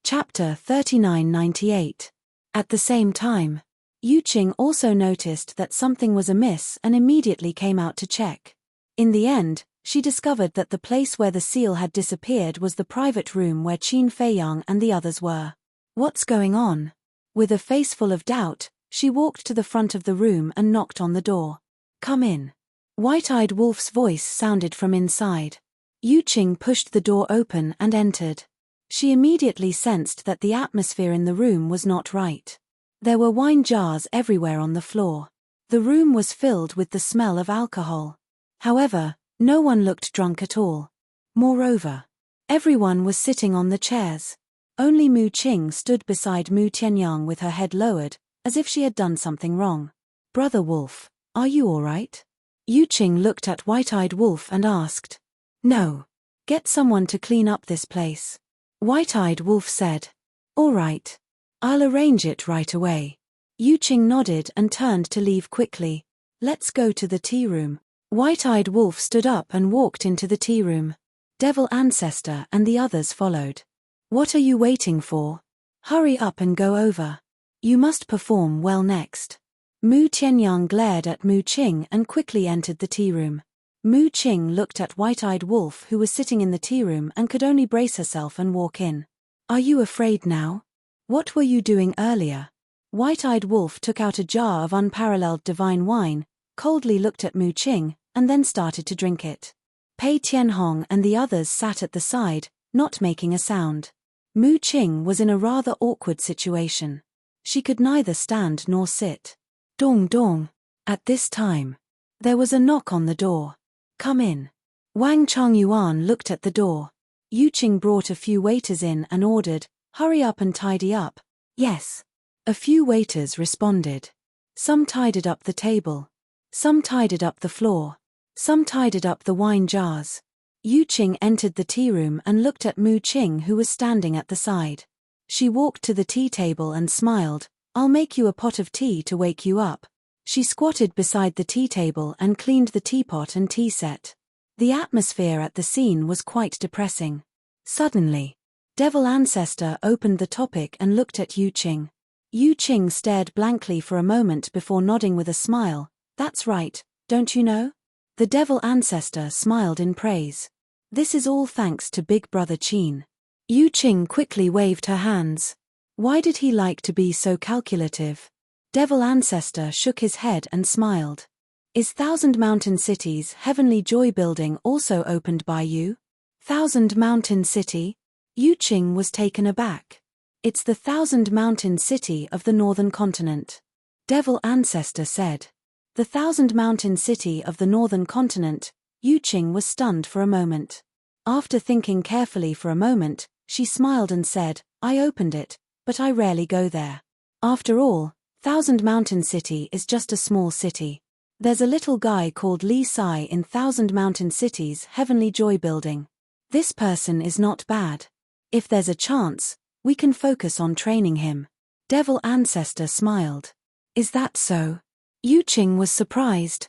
Chapter 3998. At the same time, Yuqing also noticed that something was amiss and immediately came out to check. In the end, she discovered that the place where the seal had disappeared was the private room where Qin Feiyang and the others were. What's going on? With a face full of doubt, she walked to the front of the room and knocked on the door. Come in. White-eyed Wolf's voice sounded from inside. Yuqing pushed the door open and entered. She immediately sensed that the atmosphere in the room was not right. There were wine jars everywhere on the floor. The room was filled with the smell of alcohol. However, no one looked drunk at all. Moreover, everyone was sitting on the chairs. Only Mu Qing stood beside Mu Tianyang with her head lowered, as if she had done something wrong. Brother Wolf, are you all right? Yuqing looked at White-eyed Wolf and asked. No. Get someone to clean up this place. White-eyed Wolf said. All right. I'll arrange it right away. Yuqing nodded and turned to leave quickly. Let's go to the tea room. White-eyed Wolf stood up and walked into the tea room. Devil Ancestor and the others followed. What are you waiting for? Hurry up and go over. You must perform well next. Mu Tianyang glared at Mu Qing and quickly entered the tea room. Mu Qing looked at White-eyed Wolf who was sitting in the tea room and could only brace herself and walk in. Are you afraid now? What were you doing earlier? White-eyed Wolf took out a jar of unparalleled divine wine, coldly looked at Mu Qing, and then started to drink it. Pei Tianhong and the others sat at the side, not making a sound. Mu Qing was in a rather awkward situation. She could neither stand nor sit. Dong dong. At this time, there was a knock on the door. Come in. Wang Chongyuan looked at the door. Yuqing brought a few waiters in and ordered, hurry up and tidy up. Yes. A few waiters responded. Some tidied up the table. Some tidied up the floor. Some tidied up the wine jars. Yuqing entered the tea room and looked at Mu Qing who was standing at the side. She walked to the tea table and smiled. I'll make you a pot of tea to wake you up. She squatted beside the tea table and cleaned the teapot and tea set. The atmosphere at the scene was quite depressing. Suddenly, Devil Ancestor opened the topic and looked at Yuqing. Yuqing stared blankly for a moment before nodding with a smile. That's right, don't you know? The Devil Ancestor smiled in praise. This is all thanks to Big Brother Qin. Yuqing quickly waved her hands. Why did he like to be so calculative? Devil Ancestor shook his head and smiled. Is Thousand Mountain City's Heavenly Joy Building also opened by you? Thousand Mountain City? Yuqing was taken aback. It's the Thousand Mountain City of the Northern Continent. Devil Ancestor said. The Thousand Mountain City of the Northern Continent. Yuqing was stunned for a moment. After thinking carefully for a moment, she smiled and said, I opened it, but I rarely go there. After all, Thousand Mountain City is just a small city. There's a little guy called Li Sai in Thousand Mountain City's Heavenly Joy Building. This person is not bad. If there's a chance, we can focus on training him. Devil Ancestor smiled. Is that so? Yuqing was surprised.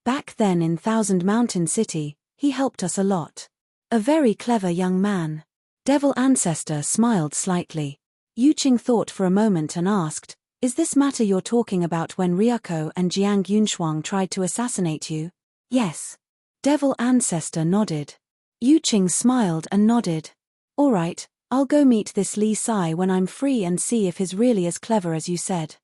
Back then in Thousand Mountain City, he helped us a lot. A very clever young man. Devil Ancestor smiled slightly. Yuqing thought for a moment and asked, is this matter you're talking about when Ryuko and Jiang Yunshuang tried to assassinate you? Yes. Devil Ancestor nodded. Yuqing smiled and nodded. All right, I'll go meet this Li Sai when I'm free and see if he's really as clever as you said.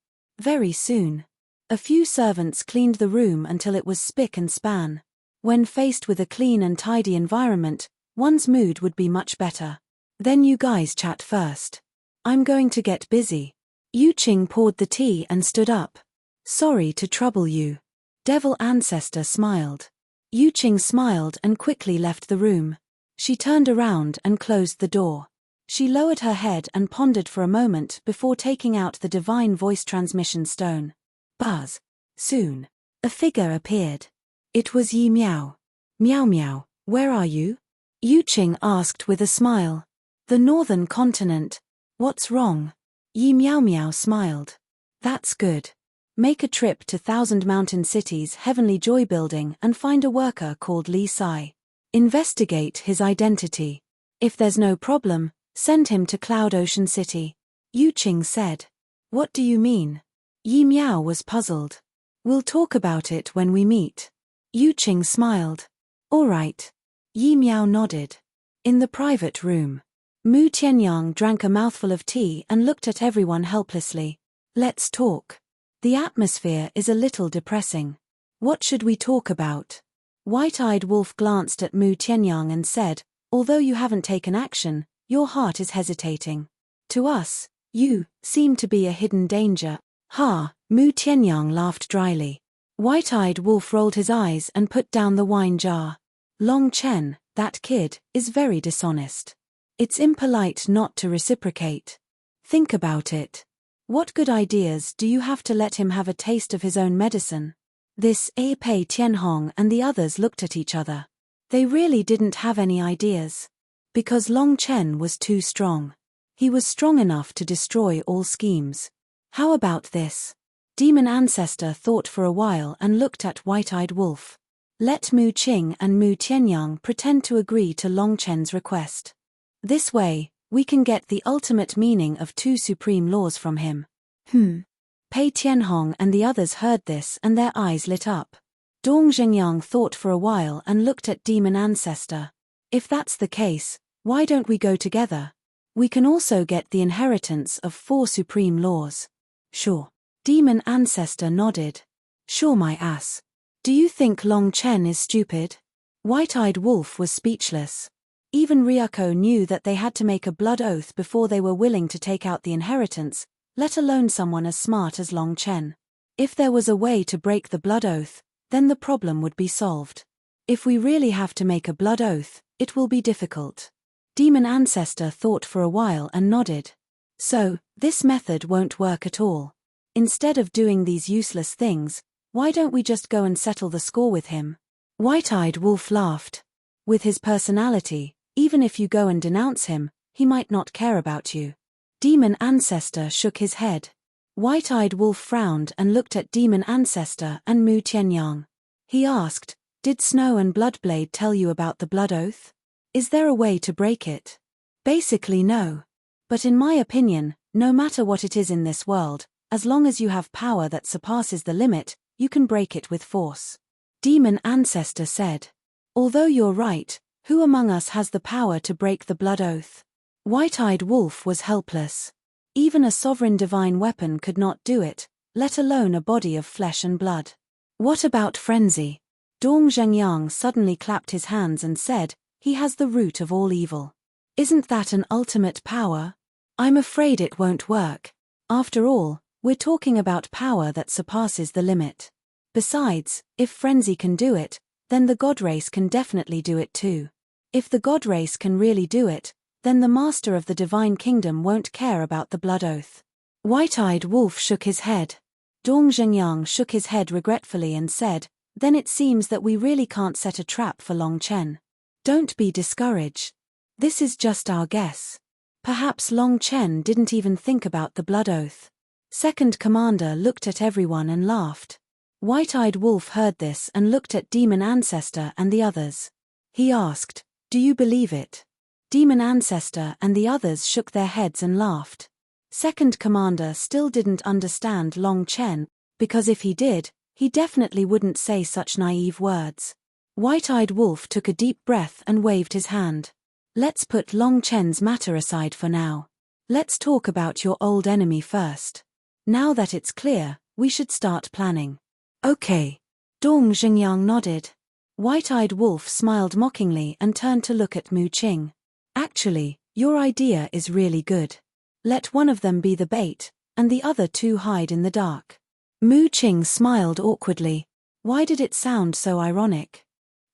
Very soon. A few servants cleaned the room until it was spick and span. When faced with a clean and tidy environment, one's mood would be much better. Then you guys chat first. I'm going to get busy. Yuqing poured the tea and stood up. Sorry to trouble you. Devil Ancestor smiled. Yuqing smiled and quickly left the room. She turned around and closed the door. She lowered her head and pondered for a moment before taking out the divine voice transmission stone. Buzz. Soon. A figure appeared. It was Yi Miao. Miao Miao, where are you? Yuqing asked with a smile. The Northern Continent. What's wrong? Yi Miao Miao smiled. That's good. Make a trip to Thousand Mountain City's Heavenly Joy Building and find a worker called Li Sai. Investigate his identity. If there's no problem, Send him to Cloud Ocean City. Yu Qing said. What do you mean? Yi Miao was puzzled. We'll talk about it when we meet. Yu Qing smiled. All right. Yi Miao nodded. In the private room, Mu Tianyang drank a mouthful of tea and looked at everyone helplessly. Let's talk. The atmosphere is a little depressing. What should we talk about? White-eyed Wolf glanced at Mu Tianyang and said, although you haven't taken action, your heart is hesitating. To us, you seem to be a hidden danger. Ha, Mu Tianyang laughed dryly. White-eyed Wolf rolled his eyes and put down the wine jar. Long Chen, that kid, is very dishonest. It's impolite not to reciprocate. Think about it. What good ideas do you have to let him have a taste of his own medicine? This Pei Tianhong and the others looked at each other. They really didn't have any ideas. Because Long Chen was too strong. He was strong enough to destroy all schemes. How about this? Demon Ancestor thought for a while and looked at White-eyed Wolf. Let Mu Qing and Mu Tianyang pretend to agree to Long Chen's request. This way, we can get the ultimate meaning of two supreme laws from him. Pei Tianhong and the others heard this and their eyes lit up. Dong Zhengyang thought for a while and looked at Demon Ancestor. If that's the case, why don't we go together? We can also get the inheritance of 4 supreme laws. Sure. Demon Ancestor nodded. Sure, my ass. Do you think Long Chen is stupid? White-eyed Wolf was speechless. Even Ryuko knew that they had to make a blood oath before they were willing to take out the inheritance, let alone someone as smart as Long Chen. If there was a way to break the blood oath, then the problem would be solved. If we really have to make a blood oath, it will be difficult. Demon Ancestor thought for a while and nodded. So, this method won't work at all. Instead of doing these useless things, why don't we just go and settle the score with him? White-eyed Wolf laughed. With his personality, even if you go and denounce him, he might not care about you. Demon Ancestor shook his head. White-eyed Wolf frowned and looked at Demon Ancestor and Mu Tianyang. He asked, did Snow and Bloodblade tell you about the blood oath? Is there a way to break it? Basically no. But in my opinion, no matter what it is in this world, as long as you have power that surpasses the limit, you can break it with force. Demon Ancestor said. Although you're right, who among us has the power to break the blood oath? White-eyed Wolf was helpless. Even a sovereign divine weapon could not do it, let alone a body of flesh and blood. What about frenzy? Dong Zhengyang suddenly clapped his hands and said, he has the root of all evil. Isn't that an ultimate power? I'm afraid it won't work. After all, we're talking about power that surpasses the limit. Besides, if frenzy can do it, then the god race can definitely do it too. If the god race can really do it, then the master of the divine kingdom won't care about the blood oath. White-eyed Wolf shook his head. Dong Zhengyang shook his head regretfully and said, then it seems that we really can't set a trap for Long Chen. Don't be discouraged. This is just our guess. Perhaps Long Chen didn't even think about the blood oath. Second Commander looked at everyone and laughed. White-eyed Wolf heard this and looked at Demon Ancestor and the others. He asked, do you believe it? Demon Ancestor and the others shook their heads and laughed. Second Commander still didn't understand Long Chen, because if he did, he definitely wouldn't say such naive words. White-eyed Wolf took a deep breath and waved his hand. Let's put Long Chen's matter aside for now. Let's talk about your old enemy first. Now that it's clear, we should start planning. Okay. Dong Zhengyang nodded. White-eyed Wolf smiled mockingly and turned to look at Mu Qing. Actually, your idea is really good. Let one of them be the bait, and the other 2 hide in the dark. Mu Qing smiled awkwardly. Why did it sound so ironic?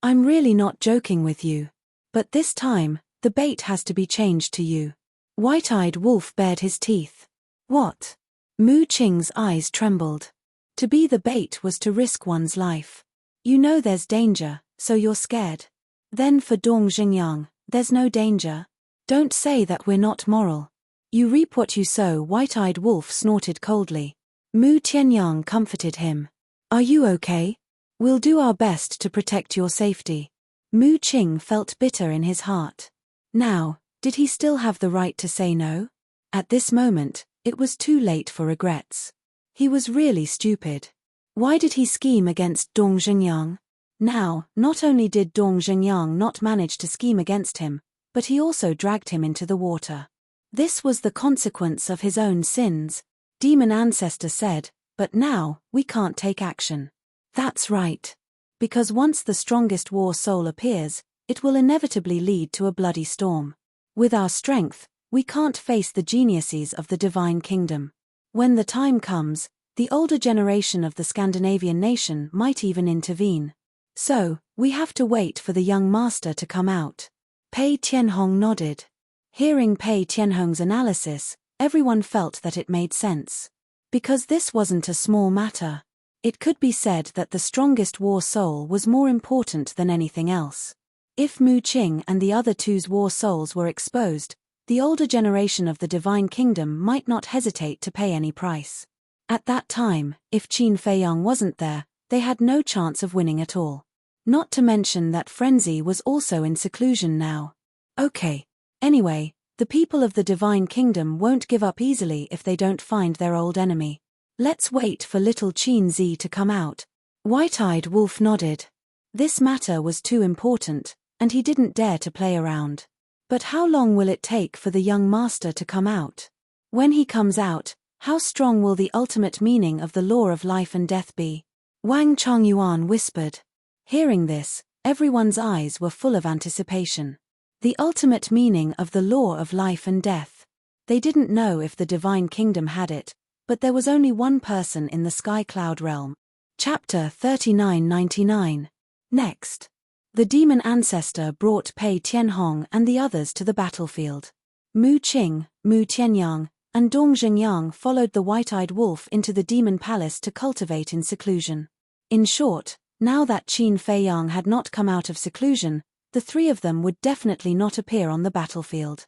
I'm really not joking with you. But this time, the bait has to be changed to you. White-eyed Wolf bared his teeth. What? Mu Qing's eyes trembled. To be the bait was to risk one's life. You know there's danger, so you're scared. Then for Dong Zhengyang, there's no danger. Don't say that we're not moral. You reap what you sow. White-eyed Wolf snorted coldly. Mu Tianyang comforted him. Are you okay? We'll do our best to protect your safety. Mu Qing felt bitter in his heart. Now, Did he still have the right to say no? At this moment, it was too late for regrets. He was really stupid. Why did he scheme against Dong Zhengyang? Now, not only did Dong Zhengyang not manage to scheme against him, but he also dragged him into the water. This was the consequence of his own sins, Demon Ancestor said, but now, we can't take action. That's right. Because once the strongest war soul appears, it will inevitably lead to a bloody storm. With our strength, we can't face the geniuses of the divine kingdom. When the time comes, the older generation of the Scandinavian nation might even intervene. So, we have to wait for the young master to come out. Pei Tianhong nodded. Hearing Pei Tianhong's analysis, everyone felt that it made sense. Because this wasn't a small matter. It could be said that the strongest war soul was more important than anything else. If Mu Qing and the other two's war souls were exposed, the older generation of the divine kingdom might not hesitate to pay any price. At that time, if Qin Feiyang wasn't there, they had no chance of winning at all. Not to mention that Frenzy was also in seclusion now. Okay. Anyway, the people of the divine kingdom won't give up easily if they don't find their old enemy. Let's wait for little Qin Zi to come out. White-eyed Wolf nodded. This matter was too important, and he didn't dare to play around. But how long will it take for the young master to come out? When he comes out, how strong will the ultimate meaning of the law of life and death be? Wang Chongyuan whispered. Hearing this, everyone's eyes were full of anticipation. The ultimate meaning of the law of life and death. They didn't know if the divine kingdom had it, but there was only one person in the Sky Cloud realm. Chapter 3999. Next. The demon ancestor brought Pei Tianhong and the others to the battlefield. Mu Qing, Mu Tianyang, and Dong Zhengyang followed the white-eyed wolf into the demon palace to cultivate in seclusion. In short, now that Qin Feiyang had not come out of seclusion, the three of them would definitely not appear on the battlefield.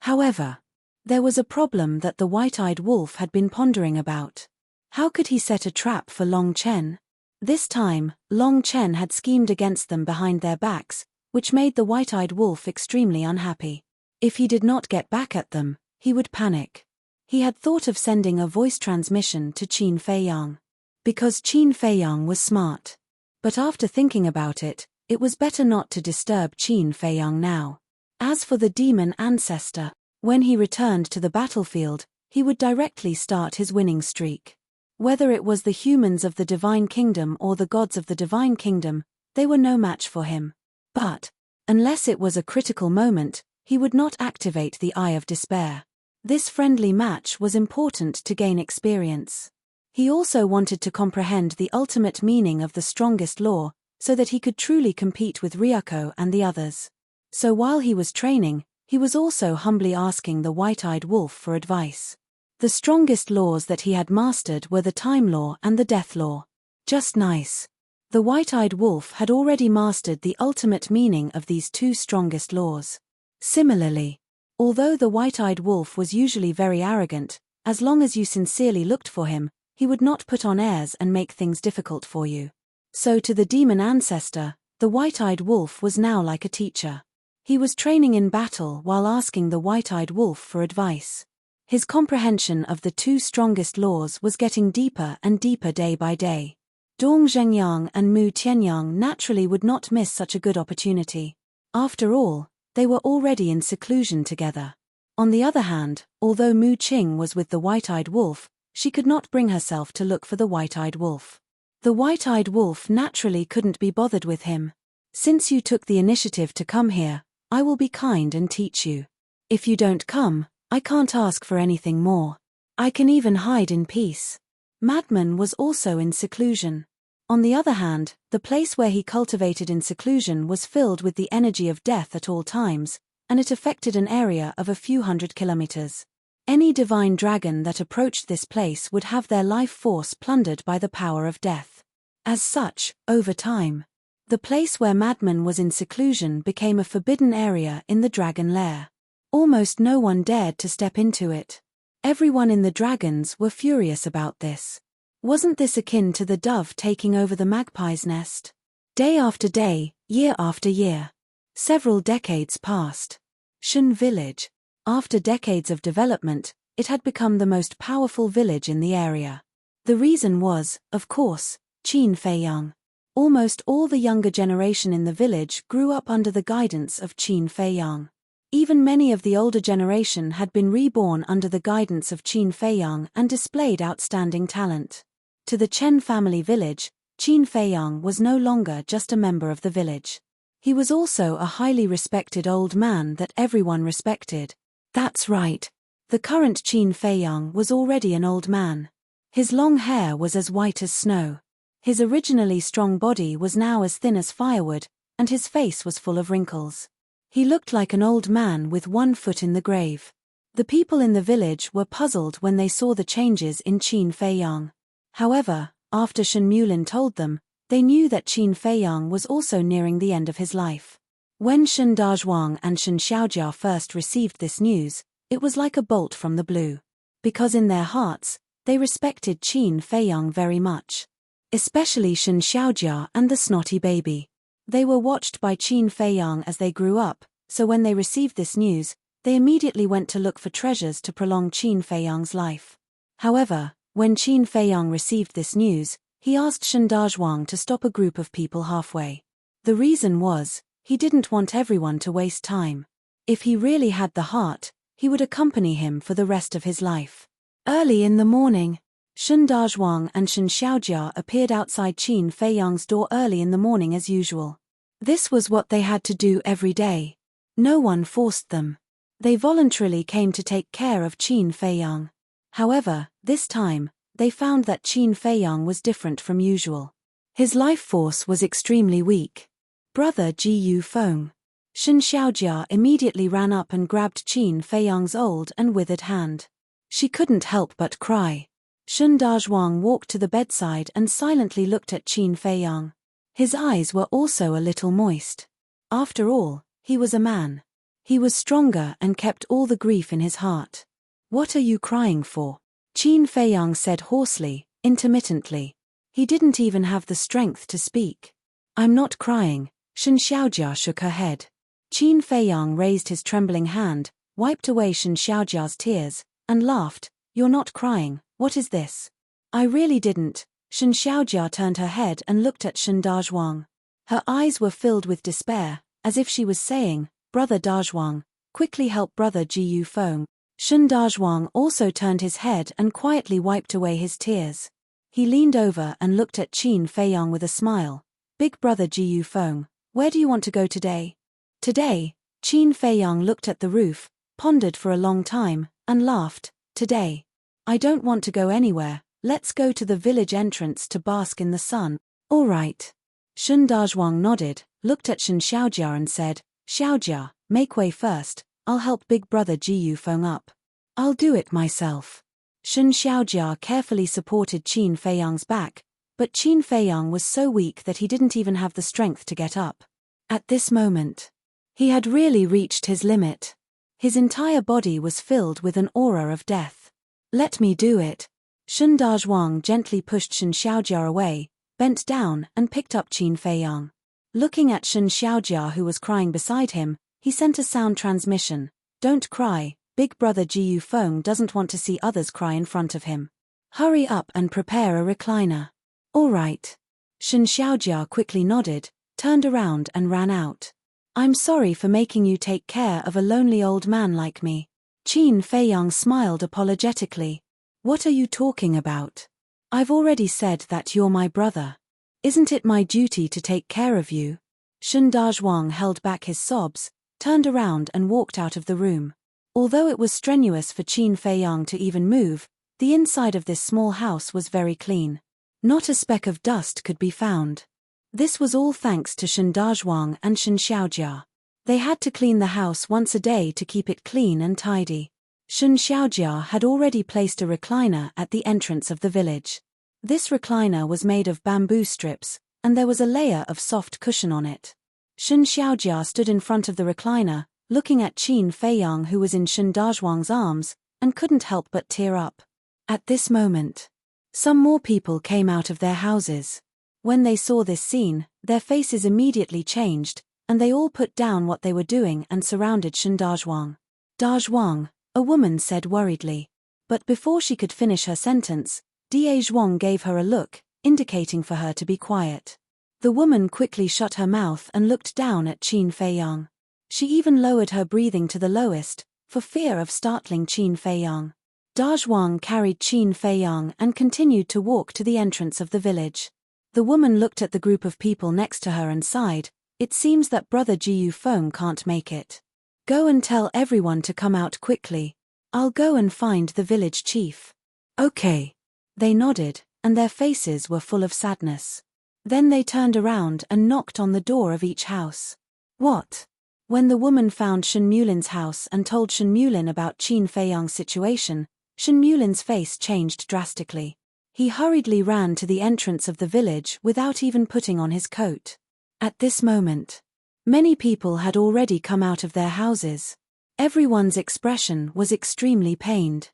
However, there was a problem that the white-eyed wolf had been pondering about. How could he set a trap for Long Chen? This time, Long Chen had schemed against them behind their backs, which made the white-eyed wolf extremely unhappy. If he did not get back at them, he would panic. He had thought of sending a voice transmission to Qin Feiyang. Because Qin Feiyang was smart. But after thinking about it, it was better not to disturb Qin Feiyang now. As for the demon ancestor, when he returned to the battlefield, he would directly start his winning streak. Whether it was the humans of the divine kingdom or the gods of the divine kingdom, they were no match for him. But, unless it was a critical moment, he would not activate the Eye of Despair. This friendly match was important to gain experience. He also wanted to comprehend the ultimate meaning of the strongest law, so that he could truly compete with Ryuko and the others. So while he was training, he was also humbly asking the white-eyed wolf for advice. The strongest laws that he had mastered were the time law and the death law. Just nice. The white-eyed wolf had already mastered the ultimate meaning of these two strongest laws. Similarly, although the white-eyed wolf was usually very arrogant, as long as you sincerely looked for him, he would not put on airs and make things difficult for you. So to the demon ancestor, the white-eyed wolf was now like a teacher. He was training in battle while asking the white-eyed wolf for advice. His comprehension of the two strongest laws was getting deeper and deeper day by day. Dong Zhengyang and Mu Tianyang naturally would not miss such a good opportunity. After all, they were already in seclusion together. On the other hand, although Mu Qing was with the white-eyed wolf, she could not bring herself to look for the white-eyed wolf. The white-eyed wolf naturally couldn't be bothered with him. Since you took the initiative to come here, I will be kind and teach you. If you don't come, I can't ask for anything more. I can even hide in peace. Madman was also in seclusion. On the other hand, the place where he cultivated in seclusion was filled with the energy of death at all times, and it affected an area of a few hundred kilometers. Any divine dragon that approached this place would have their life force plundered by the power of death. As such, over time, the place where Madman was in seclusion became a forbidden area in the dragon lair. Almost no one dared to step into it. Everyone in the dragons were furious about this. Wasn't this akin to the dove taking over the magpie's nest? Day after day, year after year. Several decades passed. Shun Village. After decades of development, it had become the most powerful village in the area. The reason was, of course, Qin Feiyang. Almost all the younger generation in the village grew up under the guidance of Qin Feiyang. Even many of the older generation had been reborn under the guidance of Qin Feiyang and displayed outstanding talent. To the Chen family village, Qin Feiyang was no longer just a member of the village. He was also a highly respected old man that everyone respected. That's right. The current Qin Feiyang was already an old man. His long hair was as white as snow. His originally strong body was now as thin as firewood, and his face was full of wrinkles. He looked like an old man with one foot in the grave. The people in the village were puzzled when they saw the changes in Qin Feiyang. However, after Shen Mulin told them, they knew that Qin Feiyang was also nearing the end of his life. When Shen Dazhuang and Shen Xiaojia first received this news, it was like a bolt from the blue. Because in their hearts, they respected Qin Feiyang very much. Especially Shen Xiaojia and the snotty baby. They were watched by Qin Feiyang as they grew up, so when they received this news, they immediately went to look for treasures to prolong Qin Feiyang's life. However, when Qin Feiyang received this news, he asked Shen Dazhuang to stop a group of people halfway. The reason was, he didn't want everyone to waste time. If he really had the heart, he would accompany him for the rest of his life. Early in the morning, Shen Dazhuang and Shen Xiaojia appeared outside Qin Feiyang's door early in the morning as usual. This was what they had to do every day. No one forced them. They voluntarily came to take care of Qin Feiyang. However, this time, they found that Qin Feiyang was different from usual. His life force was extremely weak. Brother Ji Yu Feng. Shen Xiaojia immediately ran up and grabbed Qin Feiyang's old and withered hand. She couldn't help but cry. Shen Dazhuang walked to the bedside and silently looked at Qin Feiyang. His eyes were also a little moist. After all, he was a man. He was stronger and kept all the grief in his heart. "What are you crying for?" Qin Feiyang said hoarsely, intermittently. He didn't even have the strength to speak. "I'm not crying." Shen Xiaojia shook her head. Qin Feiyang raised his trembling hand, wiped away Shen Xiaojia's tears, and laughed. "You're not crying, what is this?" "I really didn't." Shen Xiaojia turned her head and looked at Shen Dazhuang. Her eyes were filled with despair, as if she was saying, "Brother Dazhuang, quickly help Brother Ji Yu Feng." Shen Dazhuang also turned his head and quietly wiped away his tears. He leaned over and looked at Qin Feiyang with a smile. "Big Brother Ji Yu Feng, where do you want to go today?" "Today?" Qin Feiyang looked at the roof, pondered for a long time, and laughed. "Today? I don't want to go anywhere. Let's go to the village entrance to bask in the sun." "All right." Shen Dazhuang nodded, looked at Shen Xiaojia and said, "Xiaojia, make way first. I'll help Big Brother Ji Yu Feng up." "I'll do it myself." Shen Xiaojia carefully supported Qin Feiyang's back, but Qin Feiyang was so weak that he didn't even have the strength to get up. At this moment, he had really reached his limit. His entire body was filled with an aura of death. "Let me do it." Shen Dazhuang gently pushed Shen Xiaojia away, bent down and picked up Qin Feiyang. Looking at Shen Xiaojia who was crying beside him, he sent a sound transmission. "Don't cry, Big Brother Ji Yu Feng doesn't want to see others cry in front of him. Hurry up and prepare a recliner." "All right." Shen Xiaojia quickly nodded, turned around and ran out. "I'm sorry for making you take care of a lonely old man like me." Qin Feiyang smiled apologetically. "What are you talking about? I've already said that you're my brother. Isn't it my duty to take care of you?" Shen Dazhuang held back his sobs, turned around and walked out of the room. Although it was strenuous for Qin Feiyang to even move, the inside of this small house was very clean. Not a speck of dust could be found. This was all thanks to Shen Dazhuang and Shen Xiaojia. They had to clean the house once a day to keep it clean and tidy. Shen Xiaojia had already placed a recliner at the entrance of the village. This recliner was made of bamboo strips, and there was a layer of soft cushion on it. Shen Xiaojia stood in front of the recliner, looking at Qin Feiyang who was in Shen Dazhuang's arms, and couldn't help but tear up. At this moment, some more people came out of their houses. When they saw this scene, their faces immediately changed, and they all put down what they were doing and surrounded Shen Dazhuang. Dazhuang, a woman said worriedly. But before she could finish her sentence, Zhuang gave her a look, indicating for her to be quiet. The woman quickly shut her mouth and looked down at Qin Feiyang. She even lowered her breathing to the lowest, for fear of startling Qin Feiyang. Dazhuang carried Qin Feiyang and continued to walk to the entrance of the village. The woman looked at the group of people next to her and sighed. It seems that Brother Jiyu Feng can't make it. Go and tell everyone to come out quickly. I'll go and find the village chief. Okay. They nodded, and their faces were full of sadness. Then they turned around and knocked on the door of each house. What? When the woman found Shen Mulin's house and told Shen Mulin about Qin Feiyang's situation, Shen Mulin's face changed drastically. He hurriedly ran to the entrance of the village without even putting on his coat. At this moment, many people had already come out of their houses. Everyone's expression was extremely pained.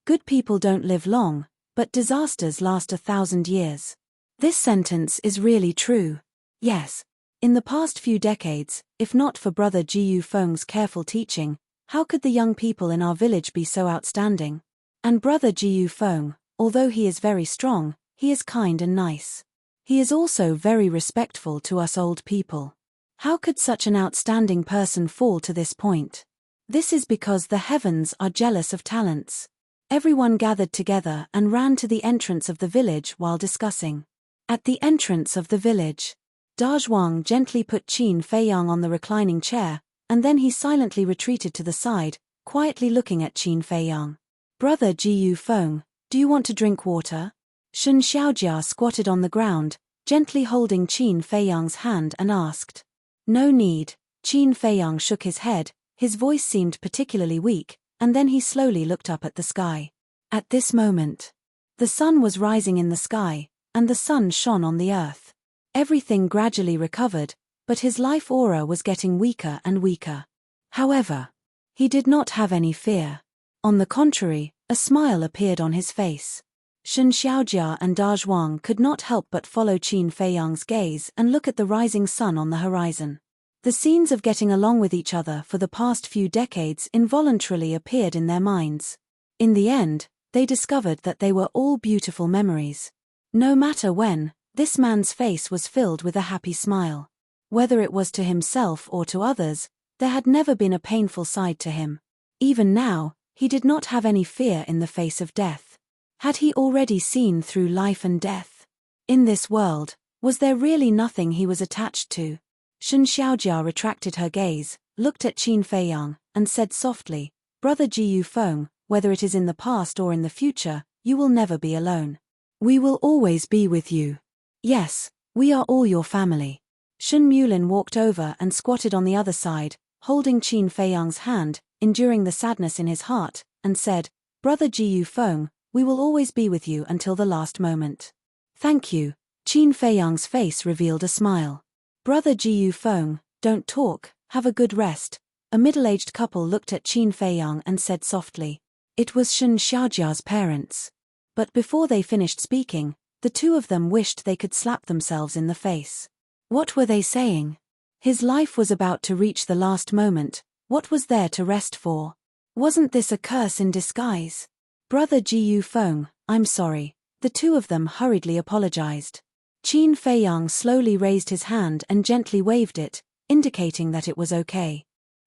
Good people don't live long, but disasters last 1,000 years. This sentence is really true. Yes. In the past few decades, if not for Brother Jiyu Feng's careful teaching, how could the young people in our village be so outstanding? And Brother Jiyu Feng, although he is very strong, he is kind and nice. He is also very respectful to us old people. How could such an outstanding person fall to this point? This is because the heavens are jealous of talents. Everyone gathered together and ran to the entrance of the village while discussing. At the entrance of the village, Dazhuang gently put Qin Feiyang on the reclining chair, and then he silently retreated to the side, quietly looking at Qin Feiyang. Brother Jiyu Feng, do you want to drink water? Shen Xiaojia squatted on the ground, gently holding Qin Feiyang's hand and asked. No need. Qin Feiyang shook his head, his voice seemed particularly weak, and then he slowly looked up at the sky. At this moment, the sun was rising in the sky, and the sun shone on the earth. Everything gradually recovered, but his life aura was getting weaker and weaker. However, he did not have any fear. On the contrary, a smile appeared on his face. Shen Xiaojia and Dazhuang could not help but follow Qin Feiyang's gaze and look at the rising sun on the horizon. The scenes of getting along with each other for the past few decades involuntarily appeared in their minds. In the end, they discovered that they were all beautiful memories. No matter when, this man's face was filled with a happy smile. Whether it was to himself or to others, there had never been a painful side to him. Even now, he did not have any fear in the face of death. Had he already seen through life and death? In this world, was there really nothing he was attached to? Shen Xiaojia retracted her gaze, looked at Qin Feiyang, and said softly, Brother Jiyu Feng, whether it is in the past or in the future, you will never be alone. We will always be with you. Yes, we are all your family. Shen Mulin walked over and squatted on the other side, holding Qin Feiyang's hand, enduring the sadness in his heart, and said, Brother Jiyu Feng, we will always be with you until the last moment. Thank you. Qin Feiyang's face revealed a smile. Brother Jiyu Feng, don't talk, have a good rest. A middle-aged couple looked at Qin Feiyang and said softly. It was Shen Xiaojia's parents. But before they finished speaking, the two of them wished they could slap themselves in the face. What were they saying? His life was about to reach the last moment, what was there to rest for? Wasn't this a curse in disguise? Brother Jiyu Feng, I'm sorry. The two of them hurriedly apologized. Qin Feiyang slowly raised his hand and gently waved it, indicating that it was okay.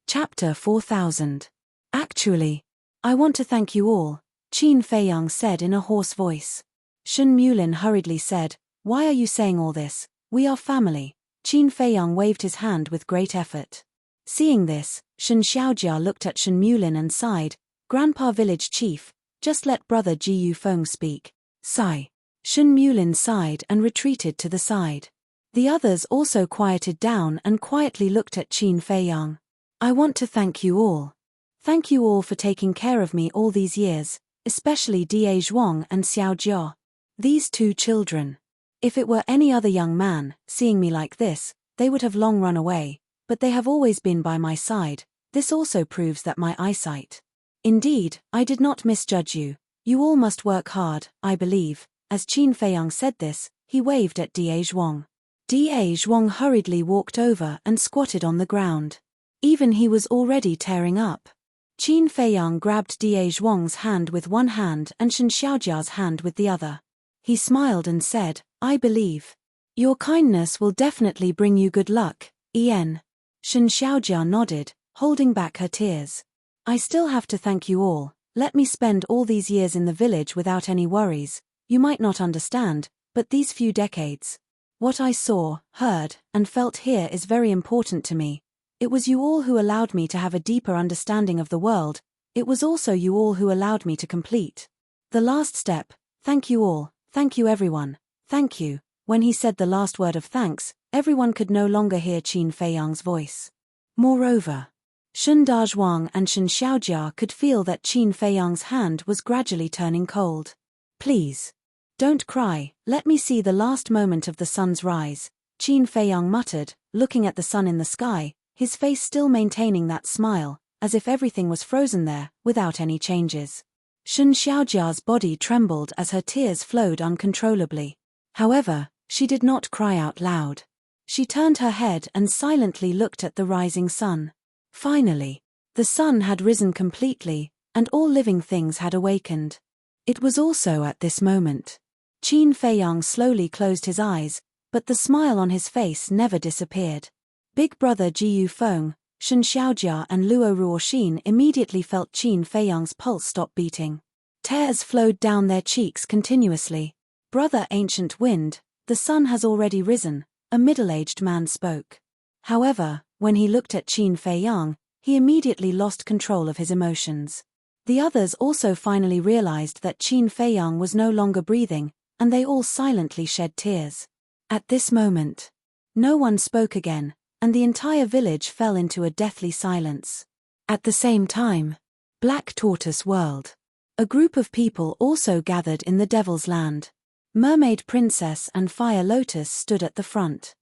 Chapter 4000. Actually, I want to thank you all, Qin Feiyang said in a hoarse voice. Shen Mulin hurriedly said, Why are you saying all this? We are family. Qin Feiyang waved his hand with great effort. Seeing this, Shen Xiaojia looked at Shen Mulin and sighed, Grandpa village chief, just let Brother Jiyu Feng speak. Sigh. Shen Mulin sighed and retreated to the side. The others also quieted down and quietly looked at Qin Feiyang. I want to thank you all. Thank you all for taking care of me all these years, especially Zhuang and Xiao Jia. These two children. If it were any other young man, seeing me like this, they would have long run away, but they have always been by my side. This also proves that my eyesight. Indeed, I did not misjudge you. You all must work hard, I believe. As Qin Feiyang said this, he waved at Zhuang. Da Zhuang hurriedly walked over and squatted on the ground. Even he was already tearing up. Qin Feiyang grabbed Da Zhuang's hand with one hand and Shen Xiaojia's hand with the other. He smiled and said, "I believe. Your kindness will definitely bring you good luck, Ian." Shen Xiaojia nodded, holding back her tears. "I still have to thank you all. Let me spend all these years in the village without any worries. You might not understand, but these few decades. What I saw, heard, and felt here is very important to me. It was you all who allowed me to have a deeper understanding of the world. It was also you all who allowed me to complete the last step. Thank you all. Thank you everyone. Thank you." When he said the last word of thanks, everyone could no longer hear Qin Feiyang's voice. Moreover, Shen Dazhuang and Shen Xiaojia could feel that Qin Feiyang's hand was gradually turning cold. "Please. Don't cry, let me see the last moment of the sun's rise," Qin Feiyang muttered, looking at the sun in the sky, his face still maintaining that smile, as if everything was frozen there, without any changes. Shen Xiaojia's body trembled as her tears flowed uncontrollably. However, she did not cry out loud. She turned her head and silently looked at the rising sun. Finally, the sun had risen completely, and all living things had awakened. It was also at this moment. Qin Feiyang slowly closed his eyes, but the smile on his face never disappeared. Big brother Jiyu Feng, Shen Xiaojia and Luo Ruoxin immediately felt Qin Feiyang's pulse stop beating. Tears flowed down their cheeks continuously. "Brother Ancient Wind, the sun has already risen," a middle-aged man spoke. However, when he looked at Qin Feiyang, he immediately lost control of his emotions. The others also finally realized that Qin Feiyang was no longer breathing, and they all silently shed tears. At this moment, no one spoke again, and the entire village fell into a deathly silence. At the same time, Black Tortoise World. A group of people also gathered in the Devil's Land. Mermaid Princess and Fire Lotus stood at the front.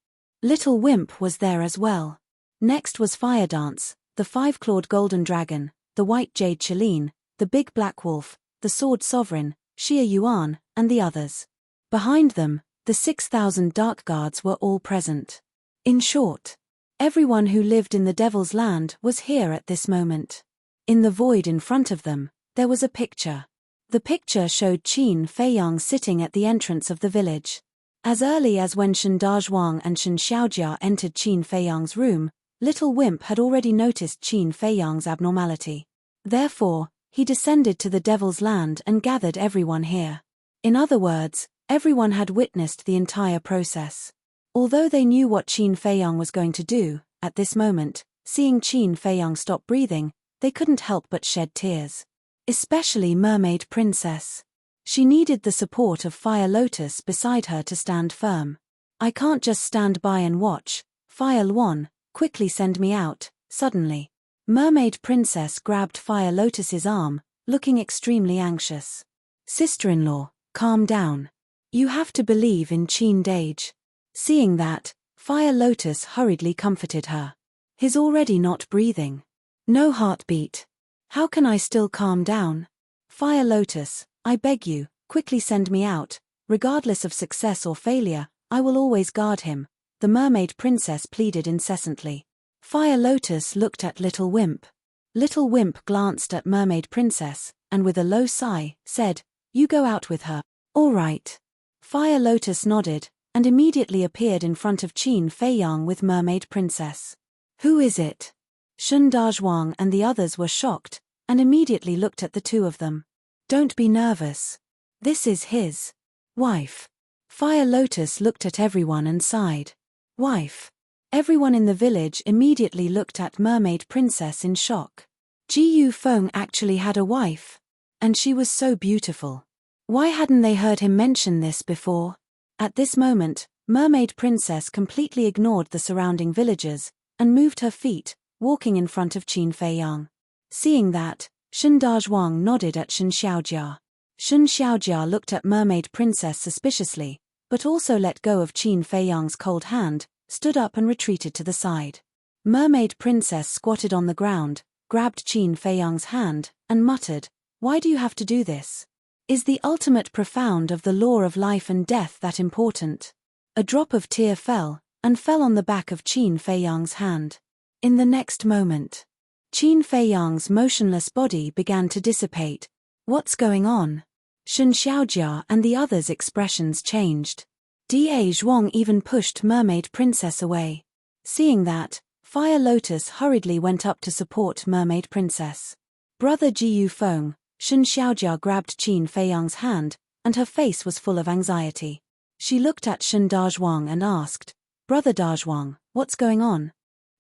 Little Wimp was there as well. Next was Fire Dance, the five-clawed golden dragon, the white jade Cheline, the big black wolf, the sword sovereign, Xia Yuan, and the others. Behind them, the 6,000 dark guards were all present. In short, everyone who lived in the Devil's Land was here at this moment. In the void in front of them, there was a picture. The picture showed Qin Feiyang sitting at the entrance of the village. As early as when Shen Dazhuang and Shen Xiaojia entered Qin Feiyang's room, Little Wimp had already noticed Qin Feiyang's abnormality. Therefore, he descended to the Devil's Land and gathered everyone here. In other words, everyone had witnessed the entire process. Although they knew what Qin Feiyang was going to do, at this moment, seeing Qin Feiyang stop breathing, they couldn't help but shed tears. Especially Mermaid Princess. She needed the support of Fire Lotus beside her to stand firm. "I can't just stand by and watch. Fire Luan, quickly send me out." Suddenly, Mermaid Princess grabbed Fire Lotus's arm, looking extremely anxious. "Sister-in-law, calm down. You have to believe in Qin Dage." Seeing that, Fire Lotus hurriedly comforted her. "He's already not breathing. No heartbeat. How can I still calm down? Fire Lotus, I beg you, quickly send me out. Regardless of success or failure, I will always guard him," the Mermaid Princess pleaded incessantly. Fire Lotus looked at Little Wimp. Little Wimp glanced at Mermaid Princess, and with a low sigh, said, "You go out with her." "All right." Fire Lotus nodded, and immediately appeared in front of Qin Feiyang with Mermaid Princess. "Who is it?" Shen Dazhuang and the others were shocked, and immediately looked at the two of them. "Don't be nervous. This is his wife." Fire Lotus looked at everyone and sighed. "Wife?" Everyone in the village immediately looked at Mermaid Princess in shock. Jiyu Feng actually had a wife. And she was so beautiful. Why hadn't they heard him mention this before? At this moment, Mermaid Princess completely ignored the surrounding villagers, and moved her feet, walking in front of Qin Feiyang. Seeing that, Shen Dazhuang nodded at Shen Xiaojia. Shen Xiaojia looked at Mermaid Princess suspiciously, but also let go of Qin Feiyang's cold hand, stood up and retreated to the side. Mermaid Princess squatted on the ground, grabbed Qin Feiyang's hand, and muttered, "Why do you have to do this? Is the ultimate profound of the law of life and death that important?" A drop of tear fell on the back of Qin Feiyang's hand. In the next moment, Qin Feiyang's motionless body began to dissipate. What's going on? Shen Xiaojia and the others' expressions changed. Da Zhuang even pushed Mermaid Princess away. Seeing that, Fire Lotus hurriedly went up to support Mermaid Princess. Brother Jiyu Feng, Shen Xiaojia grabbed Qin Feiyang's hand, and her face was full of anxiety. She looked at Shen Dazhuang and asked, Brother Dazhuang, what's going on?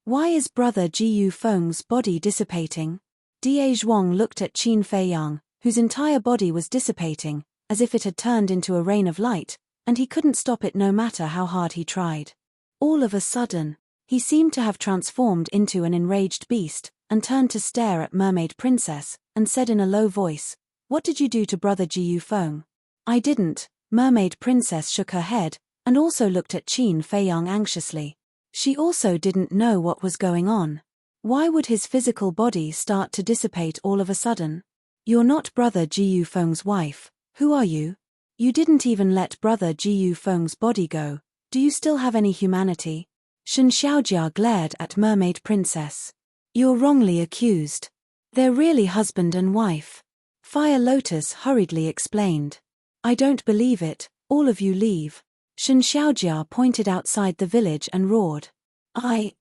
Why is Brother Jiyu Feng's body dissipating? Da Zhuang looked at Qin Feiyang, whose entire body was dissipating, as if it had turned into a rain of light, and he couldn't stop it no matter how hard he tried. All of a sudden, he seemed to have transformed into an enraged beast, and turned to stare at Mermaid Princess, and said in a low voice, What did you do to Brother Jiyu Feng? I didn't. Mermaid Princess shook her head, and also looked at Qin Feiyang anxiously. She also didn't know what was going on. Why would his physical body start to dissipate all of a sudden? You're not Brother Jiyu Feng's wife. Who are you? You didn't even let Brother Jiyu Feng's body go. Do you still have any humanity? Shen Xiaojia glared at Mermaid Princess. You're wrongly accused. They're really husband and wife. Fire Lotus hurriedly explained. I don't believe it, all of you leave. Shen Xiaojia pointed outside the village and roared.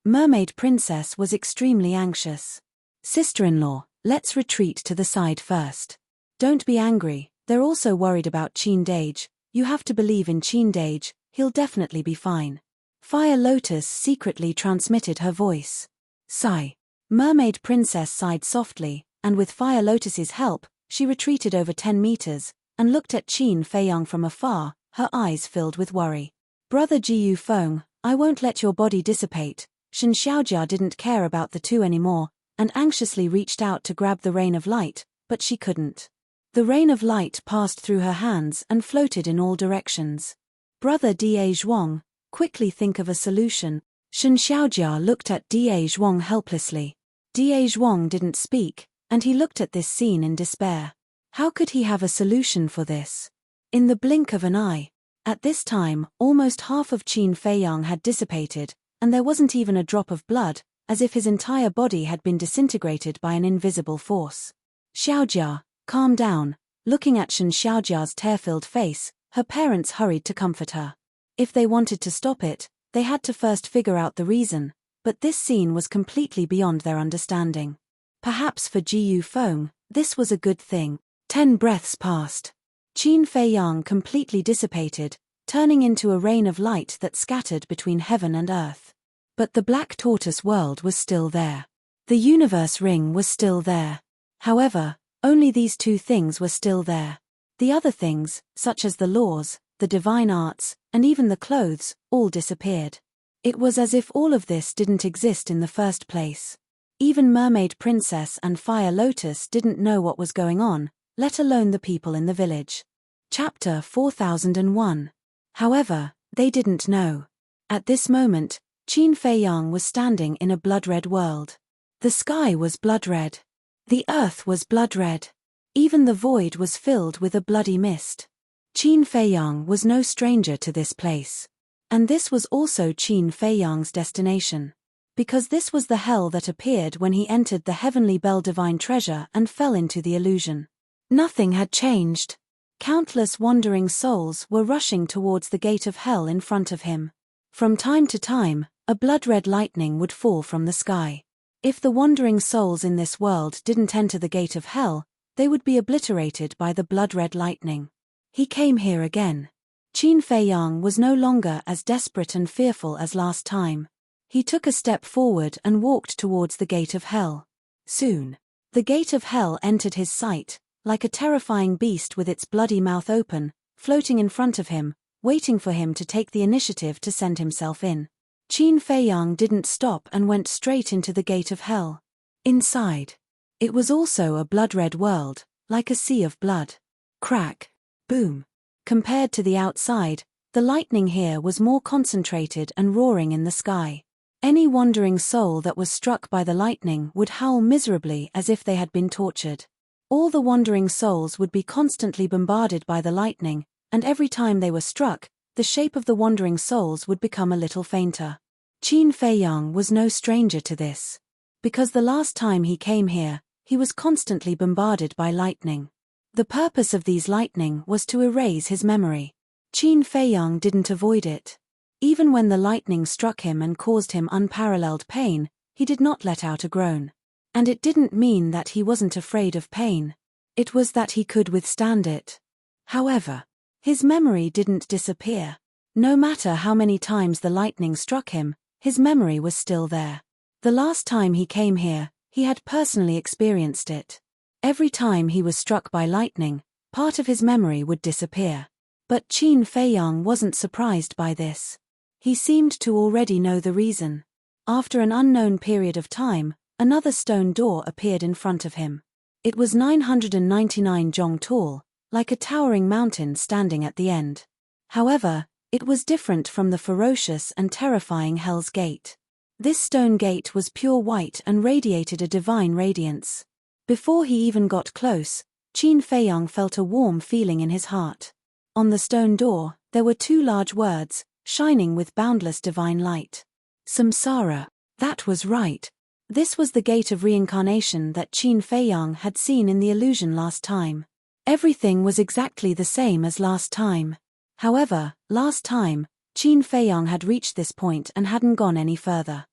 Mermaid Princess was extremely anxious. Sister-in-law, let's retreat to the side first. Don't be angry, they're also worried about Qin Dage. You have to believe in Qin Dage, he'll definitely be fine. Fire Lotus secretly transmitted her voice. Sigh. Mermaid Princess sighed softly, and with Fire Lotus's help, she retreated over 10 meters, and looked at Qin Feiyang from afar, her eyes filled with worry. Brother Jiyu Feng, I won't let your body dissipate. Shen Xiaojia didn't care about the two anymore, and anxiously reached out to grab the rain of light, but she couldn't. The rain of light passed through her hands and floated in all directions. Brother Da Zhuang, quickly think of a solution. Shen Xiaojia looked at Da Zhuang helplessly. Da Zhuang didn't speak, and he looked at this scene in despair. How could he have a solution for this? In the blink of an eye. At this time, almost half of Qin Feiyang had dissipated, and there wasn't even a drop of blood, as if his entire body had been disintegrated by an invisible force. Xiaojia, calm down. Looking at Shen Xiaojia's tear-filled face, her parents hurried to comfort her. If they wanted to stop it, they had to first figure out the reason, but this scene was completely beyond their understanding. Perhaps for Jiyu Feng, this was a good thing. 10 breaths passed. Qin Feiyang completely dissipated, turning into a rain of light that scattered between heaven and earth. But the Black Tortoise world was still there. The universe ring was still there. However, only these two things were still there. The other things, such as the laws, the divine arts, and even the clothes, all disappeared. It was as if all of this didn't exist in the first place. Even Mermaid Princess and Fire Lotus didn't know what was going on, let alone the people in the village. Chapter 4001. However, they didn't know. At this moment, Qin Feiyang was standing in a blood-red world. The sky was blood-red. The earth was blood-red. Even the void was filled with a bloody mist. Qin Feiyang was no stranger to this place. And this was also Qin Feiyang's destination. Because this was the hell that appeared when he entered the Heavenly Bell Divine Treasure and fell into the illusion. Nothing had changed. Countless wandering souls were rushing towards the gate of hell in front of him. From time to time, a blood-red lightning would fall from the sky. If the wandering souls in this world didn't enter the gate of hell, they would be obliterated by the blood-red lightning. He came here again. Qin Feiyang was no longer as desperate and fearful as last time. He took a step forward and walked towards the gate of hell. Soon, the gate of hell entered his sight, like a terrifying beast with its bloody mouth open, floating in front of him, waiting for him to take the initiative to send himself in. Qin Feiyang didn't stop and went straight into the gate of hell. Inside, it was also a blood-red world, like a sea of blood. Crack. Boom. Compared to the outside, the lightning here was more concentrated and roaring in the sky. Any wandering soul that was struck by the lightning would howl miserably as if they had been tortured. All the wandering souls would be constantly bombarded by the lightning, and every time they were struck, the shape of the wandering souls would become a little fainter. Qin Feiyang was no stranger to this. Because the last time he came here, he was constantly bombarded by lightning. The purpose of these lightning was to erase his memory. Qin Feiyang didn't avoid it. Even when the lightning struck him and caused him unparalleled pain, he did not let out a groan. And it didn't mean that he wasn't afraid of pain. It was that he could withstand it. However, his memory didn't disappear. No matter how many times the lightning struck him, his memory was still there. The last time he came here, he had personally experienced it. Every time he was struck by lightning, part of his memory would disappear. But Qin Feiyang wasn't surprised by this. He seemed to already know the reason. After an unknown period of time, another stone door appeared in front of him. It was 999 zhong tall, like a towering mountain standing at the end. However, it was different from the ferocious and terrifying Hell's Gate. This stone gate was pure white and radiated a divine radiance. Before he even got close, Qin Feiyang felt a warm feeling in his heart. On the stone door, there were two large words, shining with boundless divine light. Samsara. That was right. This was the gate of reincarnation that Qin Feiyang had seen in the illusion last time. Everything was exactly the same as last time. However, last time, Qin Feiyang had reached this point and hadn't gone any further.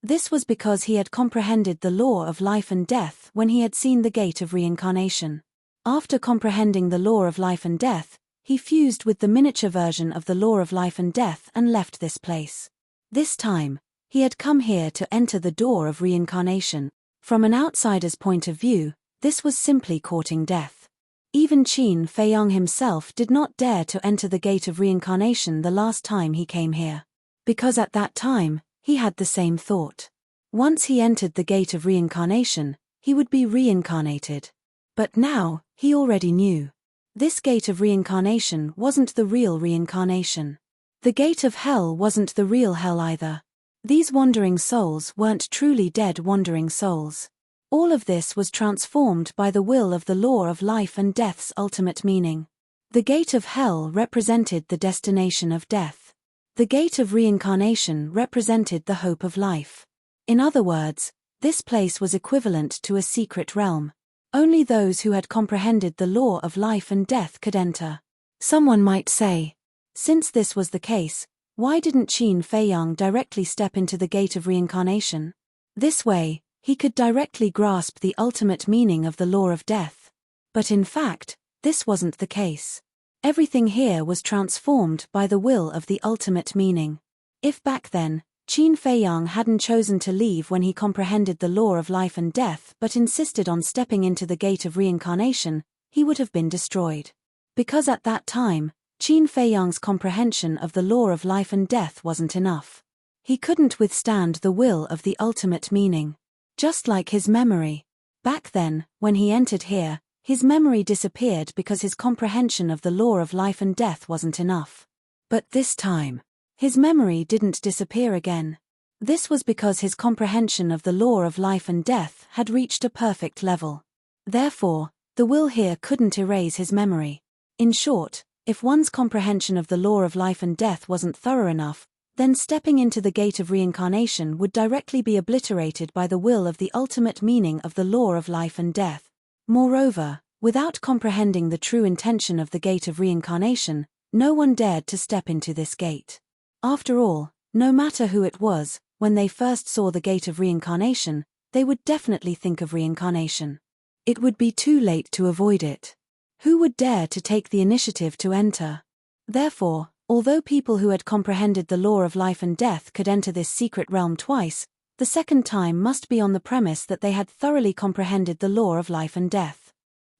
This was because he had comprehended the law of life and death when he had seen the gate of reincarnation. After comprehending the law of life and death, he fused with the miniature version of the law of life and death and left this place. This time, he had come here to enter the door of reincarnation. From an outsider's point of view, this was simply courting death. Even Qin Feiyang himself did not dare to enter the gate of reincarnation the last time he came here. Because at that time, he had the same thought. Once he entered the gate of reincarnation, he would be reincarnated. But now, he already knew. This gate of reincarnation wasn't the real reincarnation. The gate of hell wasn't the real hell either. These wandering souls weren't truly dead wandering souls. All of this was transformed by the will of the law of life and death's ultimate meaning. The gate of hell represented the destination of death. The gate of reincarnation represented the hope of life. In other words, this place was equivalent to a secret realm. Only those who had comprehended the law of life and death could enter. Someone might say, since this was the case, why didn't Qin Feiyang directly step into the gate of reincarnation? This way, he could directly grasp the ultimate meaning of the law of death. But in fact, this wasn't the case. Everything here was transformed by the will of the ultimate meaning. If back then, Qin Feiyang hadn't chosen to leave when he comprehended the law of life and death but insisted on stepping into the gate of reincarnation, he would have been destroyed. Because at that time, Qin Feiyang's comprehension of the law of life and death wasn't enough. He couldn't withstand the will of the ultimate meaning. Just like his memory. Back then, when he entered here, his memory disappeared because his comprehension of the law of life and death wasn't enough. But this time, his memory didn't disappear again. This was because his comprehension of the law of life and death had reached a perfect level. Therefore, the will here couldn't erase his memory. In short, if one's comprehension of the law of life and death wasn't thorough enough, then stepping into the gate of reincarnation would directly be obliterated by the will of the ultimate meaning of the law of life and death. Moreover, without comprehending the true intention of the gate of reincarnation, no one dared to step into this gate. After all, no matter who it was, when they first saw the gate of reincarnation, they would definitely think of reincarnation. It would be too late to avoid it. Who would dare to take the initiative to enter? Therefore, although people who had comprehended the law of life and death could enter this secret realm twice, the second time must be on the premise that they had thoroughly comprehended the law of life and death.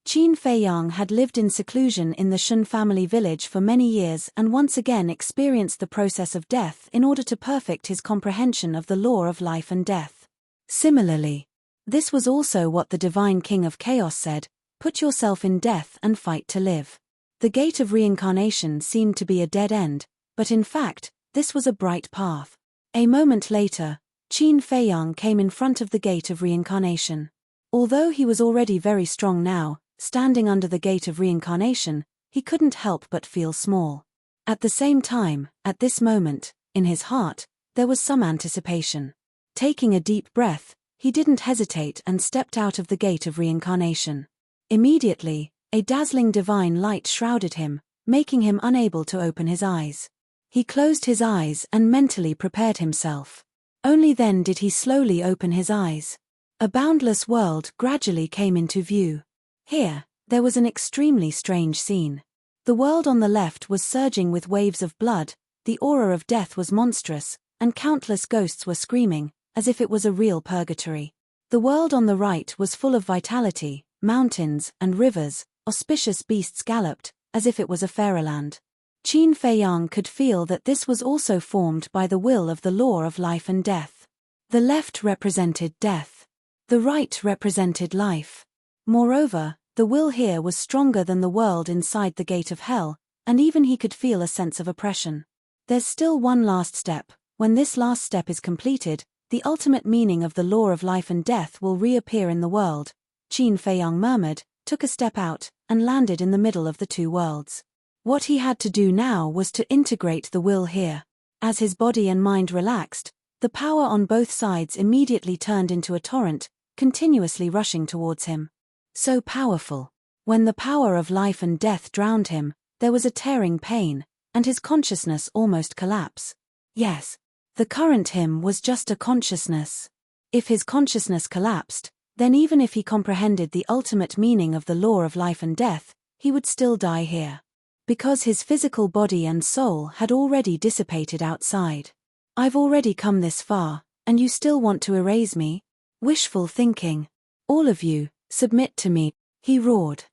Qin Feiyang had lived in seclusion in the Shun family village for many years and once again experienced the process of death in order to perfect his comprehension of the law of life and death. Similarly, this was also what the Divine King of Chaos said, "Put yourself in death and fight to live." The gate of reincarnation seemed to be a dead end, but in fact, this was a bright path. A moment later, Qin Feiyang came in front of the gate of reincarnation. Although he was already very strong now, standing under the gate of reincarnation, he couldn't help but feel small. At the same time, at this moment, in his heart, there was some anticipation. Taking a deep breath, he didn't hesitate and stepped out of the gate of reincarnation. Immediately, a dazzling divine light shrouded him, making him unable to open his eyes. He closed his eyes and mentally prepared himself. Only then did he slowly open his eyes. A boundless world gradually came into view. Here, there was an extremely strange scene. The world on the left was surging with waves of blood, the aura of death was monstrous, and countless ghosts were screaming, as if it was a real purgatory. The world on the right was full of vitality, mountains and rivers, auspicious beasts galloped, as if it was a fairyland. Qin Feiyang could feel that this was also formed by the will of the law of life and death. The left represented death. The right represented life. Moreover, the will here was stronger than the world inside the gate of hell, and even he could feel a sense of oppression. There's still one last step. When this last step is completed, the ultimate meaning of the law of life and death will reappear in the world, Qin Feiyang murmured, took a step out, and landed in the middle of the two worlds. What he had to do now was to integrate the will here. As his body and mind relaxed, the power on both sides immediately turned into a torrent, continuously rushing towards him. So powerful. When the power of life and death drowned him, there was a tearing pain, and his consciousness almost collapsed. Yes. The current him was just a consciousness. If his consciousness collapsed, then even if he comprehended the ultimate meaning of the law of life and death, he would still die here. Because his physical body and soul had already dissipated outside. I've already come this far, and you still want to erase me? Wishful thinking. All of you, submit to me, he roared.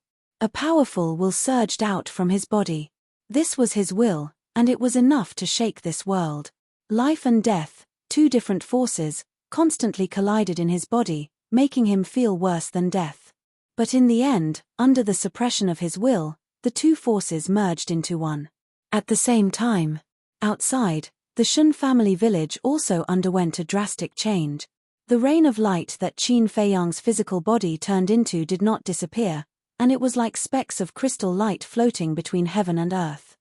A powerful will surged out from his body. This was his will, and it was enough to shake this world. Life and death, two different forces, constantly collided in his body, making him feel worse than death. But in the end, under the suppression of his will, the two forces merged into one. At the same time, outside, the Shun family village also underwent a drastic change. The rain of light that Qin Feiyang's physical body turned into did not disappear, and it was like specks of crystal light floating between heaven and earth.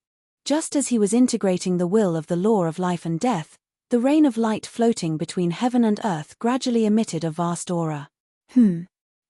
Just as he was integrating the will of the law of life and death, the rain of light floating between heaven and earth gradually emitted a vast aura.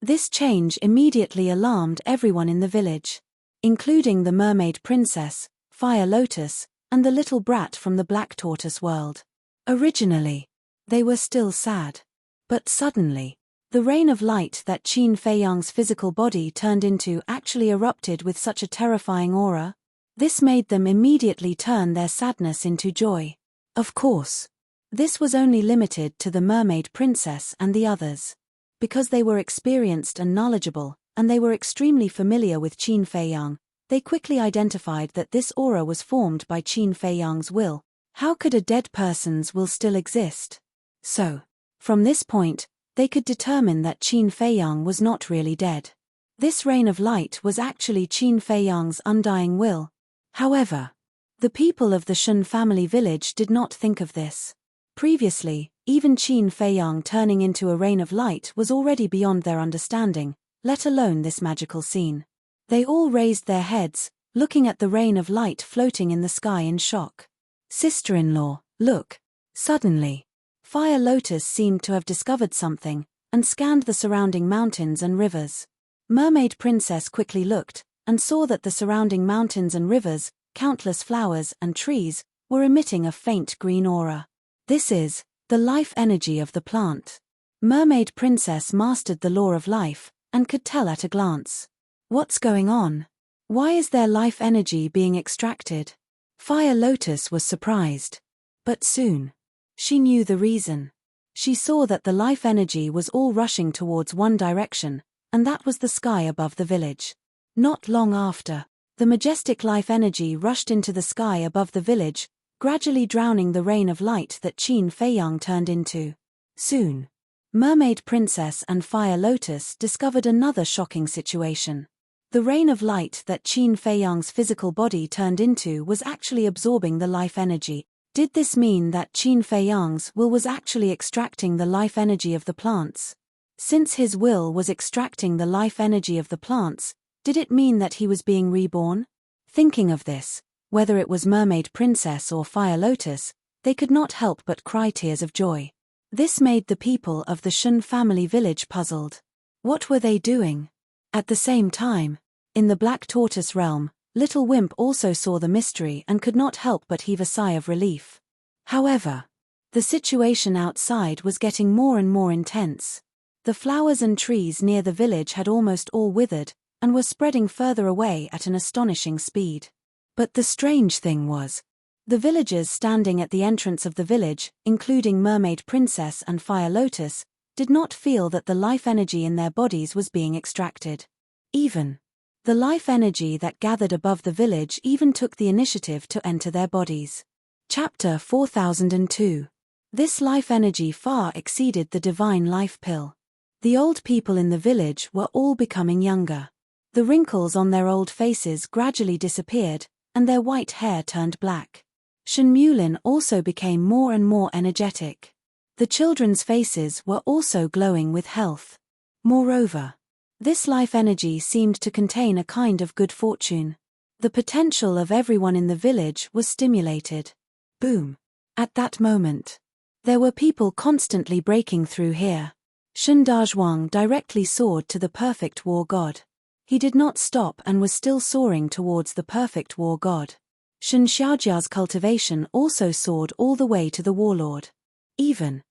This change immediately alarmed everyone in the village, including the mermaid princess, Fire Lotus, and the little brat from the Black Tortoise world. Originally, they were still sad. But suddenly, the rain of light that Qin Feiyang's physical body turned into actually erupted with such a terrifying aura. This made them immediately turn their sadness into joy. Of course, this was only limited to the mermaid princess and the others. Because they were experienced and knowledgeable, and they were extremely familiar with Qin Feiyang, they quickly identified that this aura was formed by Qin Feiyang's will. How could a dead person's will still exist? So, from this point, they could determine that Qin Feiyang was not really dead. This rain of light was actually Qin Feiyang's undying will. However, the people of the Shun family village did not think of this. Previously, even Qin Feiyang turning into a rain of light was already beyond their understanding, let alone this magical scene. They all raised their heads, looking at the rain of light floating in the sky in shock. Sister-in-law, look. Suddenly, Fire Lotus seemed to have discovered something, and scanned the surrounding mountains and rivers. Mermaid Princess quickly looked, and saw that the surrounding mountains and rivers, countless flowers and trees, were emitting a faint green aura. This is the life energy of the plant. Mermaid Princess mastered the law of life, and could tell at a glance. What's going on? Why is their life energy being extracted? Fire Lotus was surprised. But soon, she knew the reason. She saw that the life energy was all rushing towards one direction, and that was the sky above the village. Not long after, the majestic life energy rushed into the sky above the village, gradually drowning the rain of light that Qin Feiyang turned into. Soon, Mermaid Princess and Fire Lotus discovered another shocking situation. The rain of light that Qin Feiyang's physical body turned into was actually absorbing the life energy. Did this mean that Qin Feiyang's will was actually extracting the life energy of the plants? Since his will was extracting the life energy of the plants, did it mean that he was being reborn? Thinking of this, Whether it was Mermaid Princess or Fire Lotus, they could not help but cry tears of joy. This made the people of the Shun family village puzzled. What were they doing? At the same time, in the Black Tortoise realm, Little Wimp also saw the mystery and could not help but heave a sigh of relief. However, the situation outside was getting more and more intense. The flowers and trees near the village had almost all withered, and were spreading further away at an astonishing speed. But the strange thing was, the villagers standing at the entrance of the village, including Mermaid Princess and Fire Lotus, did not feel that the life energy in their bodies was being extracted. Even the life energy that gathered above the village even took the initiative to enter their bodies. Chapter 4002. This life energy far exceeded the divine life pill. The old people in the village were all becoming younger. The wrinkles on their old faces gradually disappeared, and their white hair turned black. Shen Mulin also became more and more energetic. The children's faces were also glowing with health. Moreover, this life energy seemed to contain a kind of good fortune. The potential of everyone in the village was stimulated. Boom. At that moment, there were people constantly breaking through here. Shen Dazhuang directly soared to the perfect war god. He did not stop and was still soaring towards the perfect war god. Shen Xiaojia's cultivation also soared all the way to the warlord. Even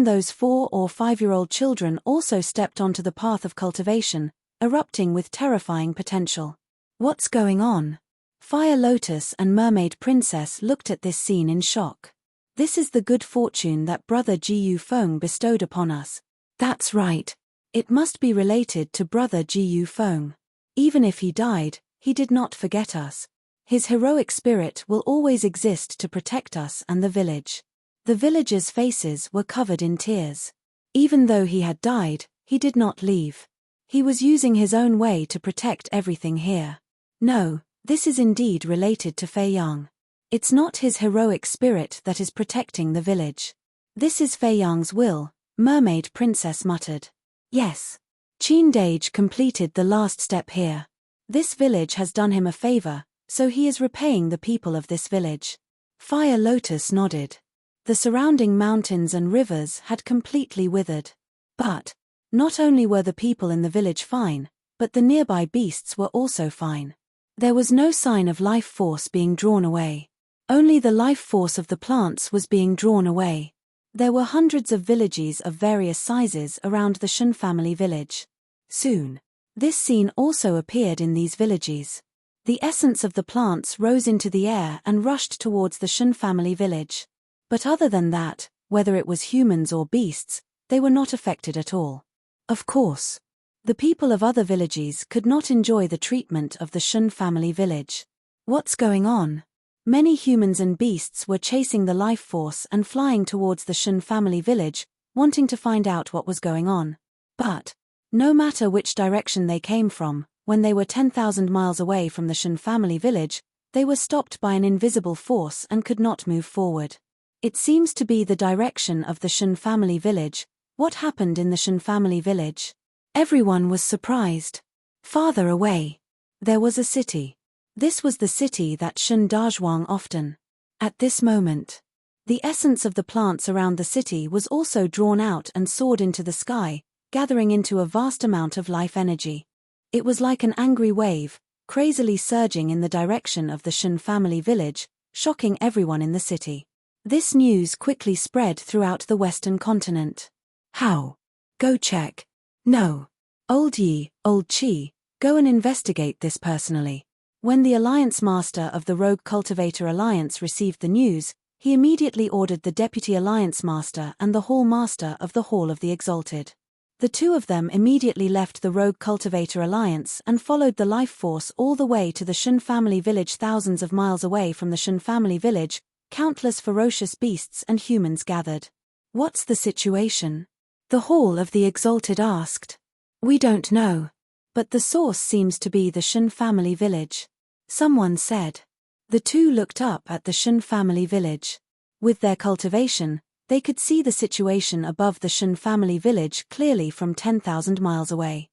those 4 or 5-year-old children also stepped onto the path of cultivation, erupting with terrifying potential. What's going on? Fire Lotus and Mermaid Princess looked at this scene in shock. This is the good fortune that Brother Ji Yufeng bestowed upon us. That's right. It must be related to Brother Ji Yufeng. Even if he died, he did not forget us. His heroic spirit will always exist to protect us and the village. The villagers' faces were covered in tears. Even though he had died, he did not leave. He was using his own way to protect everything here. No, this is indeed related to Fei Yang. It's not his heroic spirit that is protecting the village. This is Fei Yang's will, Mermaid Princess muttered. Yes. Qin Dage completed the last step here. This village has done him a favor, so he is repaying the people of this village. Fire Lotus nodded. The surrounding mountains and rivers had completely withered. But not only were the people in the village fine, but the nearby beasts were also fine. There was no sign of life force being drawn away. Only the life force of the plants was being drawn away. There were hundreds of villages of various sizes around the Shun family village. Soon, this scene also appeared in these villages. The essence of the plants rose into the air and rushed towards the Shun family village. But other than that, whether it was humans or beasts, they were not affected at all. Of course, the people of other villages could not enjoy the treatment of the Shun family village. What's going on? Many humans and beasts were chasing the life force and flying towards the Shun family village, wanting to find out what was going on. But no matter which direction they came from, when they were 10,000 miles away from the Shun family village, they were stopped by an invisible force and could not move forward. It seems to be the direction of the Shun family village. What happened in the Shun family village? Everyone was surprised. Farther away, there was a city. This was the city that Shen Dazhuang often. At this moment, the essence of the plants around the city was also drawn out and soared into the sky, gathering into a vast amount of life energy. It was like an angry wave, crazily surging in the direction of the Shen family village, shocking everyone in the city. This news quickly spread throughout the Western continent. How? Go check. No. Old Yi, Old Qi, go and investigate this personally. When the Alliance Master of the Rogue Cultivator Alliance received the news, he immediately ordered the Deputy Alliance Master and the Hall Master of the Hall of the Exalted. The two of them immediately left the Rogue Cultivator Alliance and followed the life force all the way to the Shun family village. Thousands of miles away from the Shun family village, countless ferocious beasts and humans gathered. What's the situation? The Hall of the Exalted asked. We don't know. But the source seems to be the Shun family village. Someone said. The two looked up at the Shun family village. With their cultivation, they could see the situation above the Shun family village clearly from 10,000 miles away.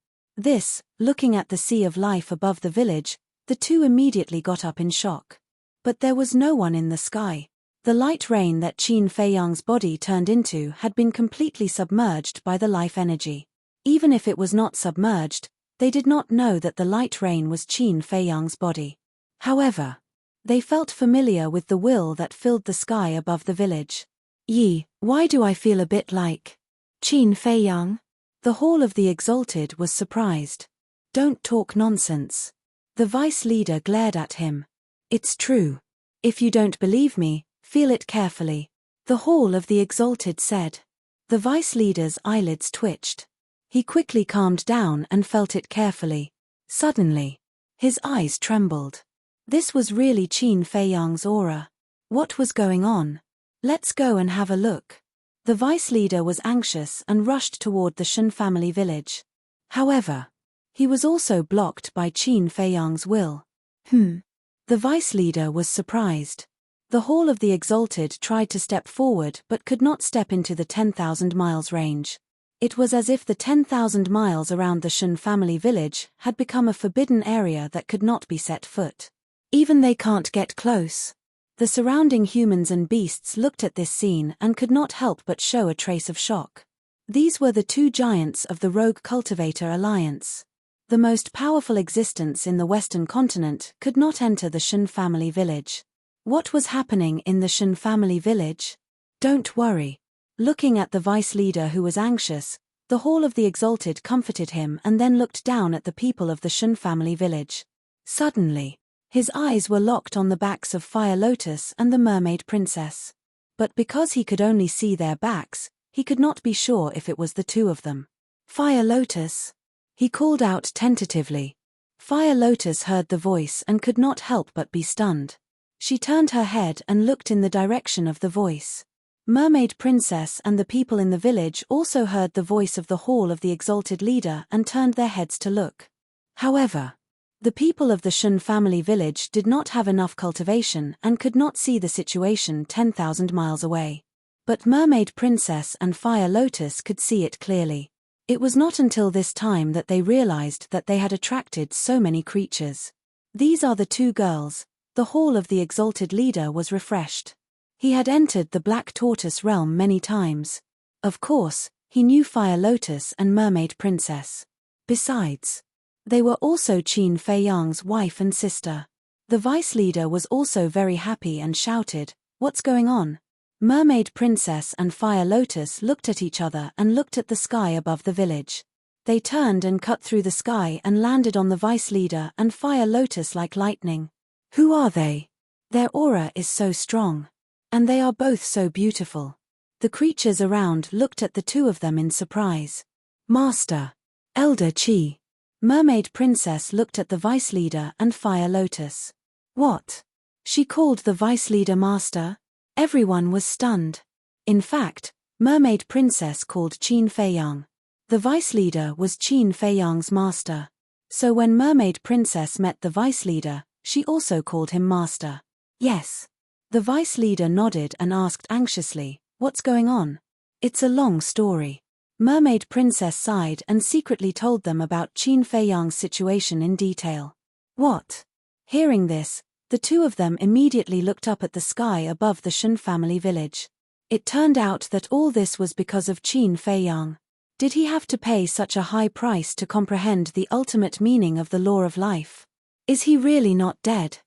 Looking at the sea of life above the village, the two immediately got up in shock. But there was no one in the sky. The light rain that Qin Feiyang's body turned into had been completely submerged by the life energy. Even if it was not submerged, they did not know that the light rain was Qin Feiyang's body. However, they felt familiar with the will that filled the sky above the village. Yi, why do I feel a bit like Qin Feiyang? The Hall of the Exalted was surprised. Don't talk nonsense. The vice leader glared at him. It's true. If you don't believe me, feel it carefully. The Hall of the Exalted said. The vice leader's eyelids twitched. He quickly calmed down and felt it carefully. Suddenly, his eyes trembled. This was really Qin Feiyang's aura. What was going on? Let's go and have a look. The vice leader was anxious and rushed toward the Shen family village. However, he was also blocked by Qin Feiyang's will. The vice leader was surprised. The Hall of the Exalted tried to step forward but could not step into the 10,000 miles range. It was as if the 10,000 miles around the Shen family village had become a forbidden area that could not be set foot. Even they can't get close. The surrounding humans and beasts looked at this scene and could not help but show a trace of shock. These were the two giants of the Rogue Cultivator Alliance. The most powerful existence in the Western continent could not enter the Shen family village. What was happening in the Shen family village? Don't worry. Looking at the vice leader who was anxious, the Hall of the Exalted comforted him and then looked down at the people of the Shen family village. Suddenly, his eyes were locked on the backs of Fire Lotus and the Mermaid Princess. But because he could only see their backs, he could not be sure if it was the two of them. Fire Lotus? He called out tentatively. Fire Lotus heard the voice and could not help but be stunned. She turned her head and looked in the direction of the voice. Mermaid Princess and the people in the village also heard the voice of the Hall of the Exalted Leader and turned their heads to look. However, the people of the Shen family village did not have enough cultivation and could not see the situation 10,000 miles away. But Mermaid Princess and Fire Lotus could see it clearly. It was not until this time that they realized that they had attracted so many creatures. These are the two girls. The Hall of the Exalted Leader was refreshed. He had entered the Black Tortoise realm many times. Of course, he knew Fire Lotus and Mermaid Princess. Besides, they were also Qin Feiyang's wife and sister. The vice leader was also very happy and shouted, "What's going on?" Mermaid Princess and Fire Lotus looked at each other and looked at the sky above the village. They turned and cut through the sky and landed on the vice leader and Fire Lotus like lightning. Who are they? Their aura is so strong. And they are both so beautiful. The creatures around looked at the two of them in surprise. Master. Elder Qi. Mermaid Princess looked at the vice leader and Fire Lotus. What? She called the vice leader master? Everyone was stunned. In fact, Mermaid Princess called Qin Feiyang. The vice leader was Qin Feiyang's master. So when Mermaid Princess met the vice leader, she also called him master. Yes. The vice leader nodded and asked anxiously, "What's going on?" It's a long story. Mermaid Princess sighed and secretly told them about Qin Feiyang's situation in detail. What? Hearing this, the two of them immediately looked up at the sky above the Shen family village. It turned out that all this was because of Qin Feiyang. Did he have to pay such a high price to comprehend the ultimate meaning of the law of life? Is he really not dead?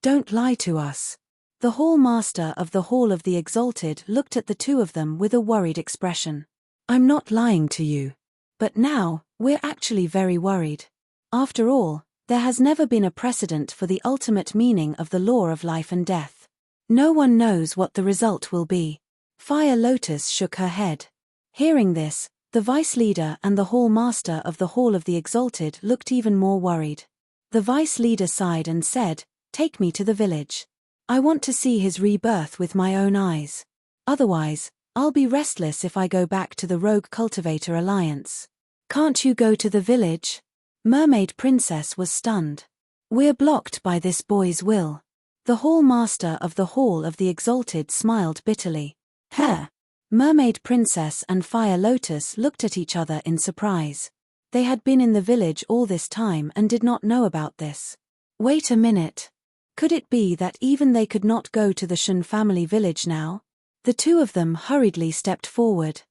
Don't lie to us. The Hall Master of the Hall of the Exalted looked at the two of them with a worried expression. I'm not lying to you. But now, we're actually very worried. After all, there has never been a precedent for the ultimate meaning of the law of life and death. No one knows what the result will be. Fire Lotus shook her head. Hearing this, the vice leader and the Hall Master of the Hall of the Exalted looked even more worried. The vice leader sighed and said, "Take me to the village. I want to see his rebirth with my own eyes. Otherwise, I'll be restless if I go back to the Rogue Cultivator Alliance." Can't you go to the village? Mermaid Princess was stunned. We're blocked by this boy's will. The Hall Master of the Hall of the Exalted smiled bitterly. Huh? Mermaid Princess and Fire Lotus looked at each other in surprise. They had been in the village all this time and did not know about this. Wait a minute. Could it be that even they could not go to the Shun family village now? The two of them hurriedly stepped forward.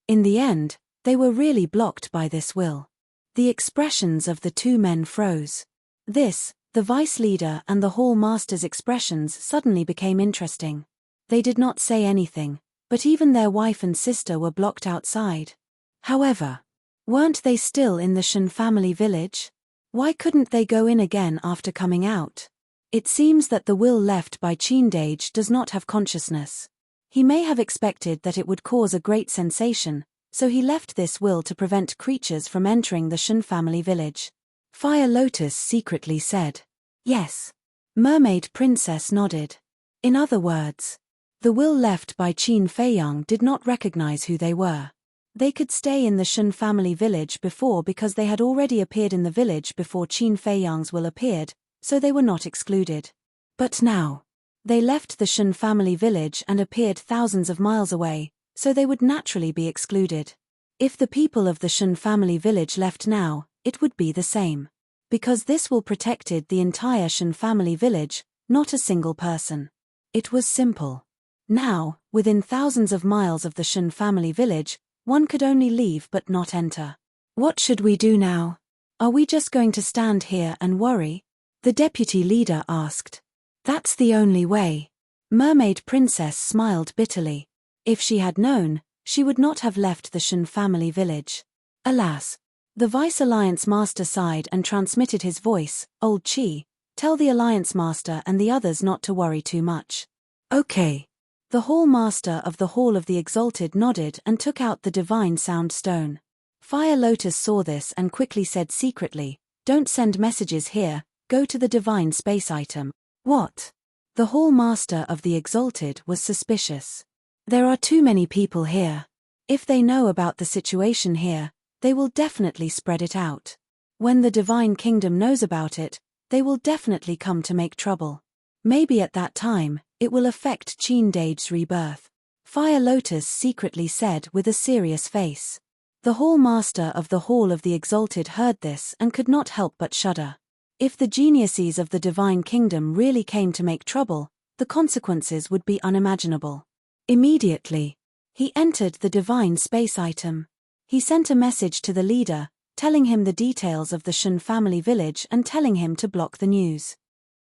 In the end, they were really blocked by this will. The expressions of the two men froze. This, the vice leader and the hall master's expressions suddenly became interesting. They did not say anything, but even their wife and sister were blocked outside. However, weren't they still in the Shun family village? Why couldn't they go in again after coming out? It seems that the will left by Qindage does not have consciousness. He may have expected that it would cause a great sensation, so he left this will to prevent creatures from entering the Shun family village. Fire Lotus secretly said. Yes. Mermaid Princess nodded. In other words, the will left by Qin Feiyang did not recognize who they were. They could stay in the Shun family village before because they had already appeared in the village before Qin Feiyang's will appeared, so they were not excluded. But now, they left the Shun family village and appeared thousands of miles away, so they would naturally be excluded. If the people of the Shun family village left now, it would be the same. Because this will protected the entire Shun family village, not a single person. It was simple. Now, within thousands of miles of the Shun family village, one could only leave but not enter. What should we do now? Are we just going to stand here and worry? The deputy leader asked. That's the only way. Mermaid Princess smiled bitterly. If she had known, she would not have left the Shun family village. Alas. The Vice Alliance Master sighed and transmitted his voice, Old Chi, tell the Alliance Master and the others not to worry too much. Okay. The Hall Master of the Hall of the Exalted nodded and took out the Divine Sound Stone. Fire Lotus saw this and quickly said secretly, don't send messages here, go to the Divine Space item. What? The Hall Master of the Exalted was suspicious. There are too many people here. If they know about the situation here, they will definitely spread it out. When the Divine Kingdom knows about it, they will definitely come to make trouble. Maybe at that time, it will affect Qindage's rebirth. Fire Lotus secretly said with a serious face. The Hall Master of the Hall of the Exalted heard this and could not help but shudder. If the geniuses of the Divine Kingdom really came to make trouble, the consequences would be unimaginable. Immediately, he entered the Divine Space item. He sent a message to the leader, telling him the details of the Shun family village and telling him to block the news.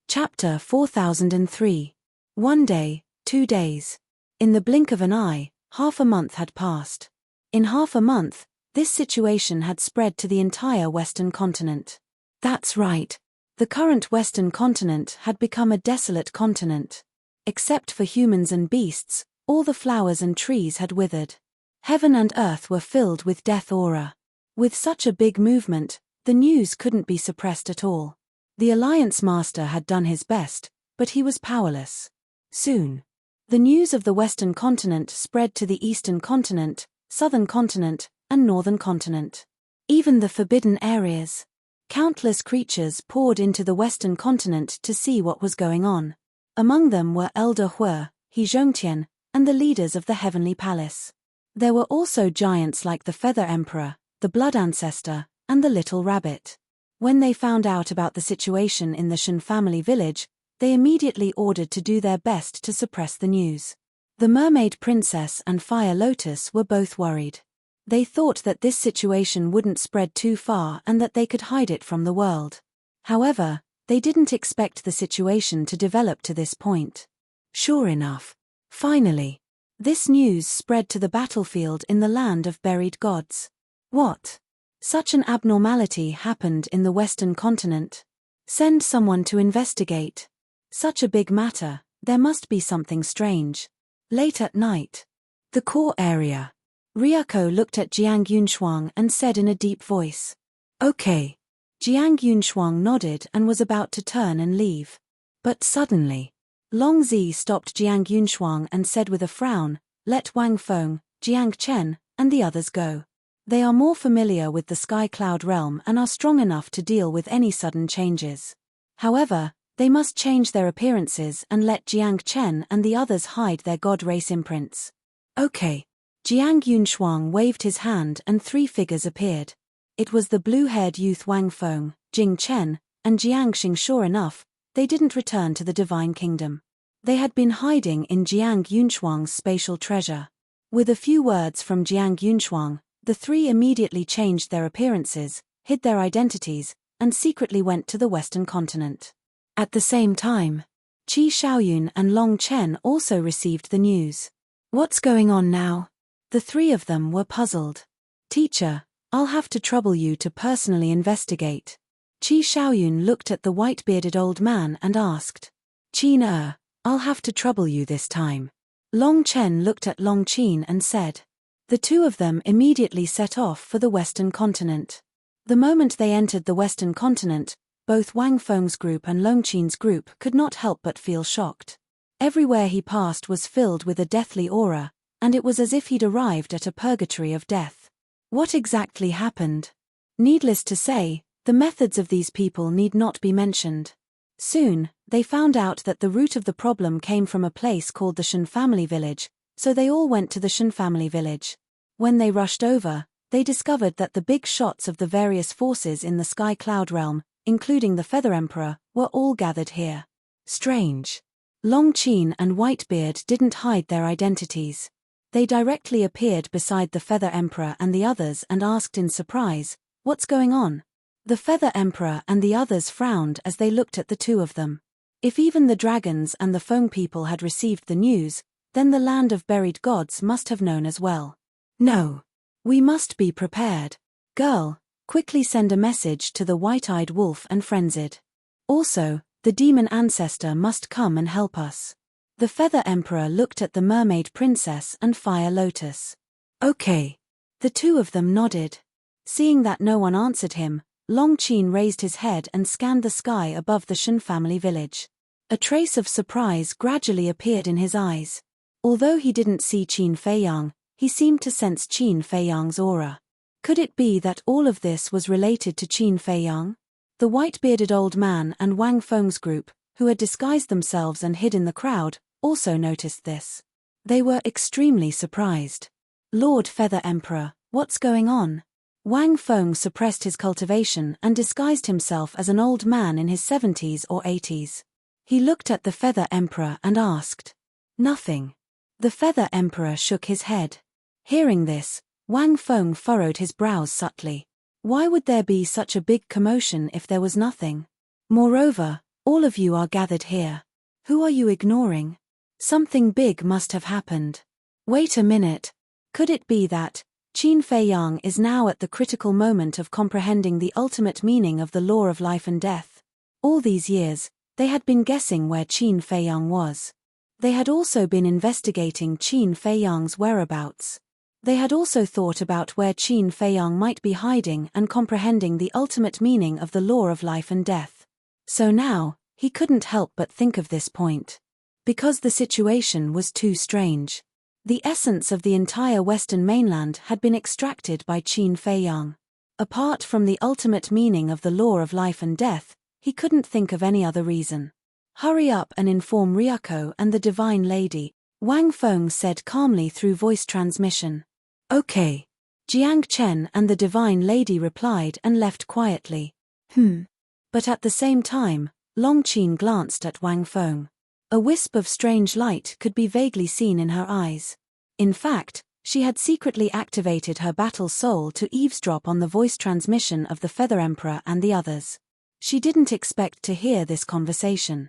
Chapter 4003. 1 day, 2 days. In the blink of an eye, half a month had passed. In half a month, this situation had spread to the entire Western continent. That's right. The current Western continent had become a desolate continent. Except for humans and beasts, all the flowers and trees had withered. Heaven and earth were filled with death aura. With such a big movement, the news couldn't be suppressed at all. The Alliance Master had done his best, but he was powerless. Soon, the news of the Western continent spread to the Eastern continent, Southern continent, and Northern continent. Even the forbidden areas. Countless creatures poured into the Western continent to see what was going on. Among them were Elder Hue, He Zhongtian, and the leaders of the Heavenly Palace. There were also giants like the Feather Emperor, the Blood Ancestor, and the Little Rabbit. When they found out about the situation in the Shun family village, they immediately ordered to do their best to suppress the news. The Mermaid Princess and Fire Lotus were both worried. They thought that this situation wouldn't spread too far and that they could hide it from the world. However, they didn't expect the situation to develop to this point. Sure enough, finally, this news spread to the battlefield in the land of buried gods. What? Such an abnormality happened in the Western continent. Send someone to investigate. Such a big matter, there must be something strange. Late at night. The core area. Ryuko looked at Jiang Yunshuang and said in a deep voice. Okay. Jiang Yunshuang nodded and was about to turn and leave. But suddenly, Long Zi stopped Jiang Yunshuang and said with a frown, let Wang Feng, Jiang Chen, and the others go. They are more familiar with the Sky Cloud realm and are strong enough to deal with any sudden changes. However, they must change their appearances and let Jiang Chen and the others hide their god race imprints. Okay. Jiang Yunshuang waved his hand and 3 figures appeared. It was the blue-haired youth Wang Feng, Jing Chen, and Jiang Xing. Sure enough, they didn't return to the Divine Kingdom. They had been hiding in Jiang Yunshuang's spatial treasure. With a few words from Jiang Yunshuang, the three immediately changed their appearances, hid their identities, and secretly went to the Western continent. At the same time, Qi Xiaoyun and Long Chen also received the news. What's going on now? The three of them were puzzled. Teacher, I'll have to trouble you to personally investigate. Qi Xiaoyun looked at the white-bearded old man and asked. Qin, I'll have to trouble you this time. Long Chen looked at Long Qin and said. The two of them immediately set off for the Western continent. The moment they entered the Western continent, both Wang Feng's group and Long Qin's group could not help but feel shocked. Everywhere he passed was filled with a deathly aura, and it was as if he'd arrived at a purgatory of death. What exactly happened? Needless to say, the methods of these people need not be mentioned. Soon, they found out that the root of the problem came from a place called the Shen family village, so they all went to the Shen family village. When they rushed over, they discovered that the big shots of the various forces in the Sky Cloud realm, including the Feather Emperor, were all gathered here. Strange. Long Qin and Whitebeard didn't hide their identities. They directly appeared beside the Feather Emperor and the others and asked in surprise, "What's going on?" The Feather Emperor and the others frowned as they looked at the two of them. If even the dragons and the Feng people had received the news, then the land of buried gods must have known as well. No. We must be prepared. Girl, quickly send a message to the white-eyed wolf and Frenzied. Also, the demon ancestor must come and help us. The Feather Emperor looked at the Mermaid Princess and Fire Lotus. Okay. The two of them nodded. Seeing that no one answered him, Long Qin raised his head and scanned the sky above the Shen family village. A trace of surprise gradually appeared in his eyes. Although he didn't see Qin Feiyang, he seemed to sense Qin Feiyang's aura. Could it be that all of this was related to Qin Feiyang? The white-bearded old man and Wang Feng's group, who had disguised themselves and hid in the crowd, also noticed this. They were extremely surprised. Lord Feather Emperor, what's going on? Wang Feng suppressed his cultivation and disguised himself as an old man in his 70s or 80s. He looked at the Feather Emperor and asked. Nothing. The Feather Emperor shook his head. Hearing this, Wang Feng furrowed his brows subtly. Why would there be such a big commotion if there was nothing? Moreover, all of you are gathered here. Who are you ignoring? Something big must have happened. Wait a minute. Could it be that Qin Feiyang is now at the critical moment of comprehending the ultimate meaning of the law of life and death? All these years, they had been guessing where Qin Feiyang was. They had also been investigating Qin Feiyang's whereabouts. They had also thought about where Qin Feiyang might be hiding and comprehending the ultimate meaning of the law of life and death. So now, he couldn't help but think of this point. Because the situation was too strange. The essence of the entire Western mainland had been extracted by Qin Feiyang. Apart from the ultimate meaning of the law of life and death, he couldn't think of any other reason. Hurry up and inform Ryuko and the Divine Lady, Wang Feng said calmly through voice transmission. Okay. Jiang Chen and the Divine Lady replied and left quietly. But at the same time, Long Qin glanced at Wang Feng. A wisp of strange light could be vaguely seen in her eyes. In fact, she had secretly activated her battle soul to eavesdrop on the voice transmission of the Feather Emperor and the others. She didn't expect to hear this conversation.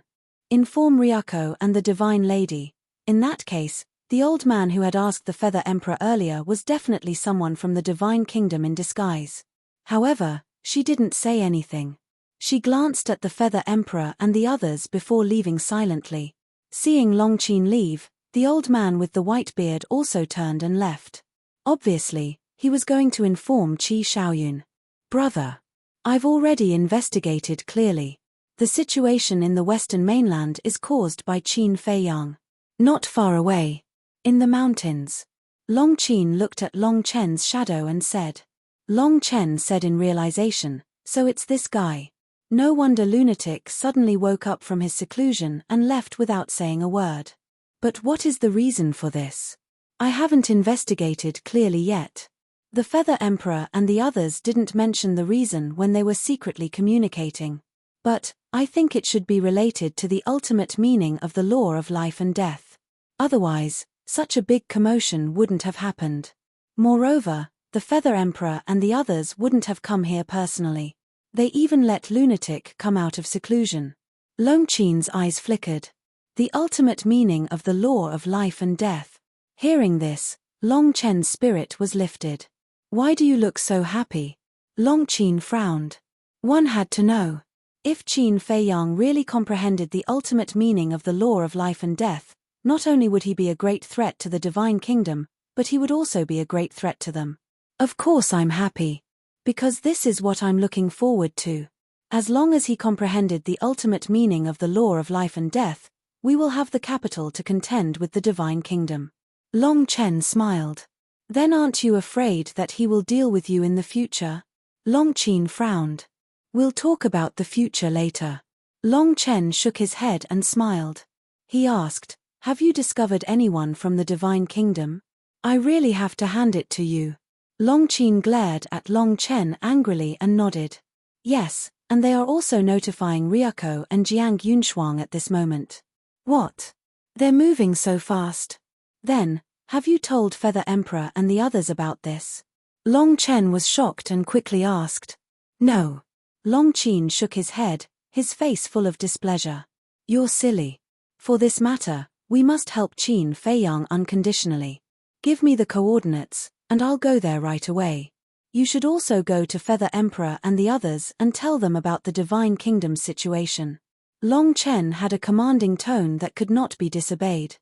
Inform Ryuko and the Divine Lady. In that case, the old man who had asked the Feather Emperor earlier was definitely someone from the Divine Kingdom in disguise. However, she didn't say anything. She glanced at the Feather Emperor and the others before leaving silently. Seeing Long Qin leave, the old man with the white beard also turned and left. Obviously, he was going to inform Qi Xiaoyun. Brother. I've already investigated clearly. The situation in the Western mainland is caused by Qin Feiyang. Not far away. In the mountains. Long Qin looked at Long Chen's shadow and said. Long Chen said in realization, so it's this guy. No wonder Lunatic suddenly woke up from his seclusion and left without saying a word. But what is the reason for this? I haven't investigated clearly yet. The Feather Emperor and the others didn't mention the reason when they were secretly communicating. But, I think it should be related to the ultimate meaning of the law of life and death. Otherwise, such a big commotion wouldn't have happened. Moreover, the Feather Emperor and the others wouldn't have come here personally. They even let Lunatic come out of seclusion. Long Chen's eyes flickered. The ultimate meaning of the law of life and death. Hearing this, Long Chen's spirit was lifted. Why do you look so happy? Long Chen frowned. One had to know. If Qin Feiyang really comprehended the ultimate meaning of the law of life and death, not only would he be a great threat to the Divine Kingdom, but he would also be a great threat to them. Of course I'm happy. Because this is what I'm looking forward to. As long as he comprehended the ultimate meaning of the law of life and death, we will have the capital to contend with the Divine Kingdom. Long Chen smiled. Then aren't you afraid that he will deal with you in the future? Long Chen frowned. We'll talk about the future later. Long Chen shook his head and smiled. He asked, have you discovered anyone from the Divine Kingdom? I really have to hand it to you. Long Chen glared at Long Chen angrily and nodded. Yes, and they are also notifying Ryuko and Jiang Yunshuang at this moment. What? They're moving so fast. Then, have you told Feather Emperor and the others about this? Long Chen was shocked and quickly asked. No. Long Chen shook his head, his face full of displeasure. You're silly. For this matter, we must help Qin Feiyang unconditionally. Give me the coordinates, and I'll go there right away. You should also go to Feather Emperor and the others and tell them about the Divine Kingdom's situation. Long Chen had a commanding tone that could not be disobeyed.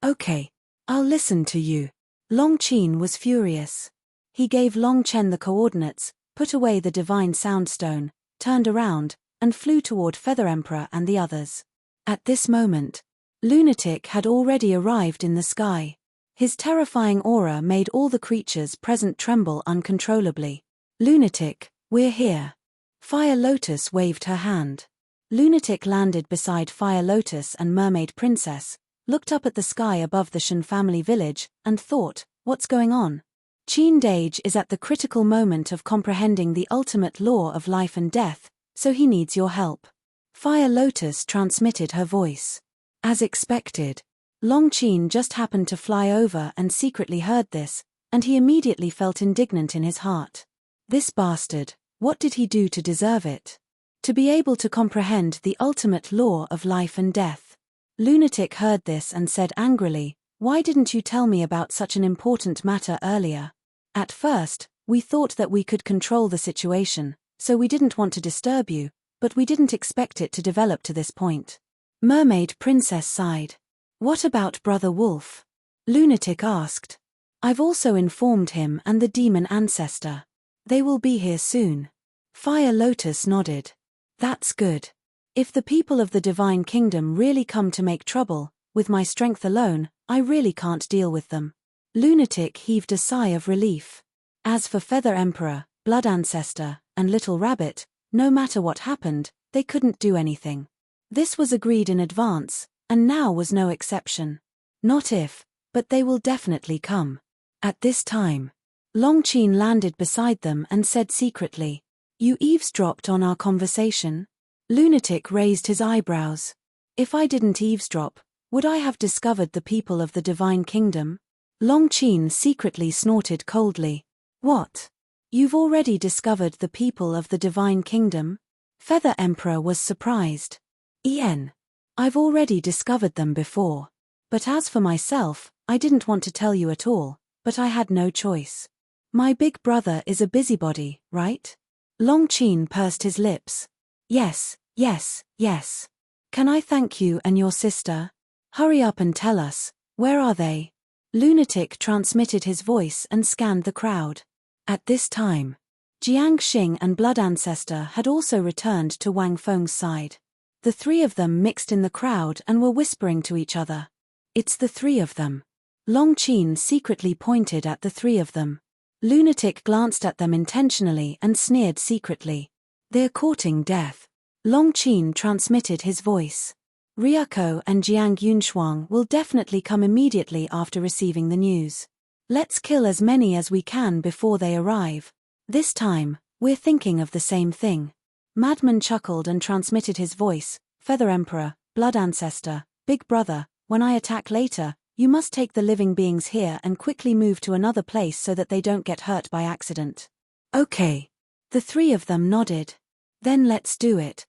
Okay. I'll listen to you. Long Chen was furious. He gave Long Chen the coordinates, put away the Divine Soundstone, turned around, and flew toward Feather Emperor and the others. At this moment, Lunatic had already arrived in the sky. His terrifying aura made all the creatures present tremble uncontrollably. Lunatic, we're here. Fire Lotus waved her hand. Lunatic landed beside Fire Lotus and Mermaid Princess, looked up at the sky above the Shen family village, and thought, what's going on? Qin Dage is at the critical moment of comprehending the ultimate law of life and death, so he needs your help. Fire Lotus transmitted her voice. As expected, Long Chen just happened to fly over and secretly heard this, and he immediately felt indignant in his heart. This bastard, what did he do to deserve it? To be able to comprehend the ultimate law of life and death. Lunatic heard this and said angrily, why didn't you tell me about such an important matter earlier? At first, we thought that we could control the situation, so we didn't want to disturb you, but we didn't expect it to develop to this point. Mermaid Princess sighed. What about Brother Wolf? Lunatic asked. I've also informed him and the demon ancestor. They will be here soon. Fire Lotus nodded. That's good. If the people of the Divine Kingdom really come to make trouble, with my strength alone, I really can't deal with them. Lunatic heaved a sigh of relief. As for Feather Emperor, Blood Ancestor, and Little Rabbit, no matter what happened, they couldn't do anything. This was agreed in advance, and now was no exception. Not if, but they will definitely come. At this time, Long Chen landed beside them and said secretly, you eavesdropped on our conversation? Lunatic raised his eyebrows. If I didn't eavesdrop, would I have discovered the people of the Divine Kingdom? Long Chen secretly snorted coldly. What? You've already discovered the people of the Divine Kingdom? Feather Emperor was surprised. I've already discovered them before. But as for myself, I didn't want to tell you at all, but I had no choice. My big brother is a busybody, right? Long Chen pursed his lips. Yes. Can I thank you and your sister? Hurry up and tell us, where are they? Lunatic transmitted his voice and scanned the crowd. At this time, Jiang Xing and Blood Ancestor had also returned to Wang Feng's side. The three of them mixed in the crowd and were whispering to each other. It's the three of them. Long Chen secretly pointed at the three of them. Lunatic glanced at them intentionally and sneered secretly. They're courting death. Long Chen transmitted his voice. Ryuko and Jiang Yunshuang will definitely come immediately after receiving the news. Let's kill as many as we can before they arrive. This time, we're thinking of the same thing. Madman chuckled and transmitted his voice, Feather Emperor, Blood Ancestor, Big Brother, when I attack later, you must take the living beings here and quickly move to another place so that they don't get hurt by accident. Okay. The three of them nodded. Then let's do it.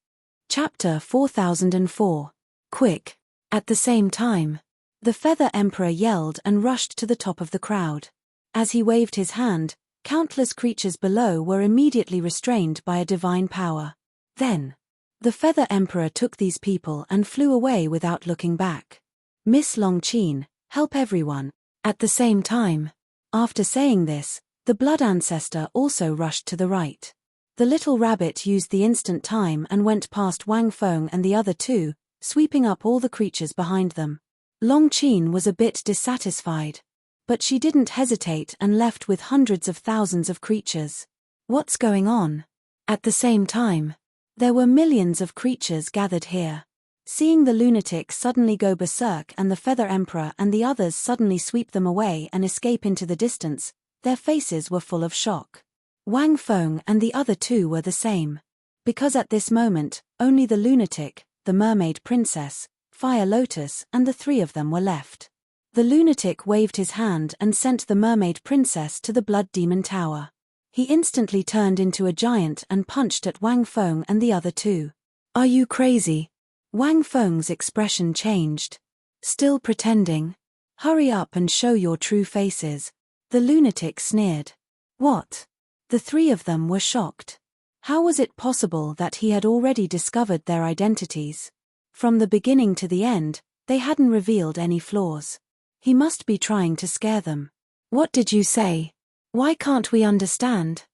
Chapter 4004. Quick. At the same time, the Feather Emperor yelled and rushed to the top of the crowd. As he waved his hand, countless creatures below were immediately restrained by a divine power. Then, the Feather Emperor took these people and flew away without looking back. Miss Longqin, help everyone. At the same time, after saying this, the Blood Ancestor also rushed to the right. The little rabbit used the instant time and went past Wang Feng and the other two, sweeping up all the creatures behind them. Longqin was a bit dissatisfied. But she didn't hesitate and left with hundreds of thousands of creatures. What's going on? At the same time, there were millions of creatures gathered here. Seeing the lunatic suddenly go berserk and the Feather Emperor and the others suddenly sweep them away and escape into the distance, their faces were full of shock. Wang Feng and the other two were the same. Because at this moment, only the lunatic, the mermaid princess, Fire Lotus and the three of them were left. The lunatic waved his hand and sent the mermaid princess to the Blood Demon Tower. He instantly turned into a giant and punched at Wang Feng and the other two. Are you crazy? Wang Feng's expression changed. Still pretending? Hurry up and show your true faces. The lunatic sneered. What? The three of them were shocked. How was it possible that he had already discovered their identities? From the beginning to the end, they hadn't revealed any flaws. He must be trying to scare them. What did you say? Why can't we understand?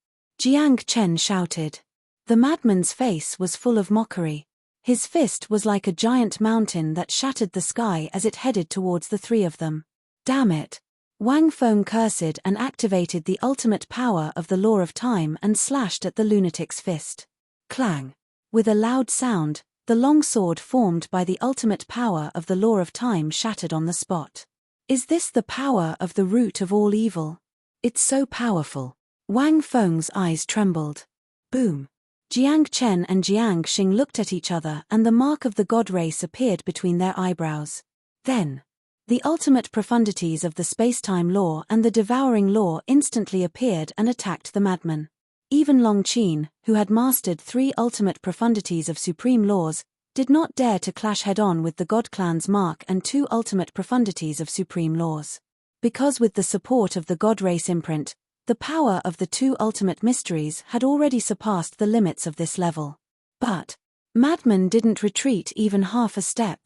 Jiang Chen shouted. The madman's face was full of mockery. His fist was like a giant mountain that shattered the sky as it headed towards the three of them. Damn it! Wang Feng cursed and activated the ultimate power of the law of time and slashed at the lunatic's fist. Clang! With a loud sound, the long sword formed by the ultimate power of the law of time shattered on the spot. Is this the power of the root of all evil? It's so powerful. Wang Feng's eyes trembled. Boom. Jiang Chen and Jiang Xing looked at each other and the mark of the god race appeared between their eyebrows. Then, the ultimate profundities of the space-time law and the devouring law instantly appeared and attacked the madman. Even Longqin, who had mastered 3 ultimate profundities of supreme laws, did not dare to clash head-on with the God Clan's mark and 2 ultimate profundities of supreme laws. Because with the support of the God race imprint, the power of the 2 ultimate mysteries had already surpassed the limits of this level. But Madman didn't retreat even half a step.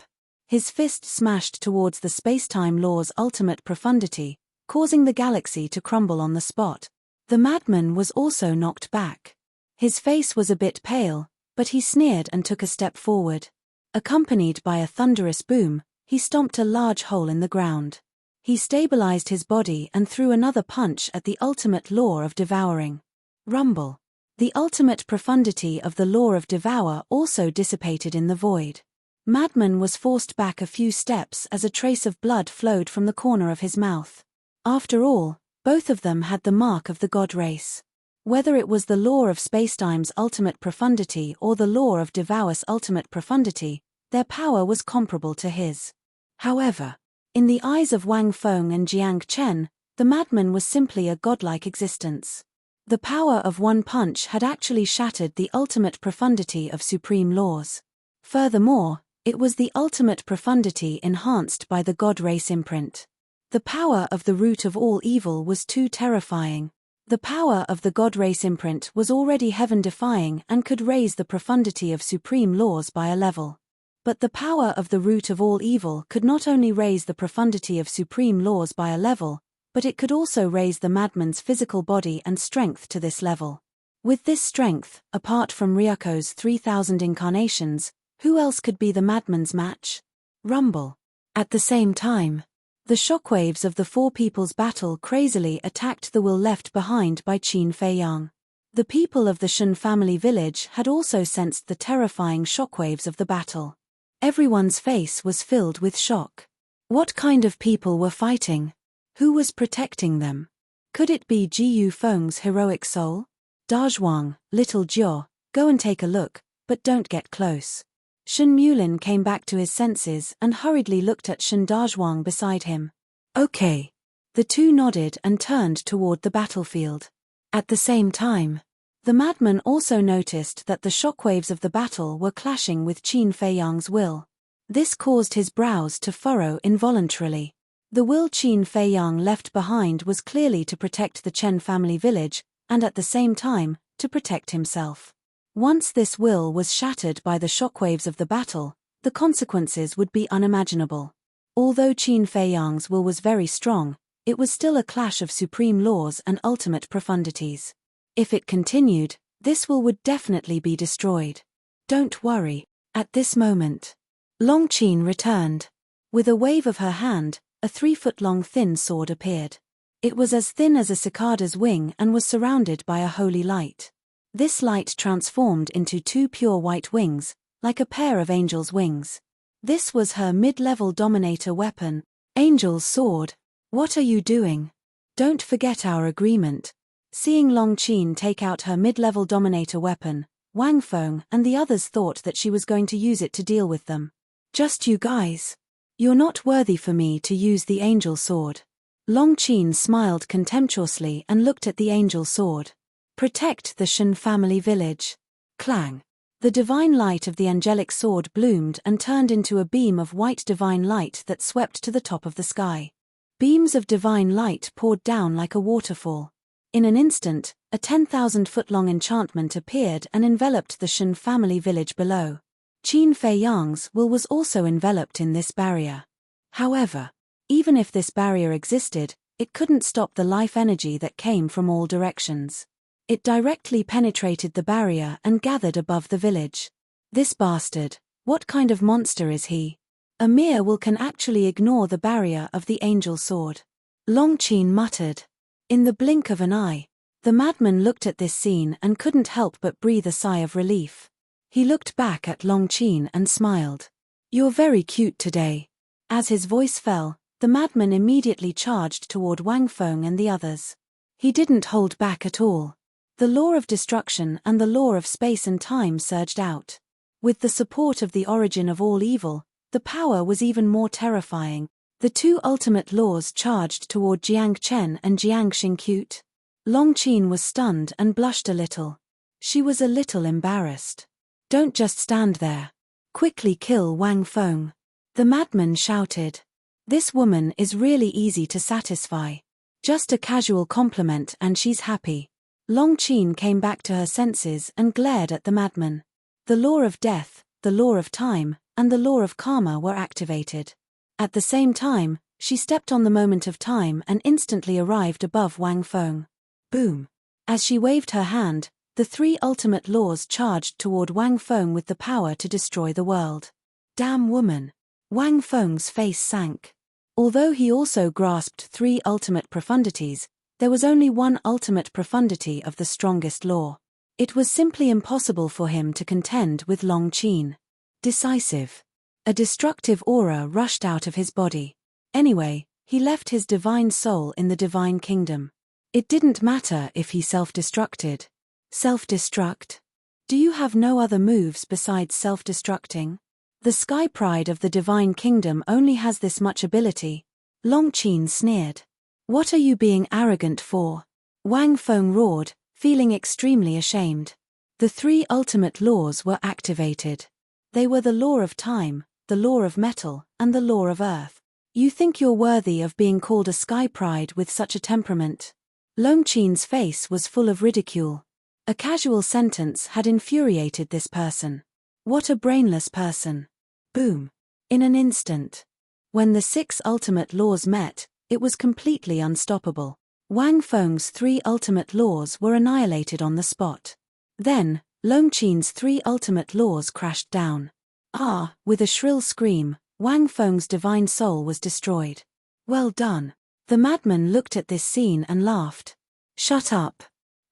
His fist smashed towards the space-time law's ultimate profundity, causing the galaxy to crumble on the spot. The madman was also knocked back. His face was a bit pale, but he sneered and took a step forward. Accompanied by a thunderous boom, he stomped a large hole in the ground. He stabilized his body and threw another punch at the ultimate law of devouring. Rumble. The ultimate profundity of the law of devour also dissipated in the void. Madman was forced back a few steps as a trace of blood flowed from the corner of his mouth. After all, both of them had the mark of the god race. Whether it was the law of spacetime's ultimate profundity or the law of devour's ultimate profundity, their power was comparable to his. However, in the eyes of Wang Feng and Jiang Chen, the madman was simply a godlike existence. The power of one punch had actually shattered the ultimate profundity of supreme laws. Furthermore, it was the ultimate profundity enhanced by the god race imprint. The power of the root of all evil was too terrifying. The power of the god race imprint was already heaven-defying and could raise the profundity of supreme laws by a level. But the power of the root of all evil could not only raise the profundity of supreme laws by a level, but it could also raise the madman's physical body and strength to this level. With this strength, apart from Ryako's 3,000 incarnations, who else could be the madman's match? Rumble. At the same time, the shockwaves of the four people's battle crazily attacked the will left behind by Qin Feiyang. The people of the Shen family village had also sensed the terrifying shockwaves of the battle. Everyone's face was filled with shock. What kind of people were fighting? Who was protecting them? Could it be Ji Yufeng's heroic soul? Dazhuang, Little Jiao, Go and take a look, but don't get close. Shen Mulin came back to his senses and hurriedly looked at Shen Dazhuang beside him. Okay. The two nodded and turned toward the battlefield. At the same time, the madman also noticed that the shockwaves of the battle were clashing with Qin Feiyang's will. This caused his brows to furrow involuntarily. The will Qin Feiyang left behind was clearly to protect the Chen family village, and at the same time, to protect himself. Once this will was shattered by the shockwaves of the battle, the consequences would be unimaginable. Although Qin Feiyang's will was very strong, it was still a clash of supreme laws and ultimate profundities. If it continued, this will would definitely be destroyed. Don't worry. At this moment, Long Qin returned. With a wave of her hand, a 3-foot-long thin sword appeared. It was as thin as a cicada's wing and was surrounded by a holy light. This light transformed into 2 pure white wings, like a pair of angel's wings. This was her mid-level dominator weapon, Angel's Sword. What are you doing? Don't forget our agreement. Seeing Long Qin take out her mid-level dominator weapon, Wang Feng and the others thought that she was going to use it to deal with them. Just you guys. You're not worthy for me to use the Angel Sword. Long Qin smiled contemptuously and looked at the Angel Sword. Protect the Shen family village. Clang. The divine light of the angelic sword bloomed and turned into a beam of white divine light that swept to the top of the sky. Beams of divine light poured down like a waterfall. In an instant, a 10,000-foot-long enchantment appeared and enveloped the Shen family village below. Qin Feiyang's will was also enveloped in this barrier. However, even if this barrier existed, it couldn't stop the life energy that came from all directions. It directly penetrated the barrier and gathered above the village. This bastard, what kind of monster is he? A mere will can actually ignore the barrier of the Angel Sword. Long Qin muttered. In the blink of an eye, the madman looked at this scene and couldn't help but breathe a sigh of relief. He looked back at Long Qin and smiled. You're very cute today. As his voice fell, the madman immediately charged toward Wang Feng and the others. He didn't hold back at all. The law of destruction and the law of space and time surged out. With the support of the origin of all evil, the power was even more terrifying. The two ultimate laws charged toward Jiang Chen and Jiang Xingqiu. Long Qin was stunned and blushed a little. She was a little embarrassed. Don't just stand there. Quickly kill Wang Feng. The madman shouted. This woman is really easy to satisfy. Just a casual compliment and she's happy. Long Qin came back to her senses and glared at the madman. The law of death, the law of time, and the law of karma were activated. At the same time, she stepped on the moment of time and instantly arrived above Wang Feng. Boom! As she waved her hand, the 3 ultimate laws charged toward Wang Feng with the power to destroy the world. Damn woman! Wang Feng's face sank. Although he also grasped 3 ultimate profundities, there was only one ultimate profundity of the strongest law. It was simply impossible for him to contend with Long Qin. Decisive. A destructive aura rushed out of his body. Anyway, he left his divine soul in the divine kingdom. It didn't matter if he self-destructed. Self-destruct? Do you have no other moves besides self-destructing? The sky pride of the divine kingdom only has this much ability. Long Qin sneered. What are you being arrogant for? Wang Feng roared, feeling extremely ashamed. The 3 ultimate laws were activated. They were the law of time, the law of metal, and the law of earth. You think you're worthy of being called a sky pride with such a temperament? Long Qin's face was full of ridicule. A casual sentence had infuriated this person. What a brainless person. Boom. In an instant. When the 6 ultimate laws met, it was completely unstoppable. Wang Feng's 3 ultimate laws were annihilated on the spot. Then, Long Qin's 3 ultimate laws crashed down. With a shrill scream, Wang Feng's divine soul was destroyed. Well done. The madman looked at this scene and laughed. Shut up.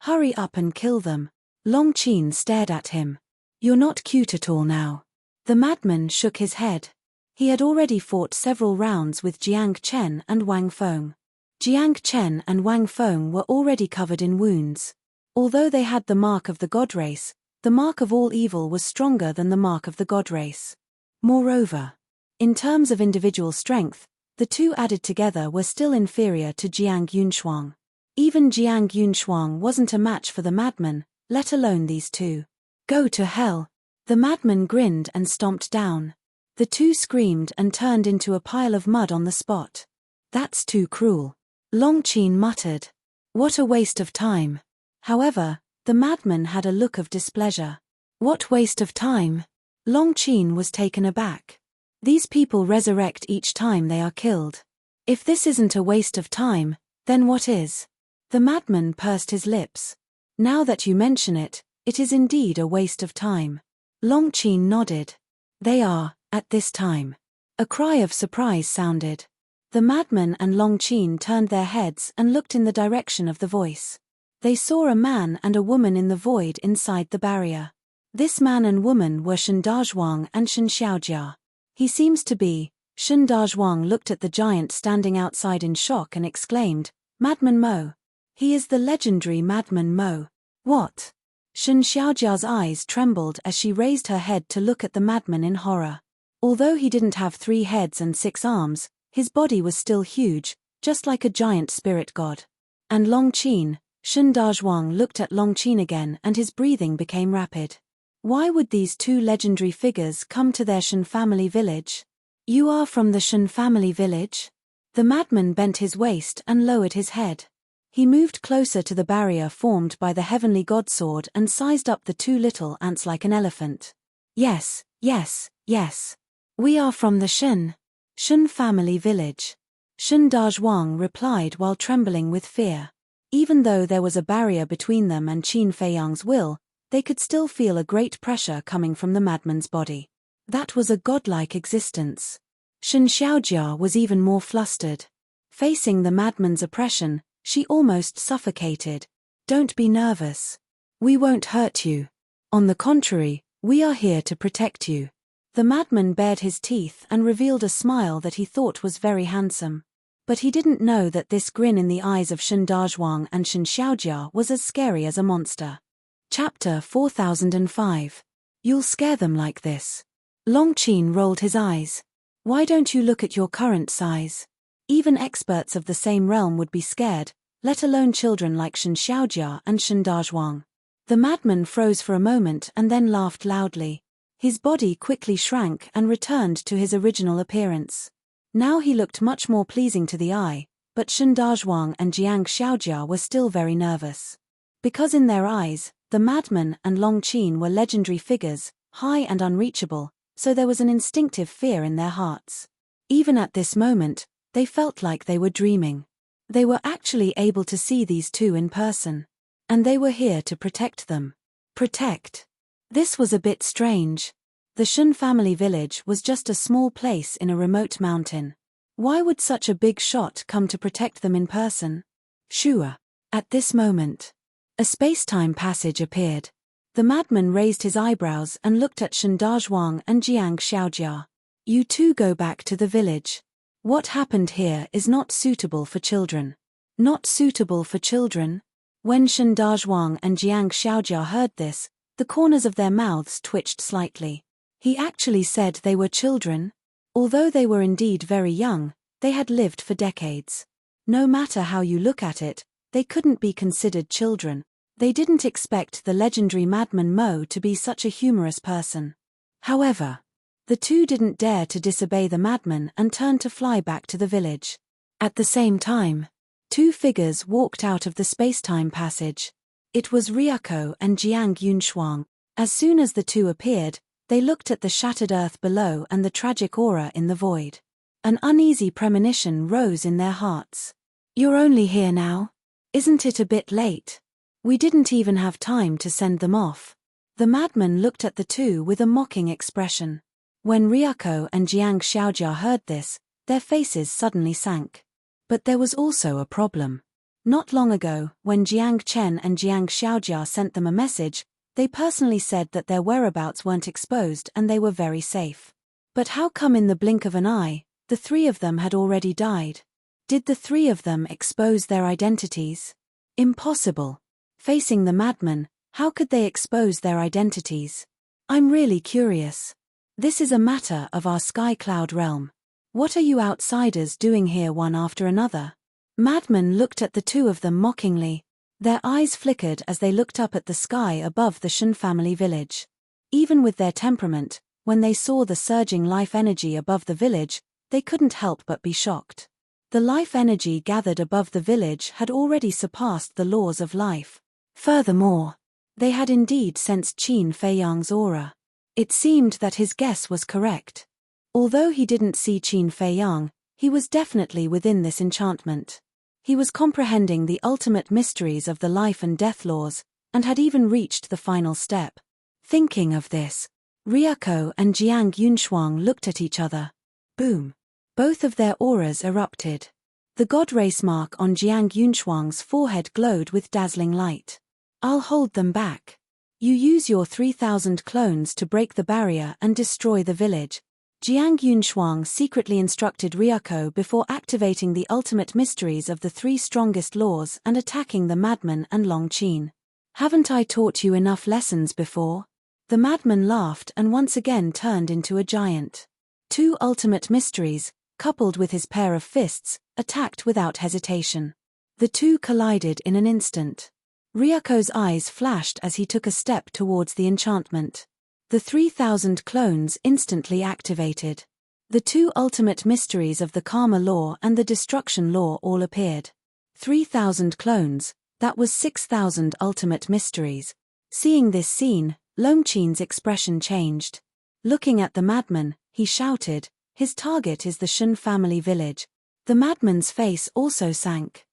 Hurry up and kill them. Long Qin stared at him. You're not cute at all now. The madman shook his head. He had already fought several rounds with Jiang Chen and Wang Feng. Jiang Chen and Wang Feng were already covered in wounds. Although they had the mark of the god race, The mark of all evil was stronger than the mark of the god race. Moreover, in terms of individual strength, the two added together were still inferior to Jiang Yunshuang. Even Jiang Yunshuang wasn't a match for the madman, let alone these two. Go to hell! The madman grinned and stomped down. The two screamed and turned into a pile of mud on the spot. That's too cruel. Longqin muttered. What a waste of time. However, the madman had a look of displeasure. What waste of time? Longqin was taken aback. These people resurrect each time they are killed. If this isn't a waste of time, then what is? The madman pursed his lips. Now that you mention it, it is indeed a waste of time. Longqin nodded. They are, at this time. A cry of surprise sounded. The madman and Longqin turned their heads and looked in the direction of the voice. They saw a man and a woman in the void inside the barrier. This man and woman were Shen Dazhuang and Shen Xiaojia. He seems to be. Shen Dazhuang looked at the giant standing outside in shock and exclaimed, Madman Mo. He is the legendary Madman Mo. What? Shen Xiaojia's eyes trembled as she raised her head to look at the madman in horror. Although he didn't have 3 heads and 6 arms, his body was still huge, just like a giant spirit god. And Longqin, Shen Dazhuang looked at Longqin again and his breathing became rapid. Why would these two legendary figures come to their Shen family village? You are from the Shen family village? The madman bent his waist and lowered his head. He moved closer to the barrier formed by the heavenly god sword and sized up the 2 little ants like an elephant. Yes, yes, yes. We are from the Shen family village. Shen Dazhuang replied while trembling with fear. Even though there was a barrier between them and Qin Feiyang's will, they could still feel a great pressure coming from the madman's body. That was a godlike existence. Shen Xiaojia was even more flustered. Facing the madman's oppression, she almost suffocated. Don't be nervous. We won't hurt you. On the contrary, we are here to protect you. The madman bared his teeth and revealed a smile that he thought was very handsome. But he didn't know that this grin in the eyes of Shen Dazhuang and Shen Xiaojia was as scary as a monster. Chapter 4005. You'll scare them like this. Longqin rolled his eyes. Why don't you look at your current size? Even experts of the same realm would be scared, let alone children like Shen Xiaojia and Shen Dazhuang. The madman froze for a moment and then laughed loudly. His body quickly shrank and returned to his original appearance. Now he looked much more pleasing to the eye, but Shen Dazhuang and Jiang Xiaojia were still very nervous. Because in their eyes, the madman and Longqin were legendary figures, high and unreachable, so there was an instinctive fear in their hearts. Even at this moment, they felt like they were dreaming. They were actually able to see these two in person. And they were here to protect them. Protect. This was a bit strange. The Shen family village was just a small place in a remote mountain. Why would such a big shot come to protect them in person? Sure. At this moment, a space-time passage appeared. The madman raised his eyebrows and looked at Shen Dazhuang and Jiang Xiaojia. You two go back to the village. What happened here is not suitable for children. Not suitable for children? When Shen Dazhuang and Jiang Xiaojia heard this, the corners of their mouths twitched slightly. He actually said they were children? Although they were indeed very young, they had lived for decades. No matter how you look at it, they couldn't be considered children. They didn't expect the legendary Madman Mo to be such a humorous person. However, the two didn't dare to disobey the madman and turned to fly back to the village. At the same time, 2 figures walked out of the space-time passage. It was Ryuko and Jiang Yunshuang. As soon as the two appeared, they looked at the shattered earth below and the tragic aura in the void. An uneasy premonition rose in their hearts. You're only here now? Isn't it a bit late? We didn't even have time to send them off. The madman looked at the two with a mocking expression. When Ryuko and Jiang Xiaojia heard this, their faces suddenly sank. But there was also a problem. Not long ago, when Jiang Chen and Jiang Xiaojia sent them a message, they personally said that their whereabouts weren't exposed and they were very safe. But how come in the blink of an eye, the 3 of them had already died? Did the 3 of them expose their identities? Impossible. Facing the madman, How could they expose their identities? I'm really curious. This is a matter of our sky cloud realm. What are you outsiders doing here one after another? Madmen looked at the two of them mockingly. Their eyes flickered as they looked up at the sky above the Shen family village. Even with their temperament, when they saw the surging life energy above the village, they couldn't help but be shocked. The life energy gathered above the village had already surpassed the laws of life. Furthermore, they had indeed sensed Qin Feiyang's aura. It seemed that his guess was correct. Although he didn't see Qin Feiyang, he was definitely within this enchantment. He was comprehending the ultimate mysteries of the life and death laws, and had even reached the final step. Thinking of this, Ryuko and Jiang Yunshuang looked at each other. Boom. Both of their auras erupted. The god race mark on Jiang Yunshuang's forehead glowed with dazzling light. I'll hold them back. You use your 3,000 clones to break the barrier and destroy the village. Jiang Yunshuang secretly instructed Ryuko before activating the ultimate mysteries of the three strongest laws and attacking the madman and Long Qin. Haven't I taught you enough lessons before? The madman laughed and once again turned into a giant. Two ultimate mysteries, coupled with his pair of fists, attacked without hesitation. The two collided in an instant. Ryuko's eyes flashed as he took a step towards the enchantment. The 3,000 clones instantly activated. The two ultimate mysteries of the Karma Law and the Destruction Law all appeared. 3,000 clones, that was 6,000 ultimate mysteries. Seeing this scene, Long Qin's expression changed. Looking at the madman, he shouted, "His target is the Shen family village." The madman's face also sank.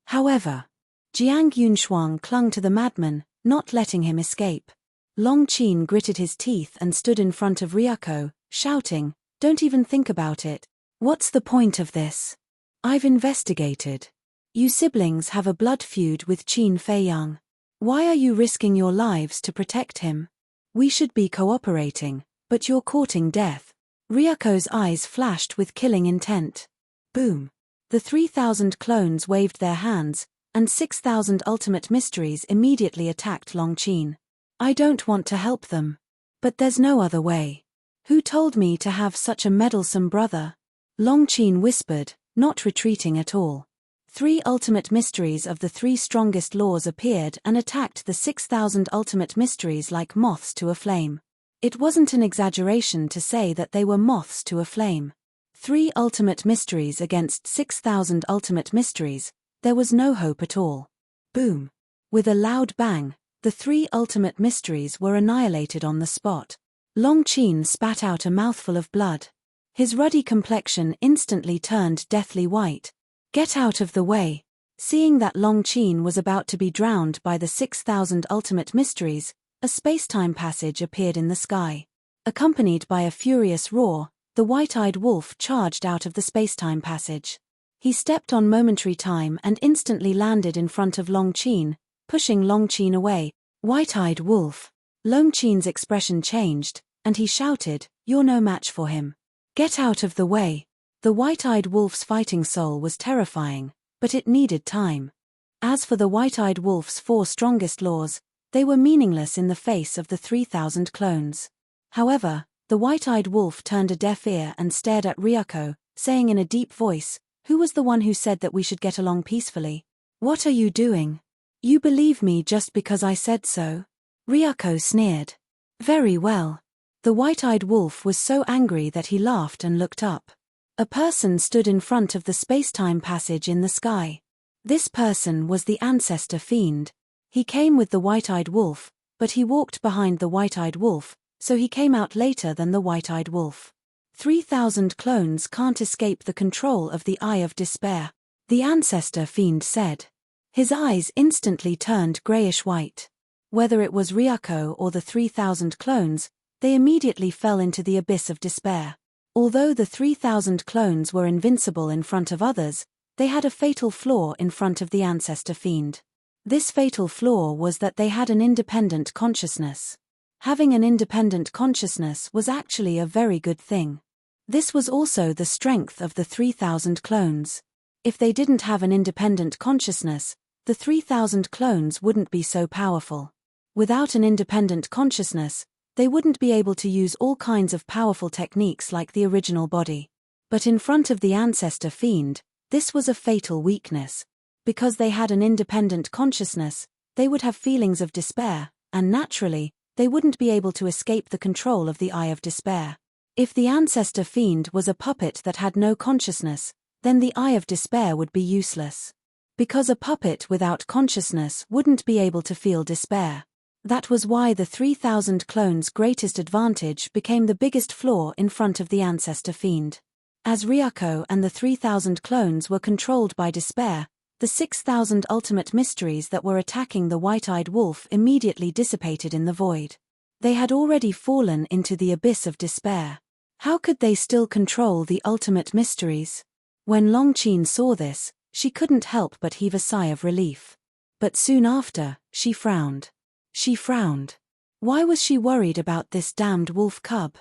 However, Jiang Yunshuang clung to the madman, not letting him escape. Long Qin gritted his teeth and stood in front of Ryuko, shouting, "Don't even think about it. What's the point of this? I've investigated. You siblings have a blood feud with Qin Feiyang. Why are you risking your lives to protect him? We should be cooperating, but you're courting death." Ryuko's eyes flashed with killing intent. Boom. The 3,000 clones waved their hands, and 6,000 ultimate mysteries immediately attacked Long Qin. I don't want to help them. But there's no other way. Who told me to have such a meddlesome brother? Long Qin whispered, not retreating at all. 3 ultimate mysteries of the 3 strongest laws appeared and attacked the 6,000 ultimate mysteries like moths to a flame. It wasn't an exaggeration to say that they were moths to a flame. 3 ultimate mysteries against 6,000 ultimate mysteries, there was no hope at all. Boom. With a loud bang, the 3 ultimate mysteries were annihilated on the spot. Long Qin spat out a mouthful of blood. His ruddy complexion instantly turned deathly white. Get out of the way. Seeing that Long Qin was about to be drowned by the 6,000 ultimate mysteries, a space-time passage appeared in the sky. Accompanied by a furious roar, the white-eyed wolf charged out of the space-time passage. He stepped on momentary time and instantly landed in front of Long Qin, pushing Long Qin away. White-eyed wolf. Long Qin's expression changed, and he shouted, "You're no match for him. Get out of the way." The white-eyed wolf's fighting soul was terrifying, but it needed time. As for the white-eyed wolf's 4 strongest laws, they were meaningless in the face of the 3,000 clones. However, the white-eyed wolf turned a deaf ear and stared at Ryuko, saying in a deep voice, "Who was the one who said that we should get along peacefully? What are you doing? You believe me just because I said so?" Ryuko sneered. "Very well." The white-eyed wolf was so angry that he laughed and looked up. A person stood in front of the space-time passage in the sky. This person was the ancestor fiend. He came with the white-eyed wolf, but he walked behind the white-eyed wolf, so he came out later than the white-eyed wolf. 3,000 clones can't escape the control of the Eye of Despair, the ancestor fiend said. His eyes instantly turned grayish-white. Whether it was Ryuko or the 3,000 clones, they immediately fell into the abyss of despair. Although the 3,000 clones were invincible in front of others, they had a fatal flaw in front of the ancestor fiend. This fatal flaw was that they had an independent consciousness. Having an independent consciousness was actually a very good thing. This was also the strength of the 3,000 clones. If they didn't have an independent consciousness, the 3,000 clones wouldn't be so powerful. Without an independent consciousness, they wouldn't be able to use all kinds of powerful techniques like the original body. But in front of the ancestor fiend, this was a fatal weakness. Because they had an independent consciousness, they would have feelings of despair, and naturally, they wouldn't be able to escape the control of the Eye of Despair. If the ancestor fiend was a puppet that had no consciousness, then the Eye of Despair would be useless. Because a puppet without consciousness wouldn't be able to feel despair. That was why the 3,000 clones' greatest advantage became the biggest flaw in front of the ancestor fiend. As Ryako and the 3,000 clones were controlled by despair, the 6,000 ultimate mysteries that were attacking the white-eyed wolf immediately dissipated in the void. They had already fallen into the abyss of despair. How could they still control the ultimate mysteries? When Longqin saw this, she couldn't help but heave a sigh of relief. But soon after, she frowned. She frowned. Why was she worried about this damned wolf cub?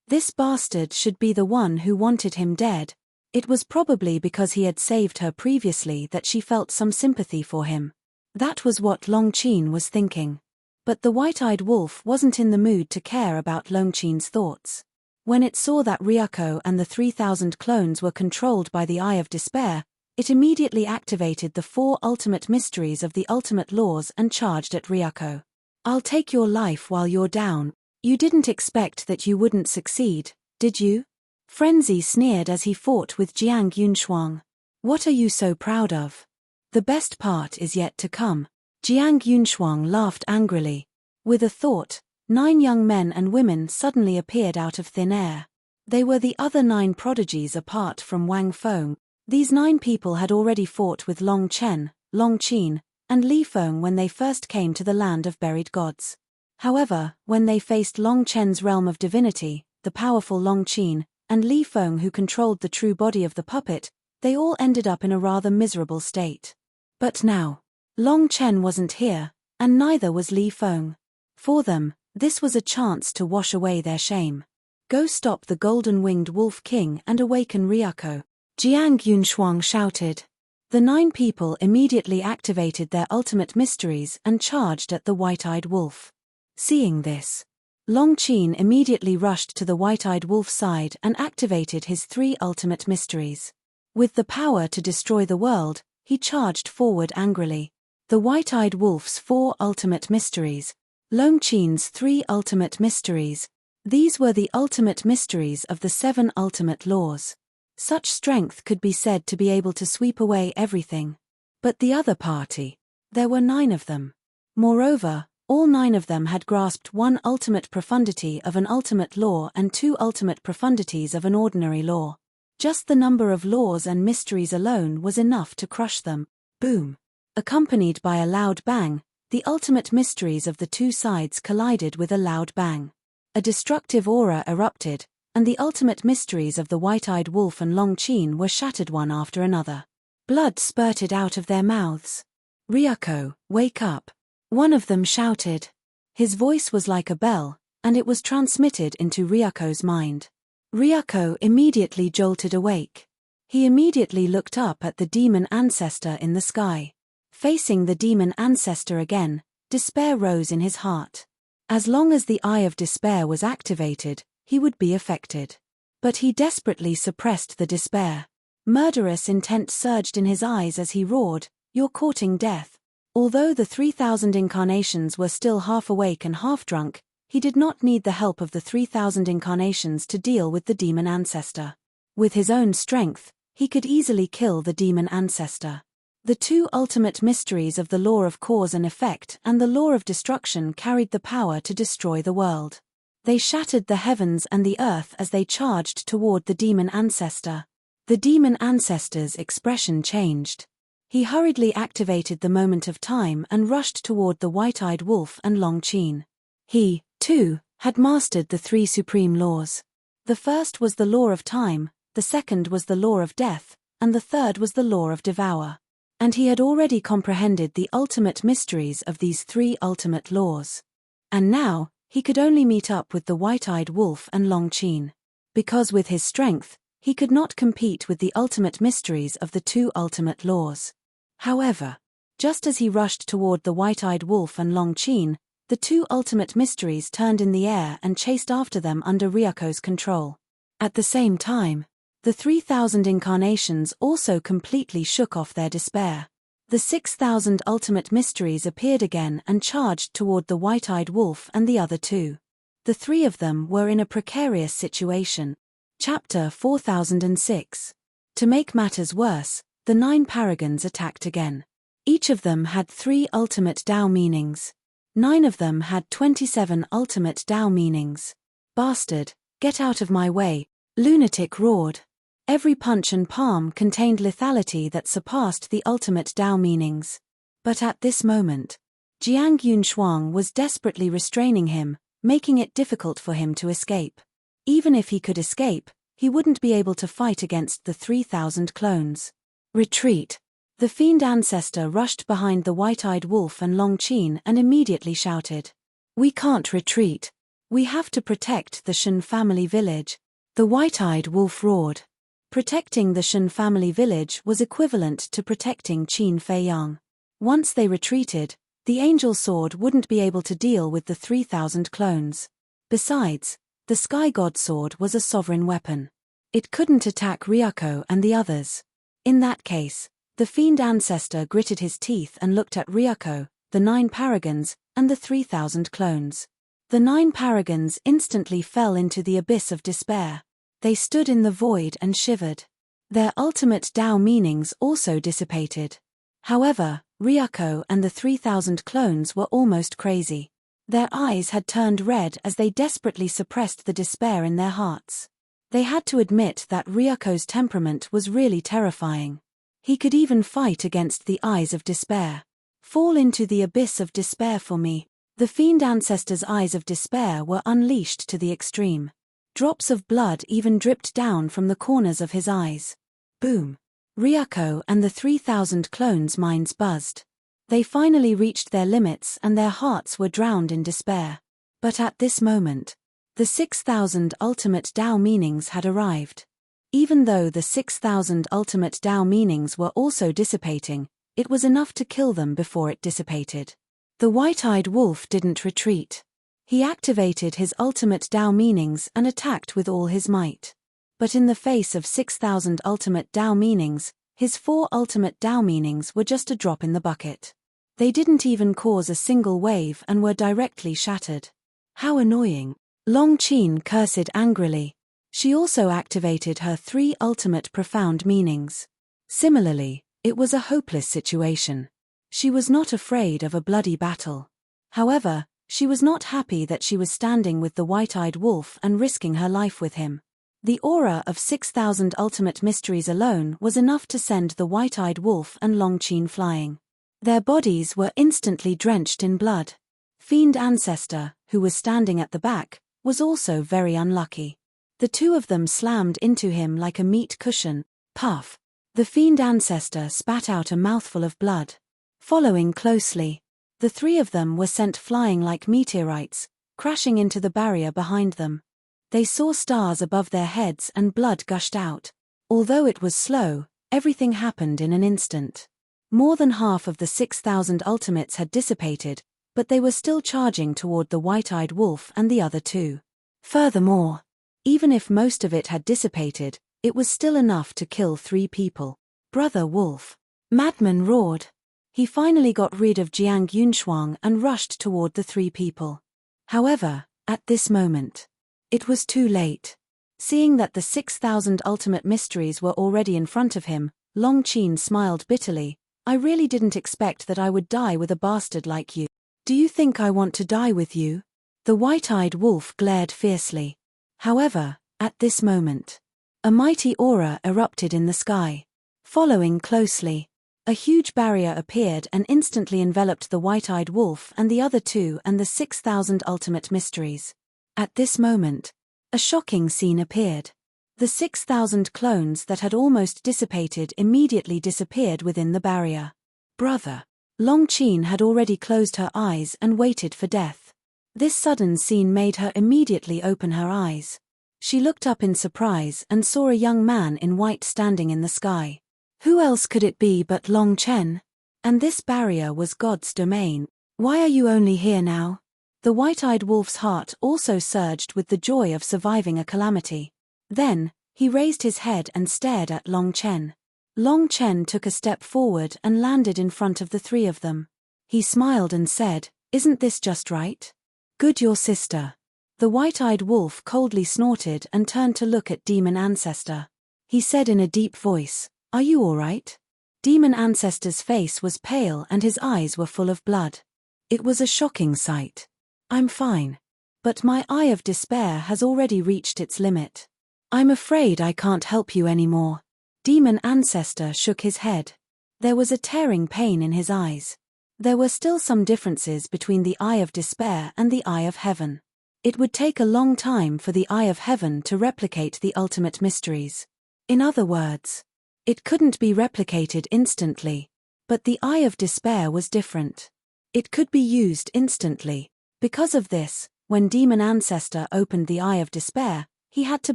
This bastard should be the one who wanted him dead. It was probably because he had saved her previously that she felt some sympathy for him. That was what Longqin was thinking. But the white-eyed wolf wasn't in the mood to care about Longqin's thoughts. When it saw that Ryako and the 3,000 clones were controlled by the Eye of Despair, it immediately activated the 4 ultimate mysteries of the ultimate laws and charged at Ryako. I'll take your life while you're down. You didn't expect that you wouldn't succeed, did you? Frenzy sneered as he fought with Jiang Yunshuang. What are you so proud of? The best part is yet to come. Jiang Yunshuang laughed angrily. With a thought, 9 young men and women suddenly appeared out of thin air. They were the other 9 prodigies apart from Wang Feng. These 9 people had already fought with Long Chen, Long Qin, and Li Feng when they first came to the land of buried gods. However, when they faced Long Chen's realm of divinity, the powerful Long Qin, and Li Feng who controlled the true body of the puppet, they all ended up in a rather miserable state. But now, Long Chen wasn't here, and neither was Li Feng. For them, this was a chance to wash away their shame. Go stop the golden-winged wolf king and awaken Ryako, Jiang Yunshuang shouted. The 9 people immediately activated their ultimate mysteries and charged at the white-eyed wolf. Seeing this, Long Qin immediately rushed to the white-eyed wolf's side and activated his 3 ultimate mysteries. With the power to destroy the world, he charged forward angrily. The white-eyed wolf's 4 ultimate mysteries, Long Qin's 3 ultimate mysteries. These were the ultimate mysteries of the 7 ultimate laws. Such strength could be said to be able to sweep away everything. But the other party, there were 9 of them. Moreover, all 9 of them had grasped 1 ultimate profundity of an ultimate law and 2 ultimate profundities of an ordinary law. Just the number of laws and mysteries alone was enough to crush them. Boom! Accompanied by a loud bang, the ultimate mysteries of the 2 sides collided with a loud bang. A destructive aura erupted, and the ultimate mysteries of the white-eyed wolf and Long Qin were shattered one after another. Blood spurted out of their mouths. Ryako, wake up! One of them shouted. His voice was like a bell, and it was transmitted into Ryako's mind. Ryako immediately jolted awake. He immediately looked up at the demon ancestor in the sky. Facing the demon ancestor again, despair rose in his heart. As long as the Eye of Despair was activated, he would be affected. But he desperately suppressed the despair. Murderous intent surged in his eyes as he roared, "You're courting death." Although the 3,000 incarnations were still half awake and half drunk, he did not need the help of the 3,000 incarnations to deal with the demon ancestor. With his own strength, he could easily kill the demon ancestor. The 2 ultimate mysteries of the law of cause and effect and the law of destruction carried the power to destroy the world. They shattered the heavens and the earth as they charged toward the demon ancestor. The demon ancestor's expression changed. He hurriedly activated the moment of time and rushed toward the white-eyed wolf and Long Qin. He, too, had mastered the 3 supreme laws. The first was the law of time, the second was the law of death, and the third was the law of devour. And he had already comprehended the ultimate mysteries of these 3 ultimate laws. And now, he could only meet up with the white-eyed wolf and Long Qin. Because with his strength, he could not compete with the ultimate mysteries of the 2 ultimate laws. However, just as he rushed toward the white-eyed wolf and Long Qin, the The two ultimate mysteries turned in the air and chased after them under Ryako's control. At the same time, the 3,000 incarnations also completely shook off their despair. The 6,000 ultimate mysteries appeared again and charged toward the white-eyed wolf and the other two. The three of them were in a precarious situation. Chapter 4006. To make matters worse, the 9 paragons attacked again. Each of them had 3 ultimate Tao meanings. 9 of them had 27 ultimate Tao meanings. "Bastard, get out of my way," Lunatic roared. Every punch and palm contained lethality that surpassed the ultimate Tao meanings. But at this moment, Jiang Yunshuang was desperately restraining him, making it difficult for him to escape. Even if he could escape, he wouldn't be able to fight against the 3,000 clones. "Retreat!" The fiend ancestor rushed behind the white-eyed wolf and Long Qin and immediately shouted. "We can't retreat. We have to protect the Shen family village." The white-eyed wolf roared. Protecting the Shen family village was equivalent to protecting Qin Feiyang. Once they retreated, the angel sword wouldn't be able to deal with the 3,000 clones. Besides, the sky god sword was a sovereign weapon. It couldn't attack Ryako and the others. In that case, the fiend ancestor gritted his teeth and looked at Ryako, the 9 paragons, and the 3,000 clones. The 9 paragons instantly fell into the abyss of despair. They stood in the void and shivered. Their ultimate Tao meanings also dissipated. However, Ryako and the 3,000 clones were almost crazy. Their eyes had turned red as they desperately suppressed the despair in their hearts. They had to admit that Ryako's temperament was really terrifying. He could even fight against the eyes of despair. "Fall into the abyss of despair for me." The fiend ancestor's eyes of despair were unleashed to the extreme. Drops of blood even dripped down from the corners of his eyes. Boom! Ryako and the 3,000 clones' minds buzzed. They finally reached their limits and their hearts were drowned in despair. But at this moment, the 6,000 ultimate Tao meanings had arrived. Even though the 6,000 ultimate Tao meanings were also dissipating, it was enough to kill them before it dissipated. The white-eyed wolf didn't retreat. He activated his ultimate Tao meanings and attacked with all his might. But in the face of 6,000 ultimate Tao meanings, his 4 ultimate Tao meanings were just a drop in the bucket. They didn't even cause a single wave and were directly shattered. How annoying! Long Qin cursed angrily. She also activated her 3 ultimate profound meanings. Similarly, it was a hopeless situation. She was not afraid of a bloody battle. However, she was not happy that she was standing with the white-eyed wolf and risking her life with him. The aura of 6,000 ultimate mysteries alone was enough to send the white-eyed wolf and Long Qin flying. Their bodies were instantly drenched in blood. Fiend Ancestor, who was standing at the back, was also very unlucky. The two of them slammed into him like a meat cushion. Puff! The Fiend Ancestor spat out a mouthful of blood. Following closely, the 3 of them were sent flying like meteorites, crashing into the barrier behind them. They saw stars above their heads and blood gushed out. Although it was slow, everything happened in an instant. More than half of the 6,000 ultimates had dissipated, but they were still charging toward the white-eyed wolf and the other 2. Furthermore, even if most of it had dissipated, it was still enough to kill 3 people. "Brother Wolf!" Madman roared. He finally got rid of Jiang Yunshuang and rushed toward the 3 people. However, at this moment, it was too late. Seeing that the 6,000 ultimate mysteries were already in front of him, Long Qin smiled bitterly. "I really didn't expect that I would die with a bastard like you. Do you think I want to die with you?" The white-eyed wolf glared fiercely. However, at this moment, a mighty aura erupted in the sky. Following closely, a huge barrier appeared and instantly enveloped the white-eyed wolf and the other 2 and the 6,000 ultimate mysteries. At this moment, a shocking scene appeared. The 6,000 clones that had almost dissipated immediately disappeared within the barrier. "Brother!" Long Qin had already closed her eyes and waited for death. This sudden scene made her immediately open her eyes. She looked up in surprise and saw a young man in white standing in the sky. Who else could it be but Long Chen? And this barrier was God's domain. "Why are you only here now?" The white-eyed wolf's heart also surged with the joy of surviving a calamity. Then, he raised his head and stared at Long Chen. Long Chen took a step forward and landed in front of the three of them. He smiled and said, "Isn't this just right? Good, your sister." The white-eyed wolf coldly snorted and turned to look at Demon Ancestor. He said in a deep voice, "Are you all right?" Demon Ancestor's face was pale and his eyes were full of blood. It was a shocking sight. "I'm fine. But my eye of despair has already reached its limit. I'm afraid I can't help you anymore." Demon Ancestor shook his head. There was a tearing pain in his eyes. There were still some differences between the Eye of Despair and the Eye of Heaven. It would take a long time for the Eye of Heaven to replicate the ultimate mysteries. In other words, it couldn't be replicated instantly. But the Eye of Despair was different. It could be used instantly. Because of this, when Demon Ancestor opened the Eye of Despair, he had to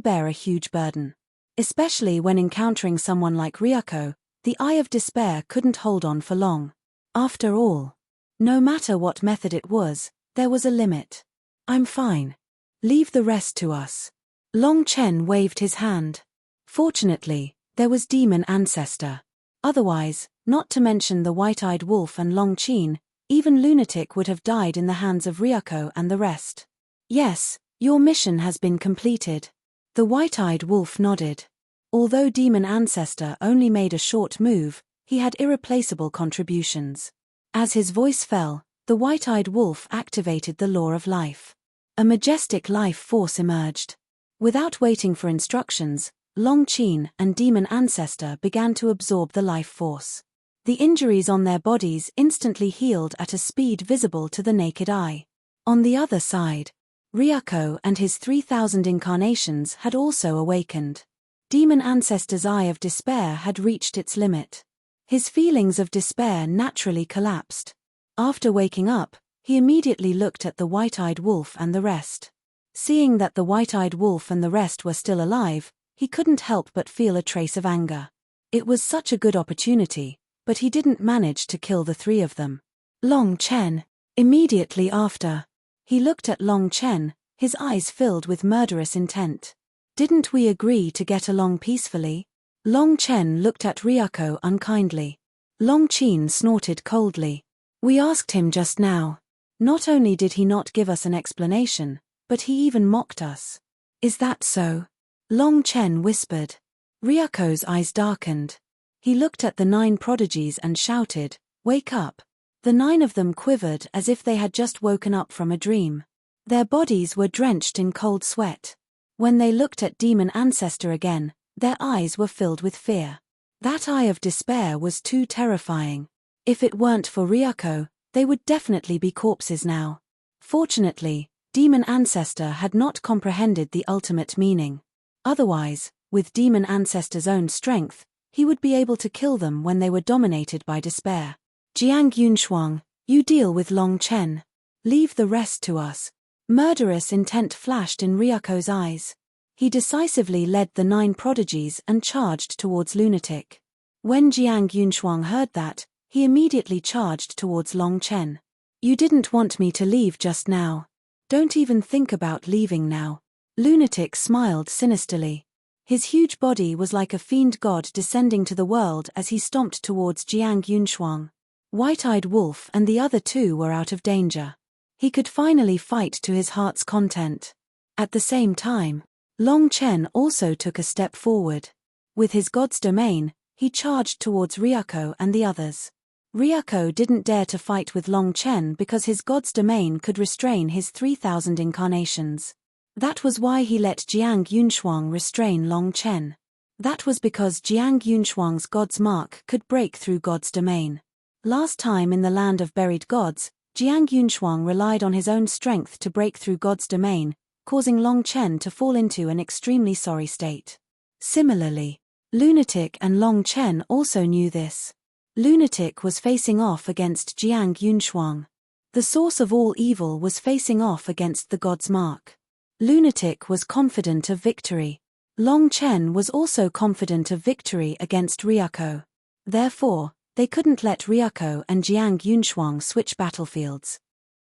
bear a huge burden. Especially when encountering someone like Ryoko, the Eye of Despair couldn't hold on for long. After all, no matter what method it was, there was a limit. "I'm fine. Leave the rest to us." Long Chen waved his hand. Fortunately, there was Demon Ancestor. Otherwise, not to mention the white-eyed wolf and Long Chen, even Lunatic would have died in the hands of Ryoko and the rest. "Yes, your mission has been completed." The white-eyed wolf nodded. Although Demon Ancestor only made a short move, he had irreplaceable contributions. As his voice fell, the white-eyed wolf activated the law of life. A majestic life force emerged. Without waiting for instructions, Long Chen and Demon Ancestor began to absorb the life force. The injuries on their bodies instantly healed at a speed visible to the naked eye. On the other side, Ryoko and his 3,000 incarnations had also awakened. Demon Ancestor's Eye of Despair had reached its limit. His feelings of despair naturally collapsed. After waking up, he immediately looked at the white-eyed wolf and the rest. Seeing that the white-eyed wolf and the rest were still alive, he couldn't help but feel a trace of anger. It was such a good opportunity, but he didn't manage to kill the three of them. Long Chen. Immediately after, he looked at Long Chen, his eyes filled with murderous intent. "Didn't we agree to get along peacefully?" Long Chen looked at Ryoko unkindly. Long Chen snorted coldly. "We asked him just now. Not only did he not give us an explanation, but he even mocked us." "Is that so?" Long Chen whispered. Ryoko's eyes darkened. He looked at the 9 prodigies and shouted, "Wake up." The 9 of them quivered as if they had just woken up from a dream. Their bodies were drenched in cold sweat. When they looked at Demon Ancestor again, their eyes were filled with fear. That Eye of Despair was too terrifying. If it weren't for Ryoko, they would definitely be corpses now. Fortunately, Demon Ancestor had not comprehended the ultimate meaning. Otherwise, with Demon Ancestor's own strength, he would be able to kill them when they were dominated by despair. "Jiang Yunshuang, you deal with Long Chen. Leave the rest to us." Murderous intent flashed in Ryoko's eyes. He decisively led the 9 prodigies and charged towards Lunatic. When Jiang Yunshuang heard that, he immediately charged towards Long Chen. "You didn't want me to leave just now. Don't even think about leaving now." Lunatic smiled sinisterly. His huge body was like a fiend god descending to the world as he stomped towards Jiang Yunshuang. White-eyed wolf and the other 2 were out of danger. He could finally fight to his heart's content. At the same time, Long Chen also took a step forward. With his god's domain, he charged towards Ryoko and the others. Ryoko didn't dare to fight with Long Chen because his god's domain could restrain his 3,000 incarnations. That was why he let Jiang Yunshuang restrain Long Chen. That was because Jiang Yunshuang's god's mark could break through god's domain. Last time in the land of buried gods, Jiang Yunshuang relied on his own strength to break through god's domain, causing Long Chen to fall into an extremely sorry state. Similarly, Lunatic and Long Chen also knew this. Lunatic was facing off against Jiang Yunshuang. The source of all evil was facing off against the god's mark. Lunatic was confident of victory. Long Chen was also confident of victory against Ryoko. Therefore, they couldn't let Ryoko and Jiang Yunshuang switch battlefields.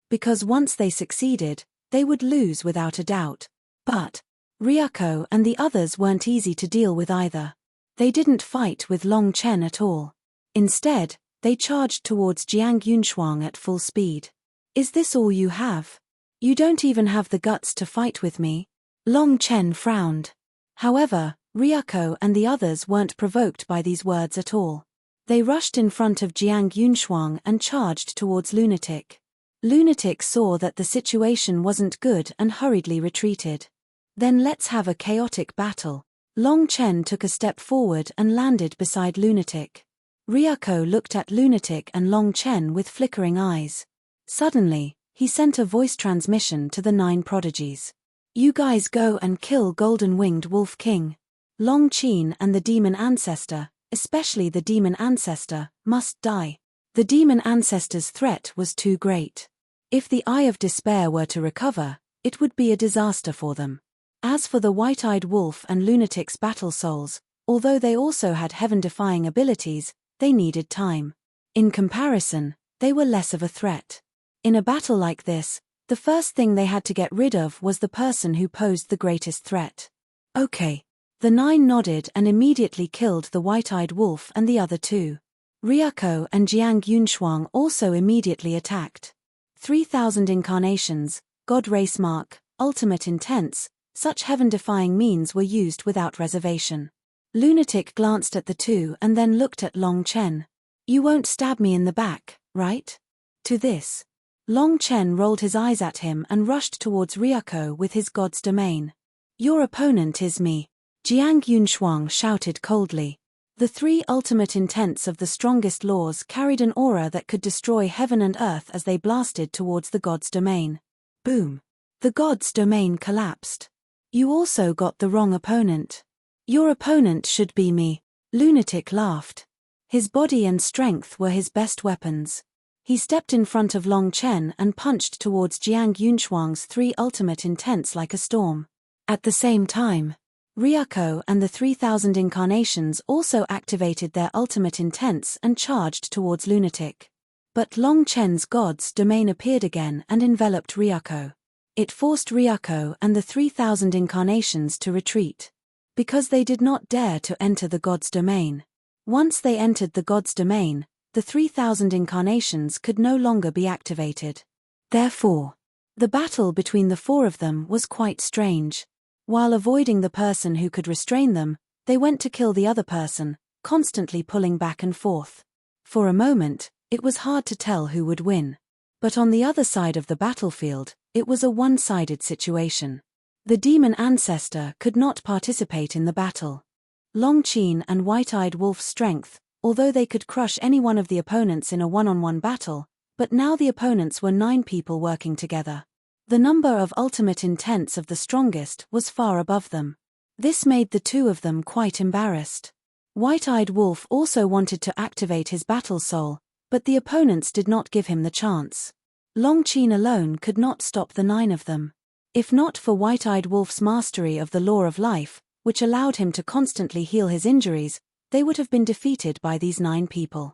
because once they succeeded, they would lose without a doubt. But Ryuko and the others weren't easy to deal with either. They didn't fight with Long Chen at all. Instead, they charged towards Jiang Yunshuang at full speed. Is this all you have? You don't even have the guts to fight with me? Long Chen frowned. However, Ryuko and the others weren't provoked by these words at all. They rushed in front of Jiang Yunshuang and charged towards Lunatic. Lunatic saw that the situation wasn't good and hurriedly retreated. Then let's have a chaotic battle. Long Chen took a step forward and landed beside Lunatic. Ryuko looked at Lunatic and Long Chen with flickering eyes. Suddenly, he sent a voice transmission to the 9 prodigies. You guys go and kill Golden-Winged Wolf King. Long Chen and the demon ancestor, especially the demon ancestor, must die. The demon ancestor's threat was too great. If the Eye of Despair were to recover, it would be a disaster for them. As for the White-Eyed Wolf and Lunatic's battle souls, although they also had heaven-defying abilities, they needed time. In comparison, they were less of a threat. In a battle like this, the first thing they had to get rid of was the person who posed the greatest threat. Okay. The 9 nodded and immediately killed the White-Eyed Wolf and the other 2. Ryuko and Jiang Yunshuang also immediately attacked. 3,000 incarnations, God Race Mark, Ultimate Intense, such heaven-defying means were used without reservation. Lunatic glanced at the 2 and then looked at Long Chen. You won't stab me in the back, right? To this, Long Chen rolled his eyes at him and rushed towards Ryuko with his God's domain. Your opponent is me. Jiang Yunshuang shouted coldly. The 3 ultimate intents of the strongest laws carried an aura that could destroy heaven and earth as they blasted towards the God's domain. Boom. The God's domain collapsed. You also got the wrong opponent. Your opponent should be me. Lunatic laughed. His body and strength were his best weapons. He stepped in front of Long Chen and punched towards Jiang Yunshuang's 3 ultimate intents like a storm. At the same time, Ryuko and the 3,000 incarnations also activated their ultimate intents and charged towards Lunatic. But Long Chen's God's domain appeared again and enveloped Ryuko. It forced Ryuko and the 3,000 incarnations to retreat. Because they did not dare to enter the God's domain. Once they entered the God's domain, the 3,000 incarnations could no longer be activated. Therefore, the battle between the 4 of them was quite strange. While avoiding the person who could restrain them, they went to kill the other person, constantly pulling back and forth. For a moment, it was hard to tell who would win. But on the other side of the battlefield, it was a one-sided situation. The demon ancestor could not participate in the battle. Long Chen and White-Eyed Wolf's strength, although they could crush any one of the opponents in a one-on-one battle, but now the opponents were 9 people working together. The number of ultimate intents of the strongest was far above them. This made the 2 of them quite embarrassed. White-Eyed Wolf also wanted to activate his battle soul, but the opponents did not give him the chance. Long Chen alone could not stop the 9 of them. If not for White-Eyed Wolf's mastery of the law of life, which allowed him to constantly heal his injuries, they would have been defeated by these 9 people.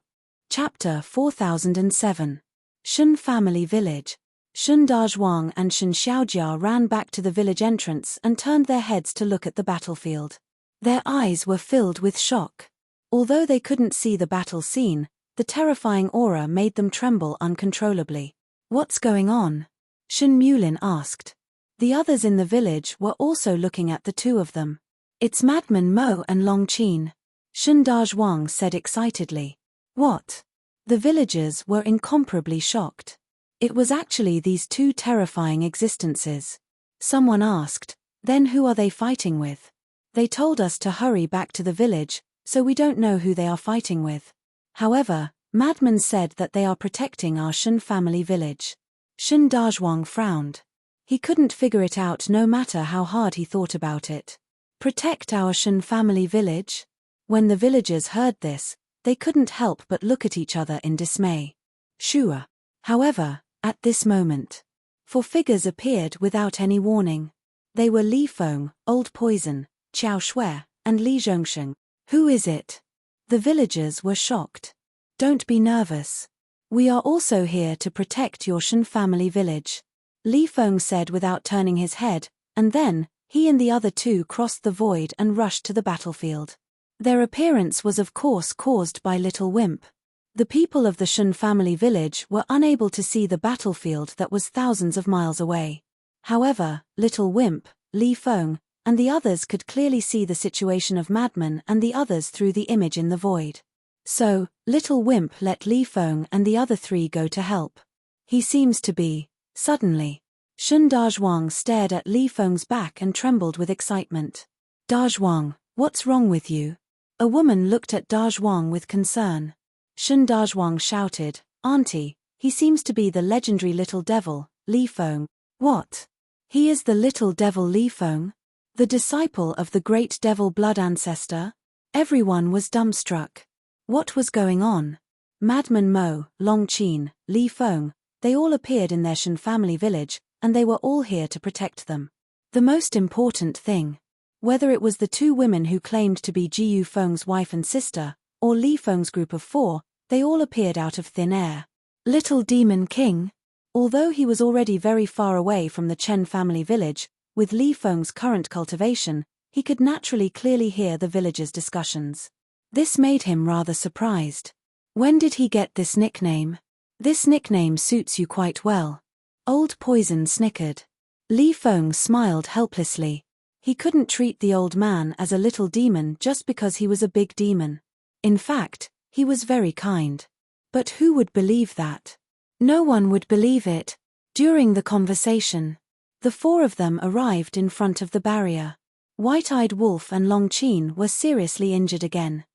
Chapter 4007. Shun Family Village. Shun Dazhuang and Shun Xiaojia ran back to the village entrance and turned their heads to look at the battlefield. Their eyes were filled with shock. Although they couldn't see the battle scene, the terrifying aura made them tremble uncontrollably. What's going on? Shun Mulin asked. The others in the village were also looking at the 2 of them. It's Madman Mo and Long Chen. Shun Dazhuang said excitedly. What? The villagers were incomparably shocked. It was actually these 2 terrifying existences. Someone asked, then who are they fighting with? They told us to hurry back to the village, so we don't know who they are fighting with. However, Madman said that they are protecting our Shun family village. Shun Dazhuang frowned. He couldn't figure it out no matter how hard he thought about it. Protect our Shun family village? When the villagers heard this, they couldn't help but look at each other in dismay. Sure. However, at this moment, 4 figures appeared without any warning. They were Li Feng, Old Poison, Qiao Shui, and Li Zhongsheng. Who is it? The villagers were shocked. Don't be nervous. We are also here to protect your Shen family village, Li Feng said without turning his head, and then, he and the other two crossed the void and rushed to the battlefield. Their appearance was of course caused by Little Wimp. The people of the Shen family village were unable to see the battlefield that was thousands of miles away. However, Little Wimp, Li Feng, and the others could clearly see the situation of Madman and the others through the image in the void. So, Little Wimp let Li Feng and the other three go to help. He seems to be. Suddenly, Shun Dazhuang stared at Li Feng's back and trembled with excitement. Dazhuang, what's wrong with you? A woman looked at Dazhuang with concern. Shun Dazhuang shouted, Auntie, he seems to be the legendary little devil, Li Feng. What? He is the little devil Li Feng? The disciple of the great devil blood ancestor? Everyone was dumbstruck. What was going on? Madman Mo, Long Qin, Li Feng, they all appeared in their Shen family village, and they were all here to protect them. The most important thing. Whether it was the two women who claimed to be Jiyu Feng's wife and sister, or Li Feng's group of 4, they all appeared out of thin air. Little Demon King? Although he was already very far away from the Chen family village, with Li Feng's current cultivation, he could naturally clearly hear the villagers' discussions. This made him rather surprised. When did he get this nickname? This nickname suits you quite well. Old Poison snickered. Li Feng smiled helplessly. He couldn't treat the old man as a little demon just because he was a big demon. In fact, he was very kind. But who would believe that? No one would believe it. During the conversation, the 4 of them arrived in front of the barrier. White-Eyed Wolf and Long Qin were seriously injured again.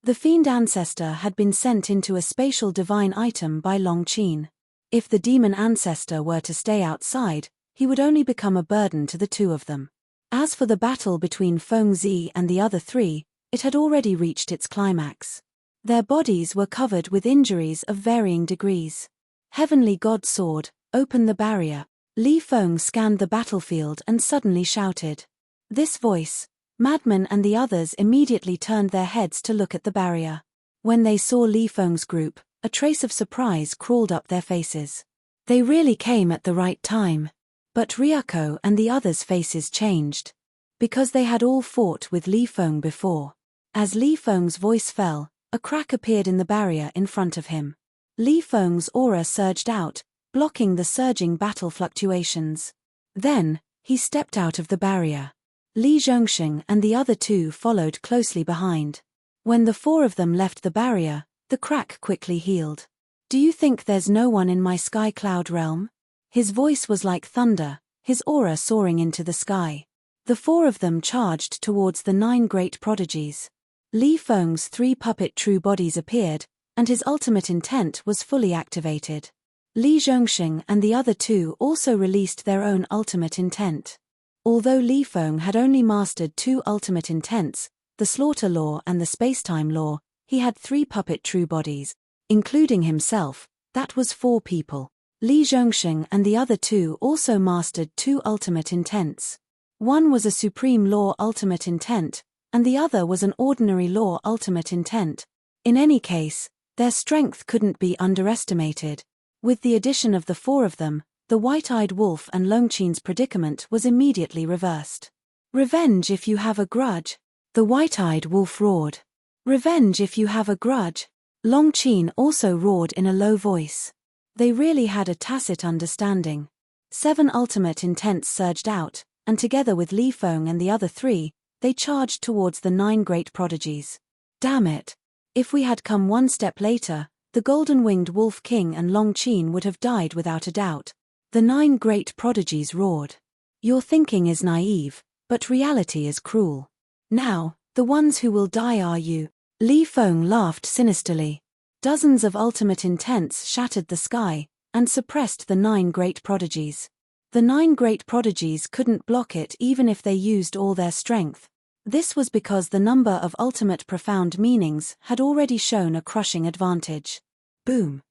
The fiend ancestor had been sent into a spatial divine item by Long Qin. If the demon ancestor were to stay outside, he would only become a burden to the 2 of them. As for the battle between Feng Zi and the other 3, it had already reached its climax. Their bodies were covered with injuries of varying degrees. Heavenly God Sword, open the barrier. Li Feng scanned the battlefield and suddenly shouted. This voice. Madman and the others immediately turned their heads to look at the barrier. When they saw Li Feng's group, a trace of surprise crawled up their faces. They really came at the right time. But Ryuko and the others' faces changed. Because they had all fought with Li Feng before. As Li Feng's voice fell, a crack appeared in the barrier in front of him. Li Feng's aura surged out, blocking the surging battle fluctuations. Then, he stepped out of the barrier. Li Zhongxing and the other 2 followed closely behind. When the 4 of them left the barrier, the crack quickly healed. Do you think there's no one in my sky cloud realm? His voice was like thunder, his aura soaring into the sky. The 4 of them charged towards the 9 great prodigies. Li Feng's 3 puppet true bodies appeared, and his ultimate intent was fully activated. Li Zhongxing and the other 2 also released their own ultimate intent. Although Li Feng had only mastered 2 ultimate intents, the Slaughter Law and the Spacetime Law, he had 3 puppet true bodies, including himself, that was 4 people. Li Zhongxing and the other 2 also mastered 2 ultimate intents. One was a Supreme Law ultimate intent, and the other was an Ordinary Law ultimate intent. In any case, their strength couldn't be underestimated. With the addition of the 4 of them, the White-Eyed Wolf and Long Qin's predicament was immediately reversed. Revenge if you have a grudge, the White-Eyed Wolf roared. Revenge if you have a grudge. Long Qin also roared in a low voice. They really had a tacit understanding. 7 ultimate intents surged out, and together with Li Feng and the other 3, they charged towards the 9 great prodigies. Damn it! If we had come one step later, the golden-winged Wolf King and Long Qin would have died without a doubt. The 9 great prodigies roared. Your thinking is naive, but reality is cruel. Now, the ones who will die are you. Li Feng laughed sinisterly. Dozens of ultimate intents shattered the sky, and suppressed the 9 great prodigies. The 9 great prodigies couldn't block it even if they used all their strength. This was because the number of ultimate profound meanings had already shown a crushing advantage. Boom!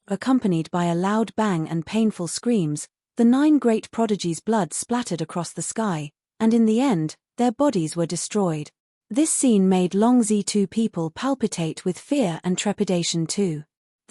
Accompanied by a loud bang and painful screams, the 9 great prodigies' blood splattered across the sky, and in the end, their bodies were destroyed. This scene made Long Z2 people palpitate with fear and trepidation too.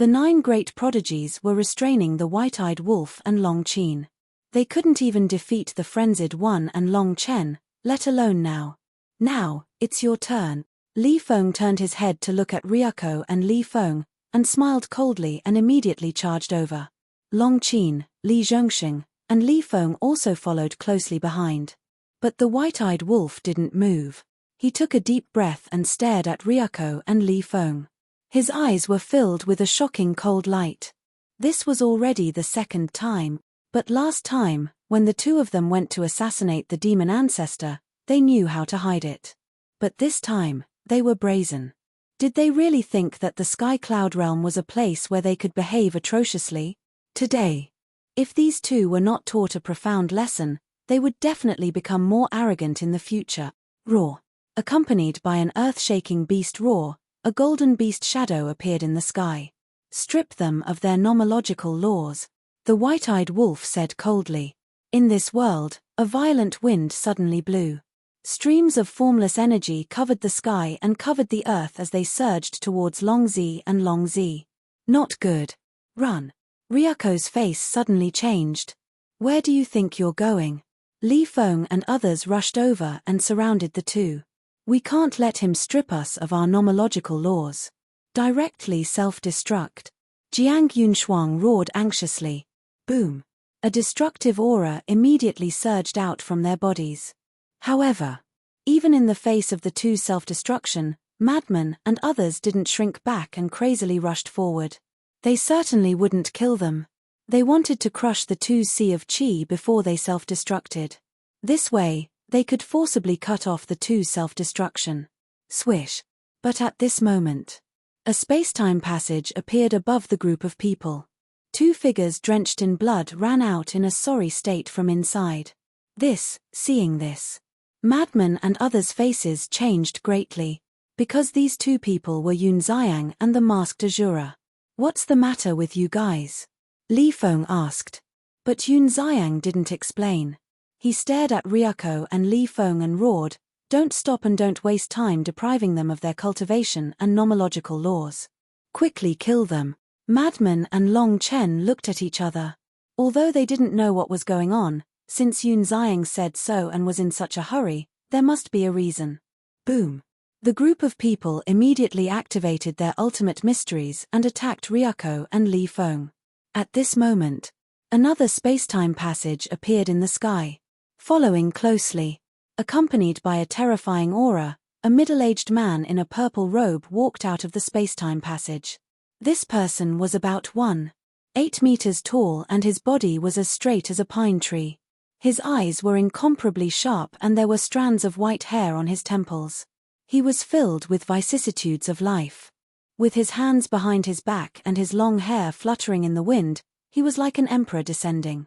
The 9 great prodigies were restraining the white-eyed wolf and Long Qin. They couldn't even defeat the frenzied one and Long Chen, let alone now. Now, it's your turn. Li Feng turned his head to look at Ryuko and Li Feng, and smiled coldly and immediately charged over. Long Qin, Li Zhongxing, and Li Feng also followed closely behind. But the white-eyed wolf didn't move. He took a deep breath and stared at Ryuko and Li Feng. His eyes were filled with a shocking cold light. This was already the 2nd time, but last time, when the 2 of them went to assassinate the demon ancestor, they knew how to hide it. But this time, they were brazen. Did they really think that the Sky Cloud Realm was a place where they could behave atrociously? Today, if these 2 were not taught a profound lesson, they would definitely become more arrogant in the future. Roar. Accompanied by an earth-shaking beast roar, a golden beast shadow appeared in the sky. Strip them of their nomological laws, the white-eyed wolf said coldly. In this world, a violent wind suddenly blew. Streams of formless energy covered the sky and covered the earth as they surged towards Long Zi and Long Zi. Not good. Run. Ryuko's face suddenly changed. Where do you think you're going? Li Feng and others rushed over and surrounded the 2. We can't let him strip us of our nomological laws. Directly self-destruct. Jiang Yunshuang roared anxiously. Boom. A destructive aura immediately surged out from their bodies. However, even in the face of the 2 self-destruction, madmen and others didn't shrink back and crazily rushed forward. They certainly wouldn't kill them. They wanted to crush the 2's sea of qi before they self-destructed. This way, they could forcibly cut off the 2's self-destruction. Swish. But at this moment, a space-time passage appeared above the group of people. 2 figures drenched in blood ran out in a sorry state from inside. Seeing this, madmen and others' faces changed greatly, because these 2 people were Yun Xiang and the masked Azura. What's the matter with you guys? Li Feng asked. But Yun Xiang didn't explain. He stared at Ryuko and Li Feng and roared, "Don't stop and don't waste time depriving them of their cultivation and nomological laws. Quickly kill them." Madman and Long Chen looked at each other. Although they didn't know what was going on, since Yun Xiang said so and was in such a hurry, there must be a reason. Boom. The group of people immediately activated their ultimate mysteries and attacked Ryuko and Li Feng. At this moment, another space-time passage appeared in the sky. Following closely, accompanied by a terrifying aura, a middle-aged man in a purple robe walked out of the space-time passage. This person was about 1.8 meters tall and his body was as straight as a pine tree. His eyes were incomparably sharp and there were strands of white hair on his temples. He was filled with vicissitudes of life. With his hands behind his back and his long hair fluttering in the wind, he was like an emperor descending.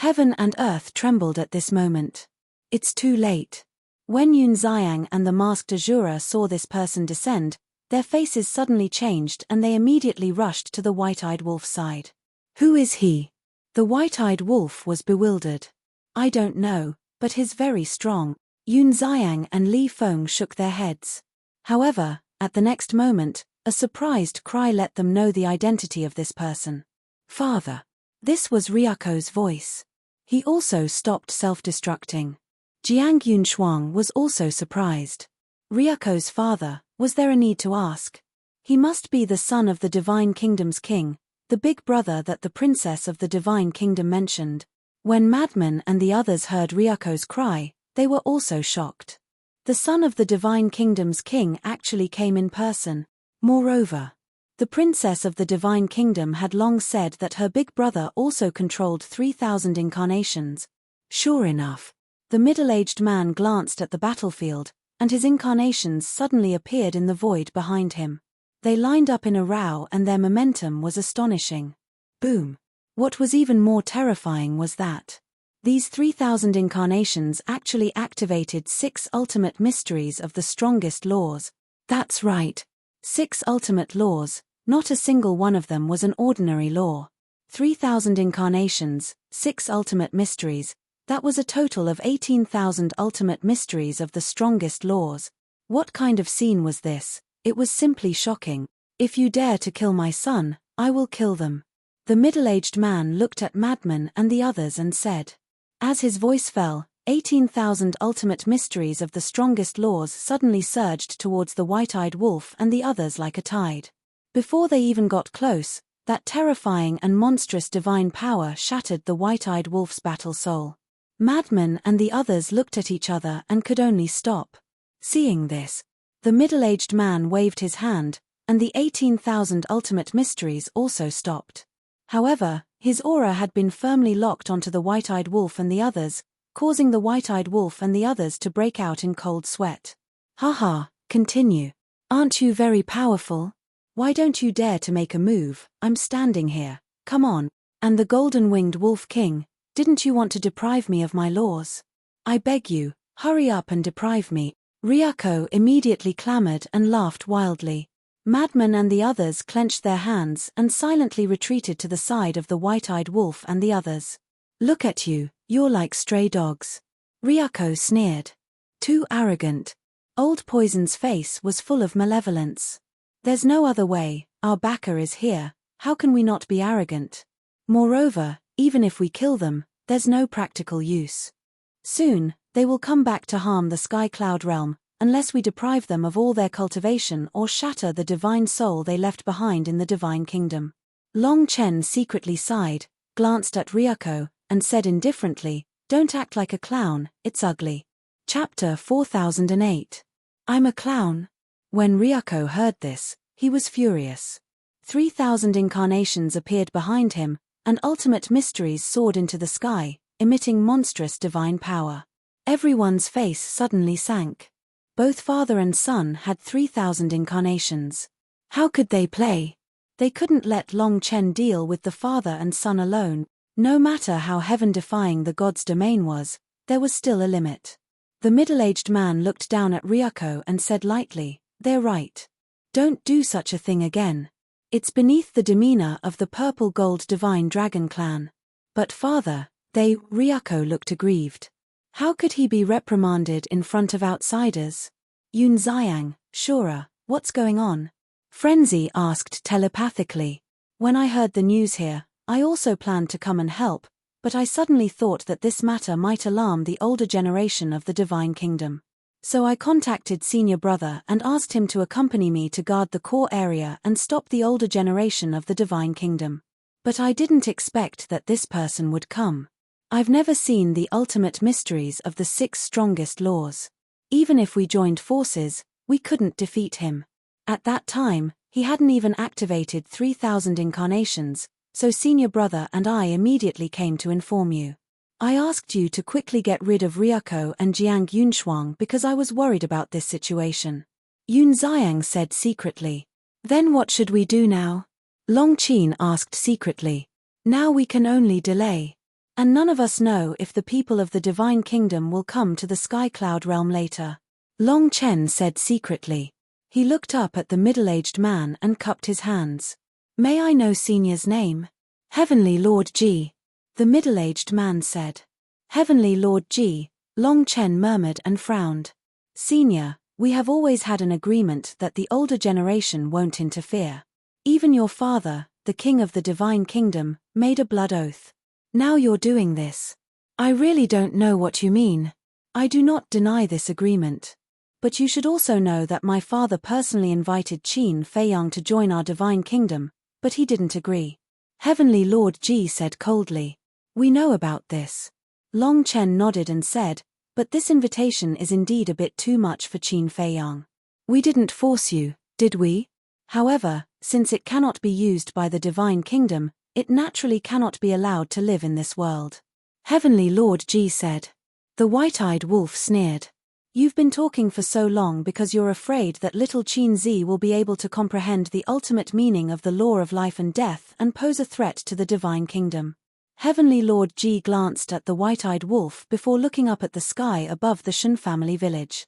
Heaven and earth trembled at this moment. It's too late. When Yun Xiang and the masked Azura saw this person descend, their faces suddenly changed and they immediately rushed to the white-eyed wolf's side. Who is he? The white-eyed wolf was bewildered. I don't know, but he's very strong. Yun Xiang and Li Feng shook their heads. However, at the next moment, a surprised cry let them know the identity of this person. Father. This was Ryuko's voice. He also stopped self-destructing. Jiang Yunshuang was also surprised. Ryuko's father, was there a need to ask? He must be the son of the Divine Kingdom's king, the big brother that the princess of the Divine Kingdom mentioned. When Madman and the others heard Ryuko's cry, they were also shocked. The son of the Divine Kingdom's king actually came in person. Moreover, the princess of the Divine Kingdom had long said that her big brother also controlled 3,000 incarnations. Sure enough, the middle-aged man glanced at the battlefield, and his incarnations suddenly appeared in the void behind him. They lined up in a row and their momentum was astonishing. Boom. What was even more terrifying was that these 3,000 incarnations actually activated 6 ultimate mysteries of the strongest laws. That's right. 6 ultimate laws, not a single one of them was an ordinary law. 3,000 incarnations, 6 ultimate mysteries, that was a total of 18,000 ultimate mysteries of the strongest laws. What kind of scene was this? It was simply shocking. If you dare to kill my son, I will kill them. The middle-aged man looked at Madman and the others and said. As his voice fell, 18,000 ultimate mysteries of the strongest laws suddenly surged towards the white-eyed wolf and the others like a tide. Before they even got close, that terrifying and monstrous divine power shattered the white-eyed wolf's battle soul. Madman and the others looked at each other and could only stop. Seeing this, the middle-aged man waved his hand, and the 18,000 ultimate mysteries also stopped. However, his aura had been firmly locked onto the white-eyed wolf and the others, causing the white-eyed wolf and the others to break out in cold sweat. Haha, continue. Aren't you very powerful? Why don't you dare to make a move? I'm standing here, come on. And the golden-winged wolf king, didn't you want to deprive me of my laws? I beg you, hurry up and deprive me. Ryuko immediately clamored and laughed wildly. Madman and the others clenched their hands and silently retreated to the side of the white-eyed wolf and the others. Look at you, you're like stray dogs. Ryuko sneered. Too arrogant. Old Poison's face was full of malevolence. There's no other way, our backer is here, how can we not be arrogant? Moreover, even if we kill them, there's no practical use. Soon, they will come back to harm the Sky Cloud realm, unless we deprive them of all their cultivation or shatter the divine soul they left behind in the divine kingdom. Long Chen secretly sighed, glanced at Ryuko, and said indifferently, don't act like a clown, it's ugly. Chapter 4008. I'm a clown. When Ryuko heard this, he was furious. 3,000 incarnations appeared behind him, and ultimate mysteries soared into the sky, emitting monstrous divine power. Everyone's face suddenly sank. Both father and son had 3,000 incarnations. How could they play? They couldn't let Long Chen deal with the father and son alone. No matter how heaven-defying the god's domain was, there was still a limit. The middle-aged man looked down at Ryuko and said lightly, they're right. Don't do such a thing again. It's beneath the demeanor of the purple-gold divine dragon clan. But father, Ryuko looked aggrieved. How could he be reprimanded in front of outsiders? Yun Xiang, Shura, what's going on? Frenzy asked telepathically. When I heard the news here, I also planned to come and help, but I suddenly thought that this matter might alarm the older generation of the divine kingdom. So I contacted senior brother and asked him to accompany me to guard the core area and stop the older generation of the divine kingdom. But I didn't expect that this person would come. I've never seen the ultimate mysteries of the 6 strongest laws. Even if we joined forces, we couldn't defeat him. At that time, he hadn't even activated 3,000 incarnations, so senior brother and I immediately came to inform you. I asked you to quickly get rid of Ryuko and Jiang Yunshuang because I was worried about this situation. Yun Xiang said secretly. Then what should we do now? Long Qin asked secretly. Now we can only delay. And none of us know if the people of the divine kingdom will come to the Sky Cloud realm later. Long Chen said secretly. He looked up at the middle-aged man and cupped his hands. May I know senior's name? Heavenly Lord Ji. The middle-aged man said. Heavenly Lord Ji, Long Chen murmured and frowned. Senior, we have always had an agreement that the older generation won't interfere. Even your father, the king of the divine kingdom, made a blood oath. Now you're doing this. I really don't know what you mean. I do not deny this agreement. But you should also know that my father personally invited Qin Feiyang to join our divine kingdom, but he didn't agree. Heavenly Lord Ji said coldly. We know about this. Long Chen nodded and said, but this invitation is indeed a bit too much for Qin Feiyang. We didn't force you, did we? However, since it cannot be used by the divine kingdom, it naturally cannot be allowed to live in this world. Heavenly Lord Ji said. The white-eyed wolf sneered. You've been talking for so long because you're afraid that little Qin Zi will be able to comprehend the ultimate meaning of the law of life and death and pose a threat to the divine kingdom. Heavenly Lord Ji glanced at the white-eyed wolf before looking up at the sky above the Shen family village.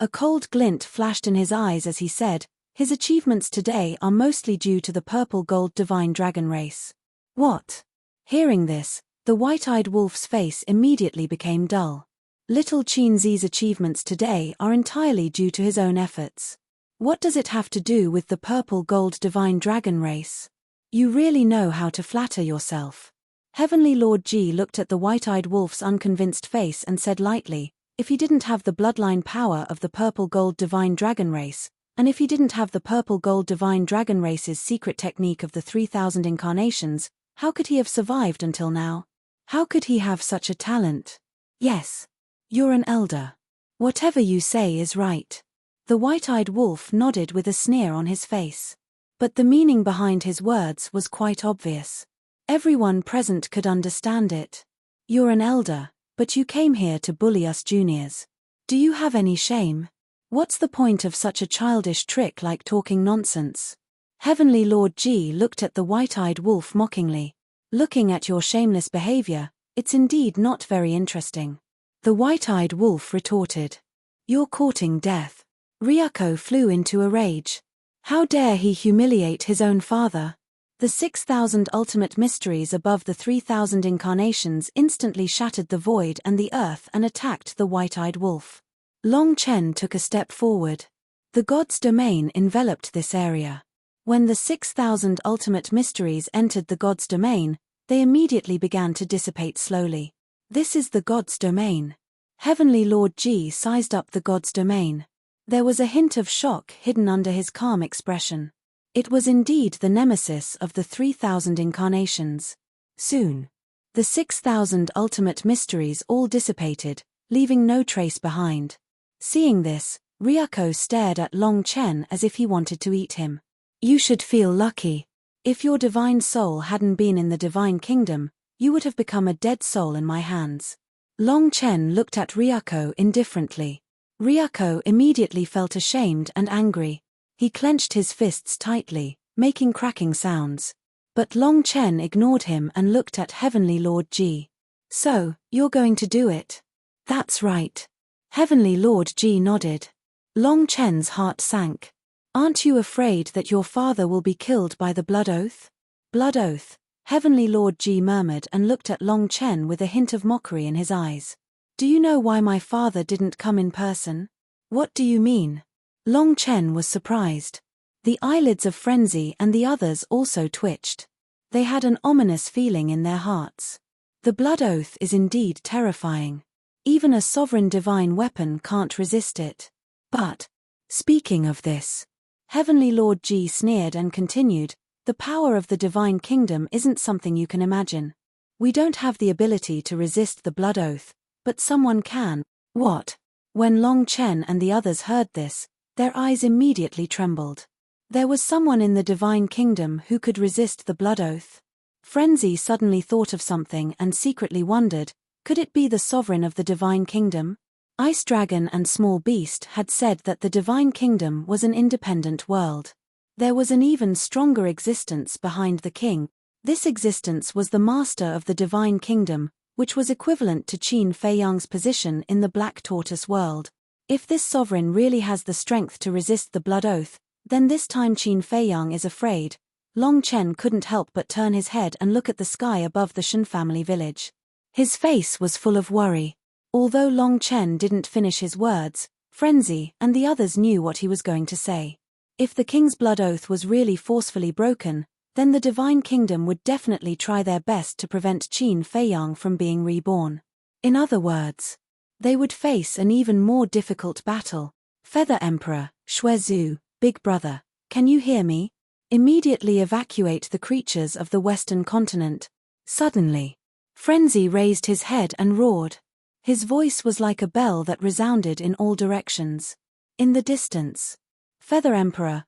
A cold glint flashed in his eyes as he said, his achievements today are mostly due to the purple-gold divine dragon race. What? Hearing this, the white-eyed wolf's face immediately became dull. Little Qin Zi's achievements today are entirely due to his own efforts. What does it have to do with the purple-gold divine dragon race? You really know how to flatter yourself. Heavenly Lord Ji looked at the white-eyed wolf's unconvinced face and said lightly, if he didn't have the bloodline power of the purple gold divine dragon race, and if he didn't have the purple gold divine dragon race's secret technique of the 3,000 incarnations, how could he have survived until now? How could he have such a talent? Yes. You're an elder. Whatever you say is right. The white-eyed wolf nodded with a sneer on his face. But the meaning behind his words was quite obvious. Everyone present could understand it. You're an elder, but you came here to bully us juniors. Do you have any shame? What's the point of such a childish trick like talking nonsense? Heavenly Lord Ji looked at the white-eyed wolf mockingly. Looking at your shameless behavior, it's indeed not very interesting. The white-eyed wolf retorted. You're courting death. Ryuko flew into a rage. How dare he humiliate his own father? The 6,000 ultimate mysteries above the 3,000 incarnations instantly shattered the void and the earth and attacked the white-eyed wolf. Long Chen took a step forward. The god's domain enveloped this area. When the 6,000 ultimate mysteries entered the god's domain, they immediately began to dissipate slowly. This is the god's domain. Heavenly Lord Ji sized up the god's domain. There was a hint of shock hidden under his calm expression. It was indeed the nemesis of the 3,000 incarnations. Soon, the 6,000 ultimate mysteries all dissipated, leaving no trace behind. Seeing this, Ryuko stared at Long Chen as if he wanted to eat him. You should feel lucky. If your divine soul hadn't been in the divine kingdom, you would have become a dead soul in my hands. Long Chen looked at Ryuko indifferently. Ryuko immediately felt ashamed and angry. He clenched his fists tightly, making cracking sounds. But Long Chen ignored him and looked at Heavenly Lord Ji. So, you're going to do it? That's right. Heavenly Lord Ji nodded. Long Chen's heart sank. Aren't you afraid that your father will be killed by the blood oath? Blood oath, Heavenly Lord Ji murmured and looked at Long Chen with a hint of mockery in his eyes. Do you know why my father didn't come in person? What do you mean? Long Chen was surprised. The eyelids of Frenzy and the others also twitched. They had an ominous feeling in their hearts. The blood oath is indeed terrifying. Even a sovereign divine weapon can't resist it. But, speaking of this, Heavenly Lord Ji sneered and continued, the power of the divine kingdom isn't something you can imagine. We don't have the ability to resist the blood oath, but someone can. What? When Long Chen and the others heard this, their eyes immediately trembled. There was someone in the divine kingdom who could resist the blood oath. Frenzy suddenly thought of something and secretly wondered, could it be the sovereign of the divine kingdom? Ice Dragon and Small Beast had said that the divine kingdom was an independent world. There was an even stronger existence behind the king. This existence was the master of the divine kingdom, which was equivalent to Qin Feiyang's position in the Black Tortoise world. If this sovereign really has the strength to resist the blood oath, then this time Qin Feiyang is afraid. Long Chen couldn't help but turn his head and look at the sky above the Shen family village. His face was full of worry. Although Long Chen didn't finish his words, Frenzy and the others knew what he was going to say. If the king's blood oath was really forcefully broken, then the divine kingdom would definitely try their best to prevent Qin Feiyang from being reborn. In other words, they would face an even more difficult battle. Feather Emperor, Shuezu, Big Brother, can you hear me? Immediately evacuate the creatures of the Western continent. Suddenly, Frenzy raised his head and roared. His voice was like a bell that resounded in all directions. In the distance, Feather Emperor,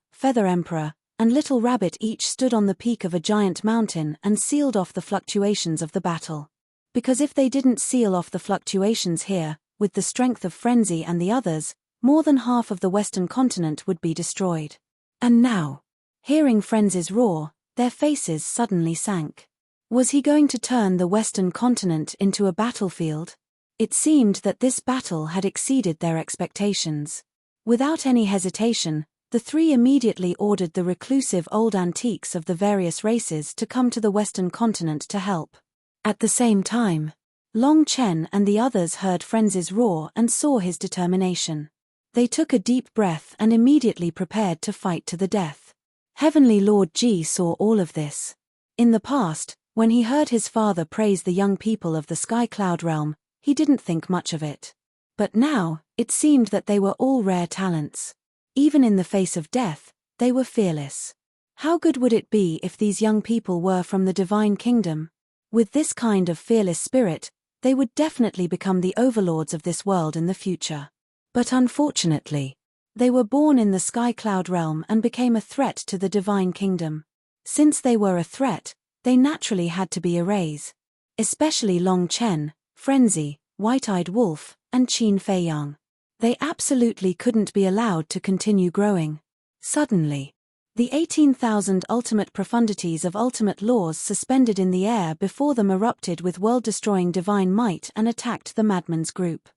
and Little Rabbit each stood on the peak of a giant mountain and sealed off the fluctuations of the battle. Because if they didn't seal off the fluctuations here, with the strength of Frenzy and the others, more than half of the Western continent would be destroyed. And now, hearing Frenzy's roar, their faces suddenly sank. Was he going to turn the Western continent into a battlefield? It seemed that this battle had exceeded their expectations. Without any hesitation, the three immediately ordered the reclusive old antiques of the various races to come to the Western continent to help. At the same time, Long Chen and the others heard Frenzy's roar and saw his determination. They took a deep breath and immediately prepared to fight to the death. Heavenly Lord Ji saw all of this. In the past, when he heard his father praise the young people of the Sky Cloud realm, he didn't think much of it. But now, it seemed that they were all rare talents. Even in the face of death, they were fearless. How good would it be if these young people were from the divine kingdom? With this kind of fearless spirit, they would definitely become the overlords of this world in the future. But unfortunately, they were born in the Sky Cloud realm and became a threat to the divine kingdom. Since they were a threat, they naturally had to be erased. Especially Long Chen, Frenzy, White-Eyed Wolf, and Qin Fei Yang. They absolutely couldn't be allowed to continue growing. Suddenly, the 18,000 ultimate profundities of ultimate laws suspended in the air before them erupted with world-destroying divine might and attacked the madman's group.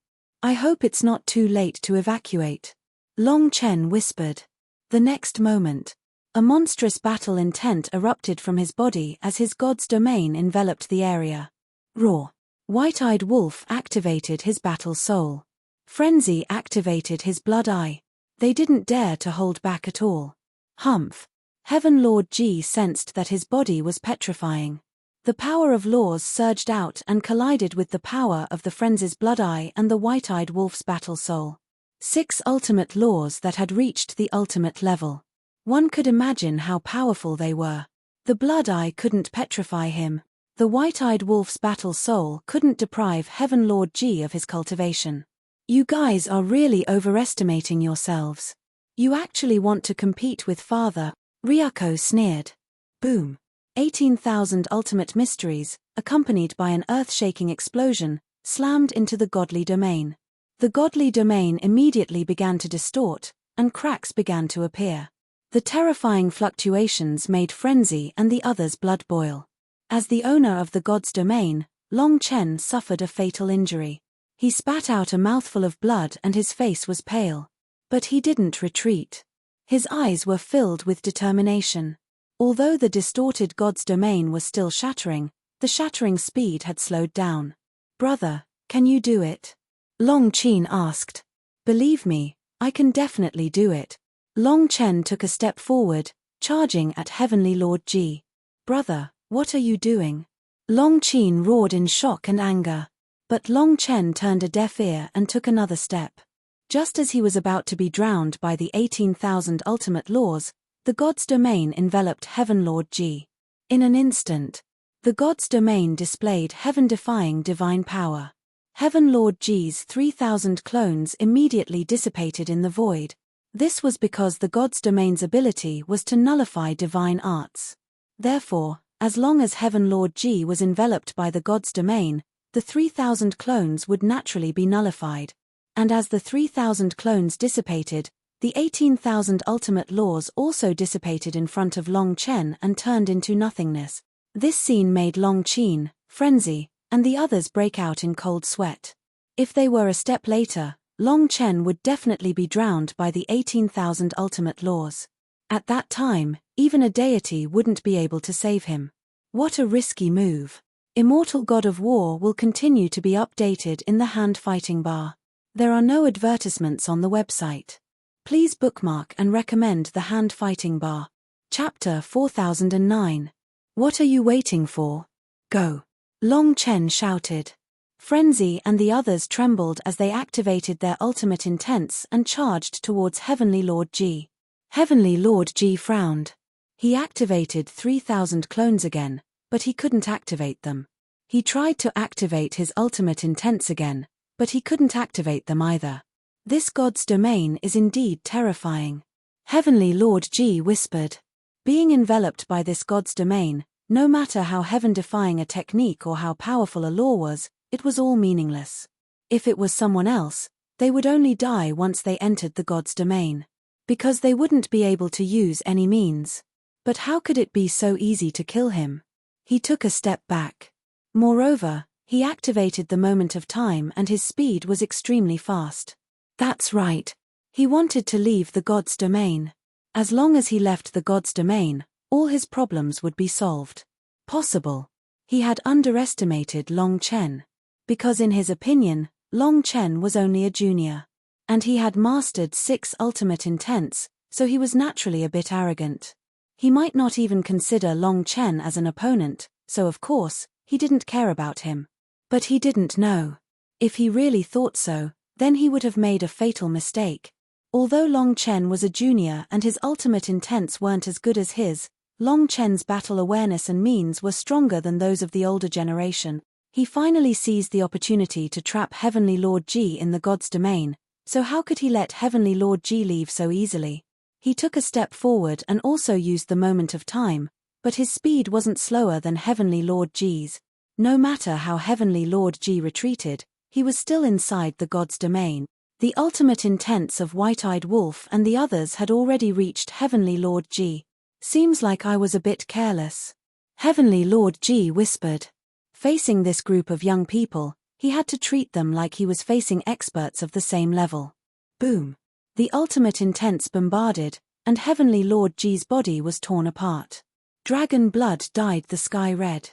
I hope it's not too late to evacuate, Long Chen whispered. The next moment, a monstrous battle intent erupted from his body as his god's domain enveloped the area. Roar. White-Eyed Wolf activated his battle soul. Frenzy activated his blood eye. They didn't dare to hold back at all. Humph. Heaven Lord Ji sensed that his body was petrifying. The power of laws surged out and collided with the power of the Frenzy's blood eye and the White-Eyed Wolf's battle soul. 6 ultimate laws that had reached the ultimate level. One could imagine how powerful they were. The blood eye couldn't petrify him. The White-Eyed Wolf's battle soul couldn't deprive Heaven Lord Ji of his cultivation. You guys are really overestimating yourselves. You actually want to compete with Father, Ryuko sneered. Boom. 18,000 ultimate mysteries, accompanied by an earth-shaking explosion, slammed into the godly domain. The godly domain immediately began to distort, and cracks began to appear. The terrifying fluctuations made Frenzy and the others' blood boil. As the owner of the god's domain, Long Chen suffered a fatal injury. He spat out a mouthful of blood and his face was pale. But he didn't retreat. His eyes were filled with determination. Although the distorted god's domain was still shattering, the shattering speed had slowed down. Brother, can you do it? Long Chen asked. Believe me, I can definitely do it. Long Chen took a step forward, charging at Heavenly Lord Ji. Brother, what are you doing? Long Chen roared in shock and anger. But Long Chen turned a deaf ear and took another step. Just as he was about to be drowned by the 18,000 ultimate laws, the god's domain enveloped Heaven Lord Ji. In an instant, the god's domain displayed heaven-defying divine power. Heaven Lord Ji's 3,000 clones immediately dissipated in the void. This was because the god's domain's ability was to nullify divine arts. Therefore, as long as Heaven Lord Ji was enveloped by the god's domain, the 3,000 clones would naturally be nullified. And as the 3,000 clones dissipated, the 18,000 ultimate laws also dissipated in front of Long Chen and turned into nothingness. This scene made Long Chen, Frenzy, and the others break out in cold sweat. If they were a step later, Long Chen would definitely be drowned by the 18,000 ultimate laws. At that time, even a deity wouldn't be able to save him. What a risky move. Immortal God of War will continue to be updated in the hand fighting bar. There are no advertisements on the website. Please bookmark and recommend the hand fighting bar. Chapter 4009. What are you waiting for? Go. Long Chen shouted. Frenzy and the others trembled as they activated their ultimate intents and charged towards Heavenly Lord Ji. Heavenly Lord Ji frowned. He activated 3,000 clones again, but he couldn't activate them. He tried to activate his ultimate intents again, but he couldn't activate them either. This god's domain is indeed terrifying. Heavenly Lord Ji whispered. Being enveloped by this god's domain, no matter how heaven-defying a technique or how powerful a law was, it was all meaningless. If it was someone else, they would only die once they entered the god's domain. Because they wouldn't be able to use any means. But how could it be so easy to kill him? He took a step back. Moreover, he activated the moment of time and his speed was extremely fast. That's right. He wanted to leave the god's domain. As long as he left the god's domain, all his problems would be solved. Possible. He had underestimated Long Chen. Because in his opinion, Long Chen was only a junior. And he had mastered 6 ultimate intents, so he was naturally a bit arrogant. He might not even consider Long Chen as an opponent, so of course, he didn't care about him. But he didn't know. If he really thought so, then he would have made a fatal mistake. Although Long Chen was a junior and his ultimate intents weren't as good as his, Long Chen's battle awareness and means were stronger than those of the older generation. He finally seized the opportunity to trap Heavenly Lord Ji in the God's domain, so how could he let Heavenly Lord Ji leave so easily? He took a step forward and also used the moment of time, but his speed wasn't slower than Heavenly Lord Ji's. No matter how Heavenly Lord Ji retreated, he was still inside the God's domain. The ultimate intents of White-Eyed Wolf and the others had already reached Heavenly Lord Ji. Seems like I was a bit careless. Heavenly Lord Ji whispered. Facing this group of young people, he had to treat them like he was facing experts of the same level. Boom. The ultimate intents bombarded, and Heavenly Lord Ji's body was torn apart. Dragon blood dyed the sky red.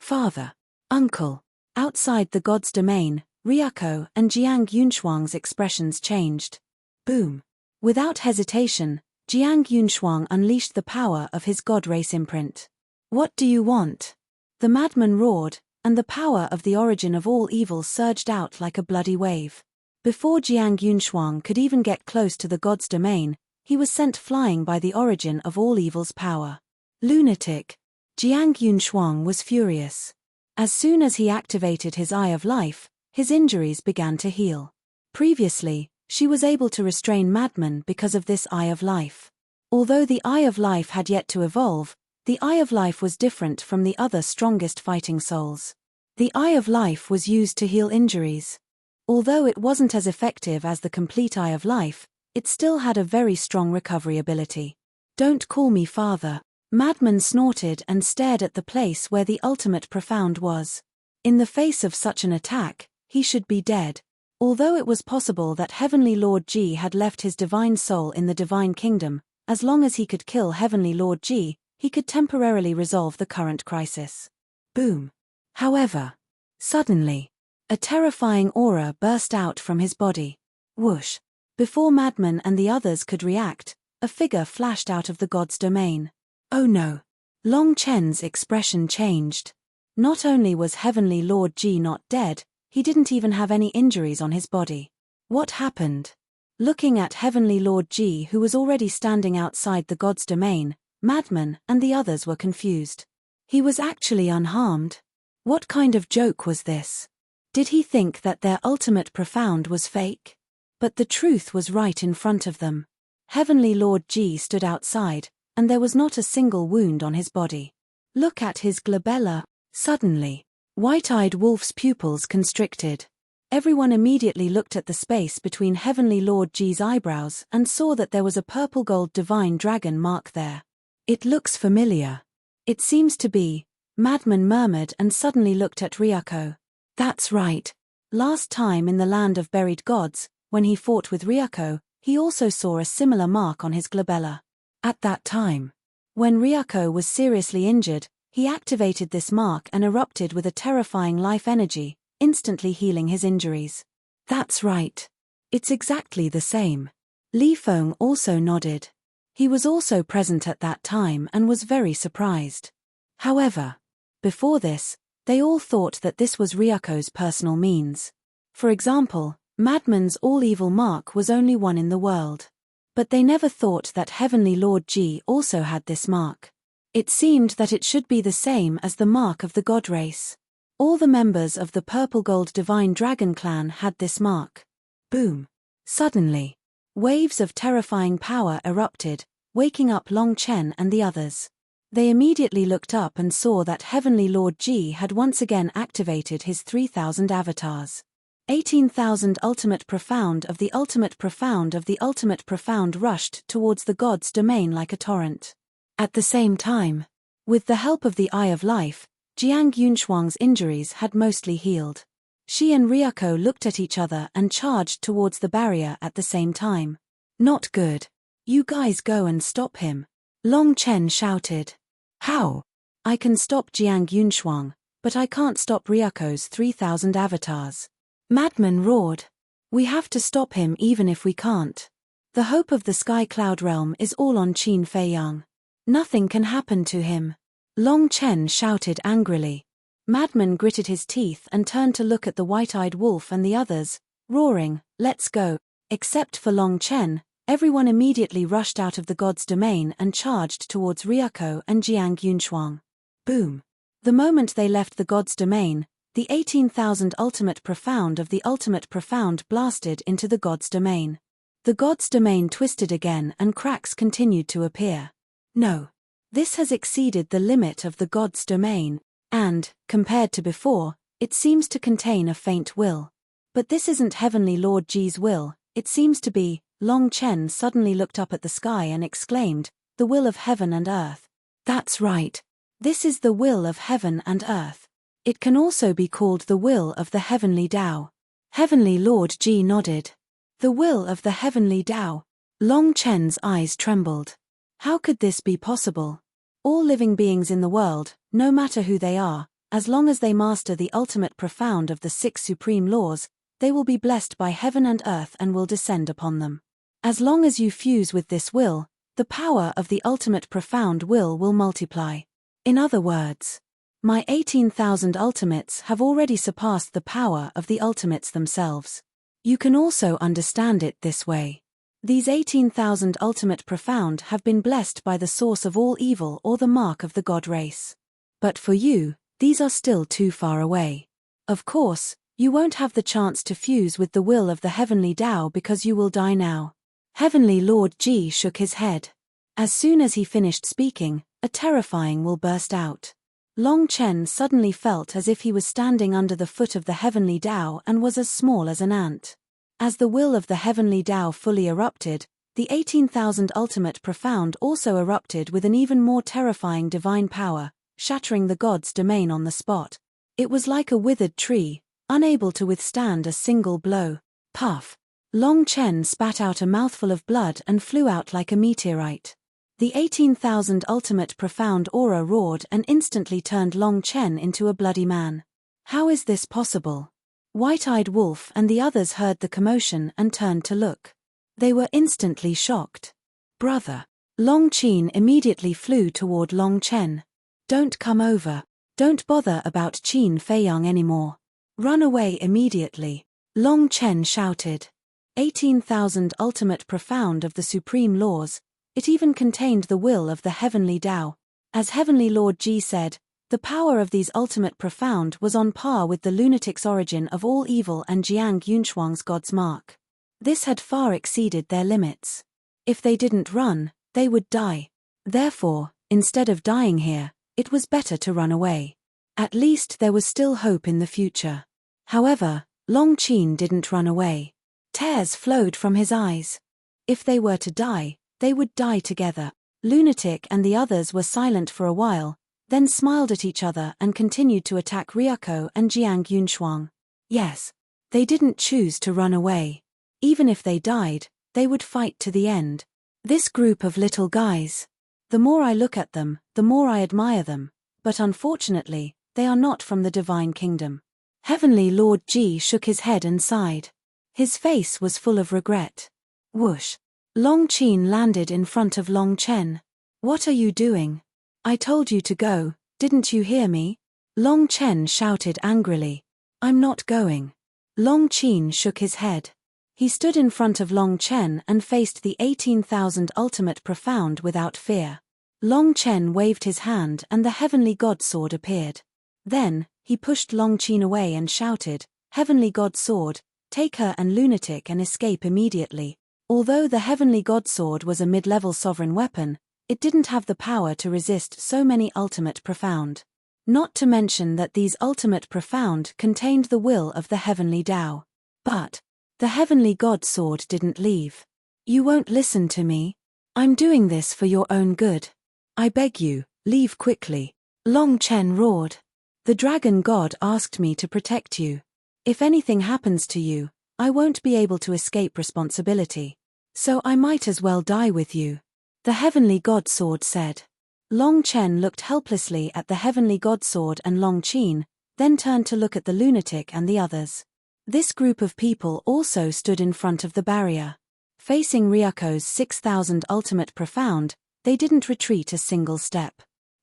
Father. Uncle. Outside the God's domain, Ryuko and Jiang Yunshuang's expressions changed. Boom. Without hesitation, Jiang Yunshuang unleashed the power of his God race imprint. What do you want? The madman roared, and the power of the origin of all evil surged out like a bloody wave. Before Jiang Yunshuang could even get close to the God's domain, he was sent flying by the origin of all evil's power. Lunatic. Jiang Yunshuang was furious. As soon as he activated his Eye of Life, his injuries began to heal. Previously, she was able to restrain madmen because of this Eye of Life. Although the Eye of Life had yet to evolve, the Eye of Life was different from the other strongest fighting souls. The Eye of Life was used to heal injuries. Although it wasn't as effective as the complete Eye of Life, it still had a very strong recovery ability. Don't call me father. Madman snorted and stared at the place where the ultimate profound was. In the face of such an attack, he should be dead. Although it was possible that Heavenly Lord Ji had left his divine soul in the divine kingdom, as long as he could kill Heavenly Lord Ji, he could temporarily resolve the current crisis. Boom. However, suddenly, a terrifying aura burst out from his body. Whoosh. Before Madman and the others could react, a figure flashed out of the God's domain. Oh no. Long Chen's expression changed. Not only was Heavenly Lord Ji not dead, he didn't even have any injuries on his body. What happened? Looking at Heavenly Lord Ji, who was already standing outside the God's domain, Madman and the others were confused. He was actually unharmed. What kind of joke was this? Did he think that their ultimate profound was fake? But the truth was right in front of them. Heavenly Lord Ji stood outside, and there was not a single wound on his body. Look at his glabella. Suddenly, White-Eyed Wolf's pupils constricted. Everyone immediately looked at the space between Heavenly Lord Ji's eyebrows and saw that there was a purple-gold divine dragon mark there. It looks familiar. It seems to be, Madman murmured and suddenly looked at Ryuko. That's right. Last time in the Land of Buried Gods, when he fought with Ryuko, he also saw a similar mark on his glabella. At that time, when Ryuko was seriously injured, he activated this mark and erupted with a terrifying life energy, instantly healing his injuries. That's right. It's exactly the same. Li Feng also nodded. He was also present at that time and was very surprised. However, before this, they all thought that this was Ryuko's personal means. For example, Madman's all-evil mark was only one in the world. But they never thought that Heavenly Lord Ji also had this mark. It seemed that it should be the same as the mark of the God race. All the members of the Purple Gold Divine Dragon clan had this mark. Boom. Suddenly, waves of terrifying power erupted, waking up Long Chen and the others. They immediately looked up and saw that Heavenly Lord Ji had once again activated his 3,000 avatars. 18,000 ultimate profound of the ultimate profound of the ultimate profound rushed towards the God's domain like a torrent. At the same time, with the help of the Eye of Life, Jiang Yunshuang's injuries had mostly healed. She and Ryuko looked at each other and charged towards the barrier at the same time. Not good. You guys go and stop him. Long Chen shouted. How? I can stop Jiang Yunshuang, but I can't stop Ryuko's 3,000 avatars. Madman roared. We have to stop him even if we can't. The hope of the Sky Cloud Realm is all on Qin Fei Yang. Nothing can happen to him. Long Chen shouted angrily. Madman gritted his teeth and turned to look at the white-eyed wolf and the others, roaring, "Let's go!" Except for Long Chen, everyone immediately rushed out of the god's domain and charged towards Ryuko and Jiang Yunshuang. Boom! The moment they left the god's domain, the 18,000 ultimate profound of the ultimate profound blasted into the god's domain. The god's domain twisted again and cracks continued to appear. No. This has exceeded the limit of the god's domain, and, compared to before, it seems to contain a faint will. But this isn't Heavenly Lord Ji's will, it seems to be. Long Chen suddenly looked up at the sky and exclaimed, "The will of heaven and earth." That's right. This is the will of heaven and earth. It can also be called the will of the Heavenly Tao. Heavenly Lord Ji nodded. The will of the Heavenly Tao. Long Chen's eyes trembled. How could this be possible? All living beings in the world, no matter who they are, as long as they master the ultimate profound of the 6 supreme laws, they will be blessed by heaven and earth and will descend upon them. As long as you fuse with this will, the power of the ultimate profound will multiply. In other words, my 18,000 ultimates have already surpassed the power of the ultimates themselves. You can also understand it this way. These 18,000 ultimate profound have been blessed by the source of all evil or the mark of the God race. But for you, these are still too far away. Of course, you won't have the chance to fuse with the will of the Heavenly Tao because you will die now. Heavenly Lord Ji shook his head. As soon as he finished speaking, a terrifying will burst out. Long Chen suddenly felt as if he was standing under the foot of the Heavenly Tao and was as small as an ant. As the will of the Heavenly Tao fully erupted, the 18,000 ultimate profound also erupted with an even more terrifying divine power, shattering the god's domain on the spot. It was like a withered tree, unable to withstand a single blow. Puff! Long Chen spat out a mouthful of blood and flew out like a meteorite. The 18,000 ultimate profound aura roared and instantly turned Long Chen into a bloody man. How is this possible? White-eyed Wolf and the others heard the commotion and turned to look. They were instantly shocked. Brother! Long Chen immediately flew toward Long Chen. Don't come over. Don't bother about Qin Feiyang anymore. Run away immediately. Long Chen shouted. 18,000 ultimate profound of the supreme laws. It even contained the will of the Heavenly Tao. As Heavenly Lord Ji said, the power of these ultimate profound was on par with the lunatic's origin of all evil and Jiang Yunshuang's God's mark. This had far exceeded their limits. If they didn't run, they would die. Therefore, instead of dying here, it was better to run away. At least there was still hope in the future. However, Long Chen didn't run away. Tears flowed from his eyes. If they were to die, they would die together. Lunatic and the others were silent for a while, then smiled at each other and continued to attack Ryuko and Jiang Yunshuang. Yes, they didn't choose to run away. Even if they died, they would fight to the end. This group of little guys. The more I look at them, the more I admire them, but unfortunately, they are not from the Divine Kingdom. Heavenly Lord Ji shook his head and sighed. His face was full of regret. Whoosh! Long Chen landed in front of Long Chen. What are you doing? I told you to go, didn't you hear me? Long Chen shouted angrily. I'm not going. Long Chen shook his head. He stood in front of Long Chen and faced the 18,000 ultimate profound without fear. Long Chen waved his hand and the Heavenly God Sword appeared. Then, he pushed Long Chen away and shouted, Heavenly God Sword, take her and Lunatic and escape immediately. Although the Heavenly God Sword was a mid-level sovereign weapon, it didn't have the power to resist so many ultimate profound. Not to mention that these ultimate profound contained the will of the Heavenly Tao. But the Heavenly God Sword didn't leave. You won't listen to me? I'm doing this for your own good. I beg you, leave quickly. Long Chen roared. The Dragon God asked me to protect you. If anything happens to you, I won't be able to escape responsibility. So I might as well die with you. The Heavenly God Sword said. Long Chen looked helplessly at the Heavenly God Sword and Long Chen, then turned to look at the Lunatic and the others. This group of people also stood in front of the barrier. Facing Ryuko's 6,000 ultimate profound, they didn't retreat a single step.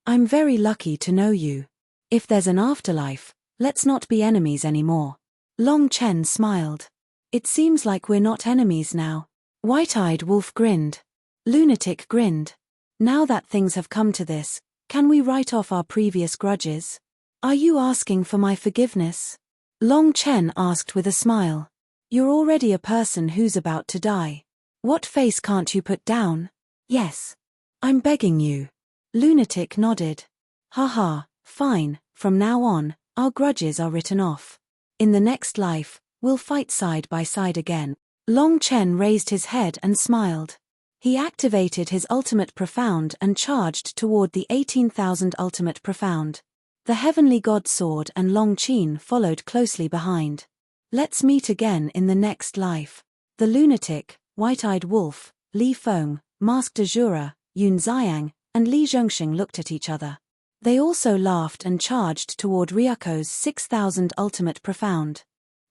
I'm very lucky to know you. If there's an afterlife, let's not be enemies anymore. Long Chen smiled. It seems like we're not enemies now. White-eyed Wolf grinned. Lunatic grinned. Now that things have come to this, can we write off our previous grudges? Are you asking for my forgiveness? Long Chen asked with a smile. You're already a person who's about to die. What face can't you put down? Yes. I'm begging you. Lunatic nodded. Haha, fine, from now on, our grudges are written off. In the next life, we'll fight side by side again. Long Chen raised his head and smiled. He activated his ultimate profound and charged toward the 18,000 ultimate profound. The heavenly god sword and Long Qin followed closely behind. Let's meet again in the next life. The lunatic, white-eyed wolf, Li Feng, masked Azura, Yun Xiang, and Li Zhongxing looked at each other. They also laughed and charged toward Ryuko's 6,000 ultimate profound.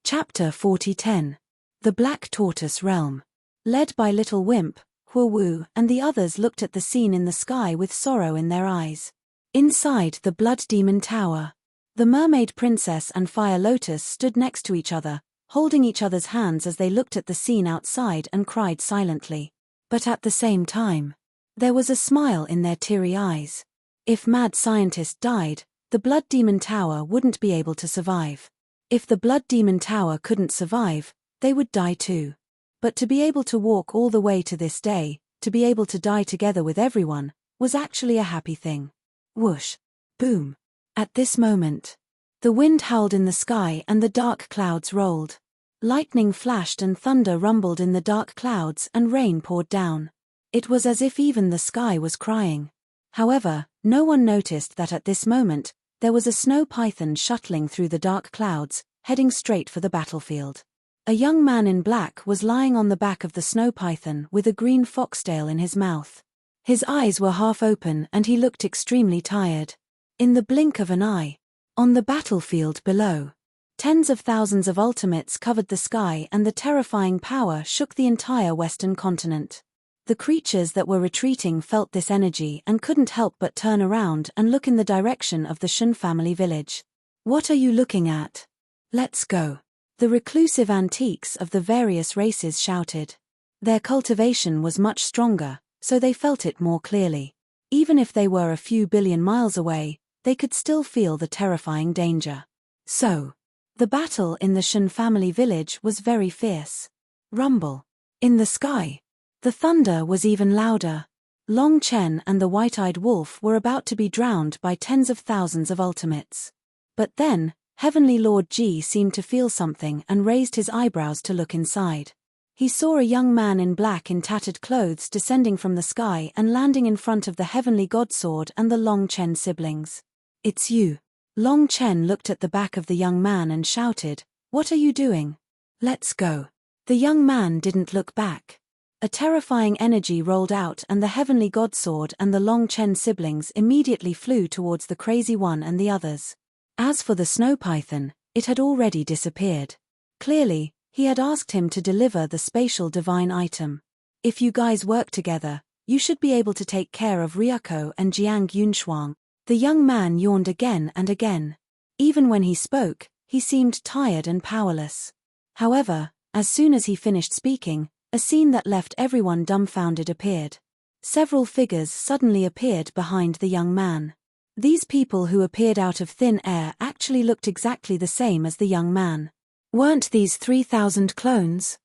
Chapter 40:10. The Black Tortoise Realm. Led by Little Wimp, Hua Wu and the others looked at the scene in the sky with sorrow in their eyes. Inside the Blood Demon Tower, the Mermaid Princess and Fire Lotus stood next to each other, holding each other's hands as they looked at the scene outside and cried silently. But at the same time, there was a smile in their teary eyes. If Mad Scientist died, the Blood Demon Tower wouldn't be able to survive. If the Blood Demon Tower couldn't survive, they would die too. But to be able to walk all the way to this day, to be able to die together with everyone, was actually a happy thing. Whoosh! Boom! At this moment, the wind howled in the sky and the dark clouds rolled. Lightning flashed and thunder rumbled in the dark clouds and rain poured down. It was as if even the sky was crying. However, no one noticed that at this moment, there was a snow python shuttling through the dark clouds, heading straight for the battlefield. A young man in black was lying on the back of the snow python with a green foxtail in his mouth. His eyes were half open and he looked extremely tired. In the blink of an eye, on the battlefield below, tens of thousands of ultimates covered the sky and the terrifying power shook the entire western continent. The creatures that were retreating felt this energy and couldn't help but turn around and look in the direction of the Shun family village. What are you looking at? Let's go. The reclusive antiques of the various races shouted. Their cultivation was much stronger, so they felt it more clearly. Even if they were a few billion miles away, they could still feel the terrifying danger. So, the battle in the Shun family village was very fierce. Rumble. In the sky, the thunder was even louder. Long Chen and the white-eyed wolf were about to be drowned by tens of thousands of ultimates. But then, Heavenly Lord Ji seemed to feel something and raised his eyebrows to look inside. He saw a young man in black in tattered clothes descending from the sky and landing in front of the Heavenly God Sword and the Long Chen siblings. It's you. Long Chen looked at the back of the young man and shouted, "What are you doing? Let's go." The young man didn't look back. A terrifying energy rolled out and the Heavenly God Sword and the Long Chen siblings immediately flew towards the Crazy One and the others. As for the snow python, it had already disappeared. Clearly, he had asked him to deliver the spatial divine item. If you guys work together, you should be able to take care of Ryuko and Jiang Yunshuang. The young man yawned again and again. Even when he spoke, he seemed tired and powerless. However, as soon as he finished speaking, a scene that left everyone dumbfounded appeared. Several figures suddenly appeared behind the young man. These people who appeared out of thin air actually looked exactly the same as the young man. Weren't these 3,000 clones?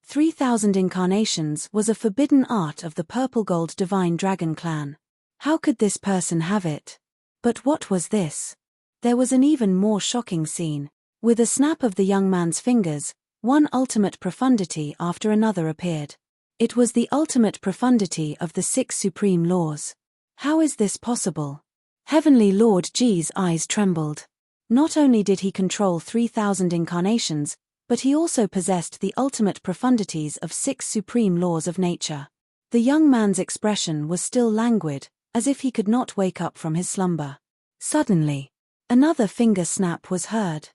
3,000 incarnations was a forbidden art of the Purple Gold Divine Dragon Clan. How could this person have it? But what was this? There was an even more shocking scene. With a snap of the young man's fingers, one ultimate profundity after another appeared. It was the ultimate profundity of the 6 supreme laws. How is this possible? Heavenly Lord Ji's eyes trembled. Not only did he control 3,000 incarnations, but he also possessed the ultimate profundities of 6 supreme laws of nature. The young man's expression was still languid, as if he could not wake up from his slumber. Suddenly, another finger snap was heard.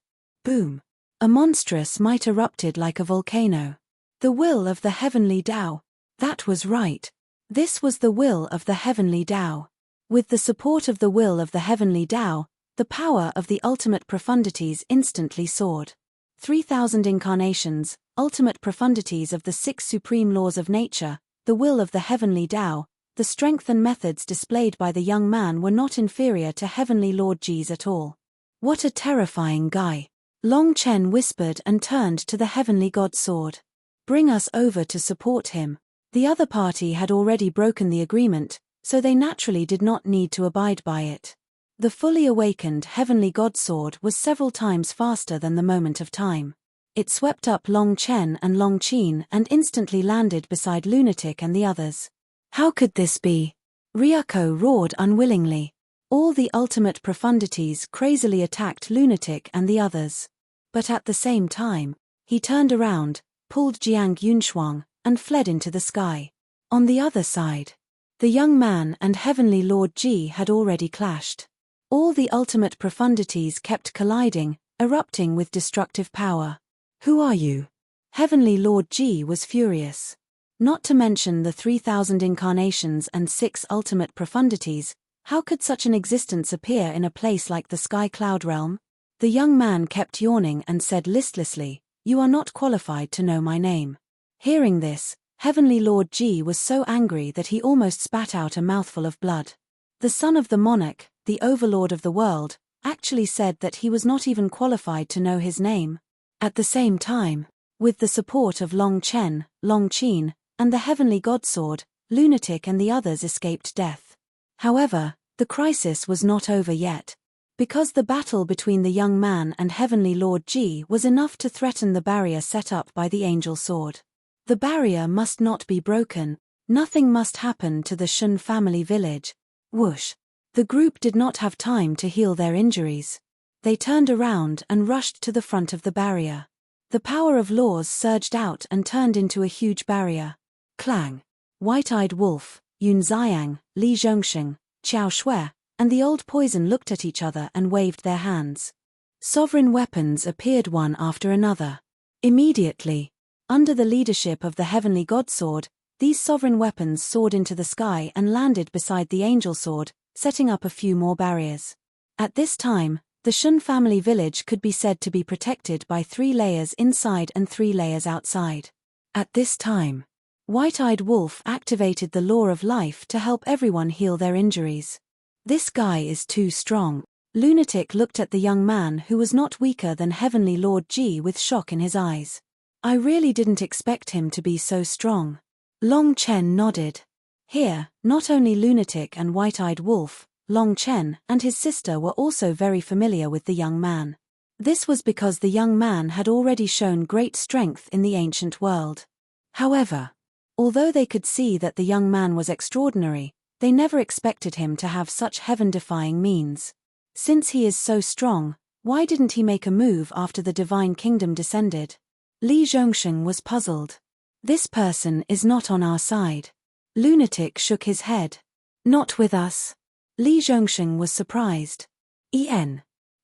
Boom! A monstrous might erupted like a volcano. The will of the heavenly Tao. That was right. This was the will of the heavenly Tao. With the support of the will of the heavenly Tao, the power of the ultimate profundities instantly soared. 3,000 incarnations, ultimate profundities of the 6 supreme laws of nature, the will of the heavenly Tao, the strength and methods displayed by the young man were not inferior to Heavenly Lord Ji's at all. What a terrifying guy! Long Chen whispered and turned to the heavenly god sword. Bring us over to support him. The other party had already broken the agreement, so they naturally did not need to abide by it. The fully awakened heavenly god sword was several times faster than the moment of time. It swept up Long Chen and Long Qin and instantly landed beside Lunatic and the others. How could this be? Ryuko roared unwillingly. All the ultimate profundities crazily attacked Lunatic and the others. But at the same time, he turned around, pulled Jiang Yunshuang, and fled into the sky. On the other side, the young man and Heavenly Lord Ji had already clashed. All the ultimate profundities kept colliding, erupting with destructive power. Who are you? Heavenly Lord Ji was furious. Not to mention the 3,000 incarnations and 6 ultimate profundities, how could such an existence appear in a place like the Sky Cloud Realm? The young man kept yawning and said listlessly, "You are not qualified to know my name." Hearing this, Heavenly Lord Ji was so angry that he almost spat out a mouthful of blood. The son of the monarch, the overlord of the world, actually said that he was not even qualified to know his name. At the same time, with the support of Long Chen, Long Qin, and the heavenly godsword, Lunatic and the others escaped death. However, the crisis was not over yet. Because the battle between the young man and Heavenly Lord Ji was enough to threaten the barrier set up by the angel sword. The barrier must not be broken, nothing must happen to the Shun family village. Whoosh! The group did not have time to heal their injuries. They turned around and rushed to the front of the barrier. The power of laws surged out and turned into a huge barrier. Clang! White-eyed Wolf, Yun Xiang, Li Zhongsheng, Qiao Shui, and the old poison looked at each other and waved their hands. Sovereign weapons appeared one after another. Immediately, under the leadership of the heavenly godsword, these sovereign weapons soared into the sky and landed beside the angel sword, setting up a few more barriers. At this time, the Shun family village could be said to be protected by 3 layers inside and 3 layers outside. At this time, White-eyed Wolf activated the law of life to help everyone heal their injuries. This guy is too strong. Lunatic looked at the young man who was not weaker than Heavenly Lord Ji with shock in his eyes. I really didn't expect him to be so strong. Long Chen nodded. Here, not only Lunatic and White-eyed Wolf, Long Chen and his sister were also very familiar with the young man. This was because the young man had already shown great strength in the ancient world. However, although they could see that the young man was extraordinary, they never expected him to have such heaven-defying means. Since he is so strong, why didn't he make a move after the divine kingdom descended? Li Zhongsheng was puzzled. This person is not on our side. Lunatic shook his head. Not with us. Li Zhongsheng was surprised.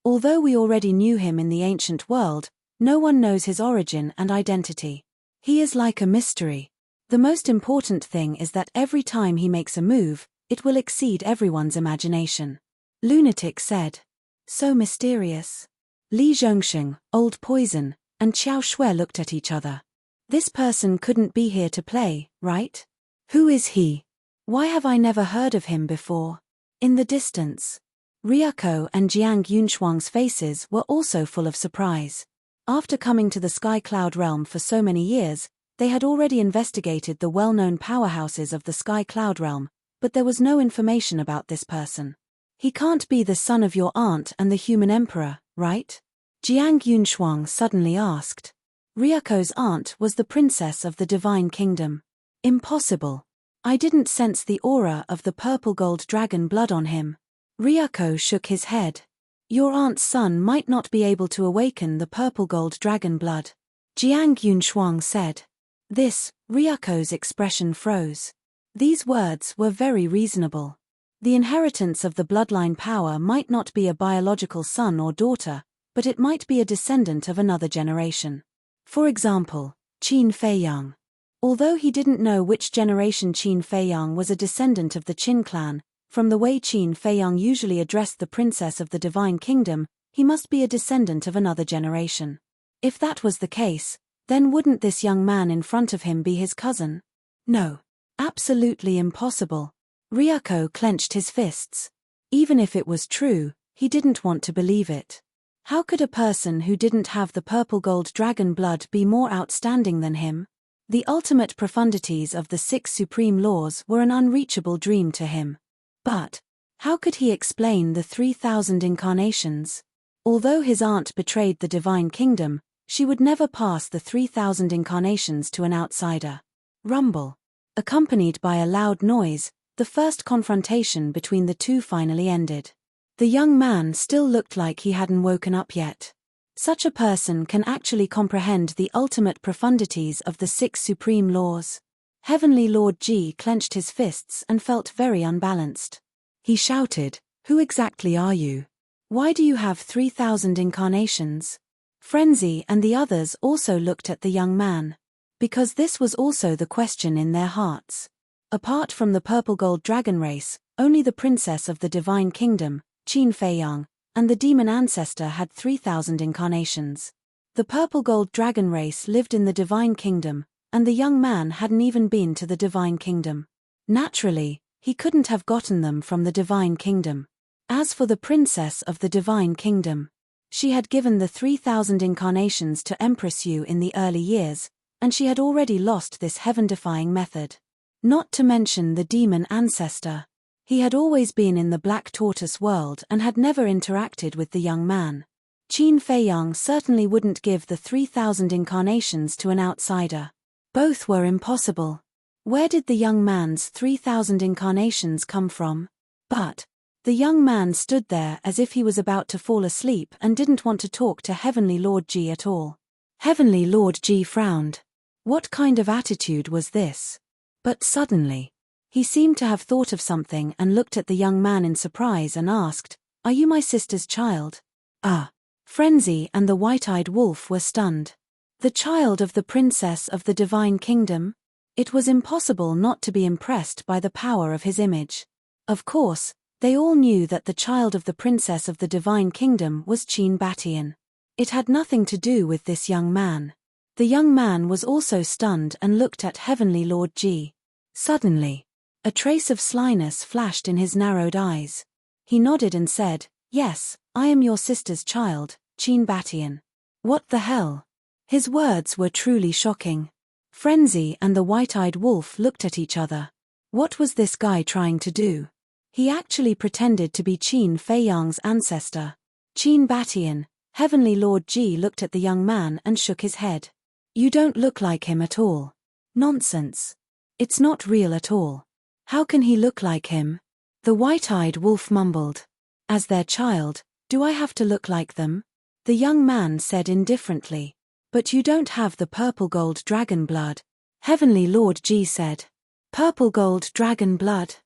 Although we already knew him in the ancient world, no one knows his origin and identity. He is like a mystery. The most important thing is that every time he makes a move, it will exceed everyone's imagination. Lunatic said. So mysterious. Li Zhongsheng, Old Poison, and Qiao Shui looked at each other. This person couldn't be here to play, right? Who is he? Why have I never heard of him before? In the distance, Ryuko and Jiang Yunshuang's faces were also full of surprise. After coming to the Sky Cloud Realm for so many years, they had already investigated the well-known powerhouses of the Sky Cloud Realm, but there was no information about this person. He can't be the son of your aunt and the human emperor, right? Jiang Yunshuang suddenly asked. Ryuko's aunt was the princess of the divine kingdom. Impossible. I didn't sense the aura of the purple gold dragon blood on him. Ryuko shook his head. Your aunt's son might not be able to awaken the purple gold dragon blood. Jiang Yunshuang said. Ryuko's expression froze. These words were very reasonable. The inheritance of the bloodline power might not be a biological son or daughter, but it might be a descendant of another generation. For example, Qin Feiyang. Although he didn't know which generation Qin Feiyang was a descendant of the Qin clan, from the way Qin Feiyang usually addressed the princess of the Divine Kingdom, he must be a descendant of another generation. If that was the case, then wouldn't this young man in front of him be his cousin? No. Absolutely impossible. Ryuko clenched his fists. Even if it was true, he didn't want to believe it. How could a person who didn't have the purple gold dragon blood be more outstanding than him? The ultimate profundities of the 6 supreme laws were an unreachable dream to him. But how could he explain the 3,000 incarnations? Although his aunt betrayed the Divine Kingdom, she would never pass the 3,000 incarnations to an outsider. Rumble. Accompanied by a loud noise, the first confrontation between the two finally ended. The young man still looked like he hadn't woken up yet. Such a person can actually comprehend the ultimate profundities of the 6 supreme laws. Heavenly Lord Ji clenched his fists and felt very unbalanced. He shouted, "Who exactly are you? Why do you have 3,000 incarnations?" Frenzy and the others also looked at the young man. Because this was also the question in their hearts. Apart from the purple gold dragon race, only the princess of the Divine Kingdom, Qin Feiyang, and the demon ancestor had 3,000 incarnations. The purple gold dragon race lived in the Divine Kingdom, and the young man hadn't even been to the Divine Kingdom. Naturally, he couldn't have gotten them from the Divine Kingdom. As for the princess of the Divine Kingdom, she had given the 3,000 incarnations to Empress Yu in the early years, and she had already lost this heaven-defying method. Not to mention the demon ancestor. He had always been in the Black Tortoise world and had never interacted with the young man. Qin Feiyang certainly wouldn't give the 3,000 incarnations to an outsider. Both were impossible. Where did the young man's 3,000 incarnations come from? But the young man stood there as if he was about to fall asleep and didn't want to talk to Heavenly Lord Ji at all. Heavenly Lord Ji frowned. What kind of attitude was this? But suddenly, he seemed to have thought of something and looked at the young man in surprise and asked, "Are you my sister's child?" Ah! Frenzy and the white-eyed wolf were stunned. The child of the princess of the Divine Kingdom? It was impossible not to be impressed by the power of his image. Of course, they all knew that the child of the princess of the Divine Kingdom was Qin Batian. It had nothing to do with this young man. The young man was also stunned and looked at Heavenly Lord Ji. Suddenly, a trace of slyness flashed in his narrowed eyes. He nodded and said, "Yes, I am your sister's child, Qin Batian." What the hell? His words were truly shocking. Frenzy and the white-eyed wolf looked at each other. What was this guy trying to do? He actually pretended to be Qin Feiyang's ancestor. Qin Batian. Heavenly Lord Ji looked at the young man and shook his head. "You don't look like him at all." "Nonsense. It's not real at all. How can he look like him?" The white-eyed wolf mumbled. "As their child, do I have to look like them?" The young man said indifferently. "But you don't have the purple gold dragon blood." Heavenly Lord Ji said. "Purple gold dragon blood?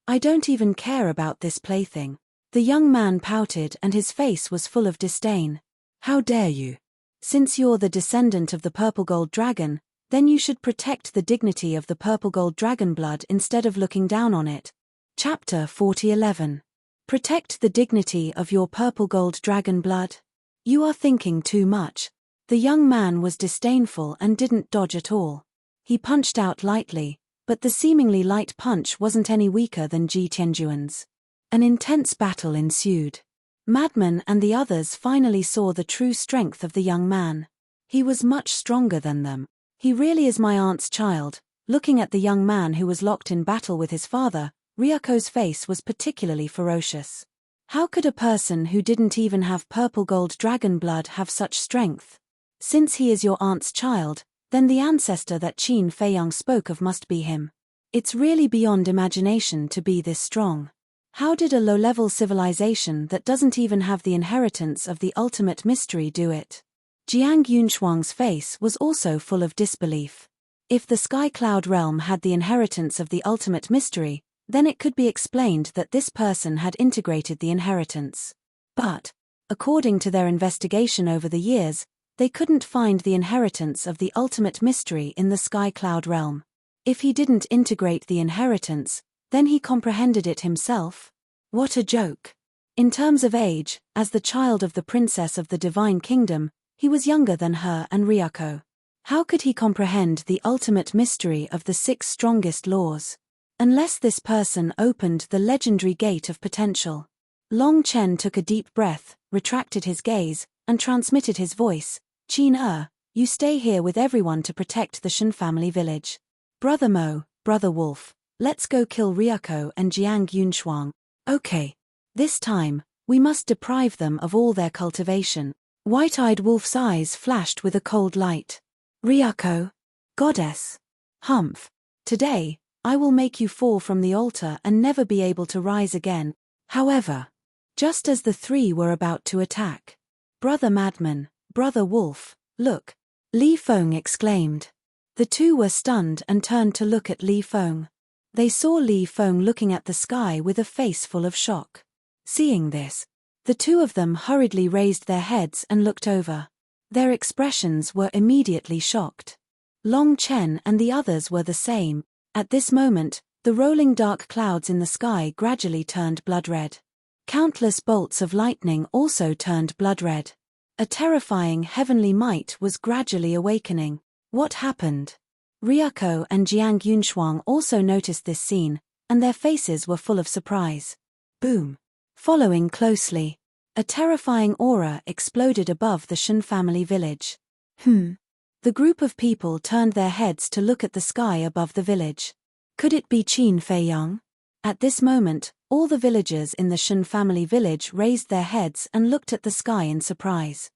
I don't even care about this plaything." The young man pouted and his face was full of disdain. "How dare you? Since you're the descendant of the purple gold dragon, then you should protect the dignity of the purple gold dragon blood instead of looking down on it." Chapter 40:11. Protect the dignity of your purple gold dragon blood? You are thinking too much. The young man was disdainful and didn't dodge at all. He punched out lightly, but the seemingly light punch wasn't any weaker than Ji Tianjuan's. An intense battle ensued. Madman and the others finally saw the true strength of the young man. He was much stronger than them. "He really is my aunt's child." Looking at the young man who was locked in battle with his father, Ryuko's face was particularly ferocious. How could a person who didn't even have purple gold dragon blood have such strength? Since he is your aunt's child, then the ancestor that Qin Feiyang spoke of must be him. It's really beyond imagination to be this strong. How did a low-level civilization that doesn't even have the inheritance of the ultimate mystery do it? Jiang Yunshuang's face was also full of disbelief. If the Sky Cloud realm had the inheritance of the ultimate mystery, then it could be explained that this person had integrated the inheritance. But, according to their investigation over the years, They couldn't find the inheritance of the ultimate mystery in the sky cloud realm. If he didn't integrate the inheritance, then he comprehended it himself? What a joke. In terms of age, as the child of the princess of the divine kingdom, he was younger than her and Ryuko. How could he comprehend the ultimate mystery of the 6 strongest laws? Unless this person opened the legendary gate of potential. Long Chen took a deep breath, retracted his gaze, and transmitted his voice. Qin you stay here with everyone to protect the Shen family village. Brother Mo, Brother Wolf, let's go kill Ryuko and Jiang Yunshuang. Okay. This time, we must deprive them of all their cultivation. White-eyed Wolf's eyes flashed with a cold light. Ryuko? Goddess. Humph. Today, I will make you fall from the altar and never be able to rise again. However, just as the 3 were about to attack. Brother Madman, Brother Wolf, look. Li Feng exclaimed. The 2 were stunned and turned to look at Li Feng. They saw Li Feng looking at the sky with a face full of shock. Seeing this, the 2 of them hurriedly raised their heads and looked over. Their expressions were immediately shocked. Long Chen and the others were the same. At this moment, the rolling dark clouds in the sky gradually turned blood red. Countless bolts of lightning also turned blood red. A terrifying heavenly might was gradually awakening. What happened? Ryuko and Jiang Yunshuang also noticed this scene, and their faces were full of surprise. Boom. Following closely, a terrifying aura exploded above the Shen family village. The group of people turned their heads to look at the sky above the village. Could it be Qin Feiyang? At this moment, all the villagers in the Shen family village raised their heads and looked at the sky in surprise.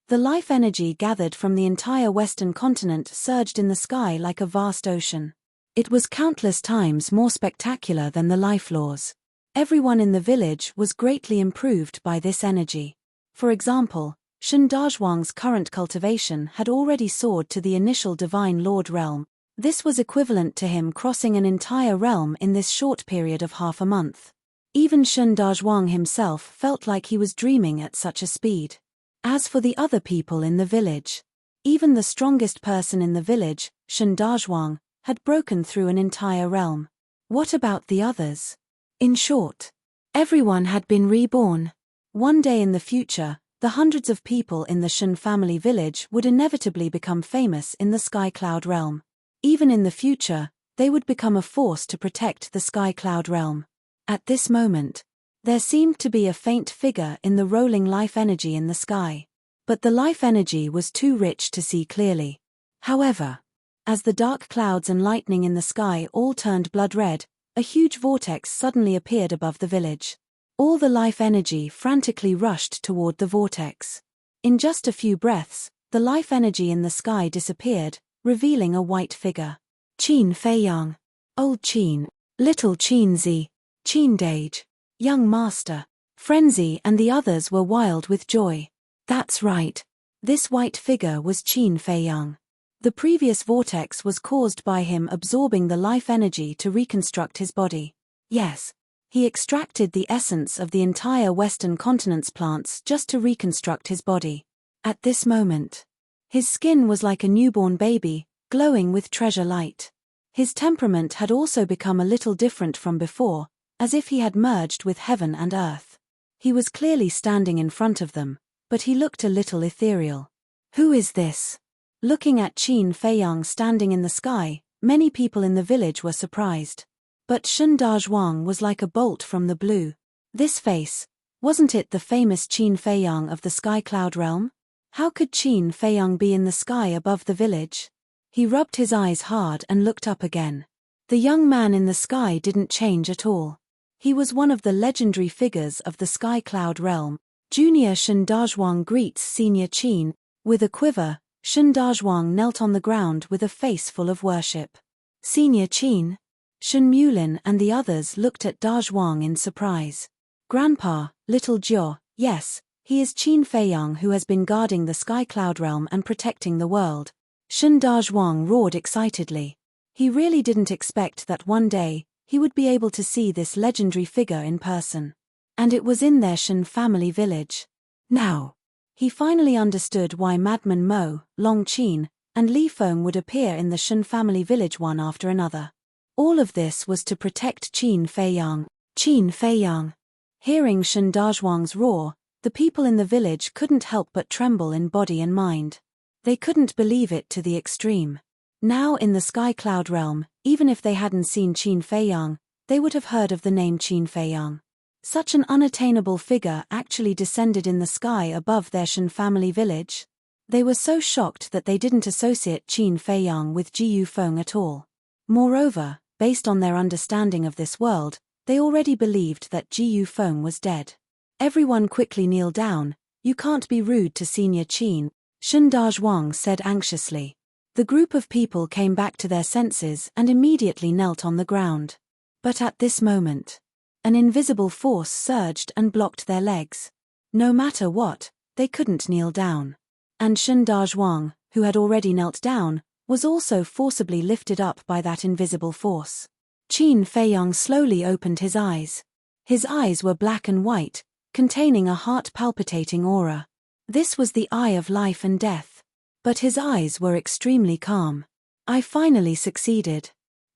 The life energy gathered from the entire western continent surged in the sky like a vast ocean. It was countless times more spectacular than the life laws. Everyone in the village was greatly improved by this energy. For example, Shen Dazhuang's current cultivation had already soared to the initial Divine Lord realm. This was equivalent to him crossing an entire realm in this short period of half a month. Even Shen Dazhuang himself felt like he was dreaming at such a speed. As for the other people in the village, even the strongest person in the village, Shen Dazhuang, had broken through an entire realm. What about the others? In short, everyone had been reborn. One day in the future, the hundreds of people in the Shen family village would inevitably become famous in the Sky Cloud realm. Even in the future, they would become a force to protect the Sky Cloud realm. At this moment, there seemed to be a faint figure in the rolling life energy in the sky. But the life energy was too rich to see clearly. However, as the dark clouds and lightning in the sky all turned blood red, a huge vortex suddenly appeared above the village. All the life energy frantically rushed toward the vortex. In just a few breaths, the life energy in the sky disappeared, revealing a white figure. Qin Feiyang. Old Qin. Little Qin Zi. Qin Dage. Young Master. Frenzy and the others were wild with joy. That's right. This white figure was Qin Feiyang. The previous vortex was caused by him absorbing the life energy to reconstruct his body. Yes. He extracted the essence of the entire western continent's plants just to reconstruct his body. At this moment, his skin was like a newborn baby, glowing with treasure light. His temperament had also become a little different from before, as if he had merged with heaven and earth. He was clearly standing in front of them, but he looked a little ethereal. Who is this? Looking at Qin Feiyang standing in the sky, many people in the village were surprised. But Shen Dazhuang was like a bolt from the blue. This face, wasn't it the famous Qin Feiyang of the Sky Cloud realm? How could Qin Feiyang be in the sky above the village? He rubbed his eyes hard and looked up again. The young man in the sky didn't change at all. He was one of the legendary figures of the Sky Cloud realm. Junior Shen Dazhuang greets Senior Qin. With a quiver, Shen Dazhuang knelt on the ground with a face full of worship. Senior Qin? Shen Mulin and the others looked at Dazhuang in surprise. Grandpa, little Jiao, yes, he is Qin Feiyang who has been guarding the Sky Cloud realm and protecting the world. Shen Dazhuang roared excitedly. He really didn't expect that one day, he would be able to see this legendary figure in person. And it was in their Shen family village. Now, He finally understood why Madman Mo, Long Qin, and Li Feng would appear in the Shen family village one after another. All of this was to protect Qin Feiyang. Qin Feiyang. Hearing Shen Dazhuang's roar, the people in the village couldn't help but tremble in body and mind. They couldn't believe it to the extreme. Now in the Sky Cloud realm, even if they hadn't seen Qin Feiyang, they would have heard of the name Qin Feiyang. Such an unattainable figure actually descended in the sky above their Shen family village. They were so shocked that they didn't associate Qin Feiyang with Ji Yufeng at all. Moreover, based on their understanding of this world, they already believed that Ji Yufeng was dead. Everyone quickly kneel down. You can't be rude to Senior Qin, Shen Dazhuang said anxiously. The group of people came back to their senses and immediately knelt on the ground. But at this moment, an invisible force surged and blocked their legs. No matter what, they couldn't kneel down. And Shen Dazhuang, who had already knelt down, was also forcibly lifted up by that invisible force. Qin Feiyang slowly opened his eyes. His eyes were black and white, containing a heart-palpitating aura. This was the eye of life and death. But his eyes were extremely calm. I finally succeeded.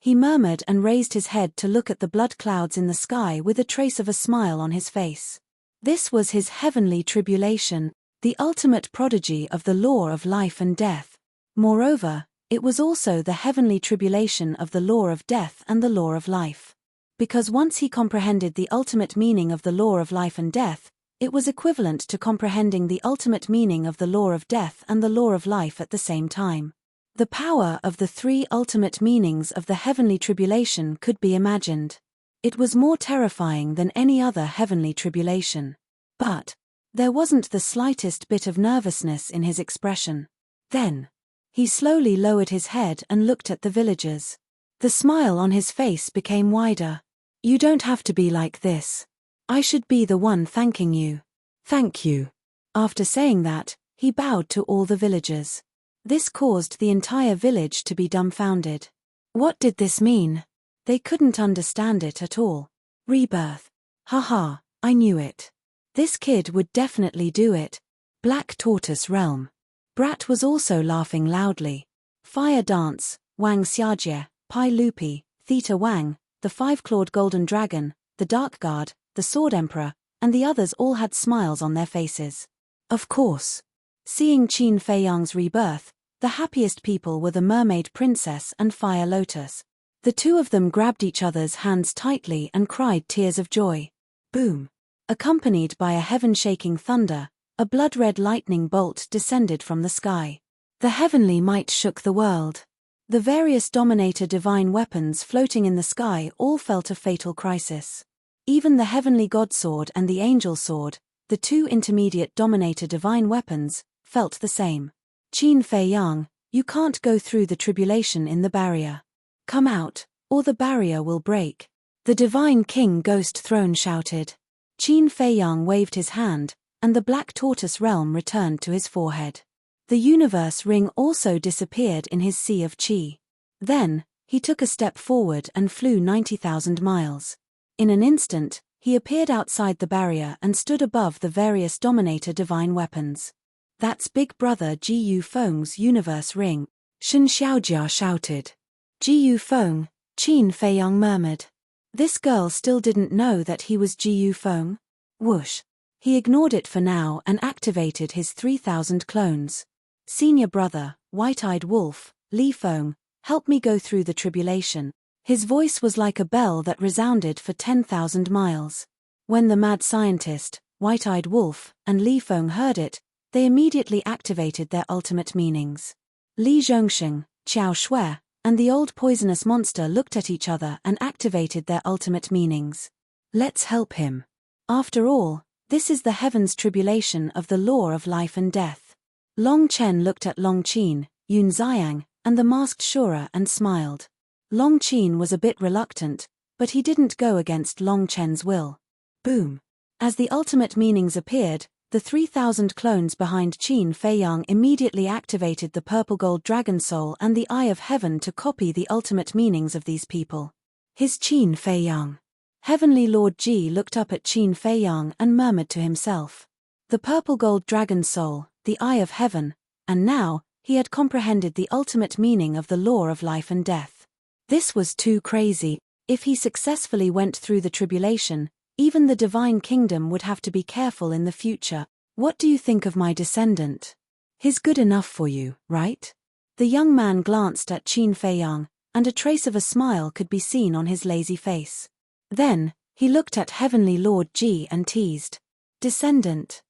He murmured and raised his head to look at the blood clouds in the sky with a trace of a smile on his face. This was his heavenly tribulation, the ultimate prodigy of the law of life and death. Moreover, it was also the heavenly tribulation of the law of death and the law of life. Because once he comprehended the ultimate meaning of the law of life and death, it was equivalent to comprehending the ultimate meaning of the law of death and the law of life at the same time. The power of the three ultimate meanings of the heavenly tribulation could be imagined. It was more terrifying than any other heavenly tribulation. But there wasn't the slightest bit of nervousness in his expression. Then, he slowly lowered his head and looked at the villagers. The smile on his face became wider. You don't have to be like this. I should be the one thanking you. Thank you. After saying that, he bowed to all the villagers. This caused the entire village to be dumbfounded. What did this mean? They couldn't understand it at all. Rebirth. Haha, I knew it. This kid would definitely do it. Black Tortoise Realm. Brat was also laughing loudly. Fire Dance, Wang Xiajie, Pai Lupi, Theta Wang, the five-clawed golden dragon, the Dark Guard, the Sword Emperor, and the others all had smiles on their faces. Of course. Seeing Qin Feiyang's rebirth, the happiest people were the Mermaid Princess and Fire Lotus. The two of them grabbed each other's hands tightly and cried tears of joy. Boom. Accompanied by a heaven-shaking thunder, a blood-red lightning bolt descended from the sky. The heavenly might shook the world. The various Dominator divine weapons floating in the sky all felt a fatal crisis. Even the heavenly God Sword and the Angel Sword, the two intermediate Dominator divine weapons, felt the same. Qin Feiyang, you can't go through the tribulation in the barrier. Come out, or the barrier will break. The Divine King Ghost Throne shouted. Qin Feiyang waved his hand, and the Black Tortoise Realm returned to his forehead. The universe ring also disappeared in his sea of qi. Then, he took a step forward and flew 90,000 miles. In an instant, he appeared outside the barrier and stood above the various Dominator divine weapons. That's Big Brother Ji Yufeng's universe ring, Shen Xiaojia shouted. Ji Yufeng, Qin Feiyang murmured. This girl still didn't know that he was Ji Yufeng? Whoosh. He ignored it for now and activated his 3,000 clones. Senior brother, White-Eyed Wolf, Li Feng, help me go through the tribulation. His voice was like a bell that resounded for 10,000 miles. When the mad scientist, White-Eyed Wolf, and Li Feng heard it, they immediately activated their ultimate meanings. Li Zhongsheng, Qiao Shui, and the old poisonous monster looked at each other and activated their ultimate meanings. Let's help him. After all, this is the heaven's tribulation of the law of life and death. Long Chen looked at Long Qin, Yun Xiang, and the masked Shura and smiled. Long Qin was a bit reluctant, but he didn't go against Long Chen's will. Boom. As the ultimate meanings appeared, the 3,000 clones behind Qin Feiyang immediately activated the purple gold dragon soul and the eye of heaven to copy the ultimate meanings of these people. His Qin Feiyang. Heavenly Lord Ji looked up at Qin Feiyang and murmured to himself. The purple gold dragon soul, the eye of heaven, and now, he had comprehended the ultimate meaning of the law of life and death. This was too crazy. If he successfully went through the tribulation, even the divine kingdom would have to be careful in the future. What do you think of my descendant? He's good enough for you, right? The young man glanced at Qin Feiyang, and a trace of a smile could be seen on his lazy face. Then, he looked at Heavenly Lord Ji and teased. Descendant.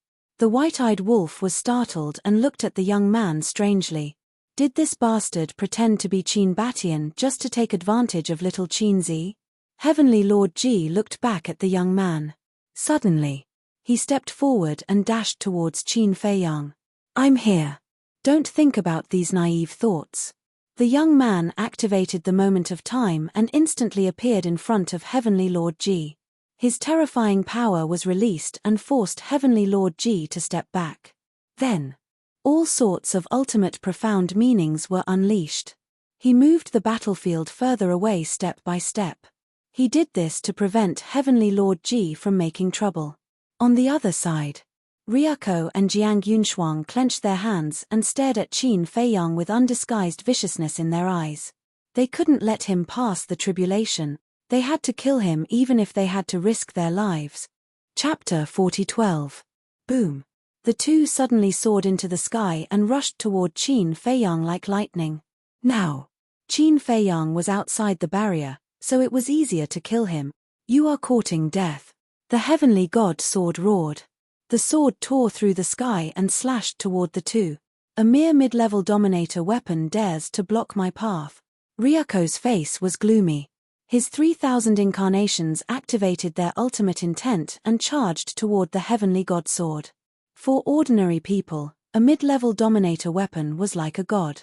The white-eyed wolf was startled and looked at the young man strangely. Did this bastard pretend to be Qin Batian just to take advantage of little Qin Zi? Heavenly Lord Ji looked back at the young man. Suddenly, he stepped forward and dashed towards Qin Feiyang. I'm here. Don't think about these naive thoughts. The young man activated the moment of time and instantly appeared in front of Heavenly Lord Ji. His terrifying power was released and forced Heavenly Lord Ji to step back. Then, all sorts of ultimate profound meanings were unleashed. He moved the battlefield further away step by step. He did this to prevent Heavenly Lord Ji from making trouble. On the other side, Ryuko and Jiang Yunshuang clenched their hands and stared at Qin Feiyang with undisguised viciousness in their eyes. They couldn't let him pass the tribulation. They had to kill him even if they had to risk their lives. Chapter 40:12. Boom. The two suddenly soared into the sky and rushed toward Qin Feiyang like lightning. Now, Qin Feiyang was outside the barrier, so it was easier to kill him. You are courting death. The heavenly god sword roared. The sword tore through the sky and slashed toward the two. A mere mid-level dominator weapon dares to block my path. Ryuko's face was gloomy. His 3,000 incarnations activated their ultimate intent and charged toward the heavenly god sword. For ordinary people, a mid-level dominator weapon was like a god.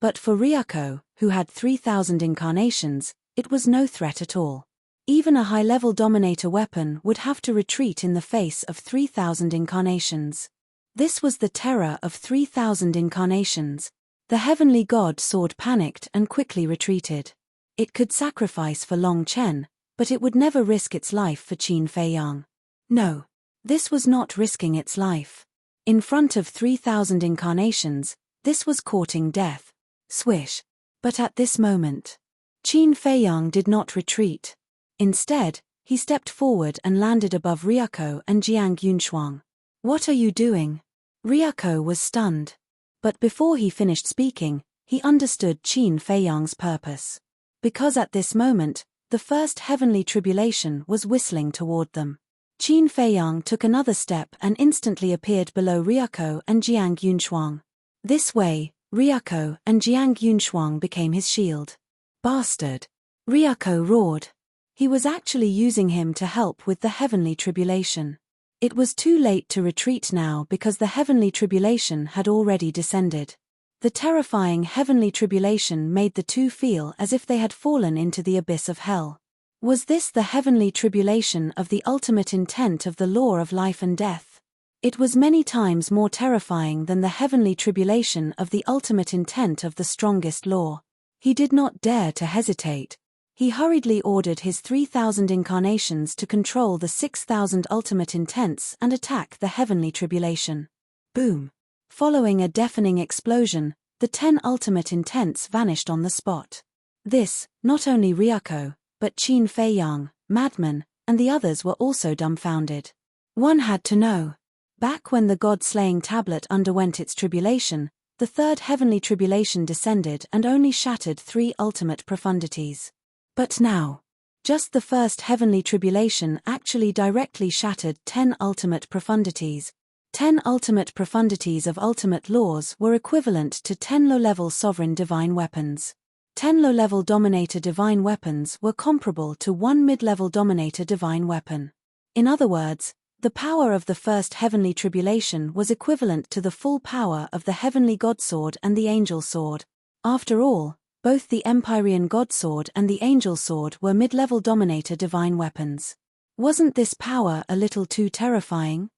But for Ryuko, who had 3,000 incarnations, it was no threat at all. Even a high-level dominator weapon would have to retreat in the face of 3,000 incarnations. This was the terror of 3,000 incarnations. The heavenly god sword panicked and quickly retreated. It could sacrifice for Long Chen, but it would never risk its life for Qin Feiyang. No, this was not risking its life. In front of 3,000 incarnations, this was courting death. Swish. But at this moment, Qin Feiyang did not retreat. Instead, he stepped forward and landed above Ryuko and Jiang Yunshuang. What are you doing? Ryuko was stunned. But before he finished speaking, he understood Qin Feiyang's purpose. Because at this moment, the first heavenly tribulation was whistling toward them. Qin Feiyang took another step and instantly appeared below Ryuko and Jiang Yunshuang. This way, Ryuko and Jiang Yunshuang became his shield. Bastard! Ryuko roared. He was actually using him to help with the heavenly tribulation. It was too late to retreat now because the heavenly tribulation had already descended. The terrifying heavenly tribulation made the two feel as if they had fallen into the abyss of hell. Was this the heavenly tribulation of the ultimate intent of the law of life and death? It was many times more terrifying than the heavenly tribulation of the ultimate intent of the strongest law. He did not dare to hesitate. He hurriedly ordered his 3,000 incarnations to control the 6,000 ultimate intents and attack the heavenly tribulation. Boom! Following a deafening explosion, the 10 ultimate intents vanished on the spot. This, not only Ryuko, but Qin Feiyang, Madman, and the others were also dumbfounded. One had to know. Back when the god-slaying tablet underwent its tribulation, the third heavenly tribulation descended and only shattered 3 ultimate profundities. But now, just the first heavenly tribulation actually directly shattered 10 ultimate profundities. 10 ultimate profundities of ultimate laws were equivalent to 10 low-level sovereign divine weapons. 10 low-level dominator divine weapons were comparable to 1 mid-level dominator divine weapon. In other words, the power of the first heavenly tribulation was equivalent to the full power of the heavenly godsword and the angel sword. After all, both the Empyrean godsword and the angel sword were mid-level dominator divine weapons. Wasn't this power a little too terrifying?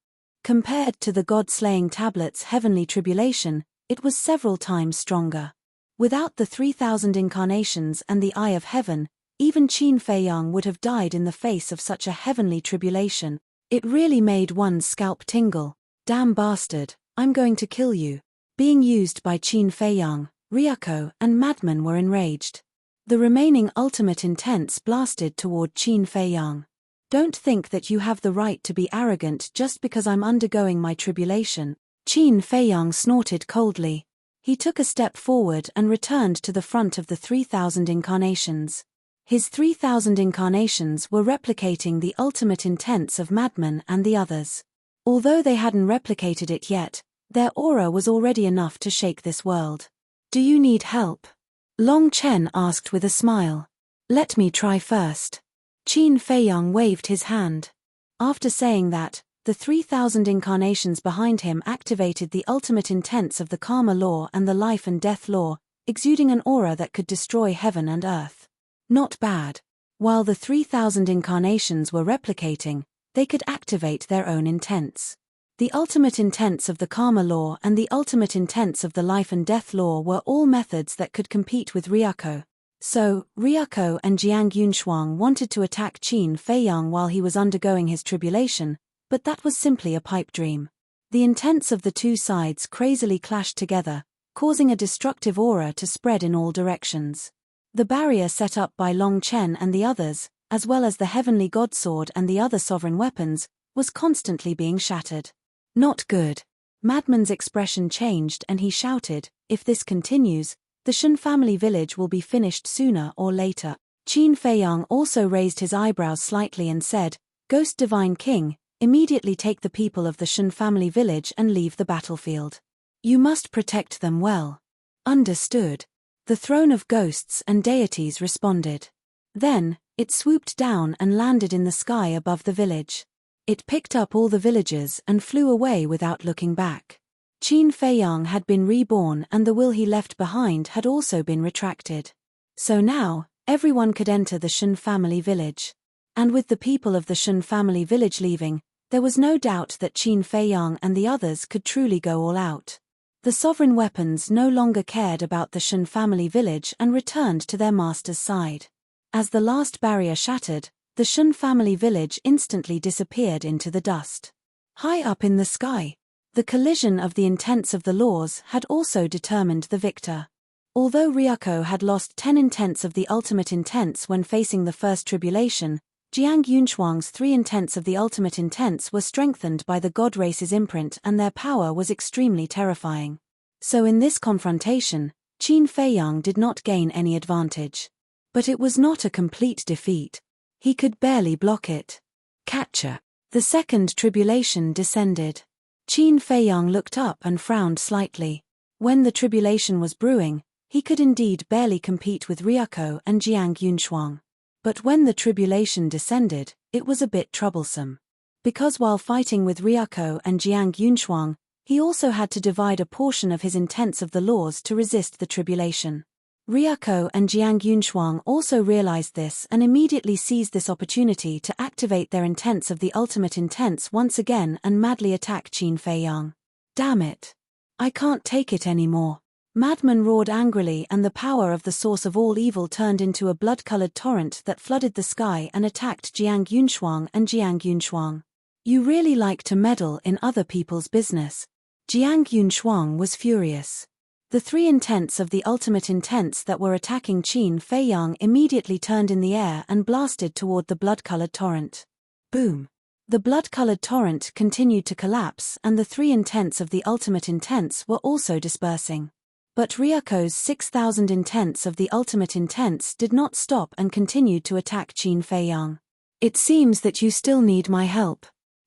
Compared to the god-slaying tablet's heavenly tribulation, it was several times stronger. Without the 3,000 incarnations and the eye of heaven, even Qin Feiyang would have died in the face of such a heavenly tribulation. It really made one's scalp tingle. Damn bastard, I'm going to kill you. Being used by Qin Feiyang, Ryuko, and Madman were enraged. The remaining ultimate intents blasted toward Qin Feiyang. Don't think that you have the right to be arrogant just because I'm undergoing my tribulation. Qin Feiyang snorted coldly. He took a step forward and returned to the front of the 3,000 incarnations. His 3,000 incarnations were replicating the ultimate intents of Madman and the others. Although they hadn't replicated it yet, their aura was already enough to shake this world. Do you need help? Long Chen asked with a smile. Let me try first. Qin Feiyang waved his hand. After saying that, the 3,000 incarnations behind him activated the ultimate intents of the karma law and the life and death law, exuding an aura that could destroy heaven and earth. Not bad. While the 3,000 incarnations were replicating, they could activate their own intents. The ultimate intents of the karma law and the ultimate intents of the life and death law were all methods that could compete with Ryuko. So, Ryuko and Jiang Yunshuang wanted to attack Qin Feiyang while he was undergoing his tribulation, but that was simply a pipe dream. The intents of the two sides crazily clashed together, causing a destructive aura to spread in all directions. The barrier set up by Long Chen and the others, as well as the heavenly godsword and the other sovereign weapons, was constantly being shattered. Not good. Madman's expression changed and he shouted, if this continues, the Shun family village will be finished sooner or later. Qin Feiyang also raised his eyebrows slightly and said, Ghost Divine King, immediately take the people of the Shun family village and leave the battlefield. You must protect them well. Understood. The throne of ghosts and deities responded. Then, it swooped down and landed in the sky above the village. It picked up all the villagers and flew away without looking back. Qin Feiyang had been reborn and the will he left behind had also been retracted. So now, everyone could enter the Shun family village. And with the people of the Shun family village leaving, there was no doubt that Qin Feiyang and the others could truly go all out. The sovereign weapons no longer cared about the Shun family village and returned to their master's side. As the last barrier shattered, the Shun family village instantly disappeared into the dust. High up in the sky, the collision of the intents of the laws had also determined the victor. Although Ryuko had lost 10 intents of the ultimate intents when facing the first tribulation, Jiang Yunshuang's 3 intents of the ultimate intents were strengthened by the god race's imprint and their power was extremely terrifying. So in this confrontation, Qin Feiyang did not gain any advantage. But it was not a complete defeat. He could barely block it. Catcher. The second tribulation descended. Qin Feiyang looked up and frowned slightly. When the tribulation was brewing, he could indeed barely compete with Ryuko and Jiang Yunshuang. But when the tribulation descended, it was a bit troublesome. Because while fighting with Ryuko and Jiang Yunshuang, he also had to divide a portion of his intents of the laws to resist the tribulation. Ryuko and Jiang Yunshuang also realized this and immediately seized this opportunity to activate their intents of the ultimate intents once again and madly attack Qin Feiyang. Damn it. I can't take it anymore. Madman roared angrily and the power of the source of all evil turned into a blood-colored torrent that flooded the sky and attacked Jiang Yunshuang and Jiang Yunshuang. You really like to meddle in other people's business. Jiang Yunshuang was furious. The 3 intents of the ultimate intents that were attacking Qin Feiyang immediately turned in the air and blasted toward the blood-colored torrent. Boom. The blood-colored torrent continued to collapse and the 3 intents of the ultimate intents were also dispersing. But Ryuko's 6,000 intents of the ultimate intents did not stop and continued to attack Qin Feiyang. It seems that you still need my help.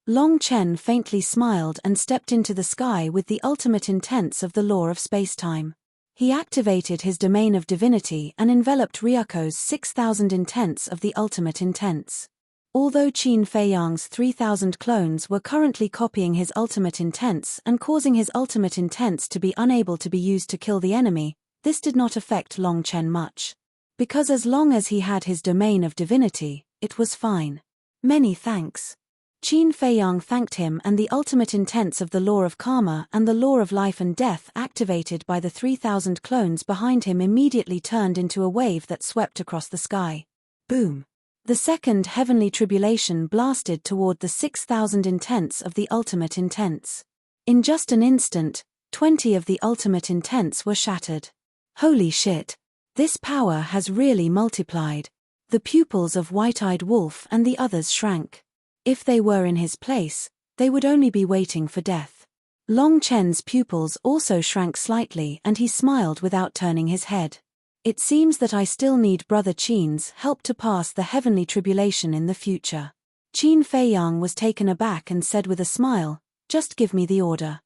Long Chen faintly smiled and stepped into the sky with the ultimate intents of the law of space-time. He activated his domain of divinity and enveloped Ryuko's 6,000 intents of the ultimate intents. Although Qin Feiyang's 3,000 clones were currently copying his ultimate intents and causing his ultimate intents to be unable to be used to kill the enemy, this did not affect Long Chen much. Because as long as he had his domain of divinity, it was fine. Many thanks. Qin Feiyang thanked him and the ultimate intents of the law of karma and the law of life and death activated by the 3,000 clones behind him immediately turned into a wave that swept across the sky. Boom. The second heavenly tribulation blasted toward the 6,000 intents of the ultimate intents. In just an instant, 20 of the ultimate intents were shattered. Holy shit! This power has really multiplied. The pupils of White-Eyed Wolf and the others shrank. If they were in his place, they would only be waiting for death. Long Chen's pupils also shrank slightly and he smiled without turning his head. It seems that I still need Brother Qin's help to pass the heavenly tribulation in the future. Qin Feiyang was taken aback and said with a smile, "Just give me the order."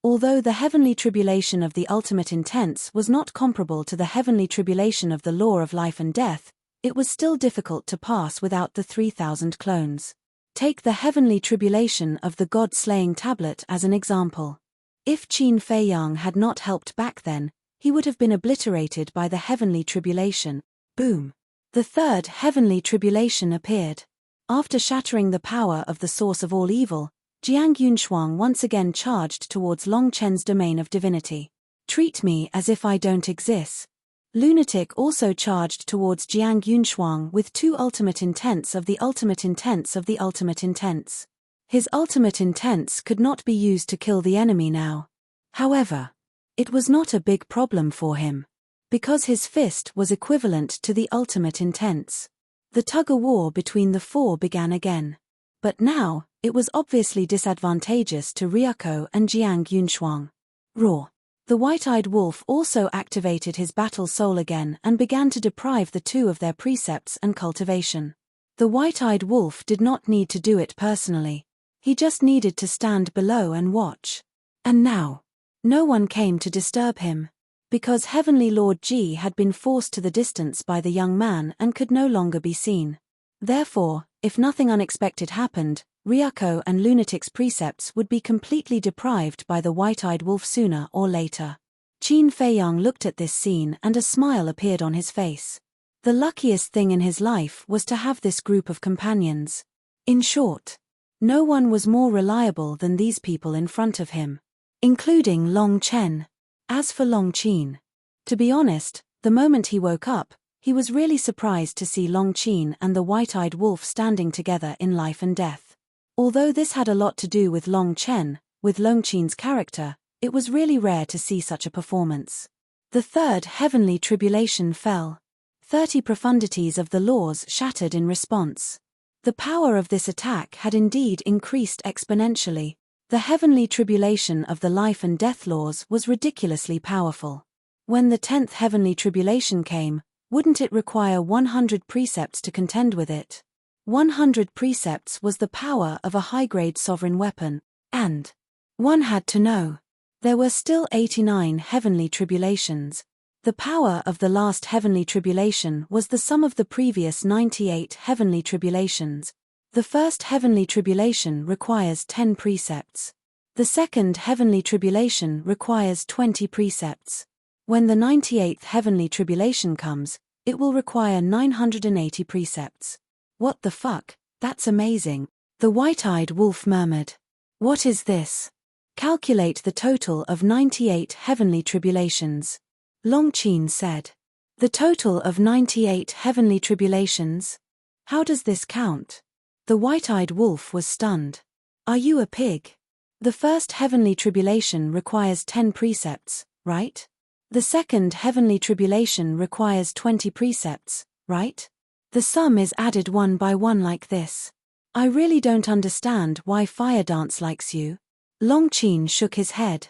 Although the heavenly tribulation of the ultimate intents was not comparable to the heavenly tribulation of the law of life and death, it was still difficult to pass without the 3,000 clones. Take the heavenly tribulation of the God-slaying tablet as an example. If Qin Feiyang had not helped back then, he would have been obliterated by the heavenly tribulation. Boom! The third heavenly tribulation appeared. After shattering the power of the source of all evil, Jiang Yunshuang once again charged towards Long Chen's domain of divinity. Treat me as if I don't exist. Lunatic also charged towards Jiang Yunshuang with 2 ultimate intents of the ultimate intents of the ultimate intents. His ultimate intents could not be used to kill the enemy now. However, it was not a big problem for him. Because his fist was equivalent to the ultimate intents. The tug-of-war between the 4 began again. But now, it was obviously disadvantageous to Ryuko and Jiang Yunshuang. Roar. The White-Eyed Wolf also activated his battle soul again and began to deprive the 2 of their precepts and cultivation. The White-Eyed Wolf did not need to do it personally. He just needed to stand below and watch. And now, no one came to disturb him. Because Heavenly Lord Ji had been forced to the distance by the young man and could no longer be seen. Therefore, if nothing unexpected happened, Ryuko and Lunatic's precepts would be completely deprived by the White-Eyed Wolf sooner or later. Qin Feiyang looked at this scene and a smile appeared on his face. The luckiest thing in his life was to have this group of companions. In short, no one was more reliable than these people in front of him, including Long Chen. As for Long Qin, to be honest, the moment he woke up, he was really surprised to see Long Qin and the White-Eyed Wolf standing together in life and death. Although this had a lot to do with Long Chen, with Long Qin's character, it was really rare to see such a performance. The third heavenly tribulation fell. 30 profundities of the laws shattered in response. The power of this attack had indeed increased exponentially. The heavenly tribulation of the life and death laws was ridiculously powerful. When the 10th heavenly tribulation came, wouldn't it require 100 precepts to contend with it? 100 precepts was the power of a high-grade sovereign weapon, and one had to know. There were still 89 heavenly tribulations. The power of the last heavenly tribulation was the sum of the previous 98 heavenly tribulations. The first heavenly tribulation requires 10 precepts. The second heavenly tribulation requires 20 precepts. When the 98th heavenly tribulation comes, it will require 980 precepts. What the fuck, that's amazing, the White-Eyed Wolf murmured. What is this? Calculate the total of 98 heavenly tribulations. Long Qin said. The total of 98 heavenly tribulations? How does this count? The White-Eyed Wolf was stunned. Are you a pig? The first heavenly tribulation requires 10 precepts, right? The second heavenly tribulation requires 20 precepts, right? The sum is added one by one like this. I really don't understand why Fire Dance likes you. Long Qin shook his head.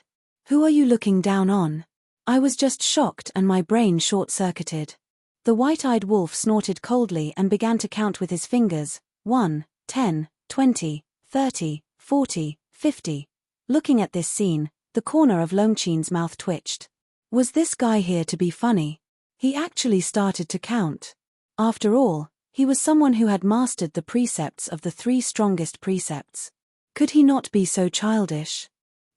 Who are you looking down on? I was just shocked and my brain short-circuited. The White-Eyed Wolf snorted coldly and began to count with his fingers. 1, 10, 20, 30, 40, 50. Looking at this scene, the corner of Long Qin's mouth twitched. Was this guy here to be funny? He actually started to count. After all, he was someone who had mastered the precepts of the 3 strongest precepts. Could he not be so childish?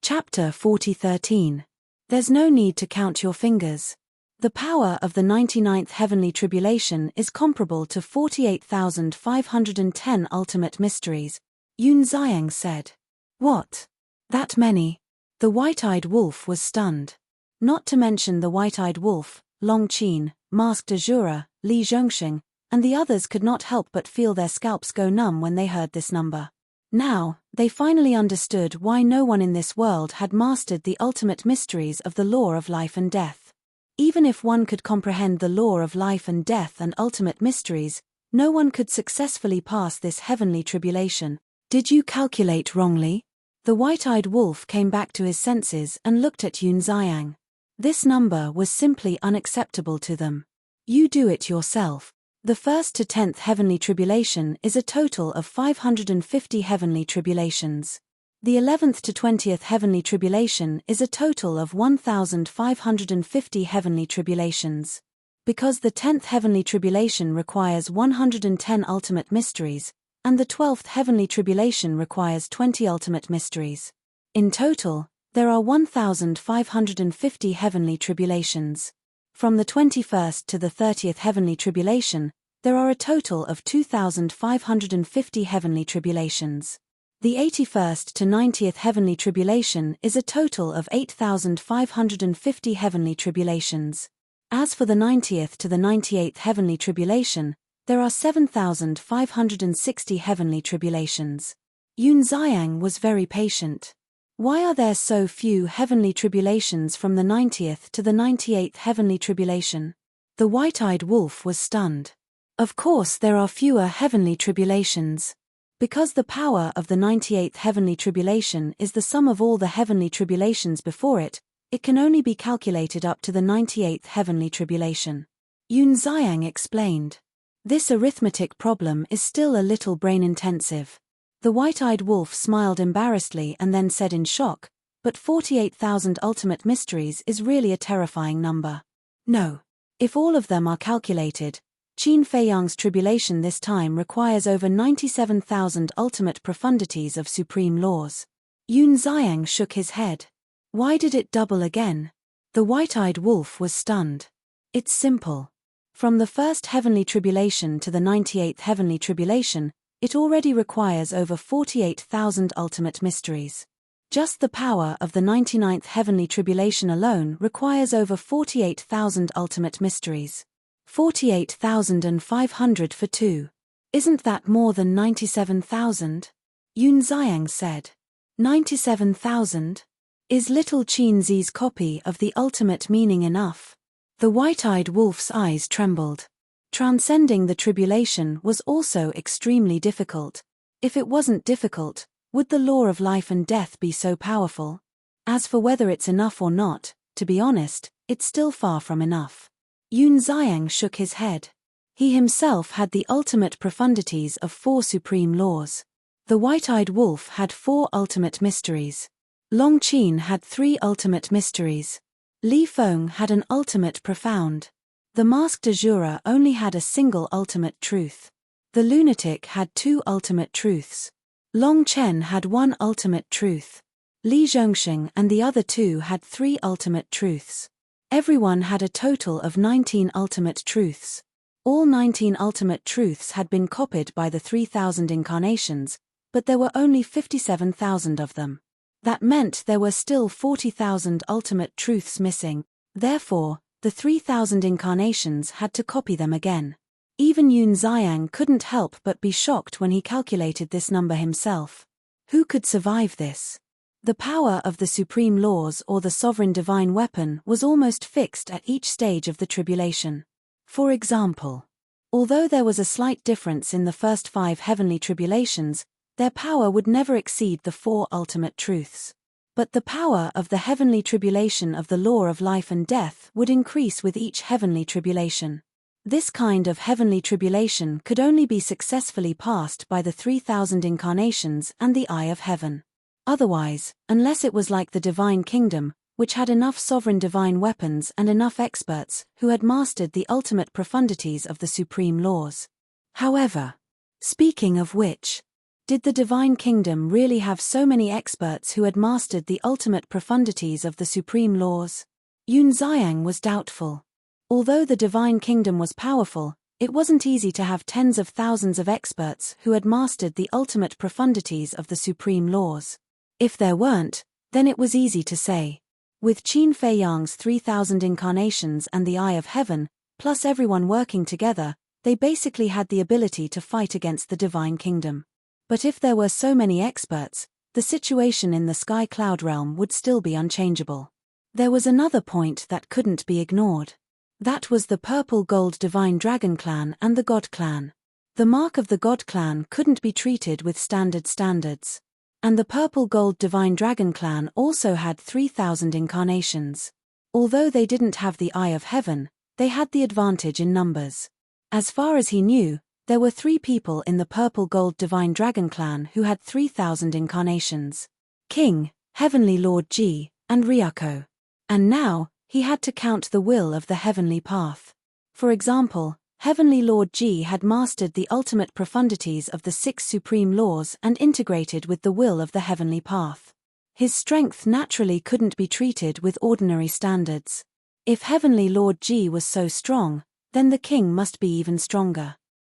Chapter 40:13. There's no need to count your fingers. The power of the 99th heavenly tribulation is comparable to 48,510 ultimate mysteries, Yun Xiang said. What? That many? The White-Eyed Wolf was stunned. Not to mention the White-Eyed Wolf, Long Qin, Masked Azura, Li Zhongxing, and the others could not help but feel their scalps go numb when they heard this number. Now, They finally understood why no one in this world had mastered the ultimate mysteries of the law of life and death. Even if one could comprehend the law of life and death and ultimate mysteries, no one could successfully pass this heavenly tribulation. Did you calculate wrongly? The white-eyed wolf came back to his senses and looked at Yun Xiang. This number was simply unacceptable to them. You do it yourself. The 1st to 10th heavenly tribulation is a total of 550 heavenly tribulations. The 11th to 20th heavenly tribulation is a total of 1,550 heavenly tribulations. Because the 10th heavenly tribulation requires 110 ultimate mysteries, and the 12th heavenly tribulation requires 20 ultimate mysteries. In total, there are 1,550 heavenly tribulations. From the 21st to the 30th heavenly tribulation, there are a total of 2,550 heavenly tribulations. The 81st to 90th heavenly tribulation is a total of 8,550 heavenly tribulations. As for the 90th to the 98th heavenly tribulation, there are 7,560 heavenly tribulations. Yun Xiang was very patient. Why are there so few heavenly tribulations from the 90th to the 98th heavenly tribulation? The white-eyed wolf was stunned. Of course there are fewer heavenly tribulations. Because the power of the 98th heavenly tribulation is the sum of all the heavenly tribulations before it, it can only be calculated up to the 98th heavenly tribulation. Yun Xiang explained. This arithmetic problem is still a little brain-intensive. The white-eyed wolf smiled embarrassedly and then said in shock, but 48,000 ultimate mysteries is really a terrifying number. No. If all of them are calculated, Qin Feiyang's tribulation this time requires over 97,000 ultimate profundities of supreme laws. Yun Xiang shook his head. Why did it double again? The white-eyed wolf was stunned. It's simple. From the 1st heavenly tribulation to the 98th heavenly tribulation, it already requires over 48,000 ultimate mysteries. Just the power of the 99th heavenly tribulation alone requires over 48,000 ultimate mysteries. 48,500 for 2. Isn't that more than 97,000? Yun Xiang said. 97,000? Is little Qin Zi's copy of the ultimate meaning enough? The white-eyed wolf's eyes trembled. Transcending the tribulation was also extremely difficult. If it wasn't difficult, would the law of life and death be so powerful? As for whether it's enough or not, to be honest, it's still far from enough. Yun Xiang shook his head. He himself had the ultimate profundities of 4 supreme laws. The white-eyed wolf had 4 ultimate mysteries. Long Qin had 3 ultimate mysteries. Li Feng had an ultimate profound. The masked Azura only had a single ultimate truth. The lunatic had 2 ultimate truths. Long Chen had 1 ultimate truth. Li Zhongxing and the other 2 had 3 ultimate truths. Everyone had a total of 19 ultimate truths. All 19 ultimate truths had been copied by the 3,000 incarnations, but there were only 57,000 of them. That meant there were still 40,000 ultimate truths missing. Therefore, the 3,000 incarnations had to copy them again. Even Yun Xiang couldn't help but be shocked when he calculated this number himself. Who could survive this? The power of the supreme laws or the sovereign divine weapon was almost fixed at each stage of the tribulation. For example, although there was a slight difference in the first 5 heavenly tribulations, their power would never exceed the 4 ultimate truths. But the power of the heavenly tribulation of the law of life and death would increase with each heavenly tribulation. This kind of heavenly tribulation could only be successfully passed by the 3,000 incarnations and the eye of heaven. Otherwise, unless it was like the divine kingdom, which had enough sovereign divine weapons and enough experts who had mastered the ultimate profundities of the supreme laws. However, speaking of which, did the divine kingdom really have so many experts who had mastered the ultimate profundities of the supreme laws? Yun Xiang was doubtful. Although the divine kingdom was powerful, it wasn't easy to have tens of thousands of experts who had mastered the ultimate profundities of the supreme laws. If there weren't, then it was easy to say. With Qin Feiyang's 3,000 incarnations and the eye of heaven, plus everyone working together, they basically had the ability to fight against the divine kingdom. But if there were so many experts, the situation in the sky cloud realm would still be unchangeable. There was another point that couldn't be ignored. That was the Purple Gold Divine Dragon Clan and the God Clan. The mark of the God Clan couldn't be treated with standards. And the Purple Gold Divine Dragon Clan also had 3,000 incarnations. Although they didn't have the Eye of Heaven, they had the advantage in numbers. As far as he knew, there were 3 people in the Purple Gold Divine Dragon Clan who had 3,000 incarnations. King, Heavenly Lord Ji, and Ryuko. And now, he had to count the will of the heavenly path. For example, Heavenly Lord Ji had mastered the ultimate profundities of the 6 supreme laws and integrated with the will of the heavenly path. His strength naturally couldn't be treated with ordinary standards. If Heavenly Lord Ji was so strong, then the king must be even stronger.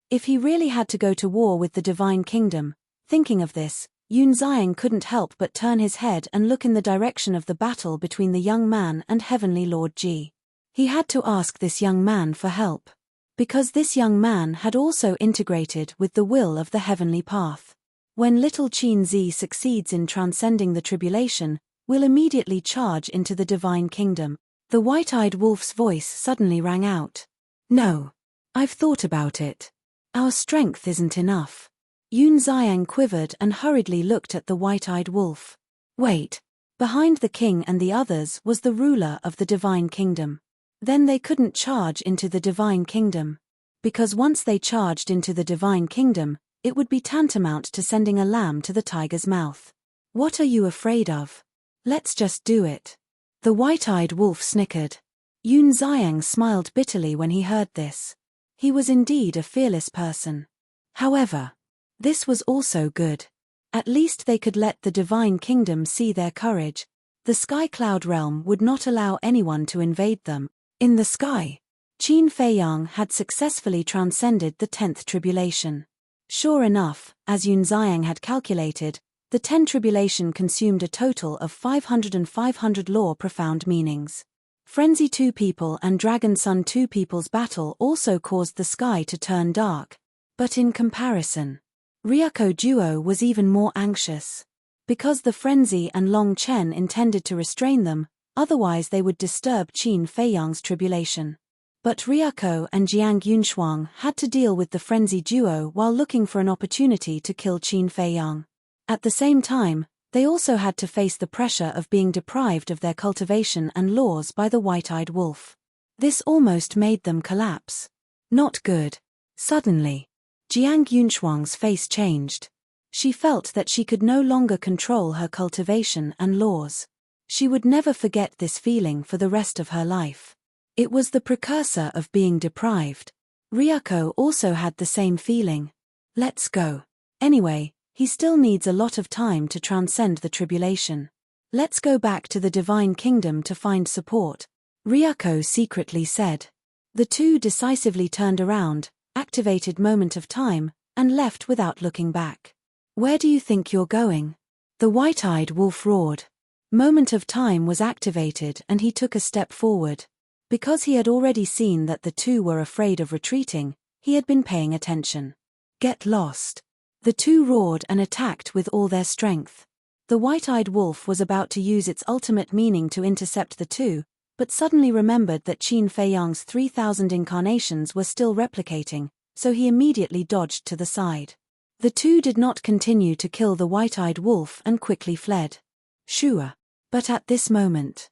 If he really had to go to war with the Divine Kingdom, thinking of this, Yun Xiang couldn't help but turn his head and look in the direction of the battle between the young man and Heavenly Lord Ji. He had to ask this young man for help. Because this young man had also integrated with the will of the heavenly path. When little Qin Zi succeeds in transcending the tribulation, will immediately charge into the Divine Kingdom. The white-eyed wolf's voice suddenly rang out. No. I've thought about it. Our strength isn't enough. Yun Xiang quivered and hurriedly looked at the white-eyed wolf. Wait. Behind the king and the others was the ruler of the Divine Kingdom. Then they couldn't charge into the Divine Kingdom. Because once they charged into the Divine Kingdom, it would be tantamount to sending a lamb to the tiger's mouth. What are you afraid of? Let's just do it. The white-eyed wolf snickered. Yun Xiang smiled bitterly when he heard this. He was indeed a fearless person. However, this was also good. At least they could let the Divine Kingdom see their courage. The Sky Cloud Realm would not allow anyone to invade them. In the sky, Qin Feiyang had successfully transcended the 10th tribulation. Sure enough, as Yun Xiang had calculated, the 10 tribulation consumed a total of 500 lore profound meanings. Frenzy 2 people and Dragon Sun 2 people's battle also caused the sky to turn dark. But in comparison, Ryuko duo was even more anxious. Because the Frenzy and Long Chen intended to restrain them, otherwise they would disturb Qin Feiyang's tribulation. But Ryuko and Jiang Yunshuang had to deal with the Frenzy duo while looking for an opportunity to kill Qin Feiyang. At the same time, they also had to face the pressure of being deprived of their cultivation and laws by the white-eyed wolf. This almost made them collapse. Not good. Suddenly, Jiang Yunshuang's face changed. She felt that she could no longer control her cultivation and laws. She would never forget this feeling for the rest of her life. It was the precursor of being deprived. Ryuko also had the same feeling. Let's go. Anyway, he still needs a lot of time to transcend the tribulation. Let's go back to the Divine Kingdom to find support, Ryuko secretly said. The two decisively turned around, activated Moment of Time, and left without looking back. Where do you think you're going? The white-eyed wolf roared. Moment of Time was activated and he took a step forward. Because he had already seen that the two were afraid of retreating, he had been paying attention. Get lost. The two roared and attacked with all their strength. The white-eyed wolf was about to use its ultimate meaning to intercept the two, but suddenly remembered that Qin Feiyang's 3,000 incarnations were still replicating, so he immediately dodged to the side. The two did not continue to kill the white-eyed wolf and quickly fled. Shua. But at this moment,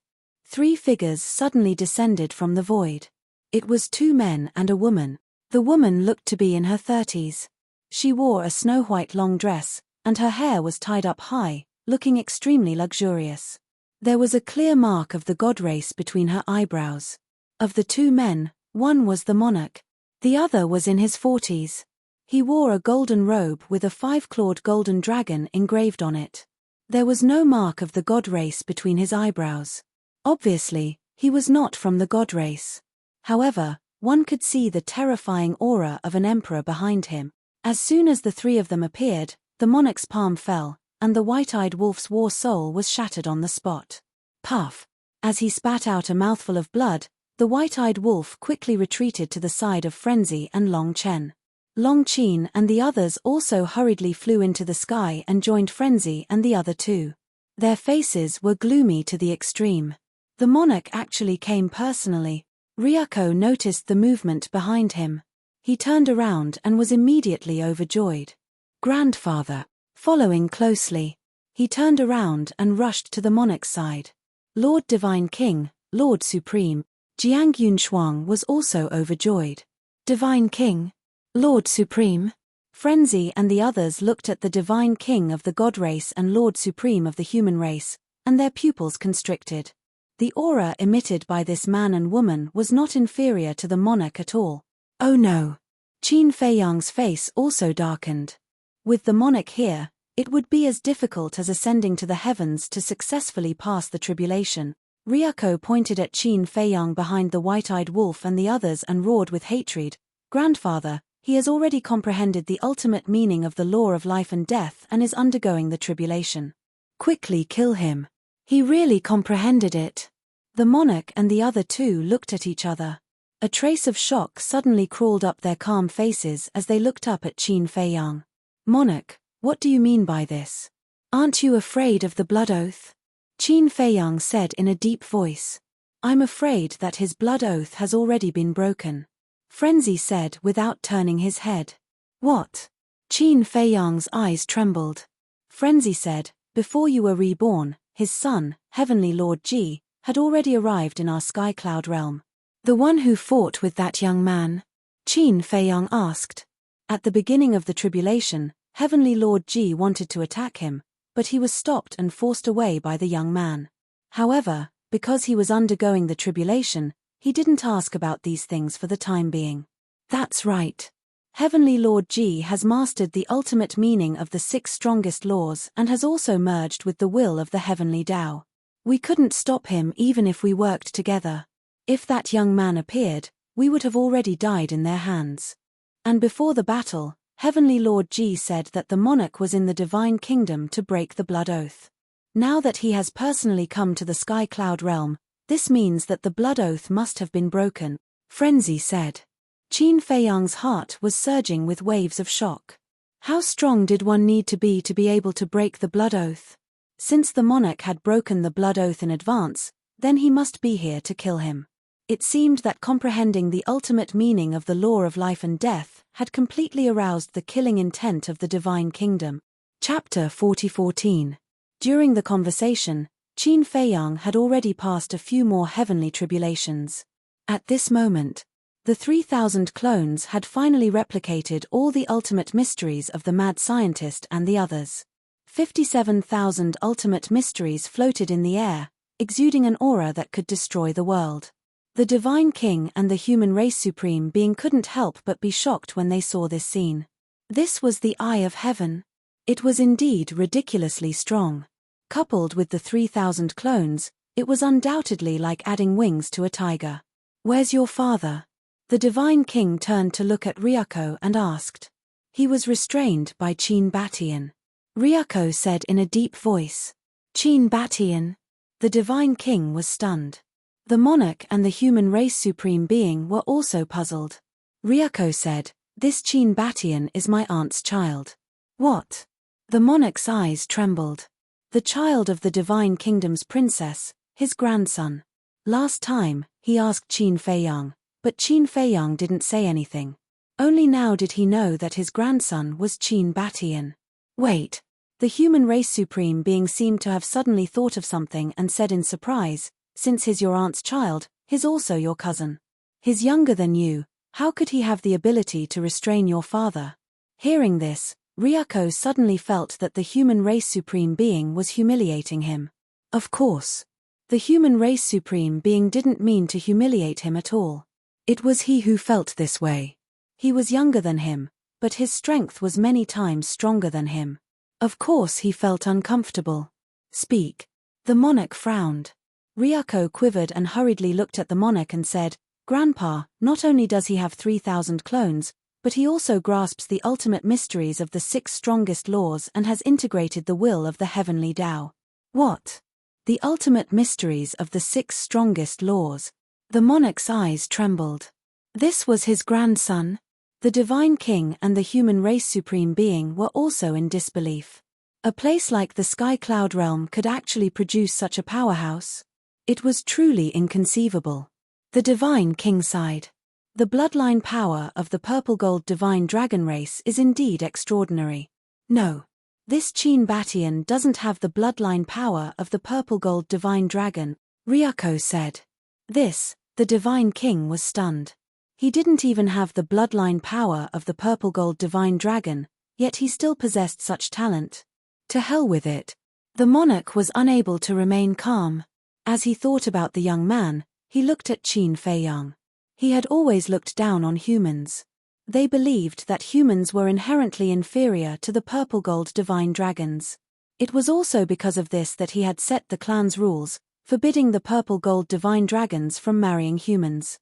3 figures suddenly descended from the void. It was 2 men and a woman. The woman looked to be in her 30s. She wore a snow-white long dress, and her hair was tied up high, looking extremely luxurious. There was a clear mark of the god race between her eyebrows. Of the 2 men, one was the monarch. The other was in his 40s. He wore a golden robe with a 5-clawed golden dragon engraved on it. There was no mark of the god race between his eyebrows. Obviously, he was not from the god race. However, one could see the terrifying aura of an emperor behind him. As soon as the 3 of them appeared, the monarch's palm fell, and the white-eyed wolf's war soul was shattered on the spot. Puff! As he spat out a mouthful of blood, the white-eyed wolf quickly retreated to the side of Frenzy and Long Chen. Long Qin and the others also hurriedly flew into the sky and joined Frenzy and the other two. Their faces were gloomy to the extreme. The monarch actually came personally. Ryuko noticed the movement behind him. He turned around and was immediately overjoyed. Grandfather. Following closely. He turned around and rushed to the monarch's side. Lord Divine King, Lord Supreme, Jiang Yunshuang was also overjoyed. Divine King? Lord Supreme? Frenzy and the others looked at the Divine King of the God race and Lord Supreme of the human race, and their pupils constricted. The aura emitted by this man and woman was not inferior to the monarch at all. Oh no! Qin Feiyang's face also darkened. With the monarch here, it would be as difficult as ascending to the heavens to successfully pass the tribulation. Ryuko pointed at Qin Feiyang behind the white-eyed wolf and the others and roared with hatred. Grandfather, he has already comprehended the ultimate meaning of the law of life and death and is undergoing the tribulation. Quickly kill him. He really comprehended it. The monarch and the other two looked at each other. A trace of shock suddenly crawled up their calm faces as they looked up at Qin Feiyang. Monarch, what do you mean by this? Aren't you afraid of the blood oath? Qin Feiyang said in a deep voice. I'm afraid that his blood oath has already been broken. Frenzy said without turning his head. What? Qin Feiyang's eyes trembled. Frenzy said, before you were reborn, his son, Heavenly Lord Ji, had already arrived in our sky cloud realm. The one who fought with that young man? Qin Feiyang asked. At the beginning of the tribulation, Heavenly Lord Ji wanted to attack him, but he was stopped and forced away by the young man. However, because he was undergoing the tribulation, he didn't ask about these things for the time being. That's right. Heavenly Lord Ji has mastered the ultimate meaning of the 6 strongest laws and has also merged with the will of the Heavenly Tao. We couldn't stop him even if we worked together. If that young man appeared, we would have already died in their hands. And before the battle, Heavenly Lord Ji said that the monarch was in the divine kingdom to break the blood oath. Now that he has personally come to the sky cloud realm, this means that the blood oath must have been broken, Frenzy said. Qin Feiyang's heart was surging with waves of shock. How strong did one need to be able to break the blood oath? Since the monarch had broken the blood oath in advance, then he must be here to kill him. It seemed that comprehending the ultimate meaning of the law of life and death had completely aroused the killing intent of the divine kingdom. Chapter 40:14. During the conversation, Qin Feiyang had already passed a few more heavenly tribulations. At this moment, the 3,000 clones had finally replicated all the ultimate mysteries of the mad scientist and the others. 57,000 ultimate mysteries floated in the air, exuding an aura that could destroy the world. The Divine King and the human race supreme being couldn't help but be shocked when they saw this scene. This was the eye of heaven. It was indeed ridiculously strong. Coupled with the 3,000 clones, it was undoubtedly like adding wings to a tiger. Where's your father? The Divine King turned to look at Ryuko and asked. He was restrained by Qin Batian. Ryuko said in a deep voice. Qin Batian? The Divine King was stunned. The monarch and the human race supreme being were also puzzled. Ryuko said, this Qin Batian is my aunt's child. What? The monarch's eyes trembled. The child of the divine kingdom's princess, his grandson. Last time, he asked Qin Feiyang, but Qin Feiyang didn't say anything. Only now did he know that his grandson was Qin Batian. Wait. The human race supreme being seemed to have suddenly thought of something and said in surprise, since he's your aunt's child, he's also your cousin. He's younger than you, how could he have the ability to restrain your father? Hearing this, Ryuko suddenly felt that the human race supreme being was humiliating him. Of course. The human race supreme being didn't mean to humiliate him at all. It was he who felt this way. He was younger than him, but his strength was many times stronger than him. Of course he felt uncomfortable. Speak. The monarch frowned. Ryuko quivered and hurriedly looked at the monarch and said, Grandpa, not only does he have 3,000 clones, but he also grasps the ultimate mysteries of the 6 strongest laws and has integrated the will of the heavenly Tao. What? The ultimate mysteries of the 6 strongest laws. The monarch's eyes trembled. This was his grandson? The Divine King and the human race Supreme Being were also in disbelief. A place like the Sky Cloud Realm could actually produce such a powerhouse? It was truly inconceivable. The Divine King sighed. The bloodline power of the purple gold divine dragon race is indeed extraordinary. No. This Qin Batian doesn't have the bloodline power of the purple gold divine dragon, Ryuko said. The Divine King was stunned. He didn't even have the bloodline power of the purple gold divine dragon, yet he still possessed such talent. To hell with it. The monarch was unable to remain calm. As he thought about the young man, he looked at Qin Feiyang. He had always looked down on humans. They believed that humans were inherently inferior to the purple gold divine dragons. It was also because of this that he had set the clan's rules, forbidding the purple gold divine dragons from marrying humans.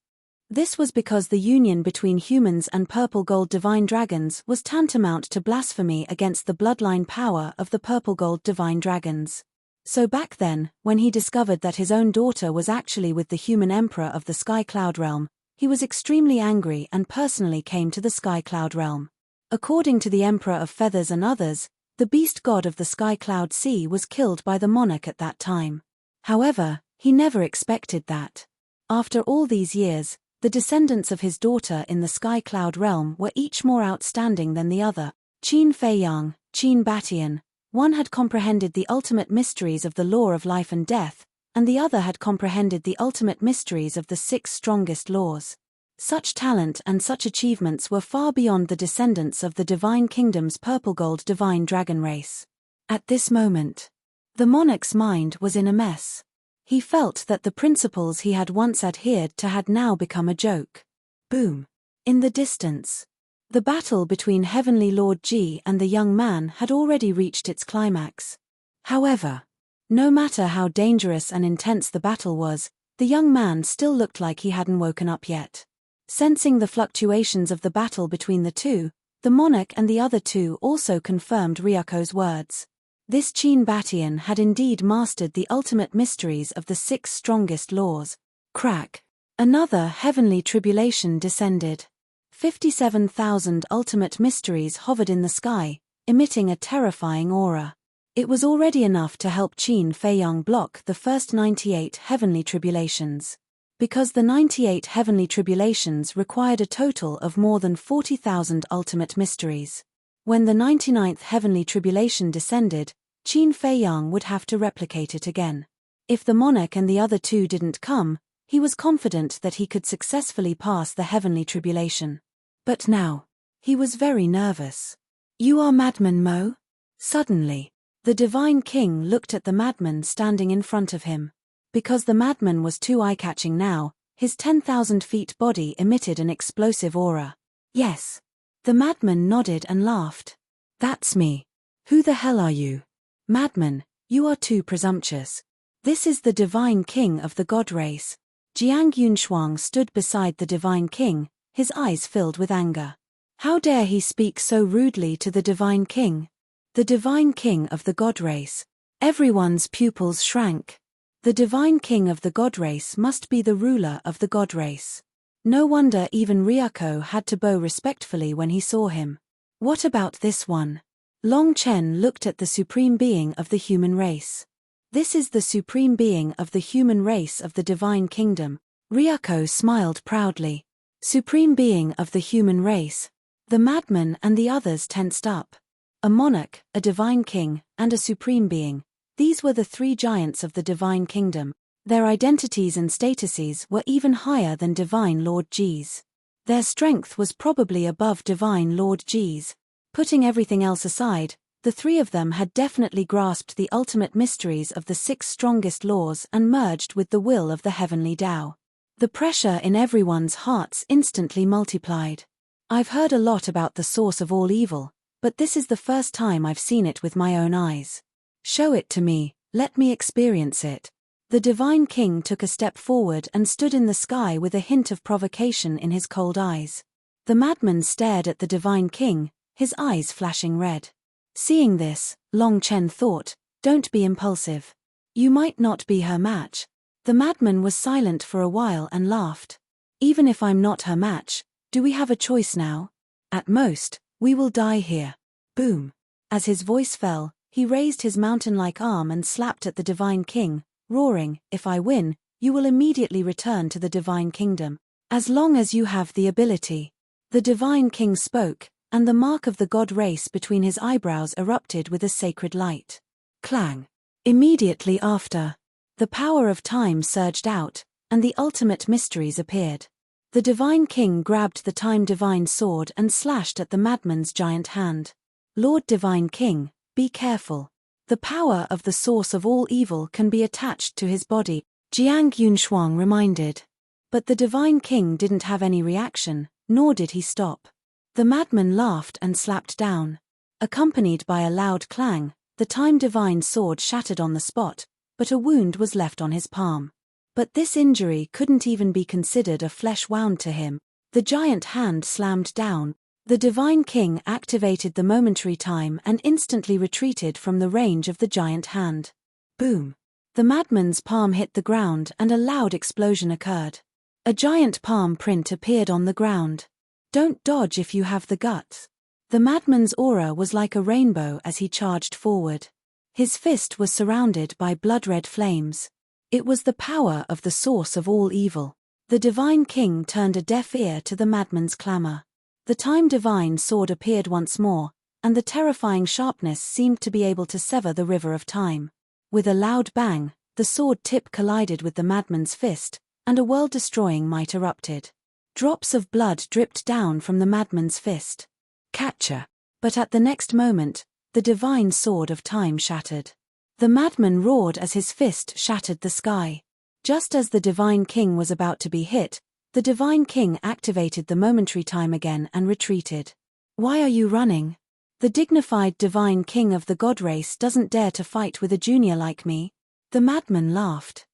This was because the union between humans and purple gold divine dragons was tantamount to blasphemy against the bloodline power of the purple gold divine dragons. So back then, when he discovered that his own daughter was actually with the human emperor of the Sky Cloud Realm, he was extremely angry and personally came to the Sky Cloud Realm. According to the Emperor of Feathers and others, the beast god of the Sky Cloud Sea was killed by the monarch at that time. However, he never expected that. After all these years, the descendants of his daughter in the Sky Cloud Realm were each more outstanding than the other. Qin Feiyang, Qin Batian, one had comprehended the ultimate mysteries of the law of life and death, and the other had comprehended the ultimate mysteries of the 6 strongest laws. Such talent and such achievements were far beyond the descendants of the Divine Kingdom's purple gold divine dragon race. At this moment, the monarch's mind was in a mess. He felt that the principles he had once adhered to had now become a joke. Boom. In the distance. The battle between Heavenly Lord Ji and the young man had already reached its climax. However, no matter how dangerous and intense the battle was, the young man still looked like he hadn't woken up yet. Sensing the fluctuations of the battle between the two, the monarch and the other two also confirmed Ryuko's words. This Qin Batian had indeed mastered the ultimate mysteries of the 6 strongest laws. Crack. Another heavenly tribulation descended. 57,000 ultimate mysteries hovered in the sky, emitting a terrifying aura. It was already enough to help Qin Feiyang block the first 98 heavenly tribulations. Because the 98 heavenly tribulations required a total of more than 40,000 ultimate mysteries. When the 99th heavenly tribulation descended, Qin Feiyang would have to replicate it again. If the monarch and the other two didn't come, he was confident that he could successfully pass the heavenly tribulation. But now, he was very nervous. "You are Madman Mo?" Suddenly, the Divine King looked at the madman standing in front of him. Because the madman was too eye-catching now, his 10,000 feet body emitted an explosive aura. "Yes." The madman nodded and laughed. "That's me. Who the hell are you?" "Madman, you are too presumptuous. This is the Divine King of the God race." Jiang Yunshuang stood beside the Divine King, his eyes filled with anger. How dare he speak so rudely to the Divine King? The Divine King of the God race. Everyone's pupils shrank. The Divine King of the God race must be the ruler of the God race. No wonder even Ryuko had to bow respectfully when he saw him. What about this one? Long Chen looked at the supreme being of the human race. This is the supreme being of the human race of the Divine Kingdom. Ryuko smiled proudly. Supreme being of the human race. The madman and the others tensed up. A monarch, a divine king, and a supreme being. These were the 3 giants of the Divine Kingdom. Their identities and statuses were even higher than Divine Lord Ji's. Their strength was probably above Divine Lord Ji's. Putting everything else aside, the 3 of them had definitely grasped the ultimate mysteries of the 6 strongest laws and merged with the will of the heavenly Tao. The pressure in everyone's hearts instantly multiplied. I've heard a lot about the source of all evil, but this is the first time I've seen it with my own eyes. Show it to me, let me experience it. The Divine King took a step forward and stood in the sky with a hint of provocation in his cold eyes. The madman stared at the Divine King, his eyes flashing red. Seeing this, Long Chen thought, "Don't be impulsive. You might not be her match." The madman was silent for a while and laughed. "Even if I'm not her match, do we have a choice now?" At most, we will die here. Boom. As his voice fell, he raised his mountain-like arm and slapped at the Divine King, roaring, "If I win, you will immediately return to the Divine Kingdom. As long as you have the ability." The Divine King spoke, and the mark of the god race between his eyebrows erupted with a sacred light. Clang. Immediately after, the power of time surged out, and the ultimate mysteries appeared. The Divine King grabbed the Time Divine Sword and slashed at the madman's giant hand. "Lord Divine King, be careful. The power of the source of all evil can be attached to his body," Jiang Yunshuang reminded. But the Divine King didn't have any reaction, nor did he stop. The madman laughed and slapped down. Accompanied by a loud clang, the Time Divine Sword shattered on the spot, but a wound was left on his palm. But this injury couldn't even be considered a flesh wound to him. The giant hand slammed down. The Divine King activated the momentary time and instantly retreated from the range of the giant hand. Boom. The madman's palm hit the ground and a loud explosion occurred. A giant palm print appeared on the ground. "Don't dodge if you have the guts." The madman's aura was like a rainbow as he charged forward. His fist was surrounded by blood-red flames. It was the power of the source of all evil. The Divine King turned a deaf ear to the madman's clamor. The Time Divine Sword appeared once more, and the terrifying sharpness seemed to be able to sever the river of time. With a loud bang, the sword tip collided with the madman's fist, and a world-destroying might erupted. Drops of blood dripped down from the madman's fist. Catcher! But at the next moment, the divine sword of time shattered. The madman roared as his fist shattered the sky. Just as the Divine King was about to be hit, the Divine King activated the momentary time again and retreated. "Why are you running? The dignified Divine King of the God race doesn't dare to fight with a junior like me." The madman laughed.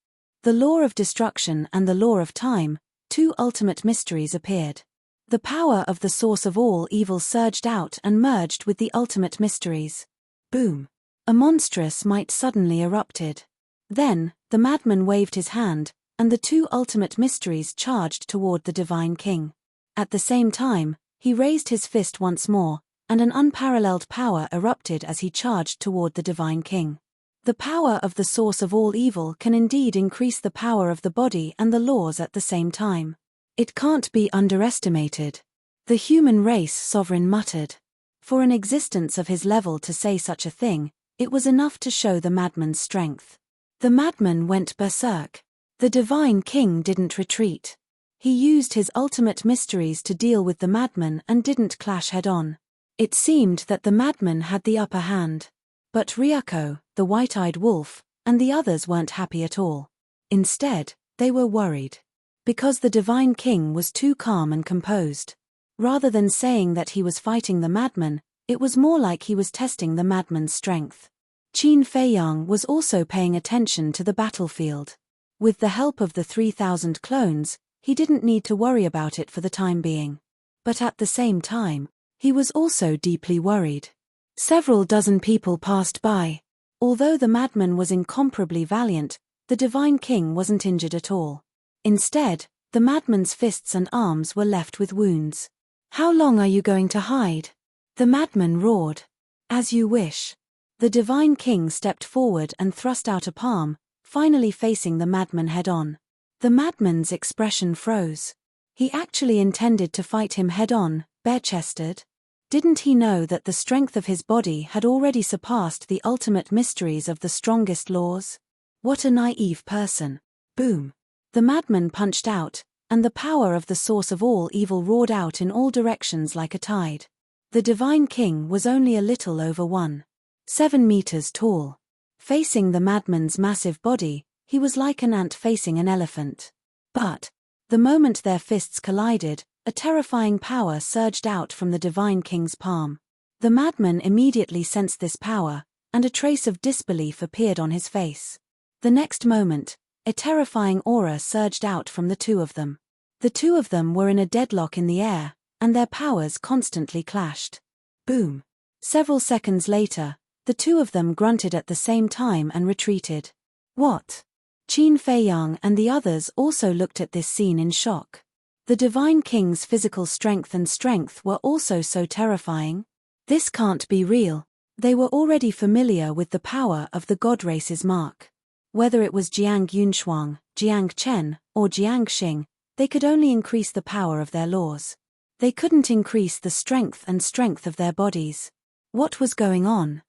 The law of destruction and the law of time, two ultimate mysteries appeared. The power of the source of all evil surged out and merged with the ultimate mysteries. Boom. A monstrous might suddenly erupted. Then, the madman waved his hand, and the two ultimate mysteries charged toward the Divine King. At the same time, he raised his fist once more, and an unparalleled power erupted as he charged toward the Divine King. The power of the source of all evil can indeed increase the power of the body and the laws at the same time. It can't be underestimated. The human race sovereign muttered. For an existence of his level to say such a thing, it was enough to show the madman's strength. The madman went berserk. The Divine King didn't retreat. He used his ultimate mysteries to deal with the madman and didn't clash head-on. It seemed that the madman had the upper hand. But Ryuko, the white-eyed wolf, and the others weren't happy at all. Instead, they were worried. Because the Divine King was too calm and composed. Rather than saying that he was fighting the madman, it was more like he was testing the madman's strength. Qin Feiyang was also paying attention to the battlefield. With the help of the 3,000 clones, he didn't need to worry about it for the time being. But at the same time, he was also deeply worried. Several dozen people passed by. Although the madman was incomparably valiant, the Divine King wasn't injured at all. Instead, the madman's fists and arms were left with wounds. "How long are you going to hide?" The madman roared. "As you wish." The Divine King stepped forward and thrust out a palm, finally facing the madman head-on. The madman's expression froze. He actually intended to fight him head-on, bare-chested. Didn't he know that the strength of his body had already surpassed the ultimate mysteries of the strongest laws? What a naive person. Boom. The madman punched out, and the power of the source of all evil roared out in all directions like a tide. The Divine King was only a little over 1.7 meters tall. Facing the madman's massive body, he was like an ant facing an elephant. But, the moment their fists collided, a terrifying power surged out from the Divine King's palm. The madman immediately sensed this power, and a trace of disbelief appeared on his face. The next moment, a terrifying aura surged out from the two of them. The two of them were in a deadlock in the air, and their powers constantly clashed. Boom. Several seconds later, the two of them grunted at the same time and retreated. What? Qin Feiyang and the others also looked at this scene in shock. The Divine King's physical strength were also so terrifying. This can't be real. They were already familiar with the power of the god race's mark. Whether it was Jiang Yunshuang, Jiang Chen, or Jiang Xing, they could only increase the power of their laws. They couldn't increase the strength of their bodies. What was going on?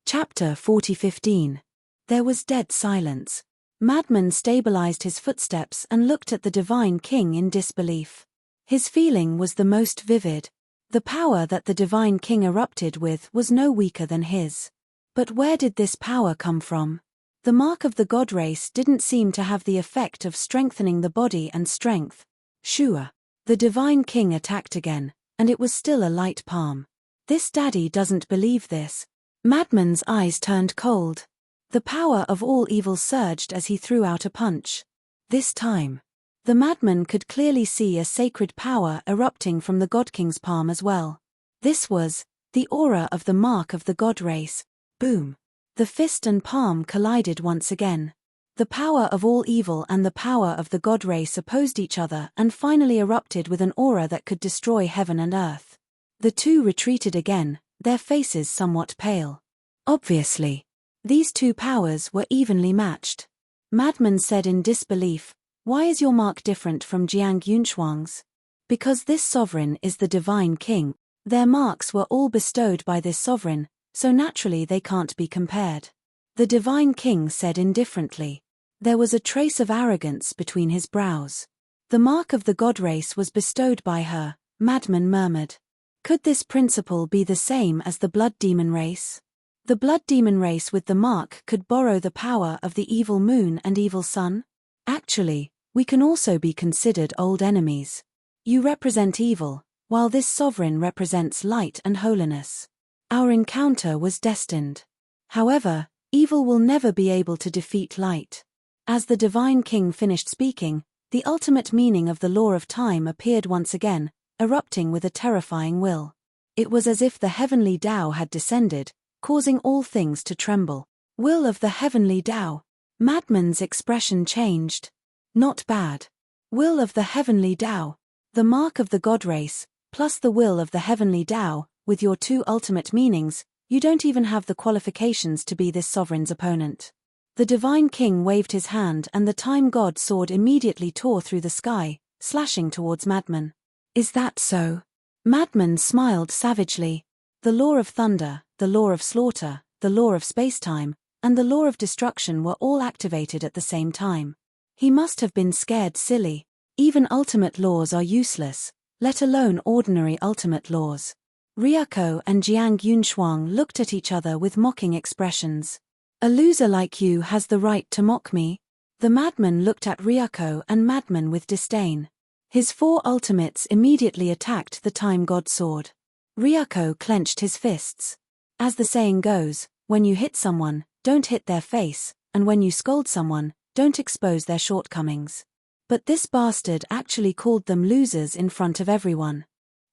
Chapter 40:15. There was dead silence. Madman stabilized his footsteps and looked at the Divine King in disbelief. His feeling was the most vivid. The power that the Divine King erupted with was no weaker than his. But where did this power come from? The mark of the god race didn't seem to have the effect of strengthening the body and strength. Shua. The Divine King attacked again, and it was still a light palm. This daddy doesn't believe this. Madman's eyes turned cold. The power of all evil surged as he threw out a punch. This time, the madman could clearly see a sacred power erupting from the God King's palm as well. This was the aura of the mark of the god race. Boom. The fist and palm collided once again. The power of all evil and the power of the god race opposed each other and finally erupted with an aura that could destroy heaven and earth. The two retreated again, their faces somewhat pale. Obviously, these two powers were evenly matched. Madman said in disbelief, "Why is your mark different from Jiang Yunshuang's?" "Because this sovereign is the Divine King. Their marks were all bestowed by this sovereign, so naturally they can't be compared." The Divine King said indifferently. There was a trace of arrogance between his brows. "The mark of the god race was bestowed by her," Madman murmured. Could this principle be the same as the blood demon race? The blood demon race with the mark could borrow the power of the evil moon and evil sun? Actually, we can also be considered old enemies. You represent evil, while this sovereign represents light and holiness. Our encounter was destined. However, evil will never be able to defeat light. As the Divine King finished speaking, the ultimate meaning of the law of time appeared once again, erupting with a terrifying will. It was as if the heavenly Tao had descended, causing all things to tremble. Will of the heavenly Tao. Madman's expression changed. Not bad. Will of the heavenly Tao. The mark of the god race, plus the will of the heavenly Tao, with your two ultimate meanings, you don't even have the qualifications to be this sovereign's opponent. The Divine King waved his hand and the time god sword immediately tore through the sky, slashing towards Madman. Is that so? Madman smiled savagely. The law of thunder, the law of slaughter, the law of space-time, and the law of destruction were all activated at the same time. He must have been scared silly. Even ultimate laws are useless, let alone ordinary ultimate laws. Ryuko and Jiang Yunshuang looked at each other with mocking expressions. "A loser like you has the right to mock me?" The madman looked at Ryuko and Madman with disdain. His four ultimates immediately attacked the time god sword. Ryuko clenched his fists. As the saying goes, when you hit someone, don't hit their face, and when you scold someone, don't expose their shortcomings. But this bastard actually called them losers in front of everyone.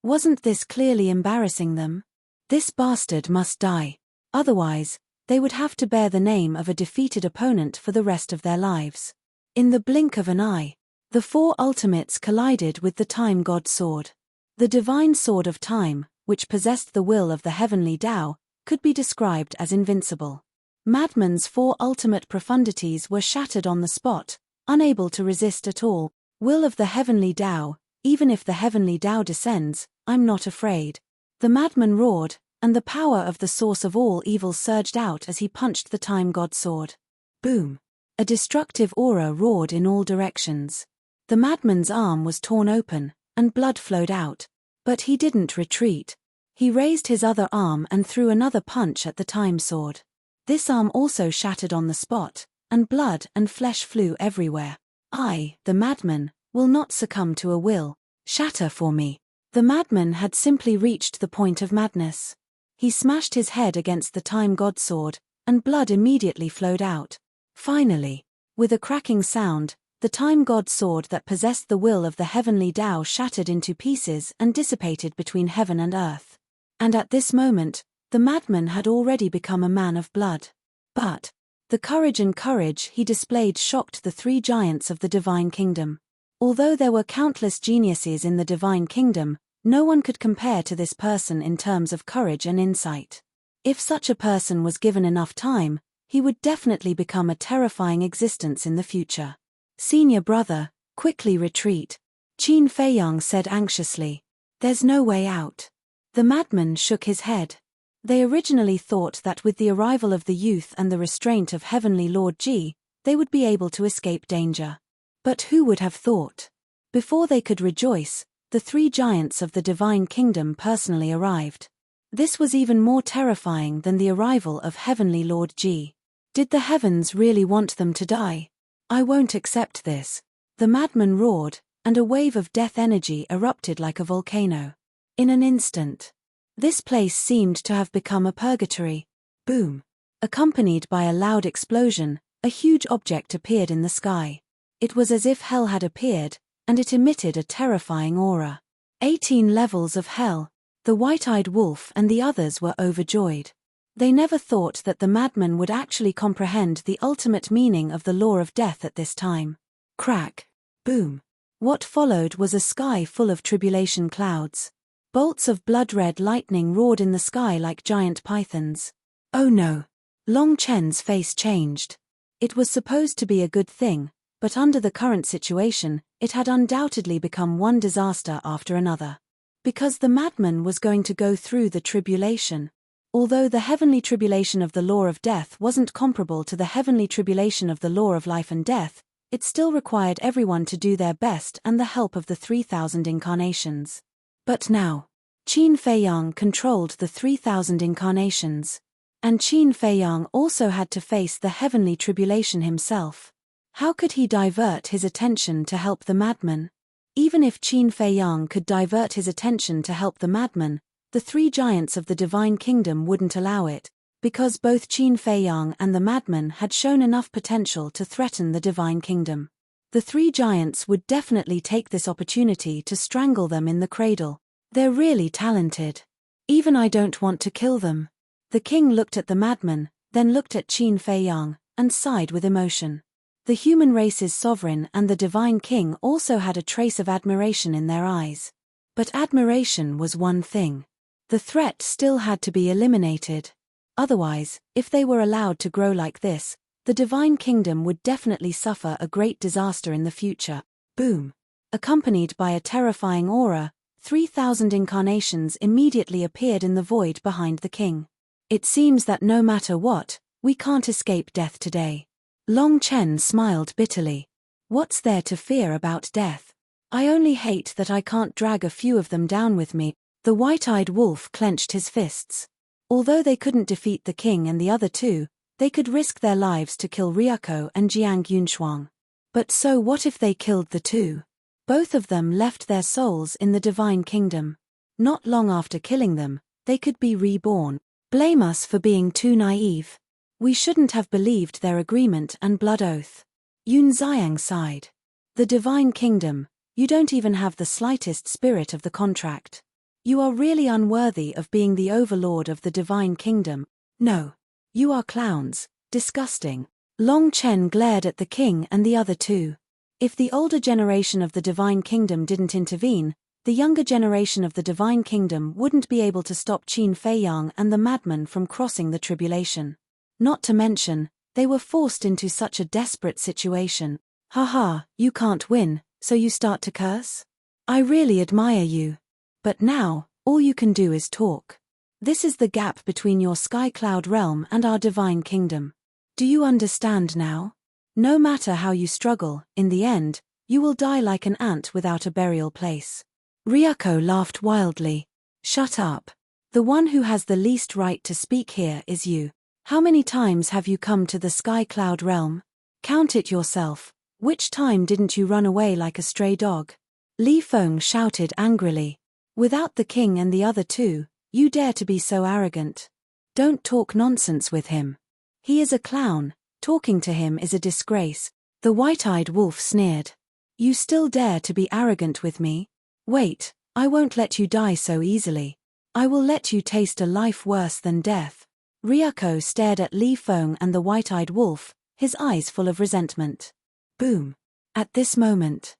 Wasn't this clearly embarrassing them? This bastard must die. Otherwise, they would have to bear the name of a defeated opponent for the rest of their lives. In the blink of an eye, the four ultimates collided with the time god sword. The divine sword of time, which possessed the will of the heavenly Tao, could be described as invincible. Madman's four ultimate profundities were shattered on the spot, unable to resist at all. Will of the heavenly Tao, even if the heavenly Tao descends, I'm not afraid. The madman roared, and the power of the source of all evil surged out as he punched the time god sword. Boom! A destructive aura roared in all directions. The madman's arm was torn open, and blood flowed out. But he didn't retreat. He raised his other arm and threw another punch at the time sword. This arm also shattered on the spot, and blood and flesh flew everywhere. I, the madman, will not succumb to a will. Shatter for me. The madman had simply reached the point of madness. He smashed his head against the time god sword, and blood immediately flowed out. Finally, with a cracking sound, the time god sword that possessed the will of the heavenly Tao shattered into pieces and dissipated between heaven and earth. And at this moment, the madman had already become a man of blood. But the courage he displayed shocked the three giants of the divine kingdom. Although there were countless geniuses in the divine kingdom, no one could compare to this person in terms of courage and insight. If such a person was given enough time, he would definitely become a terrifying existence in the future. Senior brother, quickly retreat, Qin Feiyang said anxiously. There's no way out. The madman shook his head. They originally thought that with the arrival of the youth and the restraint of Heavenly Lord Ji, they would be able to escape danger. But who would have thought? Before they could rejoice, the three giants of the divine kingdom personally arrived. This was even more terrifying than the arrival of Heavenly Lord Ji. Did the heavens really want them to die? I won't accept this. The madman roared, and a wave of death energy erupted like a volcano. In an instant, this place seemed to have become a purgatory. Boom! Accompanied by a loud explosion, a huge object appeared in the sky. It was as if hell had appeared, and it emitted a terrifying aura. 18 levels of hell. The white-eyed wolf and the others were overjoyed. They never thought that the madman would actually comprehend the ultimate meaning of the law of death at this time. Crack! Boom! What followed was a sky full of tribulation clouds. Bolts of blood-red lightning roared in the sky like giant pythons. Oh no! Long Chen's face changed. It was supposed to be a good thing, but under the current situation, it had undoubtedly become one disaster after another. Because the madman was going to go through the tribulation. Although the heavenly tribulation of the law of death wasn't comparable to the heavenly tribulation of the law of life and death, it still required everyone to do their best and the help of the 3,000 incarnations. But now, Qin Feiyang controlled the 3,000 incarnations. And Qin Feiyang also had to face the heavenly tribulation himself. How could he divert his attention to help the madman? Even if Qin Feiyang could divert his attention to help the madman, the three giants of the divine kingdom wouldn't allow it, because both Qin Feiyang and the madman had shown enough potential to threaten the divine kingdom. The three giants would definitely take this opportunity to strangle them in the cradle. They're really talented. Even I don't want to kill them. The king looked at the madman, then looked at Qin Feiyang, and sighed with emotion. The human race's sovereign and the divine king also had a trace of admiration in their eyes. But admiration was one thing. The threat still had to be eliminated. Otherwise, if they were allowed to grow like this, the divine kingdom would definitely suffer a great disaster in the future. Boom! Accompanied by a terrifying aura, 3,000 incarnations immediately appeared in the void behind the king. It seems that no matter what, we can't escape death today. Long Chen smiled bitterly. What's there to fear about death? I only hate that I can't drag a few of them down with me. The white-eyed wolf clenched his fists. Although they couldn't defeat the king and the other two, they could risk their lives to kill Ryuko and Jiang Yunshuang. But so what if they killed the two? Both of them left their souls in the divine kingdom. Not long after killing them, they could be reborn. Blame us for being too naive. We shouldn't have believed their agreement and blood oath. Yun Xiang sighed. The divine kingdom, you don't even have the slightest spirit of the contract. You are really unworthy of being the overlord of the divine kingdom. No. You are clowns, disgusting. Long Chen glared at the king and the other two. If the older generation of the divine kingdom didn't intervene, the younger generation of the divine kingdom wouldn't be able to stop Qin Feiyang and the madman from crossing the tribulation. Not to mention, they were forced into such a desperate situation. Haha, you can't win, so you start to curse? I really admire you. But now, all you can do is talk. This is the gap between your sky cloud realm and our divine kingdom. Do you understand now? No matter how you struggle, in the end, you will die like an ant without a burial place. Ryuko laughed wildly. Shut up. The one who has the least right to speak here is you. How many times have you come to the sky cloud realm? Count it yourself. Which time didn't you run away like a stray dog? Li Feng shouted angrily. Without the king and the other two, you dare to be so arrogant. Don't talk nonsense with him. He is a clown, talking to him is a disgrace. The white-eyed wolf sneered. You still dare to be arrogant with me? Wait, I won't let you die so easily. I will let you taste a life worse than death. Ryuko stared at Li Feng and the white-eyed wolf, his eyes full of resentment. Boom. At this moment,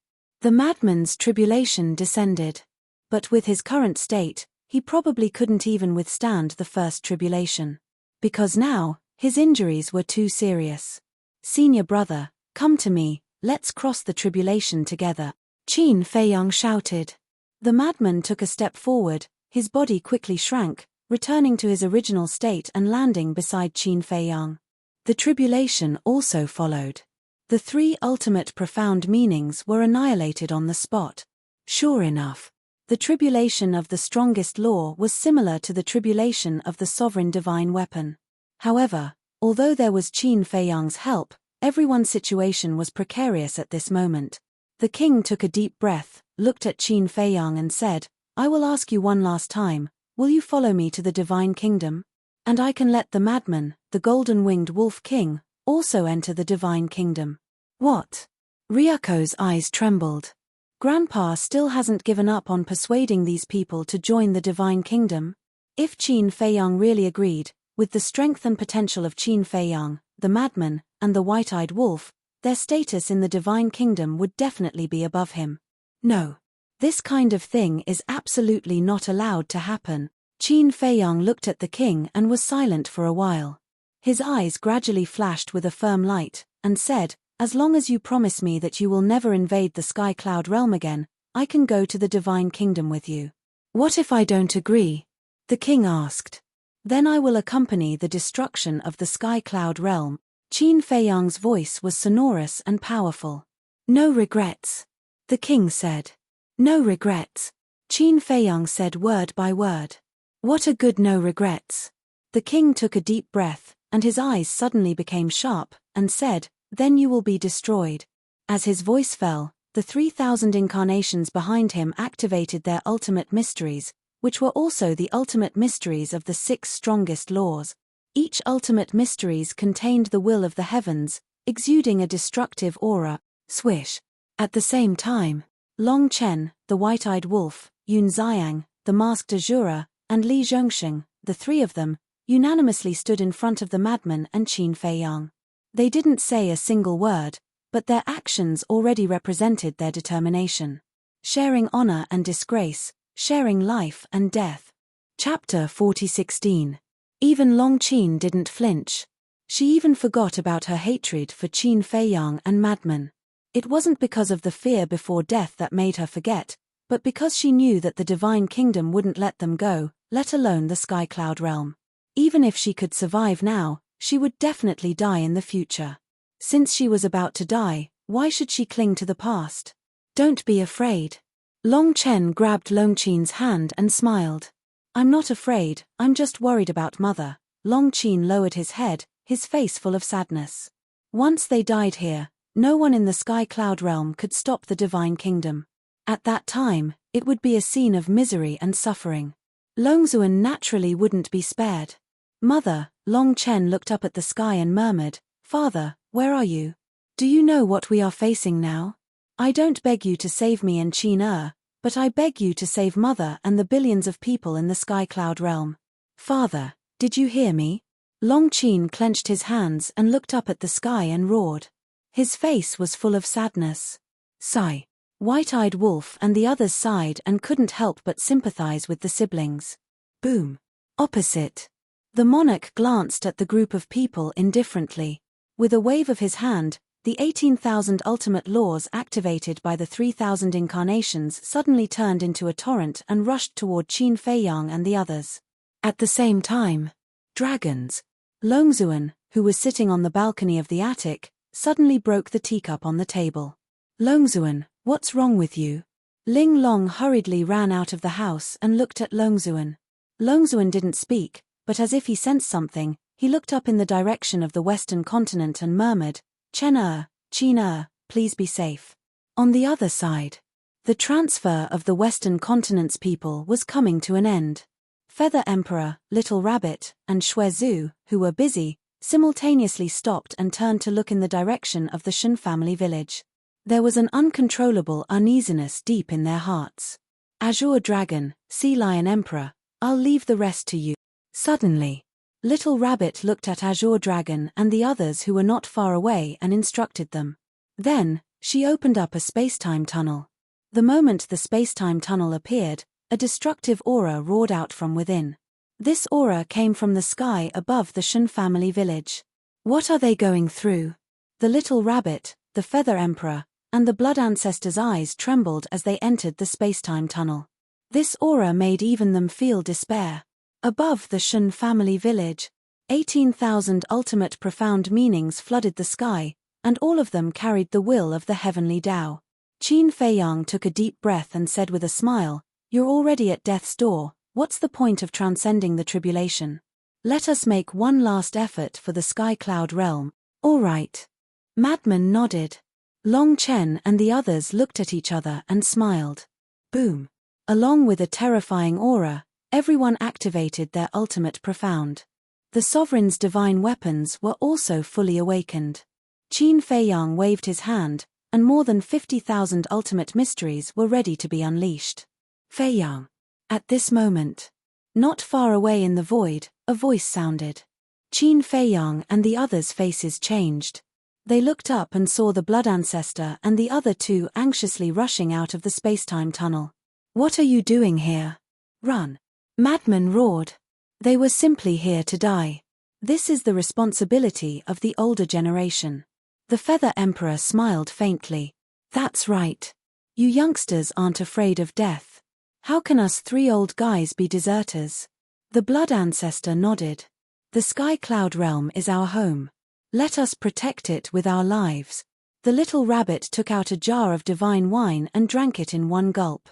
The madman's tribulation descended. But with his current state, he probably couldn't even withstand the first tribulation. Because now, his injuries were too serious. Senior brother, come to me, let's cross the tribulation together, Qin Feiyang shouted. The madman took a step forward, his body quickly shrank, returning to his original state and landing beside Qin Feiyang. The tribulation also followed. The three ultimate profound meanings were annihilated on the spot. Sure enough, the tribulation of the strongest law was similar to the tribulation of the sovereign divine weapon. However, although there was Qin Feiyang's help, everyone's situation was precarious at this moment. The king took a deep breath, looked at Qin Feiyang and said, I will ask you one last time, will you follow me to the divine kingdom? And I can let the madman, the golden-winged wolf king, also enter the divine kingdom. What? Ryuko's eyes trembled. Grandpa still hasn't given up on persuading these people to join the divine kingdom? If Qin Feiyang really agreed, with the strength and potential of Qin Feiyang, the madman, and the white-eyed wolf, their status in the divine kingdom would definitely be above him. No. This kind of thing is absolutely not allowed to happen. Qin Feiyang looked at the king and was silent for a while. His eyes gradually flashed with a firm light, and said, as long as you promise me that you will never invade the Sky Cloud realm again, I can go to the divine kingdom with you. What if I don't agree? The king asked. Then I will accompany the destruction of the Sky Cloud realm. Qin Feiyang's voice was sonorous and powerful. No regrets. The king said. No regrets. Qin Feiyang said word by word. What a good no regrets. The king took a deep breath, and his eyes suddenly became sharp, and said, then you will be destroyed. As his voice fell, the 3,000 incarnations behind him activated their ultimate mysteries, which were also the ultimate mysteries of the 6 strongest laws. Each ultimate mysteries contained the will of the heavens, exuding a destructive aura. Swish. At the same time, Long Chen, the white-eyed wolf, Yun Xiang, the masked Azura, and Li Zhongxing, the 3 of them, unanimously stood in front of the madman and Qin Feiyang. They didn't say a single word, but their actions already represented their determination. Sharing honor and disgrace, sharing life and death. Chapter 40:16. Even Long Qin didn't flinch. She even forgot about her hatred for Qin Feiyang and madman. It wasn't because of the fear before death that made her forget, but because she knew that the divine kingdom wouldn't let them go, let alone the Sky Cloud realm. Even if she could survive now, she would definitely die in the future. Since she was about to die, why should she cling to the past? Don't be afraid. Long Chen grabbed Long Qin's hand and smiled. I'm not afraid, I'm just worried about mother. Long Qin lowered his head, his face full of sadness. Once they died here, no one in the Sky Cloud realm could stop the divine kingdom. At that time, it would be a scene of misery and suffering. Longzuan naturally wouldn't be spared. Mother, Long Chen looked up at the sky and murmured, Father, where are you? Do you know what we are facing now? I don't beg you to save me and Qin but I beg you to save Mother and the billions of people in the Sky Cloud realm. Father, did you hear me? Long Qin clenched his hands and looked up at the sky and roared. His face was full of sadness. Sigh. White-eyed wolf and the others sighed and couldn't help but sympathize with the siblings. Boom. Opposite. The monarch glanced at the group of people indifferently. With a wave of his hand, the 18,000 ultimate laws activated by the 3,000 incarnations suddenly turned into a torrent and rushed toward Qin Feiyang and the others. At the same time, dragons. Longzuan, who was sitting on the balcony of the attic, suddenly broke the teacup on the table. Longzuan, what's wrong with you? Ling Long hurriedly ran out of the house and looked at Longzuan. Longzuan didn't speak, but as if he sensed something, he looked up in the direction of the western continent and murmured, Qin, please be safe. On the other side, the transfer of the western continent's people was coming to an end. Feather Emperor, Little Rabbit, and Shuezu, who were busy, simultaneously stopped and turned to look in the direction of the Shen family village. There was an uncontrollable uneasiness deep in their hearts. Azure Dragon, Sea Lion Emperor, I'll leave the rest to you. Suddenly, Little Rabbit looked at Azure Dragon and the others who were not far away and instructed them. Then, she opened up a space-time tunnel. The moment the space-time tunnel appeared, a destructive aura roared out from within. This aura came from the sky above the Shen family village. What are they going through? The little rabbit, the feather emperor, and the blood ancestor's eyes trembled as they entered the space-time tunnel. This aura made even them feel despair. Above the Shen family village, 18,000 ultimate profound meanings flooded the sky, and all of them carried the will of the heavenly Tao. Qin Feiyang took a deep breath and said with a smile, "You're already at death's door, what's the point of transcending the tribulation? Let us make one last effort for the sky cloud realm." "All right." Madman nodded. Long Chen and the others looked at each other and smiled. Boom. Along with a terrifying aura, everyone activated their ultimate profound. The sovereign's divine weapons were also fully awakened. Qin Feiyang waved his hand, and more than 50,000 ultimate mysteries were ready to be unleashed. Feiyang. At this moment, not far away in the void, a voice sounded. Qin Feiyang and the others' faces changed. They looked up and saw the blood ancestor and the other two anxiously rushing out of the spacetime tunnel. "What are you doing here? Run!" Madman roared. They were simply here to die. This is the responsibility of the older generation. The Feather Emperor smiled faintly. "That's right. You youngsters aren't afraid of death. How can us three old guys be deserters?" The blood ancestor nodded. "The sky cloud realm is our home. Let us protect it with our lives." The little rabbit took out a jar of divine wine and drank it in one gulp.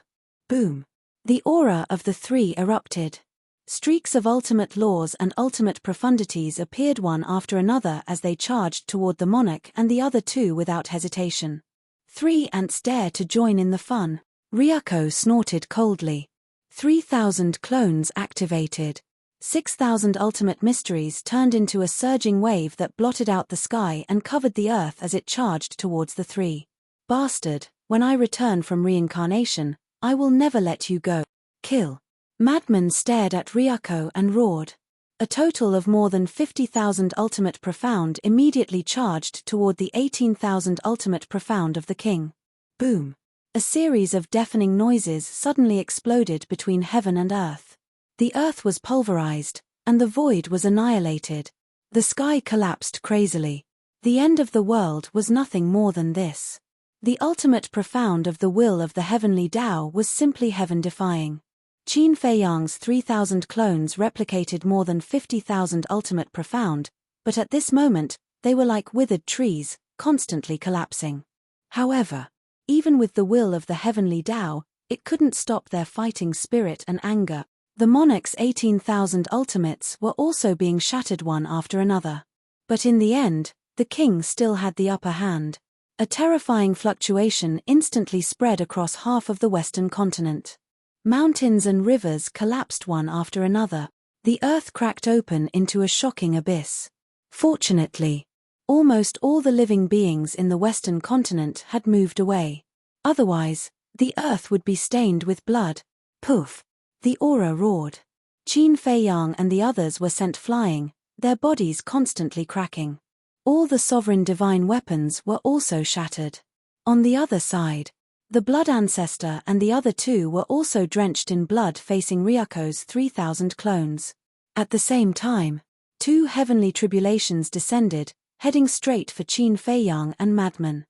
Boom. The aura of the three erupted. Streaks of ultimate laws and ultimate profundities appeared one after another as they charged toward the monarch and the other two without hesitation. 3 ants dare to join in the fun. Ryuko snorted coldly. 3,000 clones activated. 6,000 ultimate mysteries turned into a surging wave that blotted out the sky and covered the earth as it charged towards the three. "Bastard, when I return from reincarnation, I will never let you go. Kill." Madman stared at Ryuko and roared. A total of more than 50,000 ultimate profound immediately charged toward the 18,000 ultimate profound of the king. Boom. A series of deafening noises suddenly exploded between heaven and earth. The earth was pulverized, and the void was annihilated. The sky collapsed crazily. The end of the world was nothing more than this. The ultimate profound of the will of the heavenly Tao was simply heaven-defying. Qin Feiyang's 3,000 clones replicated more than 50,000 ultimate profound, but at this moment, they were like withered trees, constantly collapsing. However, even with the will of the heavenly Tao, it couldn't stop their fighting spirit and anger. The monarch's 18,000 ultimates were also being shattered one after another. But in the end, the king still had the upper hand. A terrifying fluctuation instantly spread across half of the western continent. Mountains and rivers collapsed one after another. The earth cracked open into a shocking abyss. Fortunately, almost all the living beings in the western continent had moved away. Otherwise, the earth would be stained with blood. Poof! The aura roared. Qin Feiyang and the others were sent flying, their bodies constantly cracking. All the sovereign divine weapons were also shattered. On the other side, the blood ancestor and the other two were also drenched in blood facing Ryuko's 3,000 clones. At the same time, 2 heavenly tribulations descended, heading straight for Qin Feiyang and Madman.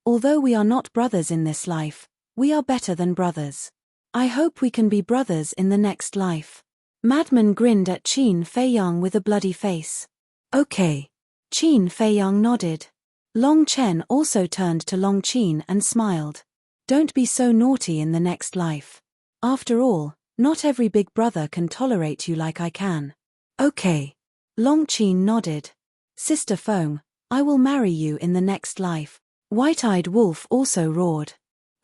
"Although we are not brothers in this life, we are better than brothers. I hope we can be brothers in the next life." Madman grinned at Qin Feiyang with a bloody face. "Okay." Qin Feiyang nodded. Long Chen also turned to Long Qin and smiled. "Don't be so naughty in the next life. After all, not every big brother can tolerate you like I can." "Okay." Long Qin nodded. "Sister Feng, I will marry you in the next life." White-Eyed Wolf also roared.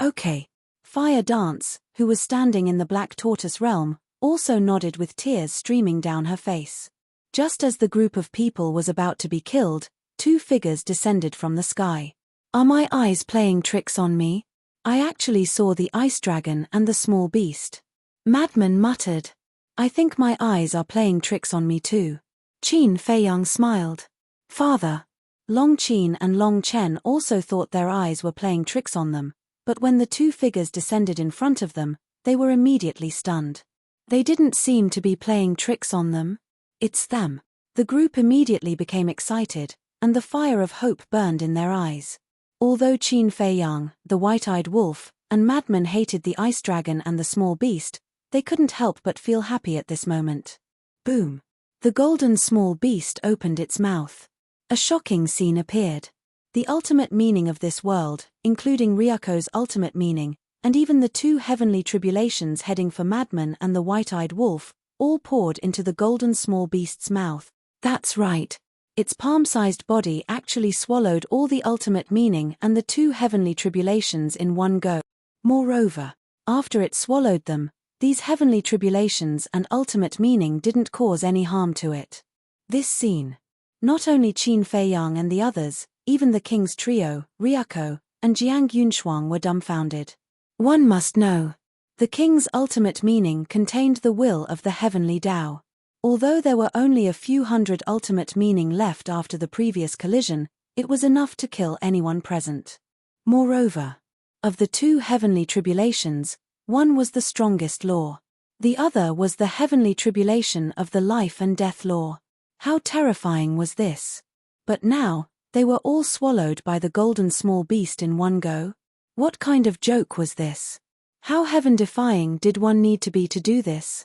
"Okay." Fire Dance, who was standing in the Black Tortoise realm, also nodded with tears streaming down her face. Just as the group of people was about to be killed, 2 figures descended from the sky. "Are my eyes playing tricks on me? I actually saw the ice dragon and the small beast." Madman muttered. "I think my eyes are playing tricks on me too." Qin Feiyang smiled. "Father." Long Qin and Long Chen also thought their eyes were playing tricks on them, But when the two figures descended in front of them, they were immediately stunned. They didn't seem to be playing tricks on them. It's them. The group immediately became excited, and the fire of hope burned in their eyes. Although Qin Fei Yang, the white-eyed wolf, and Madman hated the ice dragon and the small beast, they couldn't help but feel happy at this moment. Boom! The golden small beast opened its mouth. A shocking scene appeared. The ultimate meaning of this world, including Ryako's ultimate meaning, and even the two heavenly tribulations heading for Madman and the white-eyed wolf, all poured into the golden small beast's mouth. That's right. Its palm-sized body actually swallowed all the ultimate meaning and the two heavenly tribulations in one go. Moreover, after it swallowed them, these heavenly tribulations and ultimate meaning didn't cause any harm to it. This scene. Not only Qin Fei Yang and the others, even the king's trio, Ryako, and Jiang Yunshuang were dumbfounded. One must know. The king's ultimate meaning contained the will of the heavenly Tao. Although there were only a few hundred ultimate meaning left after the previous collision, it was enough to kill anyone present. Moreover, of the two heavenly tribulations, one was the strongest law. The other was the heavenly tribulation of the life and death law. How terrifying was this? But now, they were all swallowed by the golden small beast in one go? What kind of joke was this? How heaven-defying did one need to be to do this?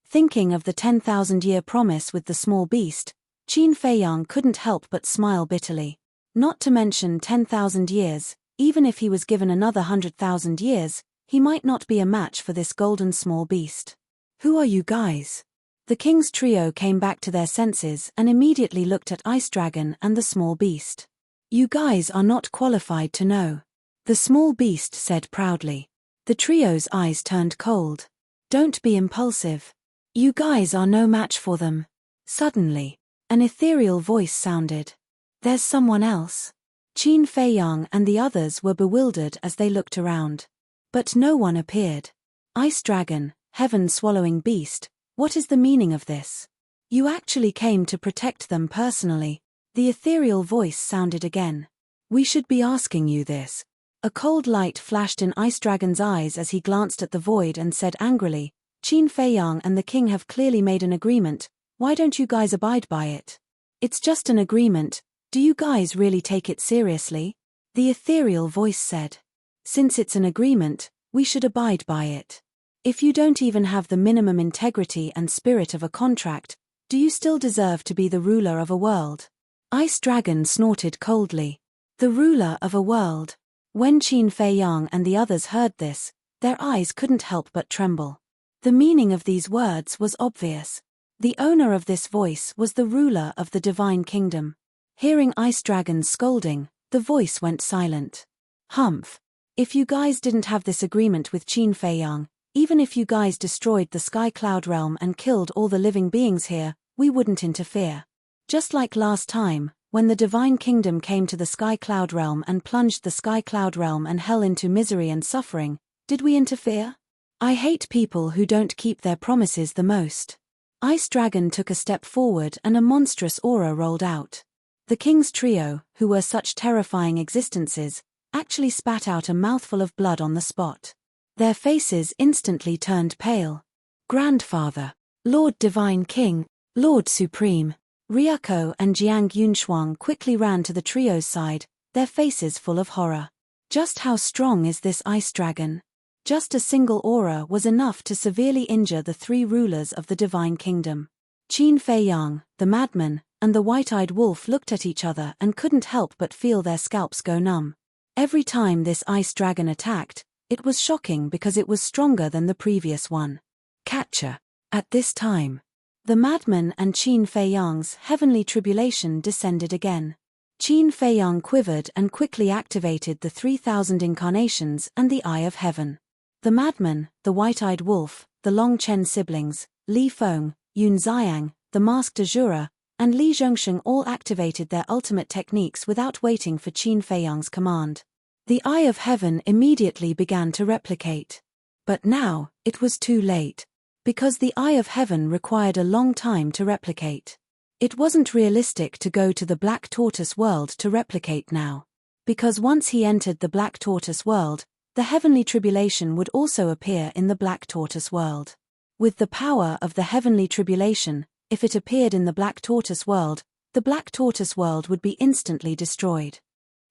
Thinking of the 10,000-year promise with the small beast, Qin Fei Yang couldn't help but smile bitterly. Not to mention 10,000 years, even if he was given another 100,000 years, he might not be a match for this golden small beast. Who are you guys? The king's trio came back to their senses and immediately looked at Ice Dragon and the small beast. You guys are not qualified to know. The small beast said proudly. The trio's eyes turned cold. Don't be impulsive. You guys are no match for them. Suddenly, an ethereal voice sounded. There's someone else. Qin Fei Yang and the others were bewildered as they looked around. But no one appeared. Ice Dragon, heaven-swallowing beast, what is the meaning of this? You actually came to protect them personally. The ethereal voice sounded again. We should be asking you this. A cold light flashed in Ice Dragon's eyes as he glanced at the void and said angrily, Qin Fei Yang and the king have clearly made an agreement, why don't you guys abide by it? It's just an agreement, do you guys really take it seriously? The ethereal voice said. Since it's an agreement, we should abide by it. If you don't even have the minimum integrity and spirit of a contract, do you still deserve to be the ruler of a world? Ice Dragon snorted coldly. The ruler of a world. When Qin Fei Yang and the others heard this, their eyes couldn't help but tremble. The meaning of these words was obvious. The owner of this voice was the ruler of the divine kingdom. Hearing Ice Dragon's scolding, the voice went silent. Humph. If you guys didn't have this agreement with Qin Fei Yang, even if you guys destroyed the Sky Cloud realm and killed all the living beings here, we wouldn't interfere. Just like last time, when the divine kingdom came to the Sky Cloud realm and plunged the Sky Cloud realm and hell into misery and suffering, did we interfere? I hate people who don't keep their promises the most. Ice Dragon took a step forward and a monstrous aura rolled out. The king's trio, who were such terrifying existences, actually spat out a mouthful of blood on the spot. Their faces instantly turned pale. Grandfather, Lord Divine King, Lord Supreme, Ryako and Jiang Yunshuang quickly ran to the trio's side, their faces full of horror. Just how strong is this Ice Dragon? Just a single aura was enough to severely injure the three rulers of the divine kingdom. Qin Fei Yang, the madman, and the white-eyed wolf looked at each other and couldn't help but feel their scalps go numb. Every time this Ice Dragon attacked, it was shocking because it was stronger than the previous one. Catcher. At this time, the madman and Qin Fei Yang's heavenly tribulation descended again. Qin Fei Yang quivered and quickly activated the 3,000 incarnations and the Eye of Heaven. The madman, the white-eyed wolf, the Long Chen siblings, Li Feng, Yun Xiang, the masked Azura, and Li Zhongsheng all activated their ultimate techniques without waiting for Qin Fei Yang's command. The Eye of Heaven immediately began to replicate. But now, it was too late. Because the Eye of Heaven required a long time to replicate. It wasn't realistic to go to the Black Tortoise world to replicate now. Because once he entered the Black Tortoise world, the heavenly tribulation would also appear in the Black Tortoise world. With the power of the heavenly tribulation, if it appeared in the Black Tortoise world, the Black Tortoise world would be instantly destroyed.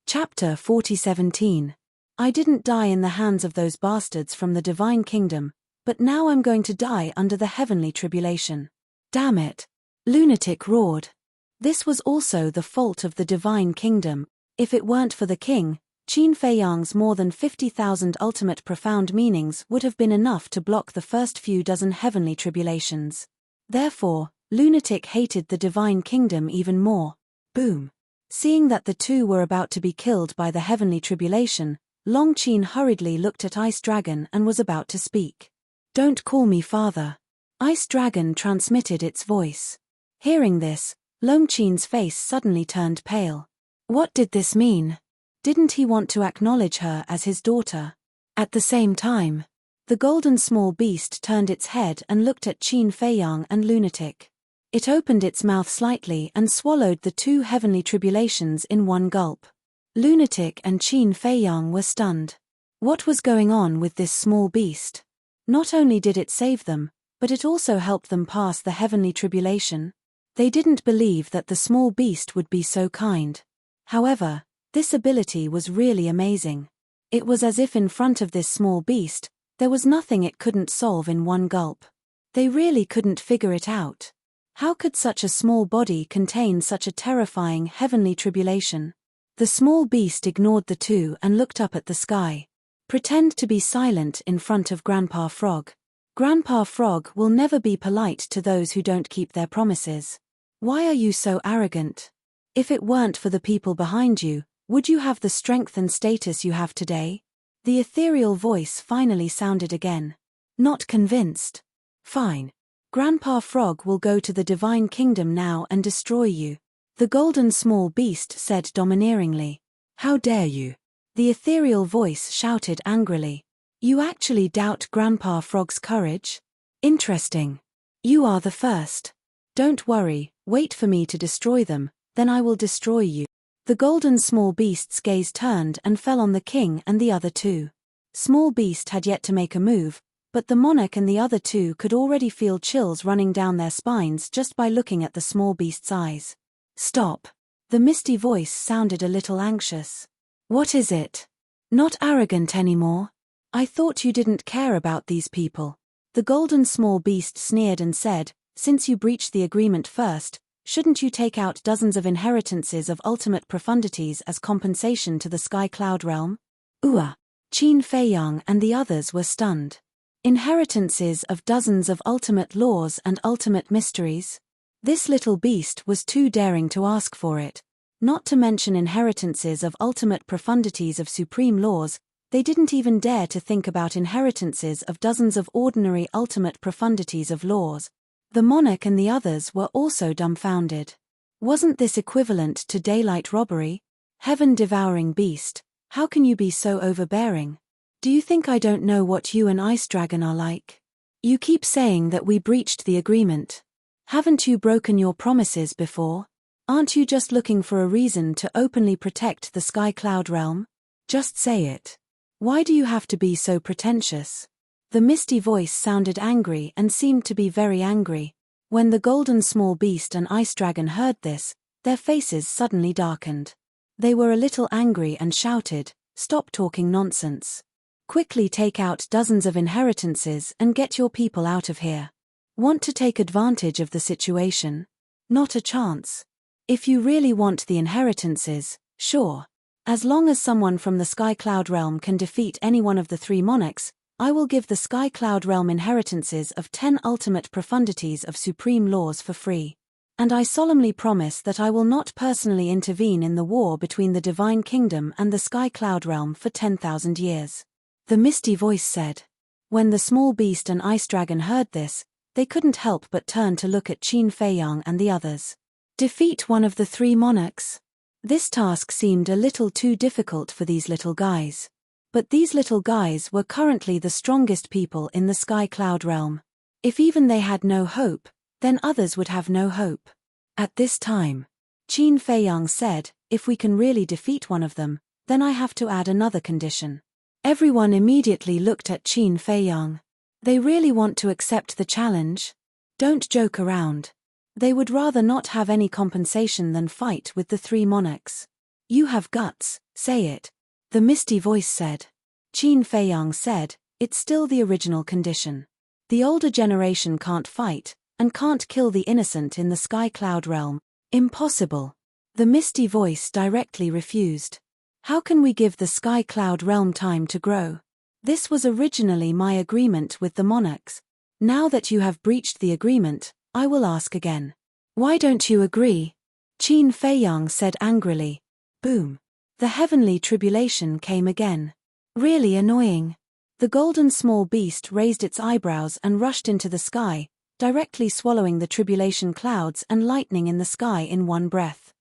Chapter 40:17. I didn't die in the hands of those bastards from the divine kingdom, but now I'm going to die under the heavenly tribulation. Damn it! Lunatic roared. This was also the fault of the divine kingdom. If it weren't for the king, Qin Feiyang's more than 50,000 ultimate profound meanings would have been enough to block the first few dozen heavenly tribulations. Therefore, Lunatic hated the divine kingdom even more. Boom! Seeing that the two were about to be killed by the heavenly tribulation, Long Qin hurriedly looked at Ice Dragon and was about to speak. Don't call me father. Ice Dragon transmitted its voice. Hearing this, Long Qin's face suddenly turned pale. What did this mean? Didn't he want to acknowledge her as his daughter? At the same time, the golden small beast turned its head and looked at Qin Feiyang and Lunatic. It opened its mouth slightly and swallowed the two heavenly tribulations in one gulp. Lunatic and Qin Feiyang were stunned. What was going on with this small beast? Not only did it save them, but it also helped them pass the heavenly tribulation. They didn't believe that the small beast would be so kind. However, this ability was really amazing. It was as if in front of this small beast, there was nothing it couldn't solve in one gulp. They really couldn't figure it out. How could such a small body contain such a terrifying heavenly tribulation? The small beast ignored the two and looked up at the sky. Pretend to be silent in front of Grandpa Frog. Grandpa Frog will never be polite to those who don't keep their promises. Why are you so arrogant? If it weren't for the people behind you, would you have the strength and status you have today? The ethereal voice finally sounded again. Not convinced. Fine. Grandpa Frog will go to the divine kingdom now and destroy you. The golden small beast said domineeringly. How dare you? The ethereal voice shouted angrily. You actually doubt Grandpa Frog's courage? Interesting. You are the first. Don't worry, wait for me to destroy them, then I will destroy you. The golden small beast's gaze turned and fell on the king and the other two. Small beast had yet to make a move, but the monarch and the other two could already feel chills running down their spines just by looking at the small beast's eyes. Stop. The misty voice sounded a little anxious. What is it? Not arrogant anymore? I thought you didn't care about these people. The golden small beast sneered and said, since you breached the agreement first, shouldn't you take out dozens of inheritances of ultimate profundities as compensation to the Sky Cloud realm? Qin Feiyang and the others were stunned. Inheritances of dozens of ultimate laws and ultimate mysteries? This little beast was too daring to ask for it. Not to mention inheritances of ultimate profundities of supreme laws, they didn't even dare to think about inheritances of dozens of ordinary ultimate profundities of laws. The monarch and the others were also dumbfounded. Wasn't this equivalent to daylight robbery? Heaven-devouring beast, how can you be so overbearing? Do you think I don't know what you and Ice Dragon are like? You keep saying that we breached the agreement. Haven't you broken your promises before? Aren't you just looking for a reason to openly protect the Sky Cloud realm? Just say it. Why do you have to be so pretentious? The misty voice sounded angry and seemed to be very angry. When the golden small beast and Ice Dragon heard this, their faces suddenly darkened. They were a little angry and shouted, "Stop talking nonsense. Quickly take out dozens of inheritances and get your people out of here. Want to take advantage of the situation? Not a chance. If you really want the inheritances, sure. As long as someone from the Sky Cloud realm can defeat any one of the three monarchs, I will give the Sky Cloud realm inheritances of 10 ultimate profundities of supreme laws for free. And I solemnly promise that I will not personally intervene in the war between the Divine Kingdom and the Sky Cloud realm for 10,000 years. The misty voice said. When the small beast and Ice Dragon heard this, they couldn't help but turn to look at Qin Feiyang and the others. Defeat one of the three monarchs? This task seemed a little too difficult for these little guys. But these little guys were currently the strongest people in the Sky Cloud realm. If even they had no hope, then others would have no hope. At this time, Qin Feiyang said, if we can really defeat one of them, then I have to add another condition. Everyone immediately looked at Qin Feiyang. They really want to accept the challenge? Don't joke around. They would rather not have any compensation than fight with the three monarchs. You have guts, say it. The misty voice said. Qin Feiyang said, it's still the original condition. The older generation can't fight, and can't kill the innocent in the sky cloud realm. Impossible. The misty voice directly refused. How can we give the sky cloud realm time to grow? This was originally my agreement with the monarchs. Now that you have breached the agreement, I will ask again. Why don't you agree? Qin Feiyang said angrily. Boom. The heavenly tribulation came again. Really annoying. The golden small beast raised its eyebrows and rushed into the sky, directly swallowing the tribulation clouds and lightning in the sky in one breath.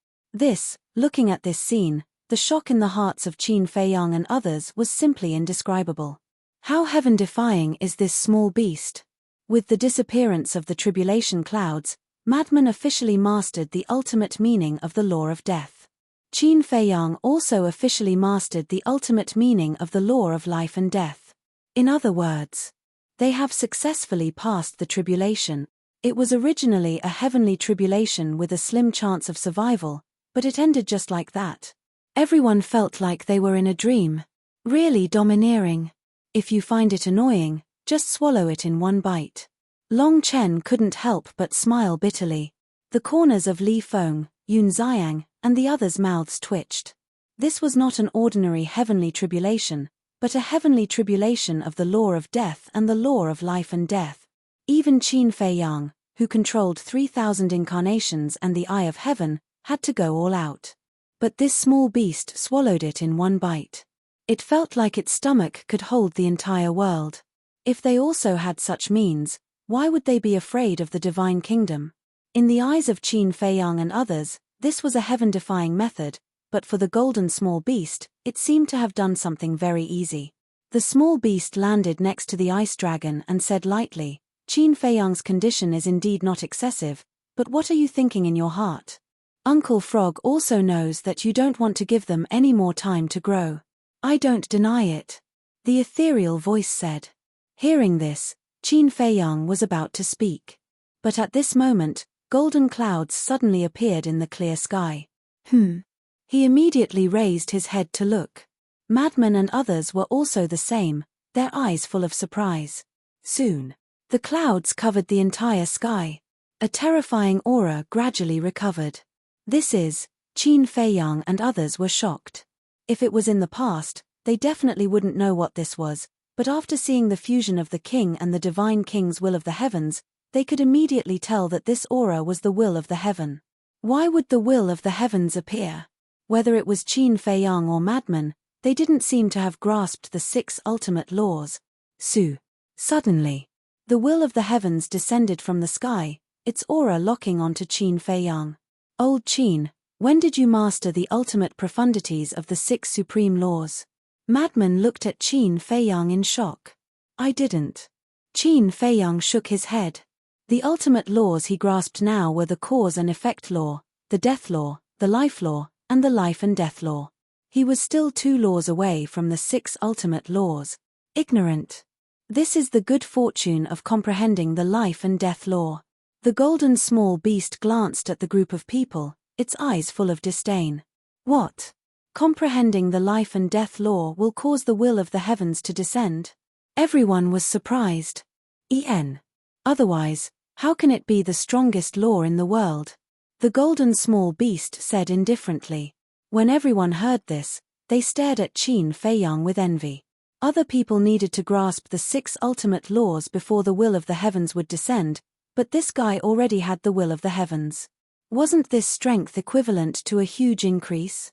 Looking at this scene, the shock in the hearts of Qin Feiyang and others was simply indescribable. How heaven-defying is this small beast? With the disappearance of the tribulation clouds, madmen officially mastered the ultimate meaning of the law of death. Qin Feiyang also officially mastered the ultimate meaning of the law of life and death. In other words, they have successfully passed the tribulation. It was originally a heavenly tribulation with a slim chance of survival, but it ended just like that. Everyone felt like they were in a dream. Really domineering. If you find it annoying, just swallow it in one bite. Long Chen couldn't help but smile bitterly. The corners of Li Feng, Yun Xiang, and the others' mouths twitched. This was not an ordinary heavenly tribulation, but a heavenly tribulation of the law of death and the law of life and death. Even Qin Feiyang, who controlled 3,000 incarnations and the eye of heaven, had to go all out. But this small beast swallowed it in one bite. It felt like its stomach could hold the entire world. If they also had such means, why would they be afraid of the divine kingdom? In the eyes of Qin Feiyang and others, this was a heaven-defying method, but for the golden small beast, it seemed to have done something very easy. The small beast landed next to the ice dragon and said lightly, Qin Feiyang's condition is indeed not excessive, but what are you thinking in your heart? Uncle Frog also knows that you don't want to give them any more time to grow. I don't deny it. The ethereal voice said. Hearing this, Qin Feiyang was about to speak. But at this moment, golden clouds suddenly appeared in the clear sky. He immediately raised his head to look. Madmen and others were also the same, their eyes full of surprise. Soon, the clouds covered the entire sky. A terrifying aura gradually recovered. Qin Feiyang and others were shocked. If it was in the past, they definitely wouldn't know what this was, but after seeing the fusion of the king and the divine king's will of the heavens, they could immediately tell that this aura was the will of the heaven. Why would the will of the heavens appear? Whether it was Qin Feiyang or madmen, they didn't seem to have grasped the 6 ultimate laws. Suddenly, the will of the heavens descended from the sky, its aura locking onto Qin Feiyang. Old Qin, when did you master the ultimate profundities of the 6 supreme laws? Madman looked at Qin Feiyang in shock. I didn't. Qin Feiyang shook his head. The ultimate laws he grasped now were the cause and effect law, the death law, the life law, and the life and death law. He was still 2 laws away from the 6 ultimate laws. Ignorant. This is the good fortune of comprehending the life and death law. The golden small beast glanced at the group of people, its eyes full of disdain. What? Comprehending the life and death law will cause the will of the heavens to descend? Everyone was surprised. Otherwise, how can it be the strongest law in the world? The golden small beast said indifferently. When everyone heard this, they stared at Qin Feiyang with envy. Other people needed to grasp the 6 ultimate laws before the will of the heavens would descend, but this guy already had the will of the heavens. Wasn't this strength equivalent to a huge increase?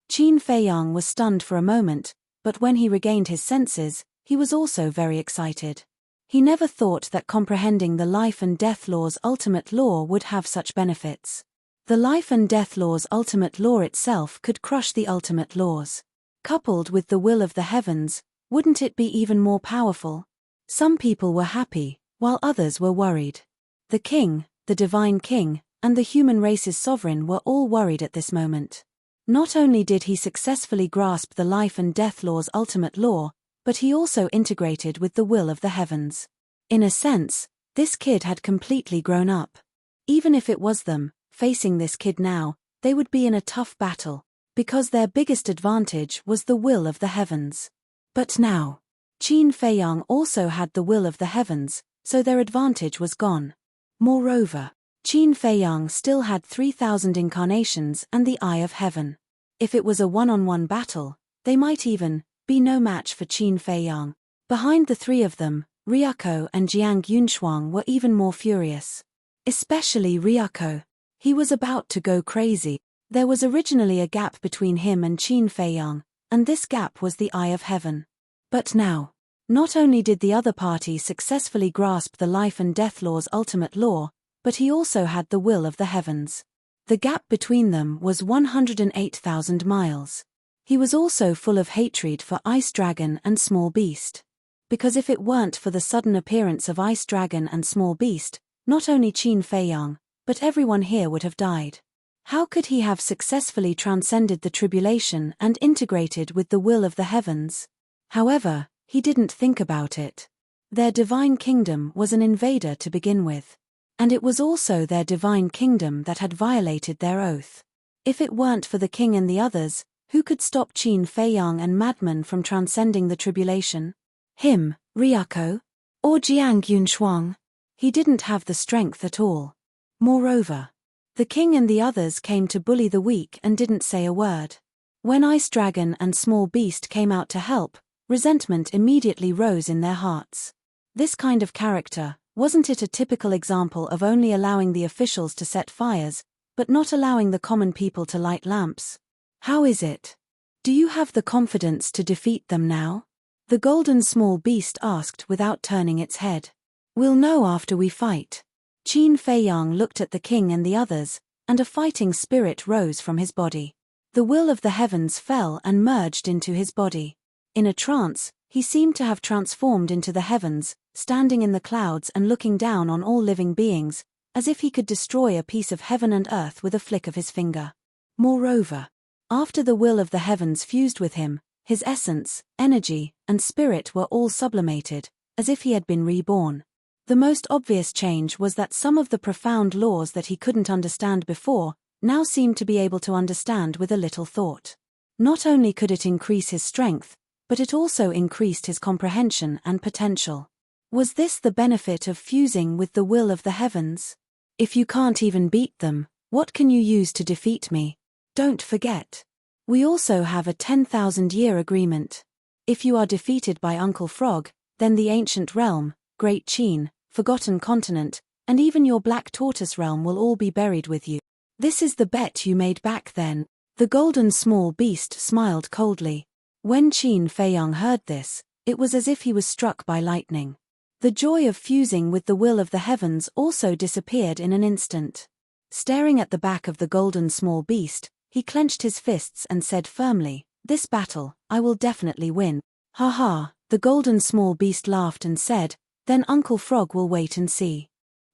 Qin Feiyang was stunned for a moment, but when he regained his senses, he was also very excited. He never thought that comprehending the life and death law's ultimate law would have such benefits. The life and death law's ultimate law itself could crush the ultimate laws. Coupled with the will of the heavens, wouldn't it be even more powerful? Some people were happy, while others were worried. The king, the divine king, and the human race's sovereign were all worried at this moment. Not only did he successfully grasp the life and death law's ultimate law, but he also integrated with the will of the heavens. In a sense, this kid had completely grown up. Even if it was them, facing this kid now, they would be in a tough battle, because their biggest advantage was the will of the heavens. But now, Qin Feiyang also had the will of the heavens, so their advantage was gone. Moreover, Qin Feiyang still had 3,000 incarnations and the Eye of Heaven. If it was a one-on-one battle, they might even be no match for Qin Feiyang. Behind the three of them, Ryuko and Jiang Yunshuang were even more furious. Especially Ryuko. He was about to go crazy. There was originally a gap between him and Qin Feiyang, and this gap was the Eye of Heaven. But now, not only did the other party successfully grasp the life and death law's ultimate law, but he also had the will of the heavens. The gap between them was 108,000 miles. He was also full of hatred for Ice Dragon and Small Beast. Because if it weren't for the sudden appearance of Ice Dragon and Small Beast, not only Qin Feiyang, but everyone here would have died. How could he have successfully transcended the tribulation and integrated with the will of the heavens? However, he didn't think about it. Their divine kingdom was an invader to begin with. And it was also their divine kingdom that had violated their oath. If it weren't for the king and the others, who could stop Qin Feiyang and Madman from transcending the tribulation? Him, Ryuko? Or Jiang Yunshuang? He didn't have the strength at all. Moreover, the king and the others came to bully the weak and didn't say a word. When Ice Dragon and Small Beast came out to help, resentment immediately rose in their hearts. This kind of character, wasn't it a typical example of only allowing the officials to set fires, but not allowing the common people to light lamps? How is it? Do you have the confidence to defeat them now? The golden Small Beast asked without turning its head. We'll know after we fight. Qin Feiyang looked at the king and the others, and a fighting spirit rose from his body. The will of the heavens fell and merged into his body. In a trance, he seemed to have transformed into the heavens, standing in the clouds and looking down on all living beings, as if he could destroy a piece of heaven and earth with a flick of his finger. Moreover, after the will of the heavens fused with him, his essence, energy, and spirit were all sublimated, as if he had been reborn. The most obvious change was that some of the profound laws that he couldn't understand before, now seemed to be able to understand with a little thought. Not only could it increase his strength, but it also increased his comprehension and potential. Was this the benefit of fusing with the will of the heavens? If you can't even beat them, what can you use to defeat me? Don't forget. We also have a 10,000-year agreement. If you are defeated by Uncle Frog, then the ancient realm, Great Qin, Forgotten Continent, and even your Black Tortoise realm will all be buried with you. This is the bet you made back then. The golden Small Beast smiled coldly. When Qin Feiyang heard this, it was as if he was struck by lightning. The joy of fusing with the will of the heavens also disappeared in an instant. Staring at the back of the golden Small Beast, he clenched his fists and said firmly, "This battle, I will definitely win." "Ha ha," the golden Small Beast laughed and said, "Then Uncle Frog will wait and see."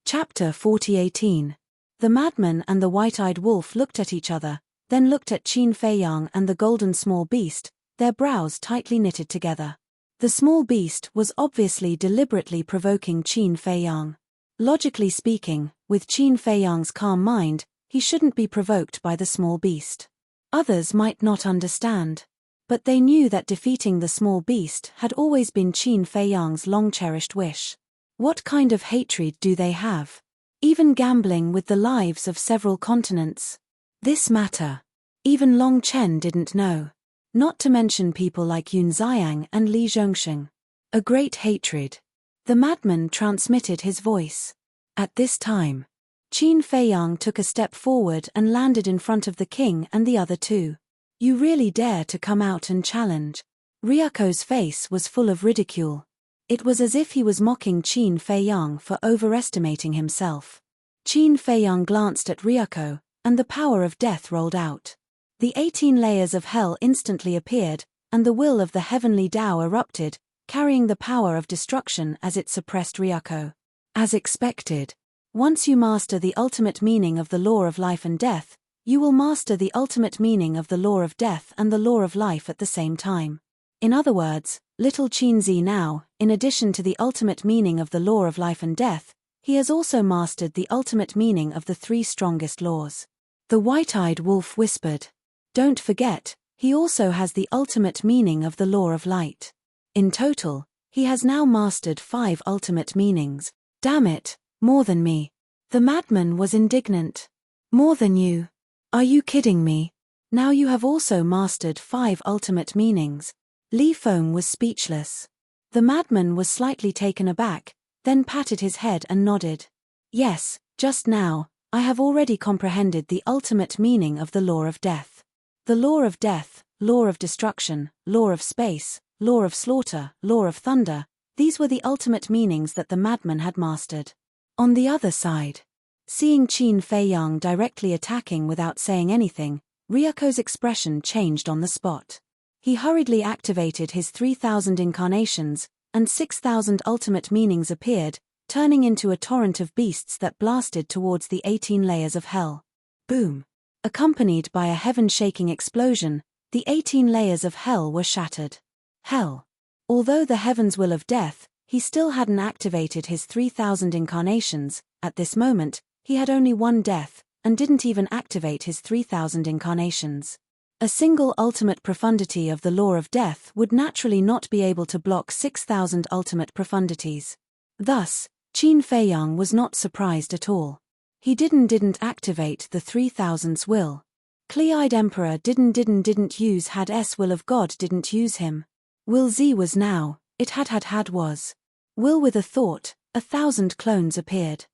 Chapter 40:18. The madman and the white-eyed wolf looked at each other, then looked at Qin Feiyang and the golden Small Beast, their brows tightly knitted together. The Small Beast was obviously deliberately provoking Qin Feiyang. Logically speaking, with Qin Feiyang's calm mind, he shouldn't be provoked by the Small Beast. Others might not understand. But they knew that defeating the Small Beast had always been Qin Feiyang's long-cherished wish. What kind of hatred do they have? Even gambling with the lives of several continents. This matter. Even Long Chen didn't know. Not to mention people like Yun Xiang and Li Zhongsheng. A great hatred. The madman transmitted his voice. At this time, Qin Feiyang took a step forward and landed in front of the king and the other two. "You really dare to come out and challenge?" Ryuko's face was full of ridicule. It was as if he was mocking Qin Feiyang for overestimating himself. Qin Feiyang glanced at Ryuko, and the power of death rolled out. The 18 layers of hell instantly appeared, and the will of the heavenly Tao erupted, carrying the power of destruction as it suppressed Ryuko. As expected, once you master the ultimate meaning of the law of life and death, you will master the ultimate meaning of the law of death and the law of life at the same time. In other words, Little Qinzi now, in addition to the ultimate meaning of the law of life and death, he has also mastered the ultimate meaning of the three strongest laws. The white-eyed wolf whispered. Don't forget, he also has the ultimate meaning of the law of light. In total, he has now mastered 5 ultimate meanings. Damn it, more than me. The madman was indignant. More than you? Are you kidding me? Now you have also mastered 5 ultimate meanings. Li Feng was speechless. The madman was slightly taken aback, then patted his head and nodded. Yes, just now, I have already comprehended the ultimate meaning of the law of death. The law of death, law of destruction, law of space, law of slaughter, law of thunder, these were the ultimate meanings that the madman had mastered. On the other side, seeing Qin Feiyang directly attacking without saying anything, Ryako's expression changed on the spot. He hurriedly activated his 3,000 incarnations, and 6,000 ultimate meanings appeared, turning into a torrent of beasts that blasted towards the 18 layers of hell. Boom! Accompanied by a heaven-shaking explosion, the 18 layers of hell were shattered. Hell. Although the heaven's will of death, he still hadn't activated his 3,000 incarnations. At this moment, he had only one death, and didn't even activate his 3,000 incarnations. A single ultimate profundity of the law of death would naturally not be able to block 6,000 ultimate profundities. Thus, Qin Feiyang was not surprised at all. He didn't activate the 3,000's will. Clear-eyed Emperor didn't use had S will of God didn't use him. Will Z was now, it had was. Will with a thought, 1,000 clones appeared.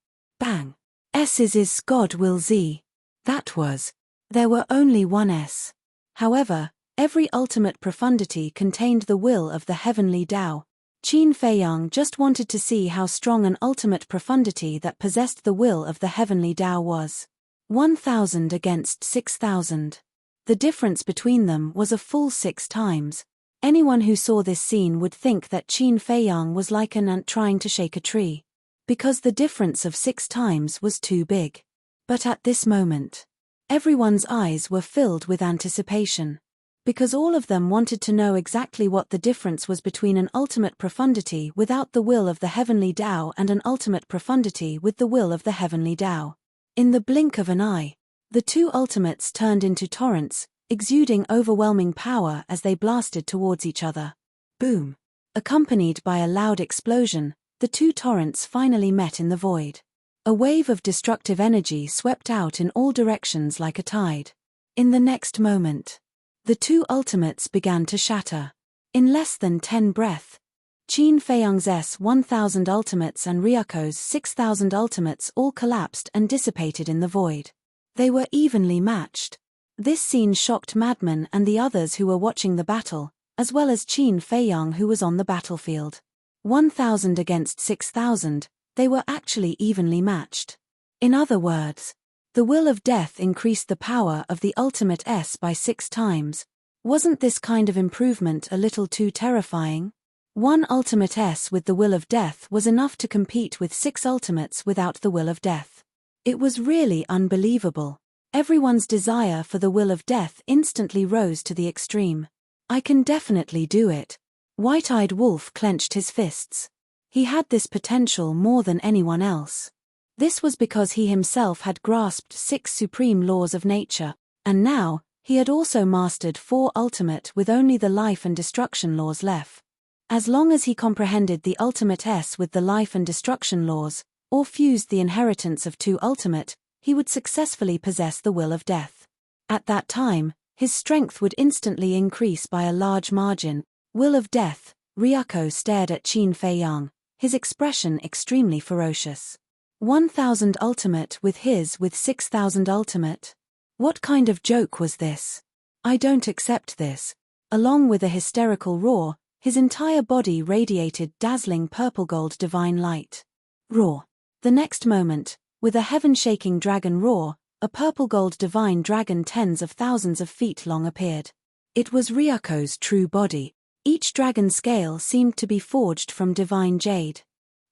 Bang! S is God will Z. That was. There were only one S. However, every ultimate profundity contained the will of the heavenly Tao. Qin Feiyang just wanted to see how strong an ultimate profundity that possessed the will of the heavenly Tao was. 1,000 against 6,000. The difference between them was a full 6 times. Anyone who saw this scene would think that Qin Feiyang was like an ant trying to shake a tree. Because the difference of 6 times was too big. But at this moment, everyone's eyes were filled with anticipation. Because all of them wanted to know exactly what the difference was between an ultimate profundity without the will of the heavenly Tao and an ultimate profundity with the will of the heavenly Tao. In the blink of an eye, the two ultimates turned into torrents, exuding overwhelming power as they blasted towards each other. Boom! Accompanied by a loud explosion, the two torrents finally met in the void. A wave of destructive energy swept out in all directions like a tide. In the next moment, the two ultimates began to shatter. In less than 10 breaths, Qin Feiyang's 1,000 ultimates and Ryako's 6,000 ultimates all collapsed and dissipated in the void. They were evenly matched. This scene shocked Madman and the others who were watching the battle, as well as Qin Feiyang who was on the battlefield. 1,000 against 6,000, they were actually evenly matched. In other words, the will of death increased the power of the ultimate S by 6 times. Wasn't this kind of improvement a little too terrifying? One ultimate S with the will of death was enough to compete with 6 ultimates without the will of death. It was really unbelievable. Everyone's desire for the will of death instantly rose to the extreme. I can definitely do it. White-eyed Wolf clenched his fists. He had this potential more than anyone else. This was because he himself had grasped 6 supreme laws of nature, and now, he had also mastered 4 ultimate with only the life and destruction laws left. As long as he comprehended the ultimate S with the life and destruction laws, or fused the inheritance of 2 ultimate, he would successfully possess the will of death. At that time, his strength would instantly increase by a large margin. Will of death, Ryako stared at Qin Feiyang, his expression extremely ferocious. 1,000 ultimate with 6,000 ultimate? What kind of joke was this? I don't accept this. Along with a hysterical roar, his entire body radiated dazzling purple-gold divine light. Roar. The next moment, with a heaven-shaking dragon roar, a purple-gold divine dragon tens of thousands of feet long appeared. It was Ryako's true body. Each dragon scale seemed to be forged from divine jade.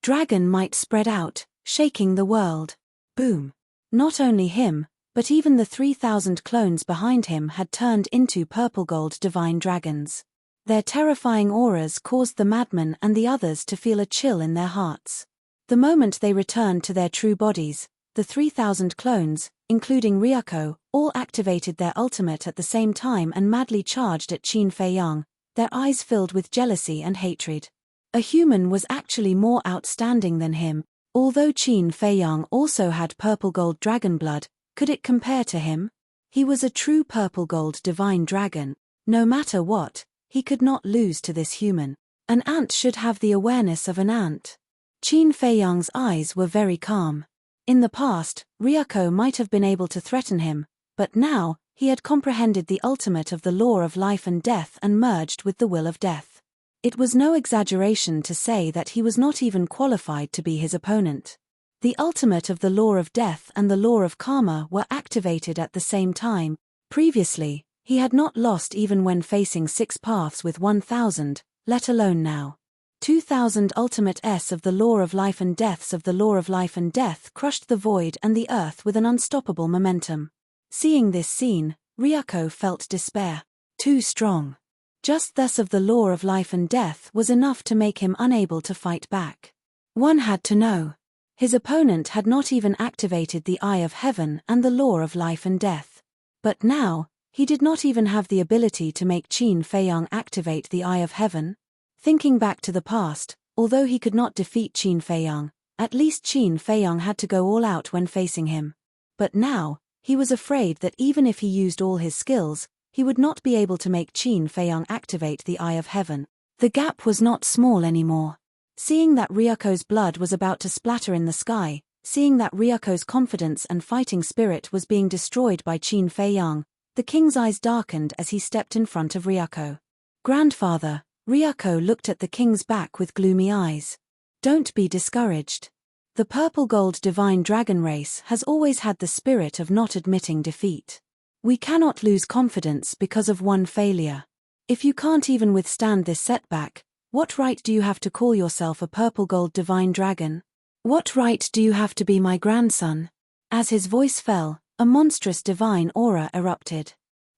Dragon might spread out, shaking the world. Boom. Not only him, but even the 3,000 clones behind him had turned into purple-gold divine dragons. Their terrifying auras caused the madman and the others to feel a chill in their hearts. The moment they returned to their true bodies, the 3,000 clones, including Ryuko, all activated their ultimate at the same time and madly charged at Qin Feiyang, their eyes filled with jealousy and hatred. A human was actually more outstanding than him. Although Qin Feiyang also had purple-gold dragon blood, could it compare to him? He was a true purple-gold divine dragon. No matter what, he could not lose to this human. An ant should have the awareness of an ant. Qin Feiyang's eyes were very calm. In the past, Ryuko might have been able to threaten him, but now, he had comprehended the ultimate of the law of life and death and merged with the will of death. It was no exaggeration to say that he was not even qualified to be his opponent. The ultimate of the law of death and the law of karma were activated at the same time. Previously, he had not lost even when facing 6 paths with 1,000, let alone now. 2,000 ultimate S of the law of life and deaths of the law of life and death crushed the void and the earth with an unstoppable momentum. Seeing this scene, Ryuko felt despair. Too strong. Just thus of the law of life and death was enough to make him unable to fight back. One had to know. His opponent had not even activated the Eye of Heaven and the law of life and death. But now, he did not even have the ability to make Qin Feiyang activate the Eye of Heaven. Thinking back to the past, although he could not defeat Qin Feiyang, at least Qin Feiyang had to go all out when facing him. But now, he was afraid that even if he used all his skills, he would not be able to make Qin Feiyang activate the Eye of Heaven. The gap was not small anymore. Seeing that Ryuko's blood was about to splatter in the sky, seeing that Ryuko's confidence and fighting spirit was being destroyed by Qin Feiyang, the king's eyes darkened as he stepped in front of Ryuko. "Grandfather," Ryuko looked at the king's back with gloomy eyes. "Don't be discouraged. The purple-gold divine dragon race has always had the spirit of not admitting defeat. We cannot lose confidence because of one failure. If you can't even withstand this setback, what right do you have to call yourself a purple-gold divine dragon? What right do you have to be my grandson?" As his voice fell, a monstrous divine aura erupted.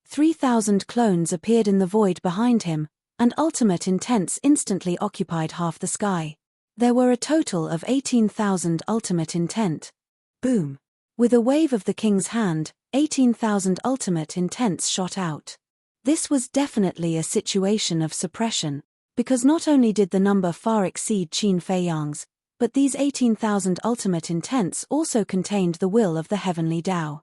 3,000 clones appeared in the void behind him, and ultimate intents instantly occupied half the sky. There were a total of 18,000 ultimate intent. Boom! With a wave of the king's hand, 18,000 ultimate intents shot out. This was definitely a situation of suppression, because not only did the number far exceed Qin Feiyang's, but these 18,000 ultimate intents also contained the will of the heavenly Tao.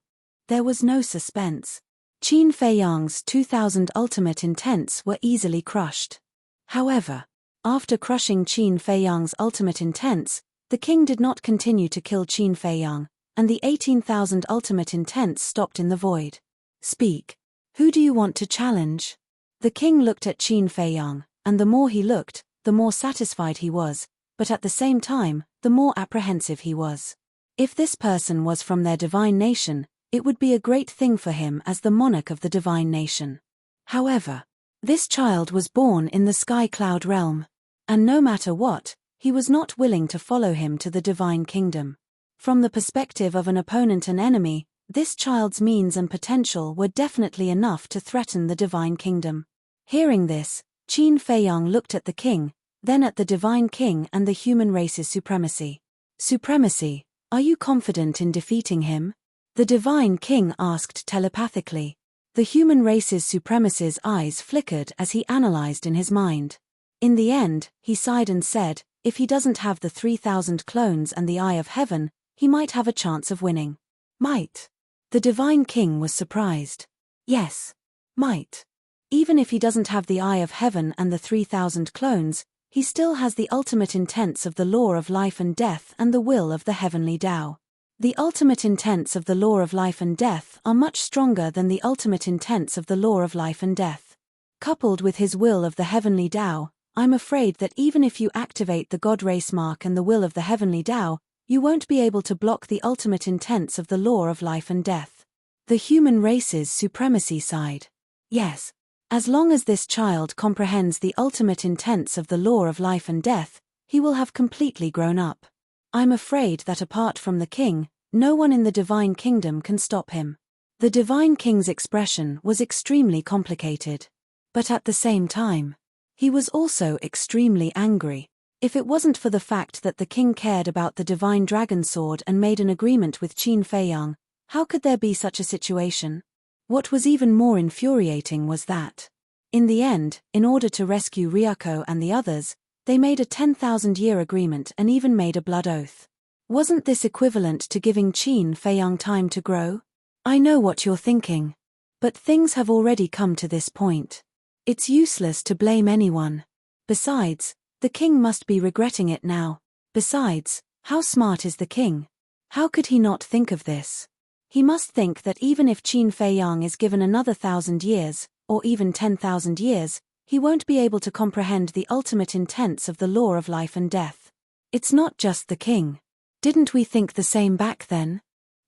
There was no suspense. Qin Feiyang's 2,000 ultimate intents were easily crushed. However, after crushing Qin Feiyang's ultimate intents, the king did not continue to kill Qin Feiyang, and the 18,000 ultimate intents stopped in the void. "Speak. Who do you want to challenge?" The king looked at Qin Feiyang, and the more he looked, the more satisfied he was, but at the same time, the more apprehensive he was. If this person was from their divine nation, it would be a great thing for him as the monarch of the divine nation. However, this child was born in the sky cloud realm, and no matter what, he was not willing to follow him to the divine kingdom. From the perspective of an opponent and enemy, this child's means and potential were definitely enough to threaten the divine kingdom. Hearing this, Qin Feiyang looked at the king, then at the divine king and the human race's supremacy. "Supremacy, are you confident in defeating him?" The divine king asked telepathically. The human race's supremacist's eyes flickered as he analyzed in his mind. In the end, he sighed and said, if he doesn't have the 3,000 clones and the Eye of Heaven, he might have a chance of winning. Might. The divine king was surprised. Yes. Might. Even if he doesn't have the Eye of Heaven and the 3,000 clones, he still has the ultimate intents of the law of life and death and the will of the heavenly Tao. The ultimate intents of the law of life and death are much stronger than the ultimate intents of the law of life and death. Coupled with his will of the heavenly Tao, I'm afraid that even if you activate the God race mark and the will of the heavenly Tao, you won't be able to block the ultimate intents of the law of life and death. The human race's supremacy side. Yes. As long as this child comprehends the ultimate intents of the law of life and death, he will have completely grown up. I'm afraid that apart from the king, no one in the divine kingdom can stop him. The divine king's expression was extremely complicated. But at the same time, He was also extremely angry. If it wasn't for the fact that the king cared about the divine dragon sword and made an agreement with Qin Feiyang, how could there be such a situation? What was even more infuriating was that, in the end, in order to rescue Ryuko and the others, they made a 10,000-year agreement and even made a blood oath. Wasn't this equivalent to giving Qin Feiyang time to grow? I know what you're thinking. But things have already come to this point. It's useless to blame anyone. Besides, the king must be regretting it now. Besides, how smart is the king? How could he not think of this? He must think that even if Qin Feiyang is given another 1,000 years, or even 10,000 years, he won't be able to comprehend the ultimate intents of the law of life and death. It's not just the king. Didn't we think the same back then?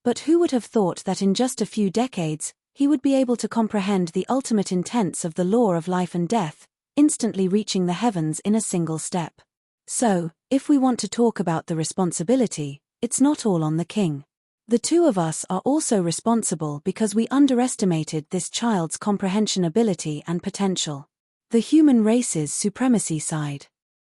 But who would have thought that in just a few decades, he would be able to comprehend the ultimate intents of the law of life and death, instantly reaching the heavens in a single step? So, if we want to talk about the responsibility, it's not all on the king. The two of us are also responsible because we underestimated this child's comprehension ability and potential. The human race's supremacy side.